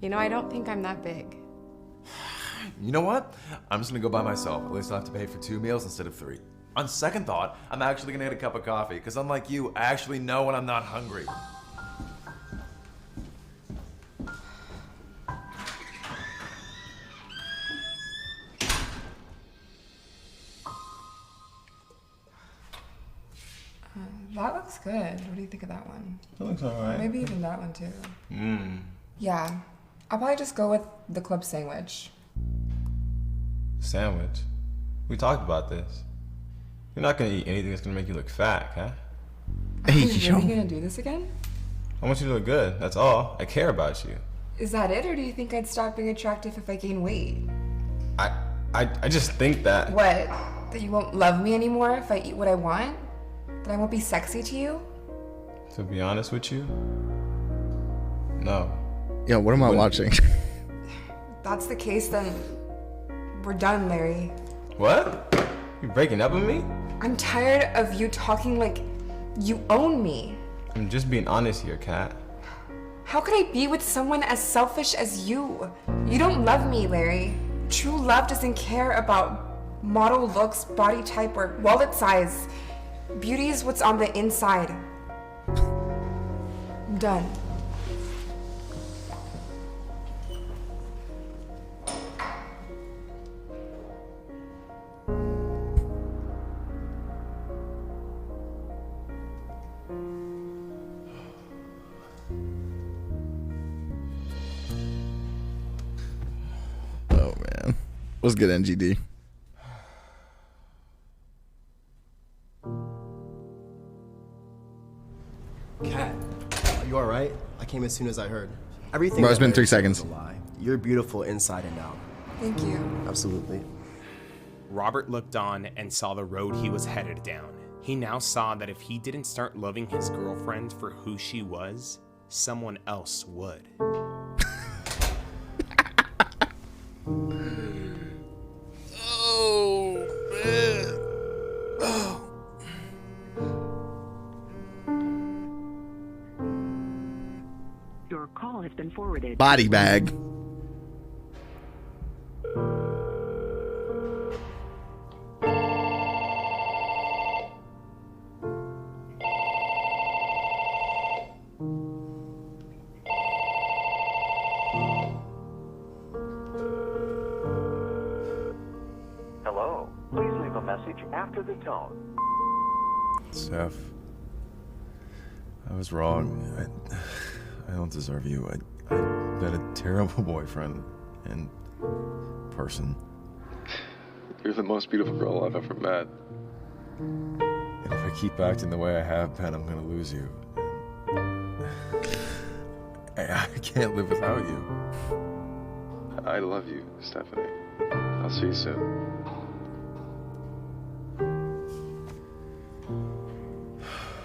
S24: You know, I don't think I'm that big.
S14: You know what? I'm just gonna go by myself. At least I'll have to pay for 2 meals instead of 3. On second thought, I'm actually gonna get a cup of coffee, because unlike you, I actually know when I'm not hungry.
S24: That looks good. What do you think of that one?
S1: That looks alright.
S24: Maybe even that one too.
S1: Mmm.
S24: Yeah, I'll probably just go with the club sandwich.
S1: Sandwich? We talked about this. You're not gonna eat anything that's gonna make you look fat, huh?
S24: Are you really gonna do this again?
S1: I want you to look good, that's all. I care about you.
S24: Is that it, or do you think I'd stop being attractive if I gain weight?
S1: I just think that...
S24: What? That you won't love me anymore if I eat what I want? That I won't be sexy to you?
S1: To be honest with you, no.
S7: Yeah, what am I watching?
S24: If that's the case, then we're done, Larry.
S1: What? You breaking up with me?
S24: I'm tired of you talking like you own me.
S1: I'm just being honest here, Kat.
S24: How could I be with someone as selfish as you? You don't love me, Larry. True love doesn't care about model looks, body type, or wallet size. Beauty is what's on the inside. I'm done.
S7: Oh man. What's good, NGD?
S18: Kat, are you alright? I came as soon as I heard. Everything.
S7: Bro, it's
S18: that
S7: been 3
S18: Larry said
S7: seconds.
S18: was a lie. You're beautiful inside and out.
S24: Thank you.
S18: Absolutely.
S12: Robert looked on and saw the road he was headed down. He now saw that if he didn't start loving his girlfriend for who she was, someone else would.
S7: Oh, man. Oh.
S19: Your call has been forwarded.
S7: Body bag.
S19: Hello. Please leave a message after the tone.
S14: Steph, I was wrong. I don't deserve you. I've been a terrible boyfriend and person. You're the most beautiful girl I've ever met. And if I keep acting the way I have been, I'm gonna lose you. I can't live without you. I love you, Stephanie. I'll see you soon.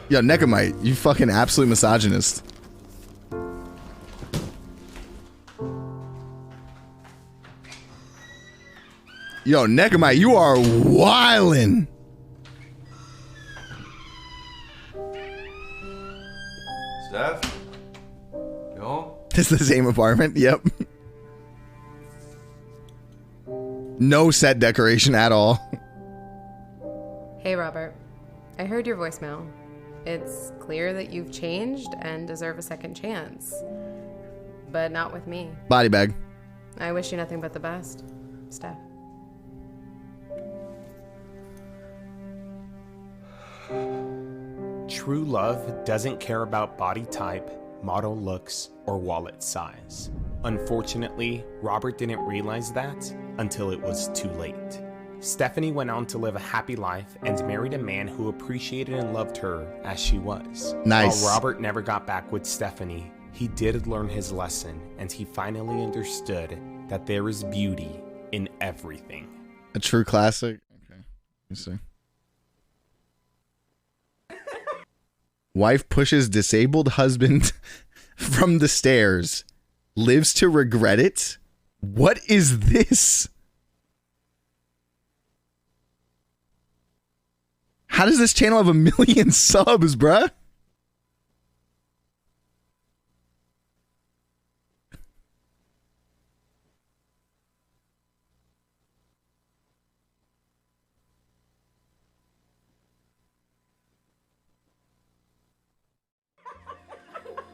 S7: Yo, Necomite, you fucking absolute misogynist. Yo, Necomite, you are wildin'.
S14: Steph? No?
S7: It's the same apartment, yep. No set decoration at all.
S24: Hey, Robert. I heard your voicemail. It's clear that you've changed and deserve a second chance. But not with me.
S7: Body bag.
S24: I wish you nothing but the best, Steph.
S12: True love doesn't care about body type, model looks, or wallet size. Unfortunately, Robert didn't realize that until it was too late. Stephanie went on to live a happy life and married a man who appreciated and loved her as she was.
S7: Nice.
S12: While Robert never got back with Stephanie, he did learn his lesson, and he finally understood that there is beauty in everything.
S7: A true classic. Okay. Let me see. Wife pushes disabled husband from the stairs. Lives to regret it. What is this? How does this channel have 1 million subs, bruh?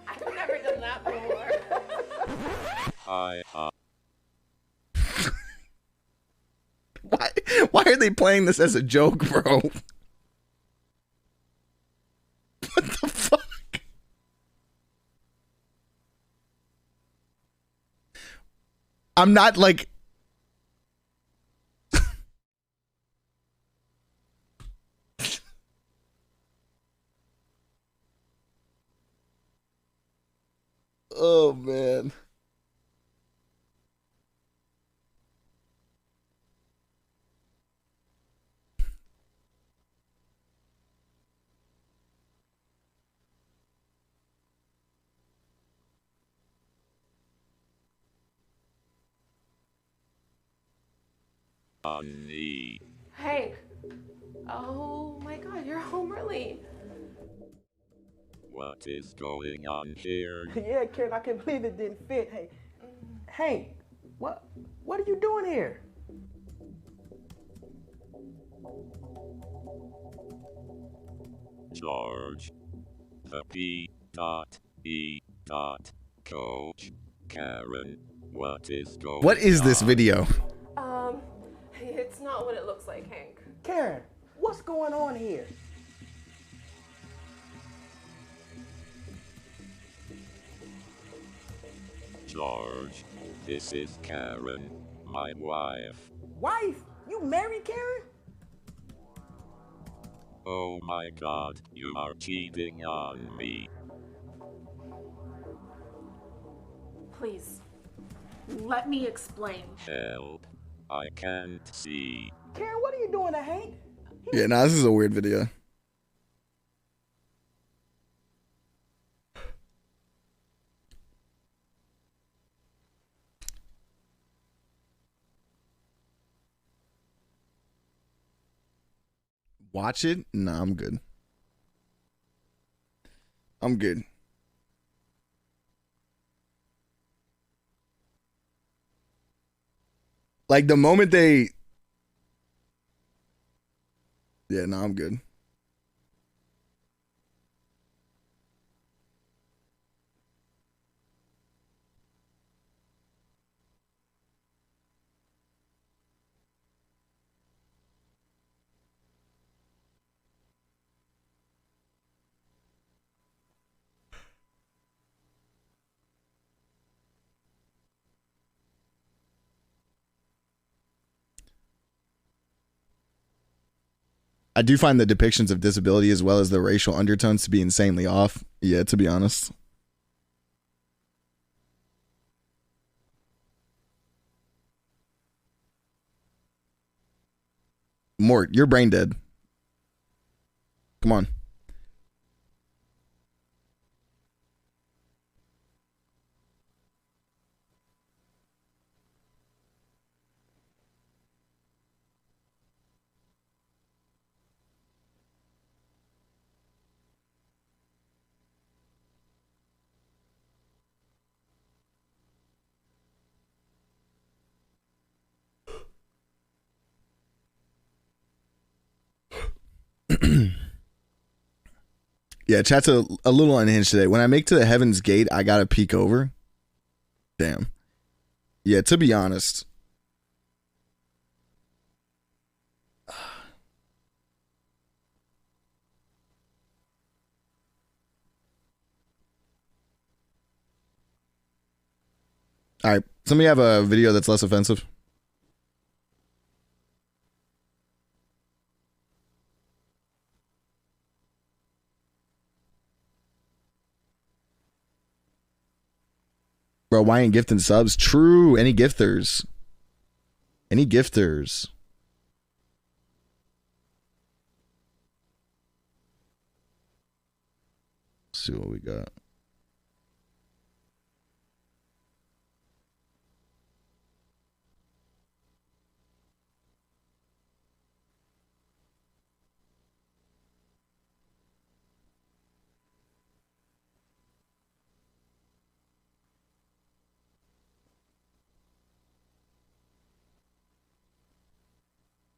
S10: I've never done that before.
S7: Why are they playing this as a joke, bro? What the fuck? I'm not like... Oh, man.
S24: Hank. Oh my god, you're home early.
S6: What is going on here?
S8: Yeah, Karen, I can't believe it didn't fit. Hey, Hank, what are you doing here?
S6: George. The P.E. Coach. Karen. What is going on?
S7: What is this video?
S24: It's not what it looks like, Hank.
S8: Karen, what's going on here?
S6: George. This is Karen, my wife.
S8: Wife? You married Karen?
S6: Oh my god, you are cheating on me.
S24: Please, let me explain.
S6: Help. I can't see.
S8: Karen, what are you doing to Hank?
S7: Yeah, nah, this is a weird video. Watch it? Nah, I'm good. I'm good. Like the moment they... Yeah, nah, I'm good. I do find the depictions of disability as well as the racial undertones to be insanely off. Yeah, to be honest. Mort, you're brain dead. Come on. Yeah, chat's a little unhinged today. When I make to the Heaven's Gate, I gotta peek over. Damn. Yeah, to be honest. All right, somebody have a video that's less offensive. Bro, why ain't gifting subs? True. Any gifters? Any gifters? Let's see what we got.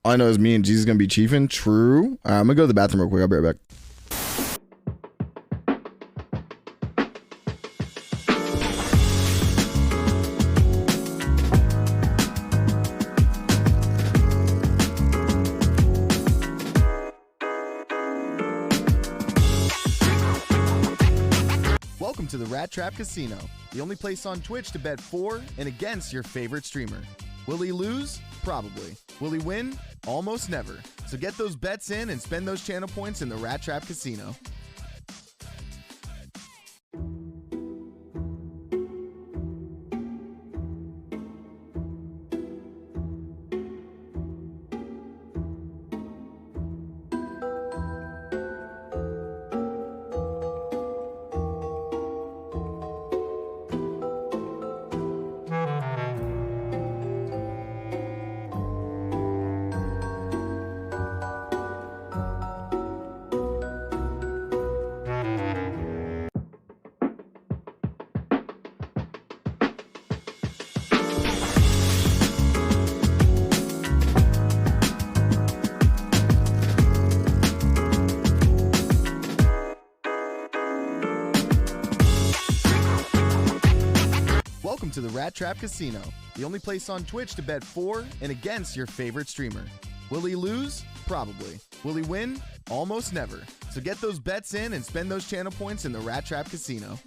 S7: All I know is me and Jesus gonna be chiefing. True. All right, I'm gonna go to the bathroom real quick. I'll be right back. Welcome to the Rat Trap Casino, the only place on Twitch to bet for and against your favorite streamer. Will he lose? Probably. Will he win? Almost never. So get those bets in and spend those channel points in the Rat Trap Casino. Welcome to the Rat Trap Casino, the only place on Twitch to bet for and against your favorite streamer. Will he lose? Probably. Will he win? Almost never. So get those bets in and spend those channel points in the Rat Trap Casino.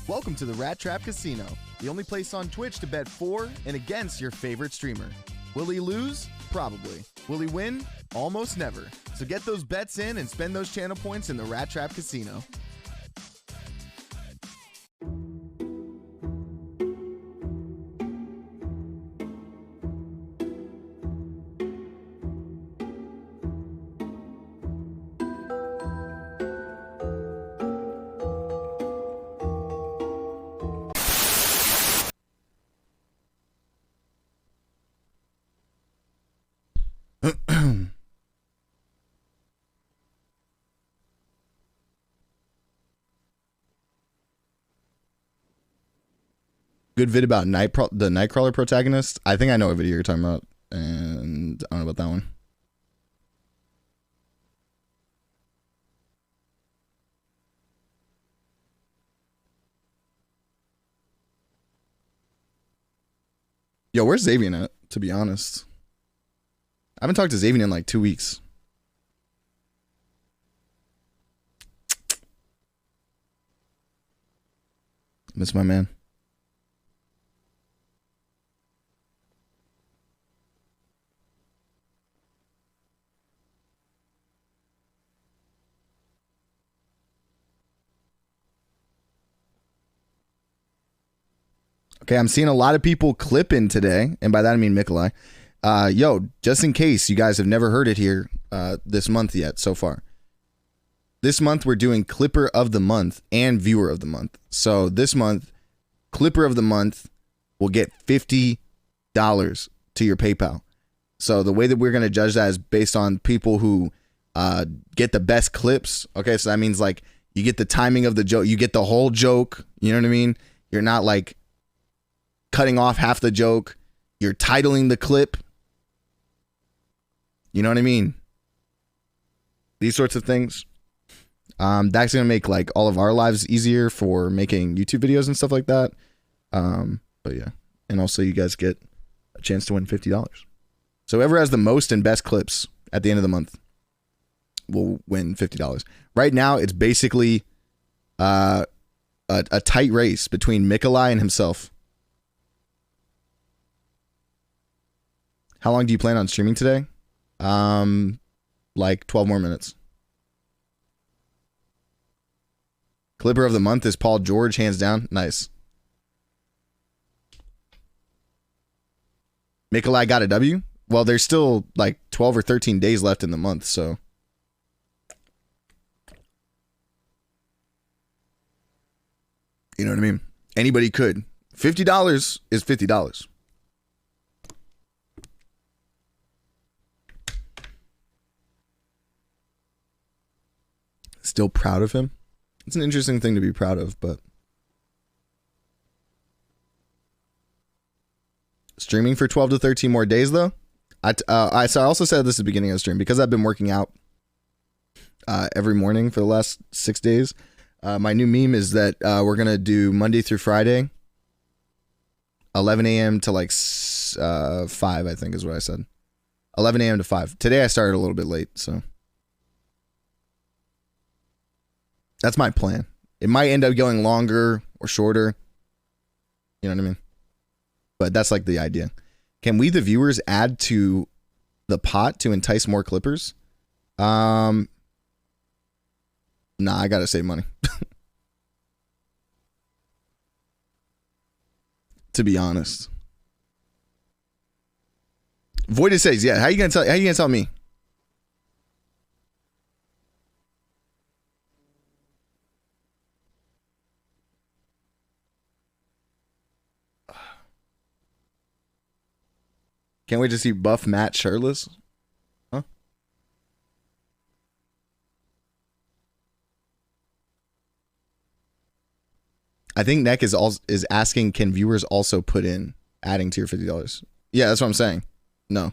S7: Welcome to the Rat Trap Casino, the only place on Twitch to bet for and against your favorite streamer. Will he lose? Probably. Will he win? Almost never. So get those bets in and spend those channel points in the Rat Trap Casino. Good vid about the Nightcrawler protagonist. I think I know what video you're talking about, and I don't know about that one. Yo, where's Xavier at, to be honest? I haven't talked to Xavier in like 2 weeks. Miss my man. Okay, I'm seeing a lot of people clipping today, and by that I mean Mikolai. Yo, just in case you guys have never heard it here this month yet so far. This month we're doing Clipper of the Month and Viewer of the Month. So this month, Clipper of the Month will get $50 to your PayPal. So the way that we're going to judge that is based on people who get the best clips. Okay, so that means like you get the timing of the joke. You get the whole joke. You know what I mean? You're not like cutting off half the joke. You're titling the clip. You know what I mean? these sorts of things. That's gonna make like all of our lives easier for making YouTube videos and stuff like that. But yeah, and also you guys get a chance to win $50. So whoever has the most and best clips at the end of the month will win $50. Right now, it's basically a tight race between Mikolai and himself. How long do you plan on streaming today? Like 12 more minutes. Clipper of the month is Paul George, hands down. Nice. Mikolai got a W? Well, there's still like 12 or 13 days left in the month, so. You know what I mean? Anybody could. $50 is $50. Still proud of him? It's an interesting thing to be proud of, but. Streaming for 12 to 13 more days, though. So I also said this at the beginning of the stream, because I've been working out every morning for the last 6 days. My new meme is that we're going to do Monday through Friday, 11 a.m. to like 5, I think is what I said. 11 a.m. to 5. Today I started a little bit late, so. That's my plan. It might end up going longer or shorter. You know what I mean? But that's like the idea. Can we, the viewers, add to the pot to entice more clippers? Nah, I gotta save money. To be honest. Voided says, yeah, how you gonna tell me? Can't wait to see buff Matt shirtless. Huh? I think Neck is asking, can viewers also put in adding to your $50? Yeah, that's what I'm saying. No.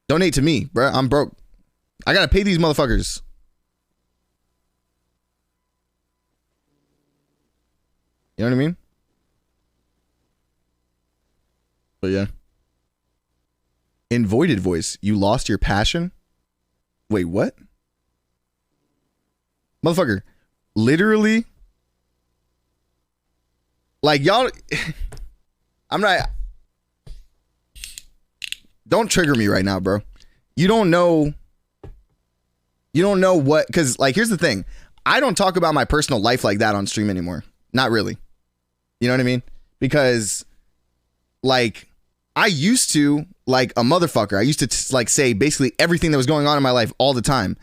S7: Donate to me, bro. I'm broke. I gotta pay these motherfuckers. You know what I mean? But yeah. In Voided Voice, you lost your passion? Wait, what? Motherfucker. Literally. Like, y'all. I'm not. Don't trigger me right now, bro. You don't know. You don't know what. Because, like, here's the thing. I don't talk about my personal life like that on stream anymore. Not really. You know what I mean? Because, like, I used to, like a motherfucker. I used to like say basically everything that was going on in my life all the time.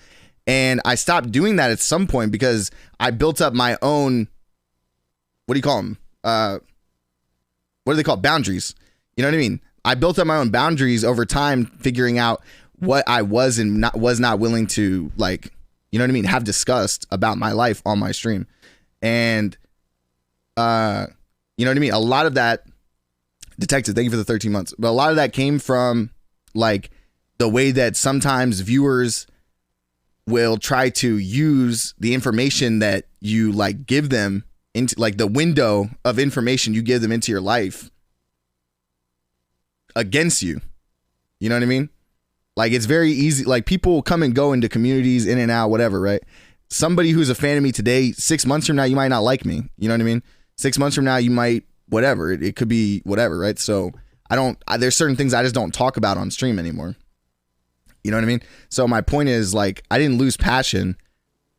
S7: And I stopped doing that at some point because I built up my own, what do you call them? What do they call boundaries? You know what I mean? I built up my own boundaries over time, figuring out what I was and was not willing to, like, you know what I mean, have discussed about my life on my stream. And, you know what I mean? A lot of that, Detective, thank you for the 13 months. But a lot of that came from, like, the way that sometimes viewers will try to use the information that you, like, give them into, like, the window of information you give them into your life against you. You know what I mean? Like, it's very easy. Like, people come and go into communities, in and out, whatever, right? Somebody who's a fan of me today, 6 months from now, you might not like me. You know what I mean? 6 months from now, you might, whatever. It could be whatever, right? So there's certain things I just don't talk about on stream anymore. You know what I mean? So my point is, like, I didn't lose passion.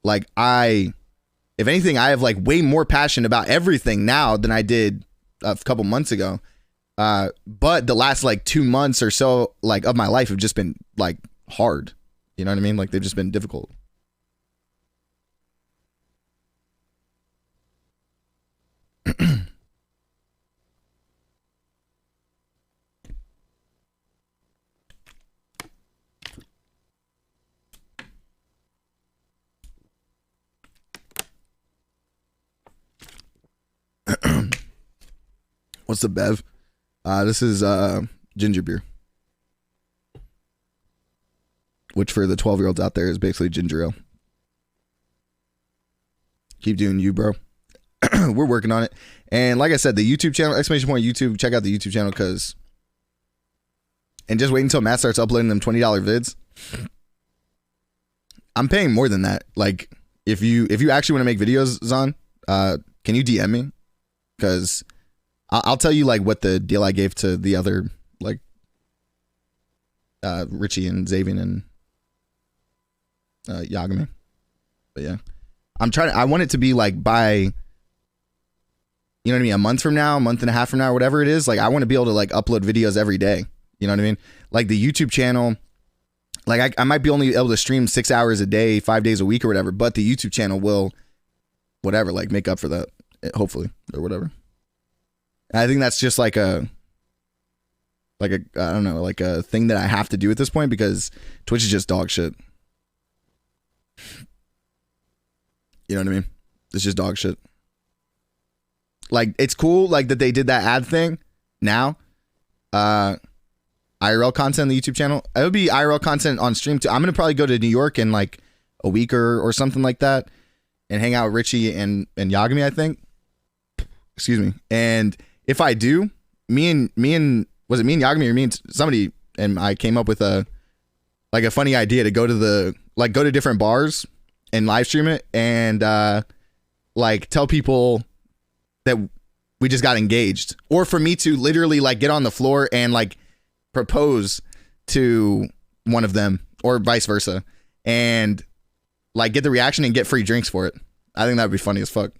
S7: Like, if anything, I have, like, way more passion about everything now than I did a couple months ago. But the last, like, 2 months or so, like, of my life have just been, like, hard. You know what I mean? Like, they've just been difficult. What's the bev? This is ginger beer. which for the 12-year-olds out there is basically ginger ale. Keep doing you, bro. We're working on it. And like I said, the YouTube channel, exclamation point YouTube, check out the YouTube channel and just wait until Matt starts uploading them $20 vids. I'm paying more than that. Like, if you actually want to make videos, Zon, can you DM me? Because I'll tell you like what the deal I gave to the other, like, Richie and Xavier and Yagami. But yeah, I want it to be like by, you know what I mean, a month from now, a month and a half from now, whatever it is. Like, I want to be able to like upload videos every day. You know what I mean? Like the YouTube channel, like I might be only able to stream 6 hours a day, 5 days a week or whatever, but the YouTube channel will, whatever, like make up for that, hopefully, or whatever. And I think that's just like a I don't know, like a thing that I have to do at this point because Twitch is just dog shit. You know what I mean? It's just dog shit. Like, it's cool, like, that they did that ad thing now. IRL content on the YouTube channel. It would be IRL content on stream too. I'm going to probably go to New York in like a week or something like that and hang out with Richie and Yagami, I think. Excuse me. And if I do, me and was it me and Yagami or me and somebody, and I came up with a funny idea to go to different bars and live stream it and like tell people that we just got engaged, or for me to literally like get on the floor and like propose to one of them or vice versa and like get the reaction and get free drinks for it. I think that'd be funny as fuck.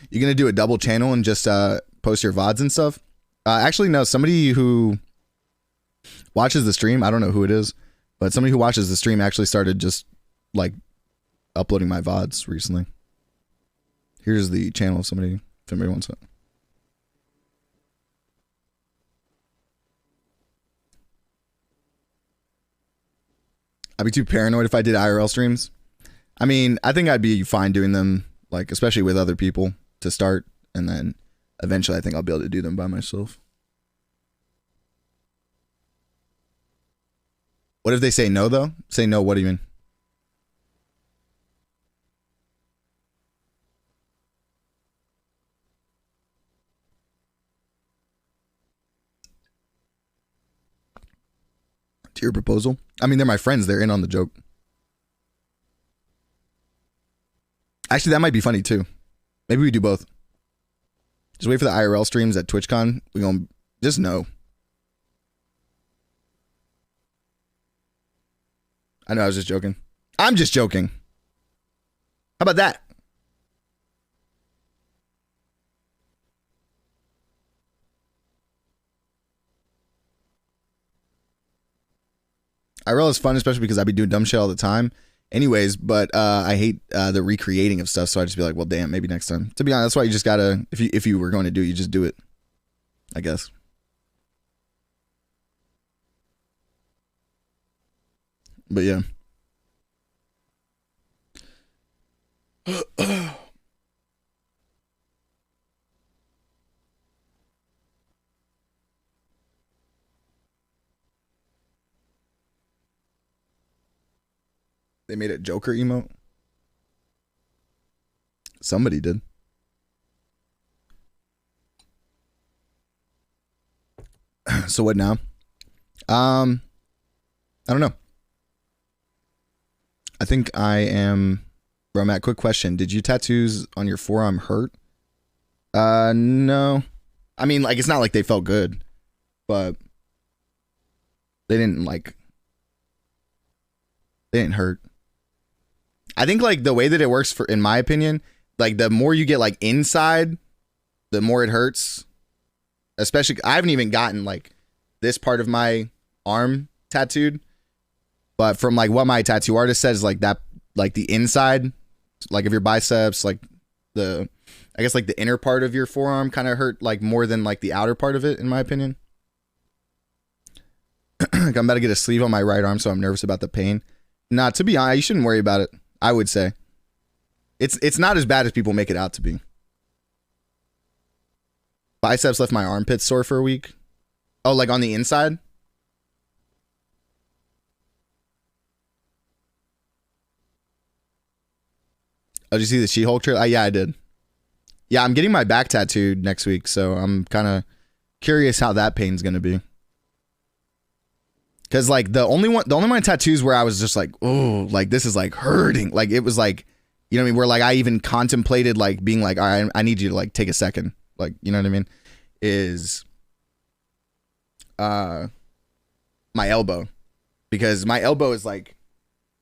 S7: You gonna do a double channel and just post your VODs and stuff? Actually, no. Somebody who watches the stream, I don't know who it is, but somebody who watches the stream actually started just like uploading my VODs recently. Here's the channel if anybody wants it. I'd be too paranoid if I did IRL streams. I mean, I think I'd be fine doing them, like, especially with other people to start, and then eventually I think I'll be able to do them by myself. What if they say no, though? Say no, what do you mean? To your proposal? I mean, they're my friends. They're in on the joke. Actually, that might be funny, too. Maybe we do both. Just wait for the IRL streams at TwitchCon. We're going to just know. I know, I was just joking. I'm just joking. How about that? IRL is fun, especially because I be doing dumb shit all the time. Anyways, but I hate the recreating of stuff, so I just be like, well, damn, maybe next time. To be honest, that's why you just gotta, if you were going to do it, you just do it, I guess. But yeah. They made a Joker emote. Somebody did. So what now? I don't know. I think I am where I'm at. Quick question. Did you tattoos on your forearm hurt? No. I mean, like, it's not like they felt good, but they didn't hurt. I think like the way that it works, for in my opinion, like the more you get like inside, the more it hurts. Especially, I haven't even gotten like this part of my arm tattooed, but from like what my tattoo artist says, like that, like the inside, like of your biceps, like I guess like the inner part of your forearm kind of hurt like more than like the outer part of it, in my opinion. I'm about to get a sleeve on my right arm, so I'm nervous about the pain. Nah, to be honest, you shouldn't worry about it. I would say it's not as bad as people make it out to be. biceps left my armpits sore for a week. Oh, like on the inside? Oh, did you see the She-Hulk trailer? Yeah, I did. Yeah, I'm getting my back tattooed next week, so I'm kind of curious how that pain's gonna be. Cause like the only one of my tattoos where I was just like, oh, like this is like hurting. Like it was like, you know what I mean? Where like I even contemplated like being like, all right, I need you to like take a second. Like, you know what I mean? Is my elbow. Because my elbow is like,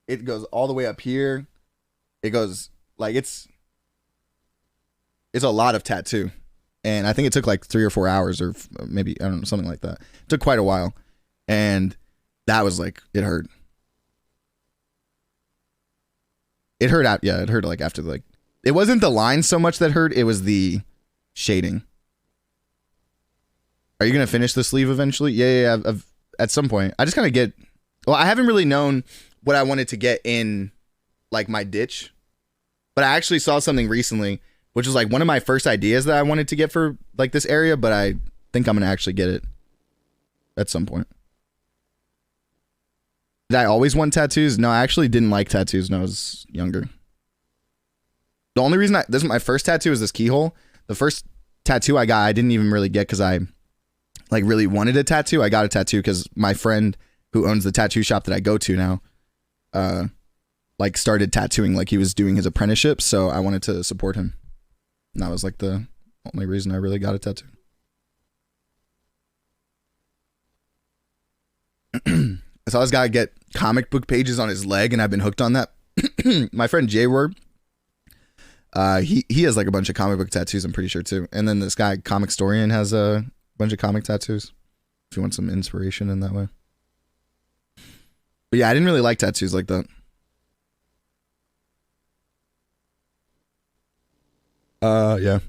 S7: it goes all the way up here. It goes like it's a lot of tattoo. And I think it took like 3 or 4 hours or maybe, I don't know, something like that. It took quite a while. And that was like, it hurt. It hurt out. Yeah, it hurt like after like, it wasn't the line so much that hurt. It was the shading. Are you going to finish the sleeve eventually? Yeah. At some point. I just kind of get, well, I haven't really known what I wanted to get in like my ditch. But I actually saw something recently, which was like one of my first ideas that I wanted to get for like this area, but I think I'm going to actually get it at some point. Did I always want tattoos? No, I actually didn't like tattoos when I was younger. The only reason this is my first tattoo is this keyhole. The first tattoo I got, I didn't even really get because I like really wanted a tattoo. I got a tattoo because my friend who owns the tattoo shop that I go to now, like started tattooing, like he was doing his apprenticeship. So I wanted to support him. And that was like the only reason I really got a tattoo. I saw this guy get comic book pages on his leg, and I've been hooked on that. My friend J-Word, he has like a bunch of comic book tattoos, I'm pretty sure too. And then this guy, Comic Storian, has a bunch of comic tattoos. If you want some inspiration in that way. But yeah, I didn't really like tattoos like that. Yeah.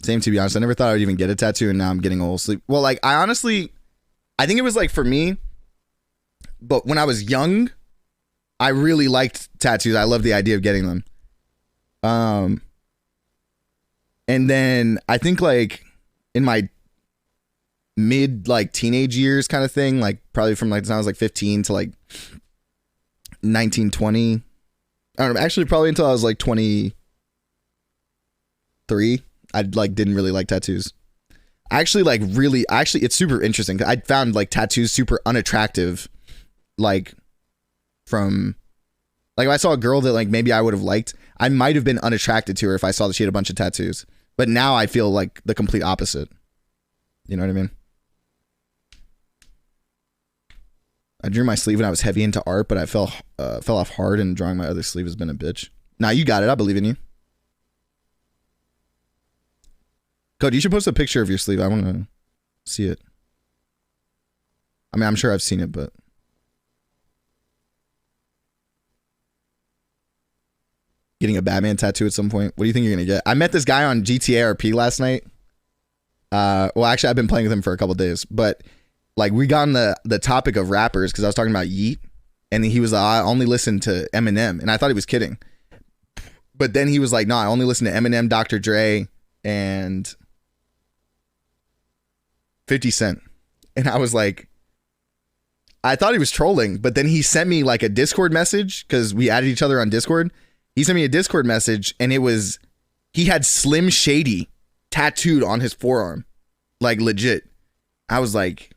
S7: Same, to be honest. I never thought I would even get a tattoo, and now I'm getting old sleep. Well, like I think it was like for me, but when I was young, I really liked tattoos. I loved the idea of getting them. And then I think like in my mid like teenage years kind of thing, like probably from like the time I was like 15 to like 19, 20. I don't know, actually probably until I was like 23. I like didn't really like tattoos. Actually, it's super interesting. I found like tattoos super unattractive. Like from, like if I saw a girl that like maybe I would have liked, I might have been unattracted to her if I saw that she had a bunch of tattoos. But now I feel like the complete opposite. You know what I mean? I drew my sleeve when I was heavy into art, but I fell off hard, and drawing my other sleeve has been a bitch. Nah, you got it. I believe in you. Code, you should post a picture of your sleeve. I want to see it. I mean, I'm sure I've seen it, but... Getting a Batman tattoo at some point. What do you think you're going to get? I met this guy on GTA RP last night. Well, actually, I've been playing with him for a couple days, but... Like, we got on the topic of rappers because I was talking about Yeet, and he was like, I only listen to Eminem, and I thought he was kidding. But then he was like, no, I only listen to Eminem, Dr. Dre, and 50 Cent. And I was like, I thought he was trolling, but then he sent me like a Discord message because we added each other on Discord. He sent me a Discord message, and he had Slim Shady tattooed on his forearm. Like, legit. I was like...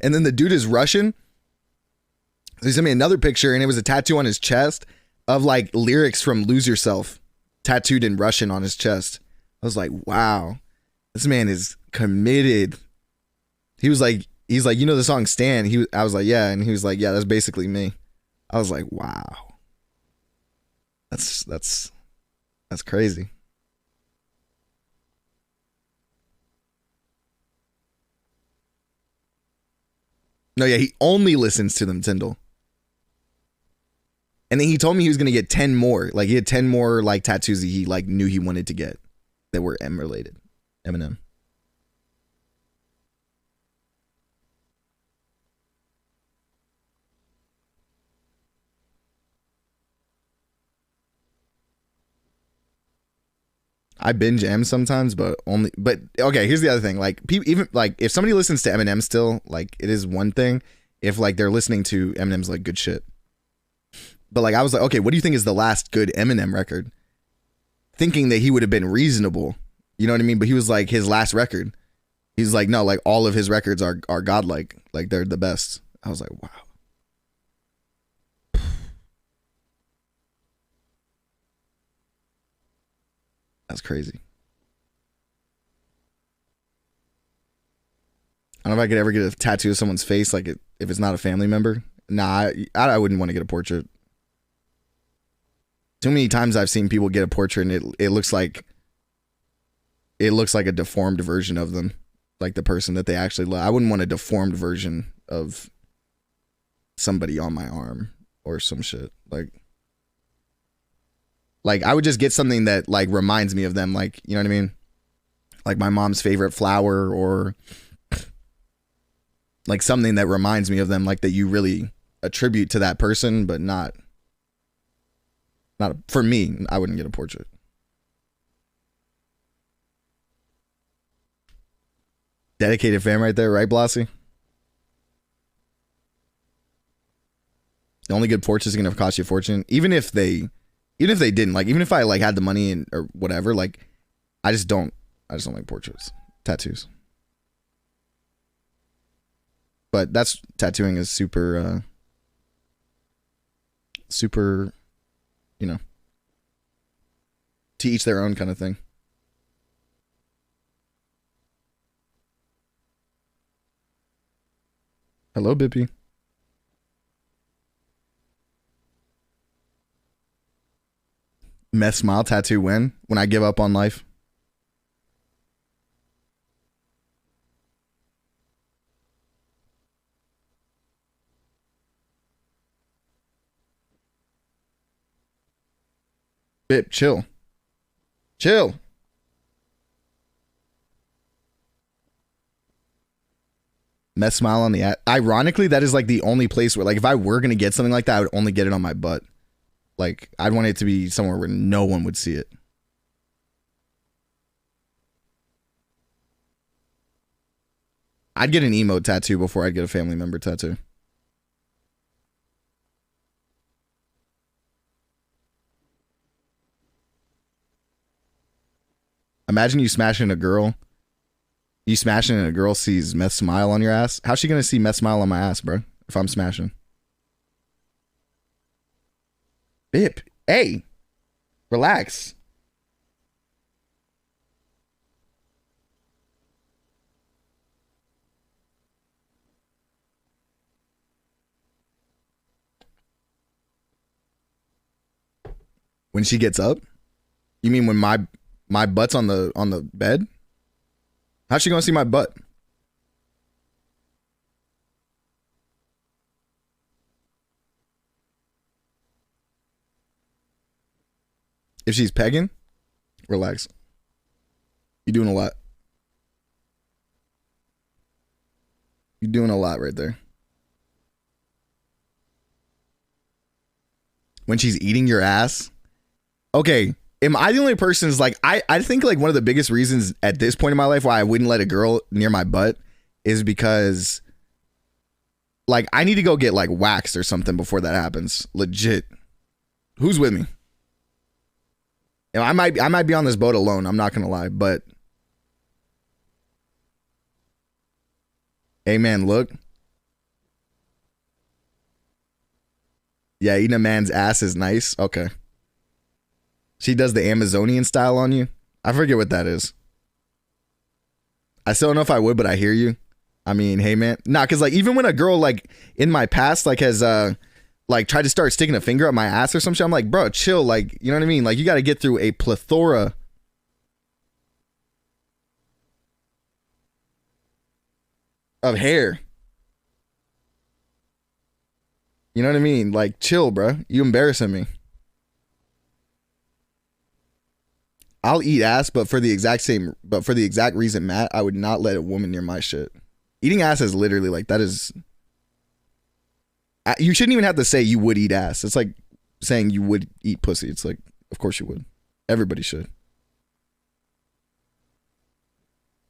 S7: And then the dude is Russian. So he sent me another picture, and it was a tattoo on his chest of like lyrics from Lose Yourself tattooed in Russian on his chest. I was like, wow, this man is committed. He's like, you know the song Stan? I was like, yeah. And he was like, yeah, that's basically me. I was like, wow. That's crazy. No, yeah, he only listens to them, Tyndall. And then he told me he was gonna get 10 more. Like he had 10 more like tattoos that he like knew he wanted to get that were M related. Eminem. I binge M sometimes, but okay, here's the other thing. Like people, even like if somebody listens to Eminem still, like it is one thing if like they're listening to Eminem's like good shit. But like I was like, okay, what do you think is the last good Eminem record? Thinking that he would have been reasonable. You know what I mean? But he was like his last record. He's like, no, like all of his records are godlike. Like they're the best. I was like, wow. That's crazy. I don't know if I could ever get a tattoo of someone's face, like if it's not a family member. Nah, I wouldn't want to get a portrait. Too many times I've seen people get a portrait and it looks like a deformed version of them, like the person that they actually love. I wouldn't want a deformed version of somebody on my arm or some shit. Like I would just get something that like reminds me of them, like, you know what I mean? Like my mom's favorite flower, or like something that reminds me of them, like that you really attribute to that person, but not for me. I wouldn't get a portrait. Dedicated fan right there, right, Blossy? The only good portraits are gonna cost you a fortune, even if they didn't. Like even if I like had the money and or whatever, like I just don't like portraits, tattoos. But that's tattooing is super, you know, to each their own kind of thing. Hello, Bippy. Meth smile tattoo when I give up on life. Bip, chill. Chill. Meth smile on the ad. Ironically, that is like the only place where, like, if I were gonna get something like that, I would only get it on my butt. Like, I'd want it to be somewhere where no one would see it. I'd get an emote tattoo before I'd get a family member tattoo. Imagine you smashing a girl. You smashing and a girl sees meth smile on your ass. How's she gonna see meth smile on my ass, bro? If I'm smashing. Bip. Hey. Relax. When she gets up? You mean when my butt's on the bed? How's she gonna see my butt? If she's pegging, relax. You're doing a lot. You're doing a lot right there. When she's eating your ass? Okay, am I the only person who's like, I think like one of the biggest reasons at this point in my life why I wouldn't let a girl near my butt is because like I need to go get like waxed or something before that happens. Legit. Who's with me? You know, I might be on this boat alone, I'm not gonna lie, but hey man, look. Yeah, eating a man's ass is nice. Okay. She does the Amazonian style on you. I forget what that is. I still don't know if I would, but I hear you. I mean, hey man. Nah, cause like even when a girl like in my past like has like tried to start sticking a finger up my ass or some shit, I'm like, bro, chill. Like, you know what I mean? Like you gotta get through a plethora of hair. You know what I mean? Like, chill, bro. You embarrassing me. I'll eat ass, but for the exact reason, Matt, I would not let a woman near my shit. Eating ass is literally like, that is, you shouldn't even have to say you would eat ass. It's like saying you would eat pussy. It's like, of course you would. Everybody should.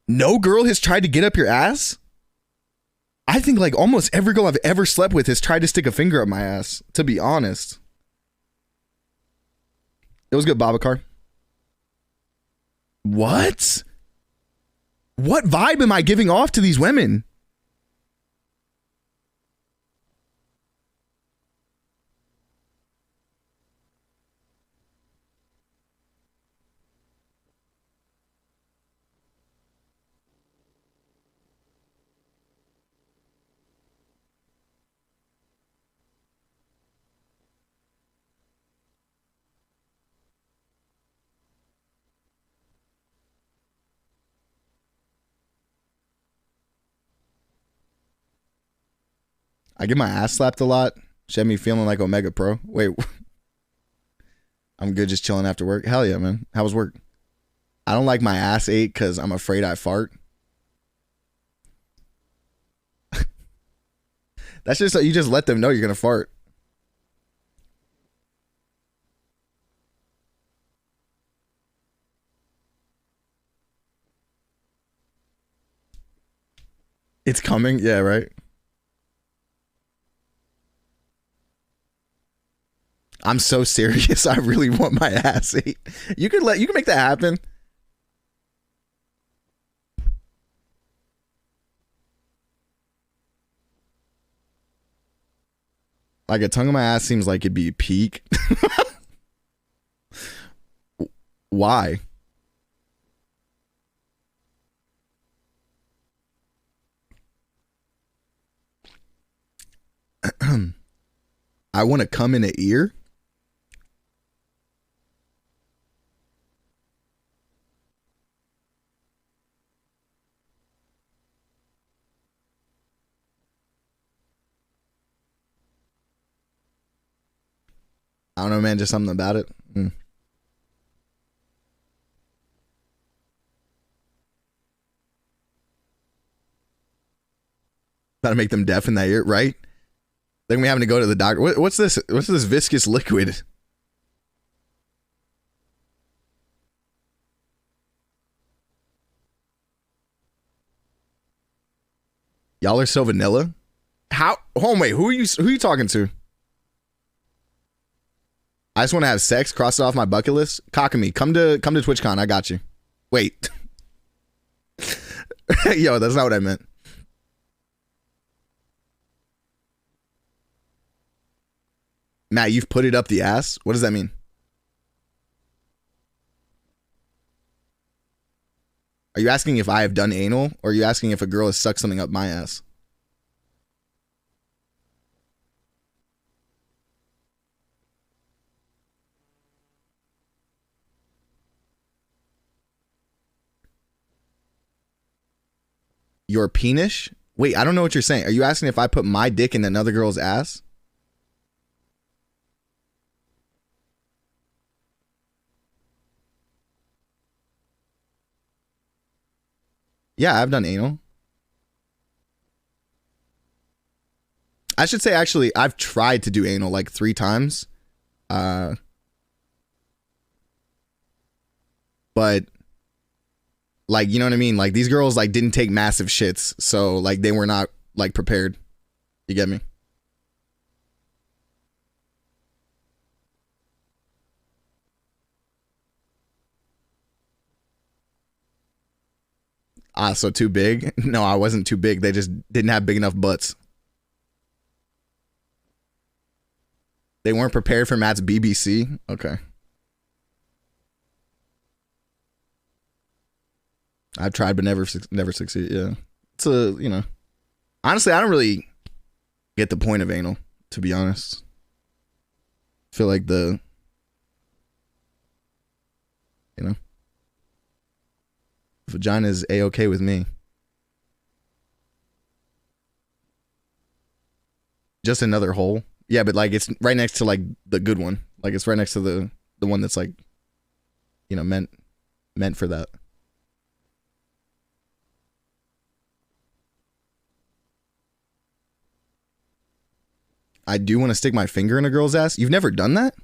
S7: No girl has tried to get up your ass? I think like almost every girl I've ever slept with has tried to stick a finger up my ass, to be honest. It was good, Babacar. What? What vibe am I giving off to these women? I get my ass slapped a lot. She had me feeling like Omega Pro. Wait, I'm good just chilling after work. Hell yeah, man. How was work? I don't like my ass ate because I'm afraid I fart. That's just, you just let them know you're going to fart. It's coming. Yeah, right. I'm so serious. I really want my ass ate. You can make that happen. Like a tongue on my ass seems like it'd be peak. Why? I want to come in an ear. I don't know, man. Just something about it. Gotta make them deaf in that ear, right? Then we having to go to the doctor. What's this? What's this viscous liquid? Y'all are so vanilla. How? Hold on, wait. Who are you talking to? I just want to have sex. Cross it off my bucket list. Cock me. Come to TwitchCon. I got you. Wait. Yo, that's not what I meant. Matt, you've put it up the ass? What does that mean? Are you asking if I have done anal? Or are you asking if a girl has sucked something up my ass? Your penis? Wait, I don't know what you're saying. Are you asking if I put my dick in another girl's ass? Yeah, I've done anal. I should say, actually, I've tried to do anal like 3 times. But like, you know what I mean? Like, these girls like didn't take massive shits, so like they were not like prepared. You get me? So too big? No, I wasn't too big. They just didn't have big enough butts. They weren't prepared for Matt's BBC? Okay. I've tried but never succeed. Yeah. It's a, you know. Honestly, I don't really get the point of anal, to be honest. I feel like the, you know, vagina is A-okay with me. Just another hole. Yeah, but like it's right next to like the good one. Like it's right next to the one that's like, you know, meant for that. I do want to stick my finger in a girl's ass. You've never done that?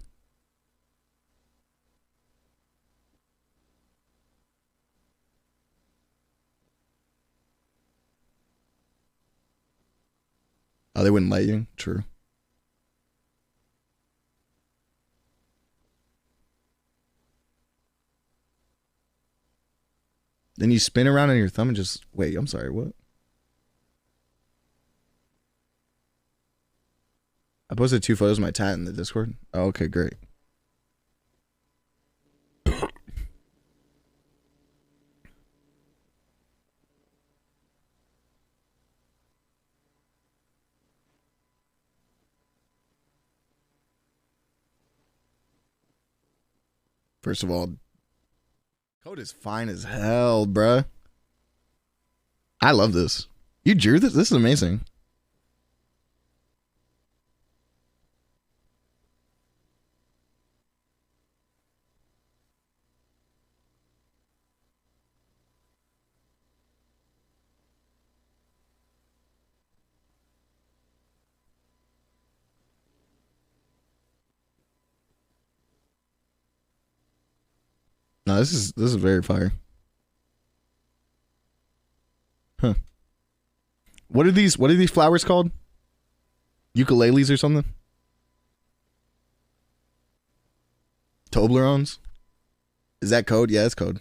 S7: Oh, they wouldn't let you? True. Then you spin around on your thumb and just wait. I'm sorry, what? I posted 2 photos of my tat in the Discord. Oh, okay, great. First of all, code is fine as hell, bruh. I love this. You drew this? This is amazing. No, this is very fire. Huh. What are these flowers called? Ukuleles or something? Toblerones? Is that code? Yeah, it's code.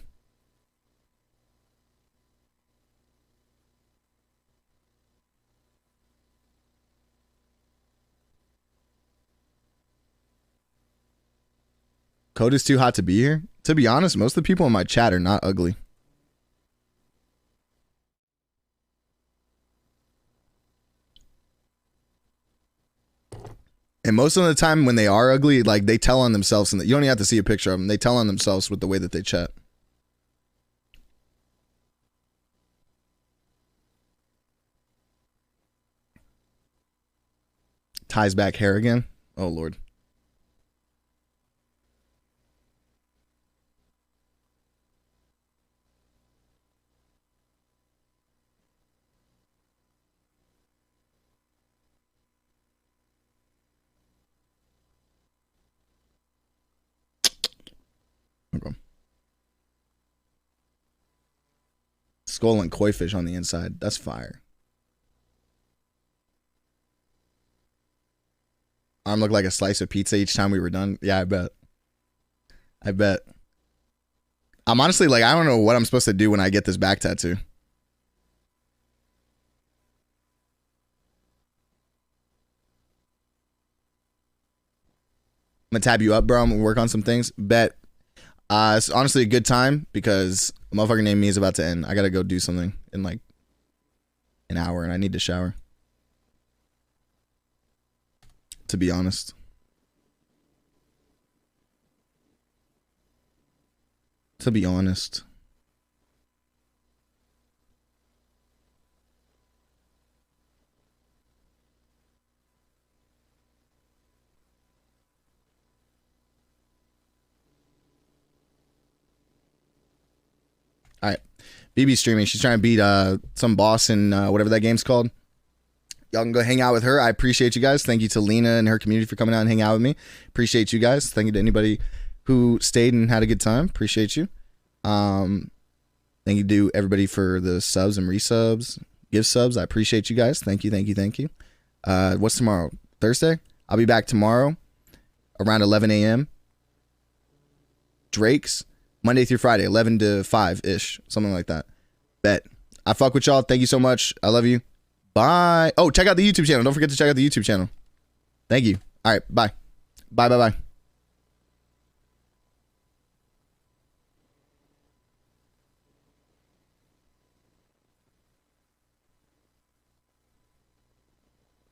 S7: Code is too hot to be here. To be honest, most of the people in my chat are not ugly. And most of the time when they are ugly, like they tell on themselves, and you don't even have to see a picture of them. They tell on themselves with the way that they chat. Ties back hair again. Oh, Lord. Okay. Skull and koi fish on the inside. That's fire. Arm looked like a slice of pizza each time we were done. Yeah, I bet. I bet. I'm honestly like, I don't know what I'm supposed to do when I get this back tattoo. I'm gonna tab you up, bro. I'm gonna work on some things. Bet. It's honestly a good time because a motherfucker named me is about to end. I gotta go do something in like an hour and I need to shower. To be honest. To be honest. All right. BB's streaming. She's trying to beat some boss in whatever that game's called. Y'all can go hang out with her. I appreciate you guys. Thank you to Lena and her community for coming out and hanging out with me. Appreciate you guys. Thank you to anybody who stayed and had a good time. Appreciate you. Thank you to everybody for the subs and resubs. Give subs. I appreciate you guys. Thank you, thank you, thank you. What's tomorrow? Thursday? I'll be back tomorrow around 11 a.m. Drake's. Monday through Friday, 11 to 5-ish. Something like that. Bet. I fuck with y'all. Thank you so much. I love you. Bye. Oh, check out the YouTube channel. Don't forget to check out the YouTube channel. Thank you. All right. Bye. Bye, bye, bye.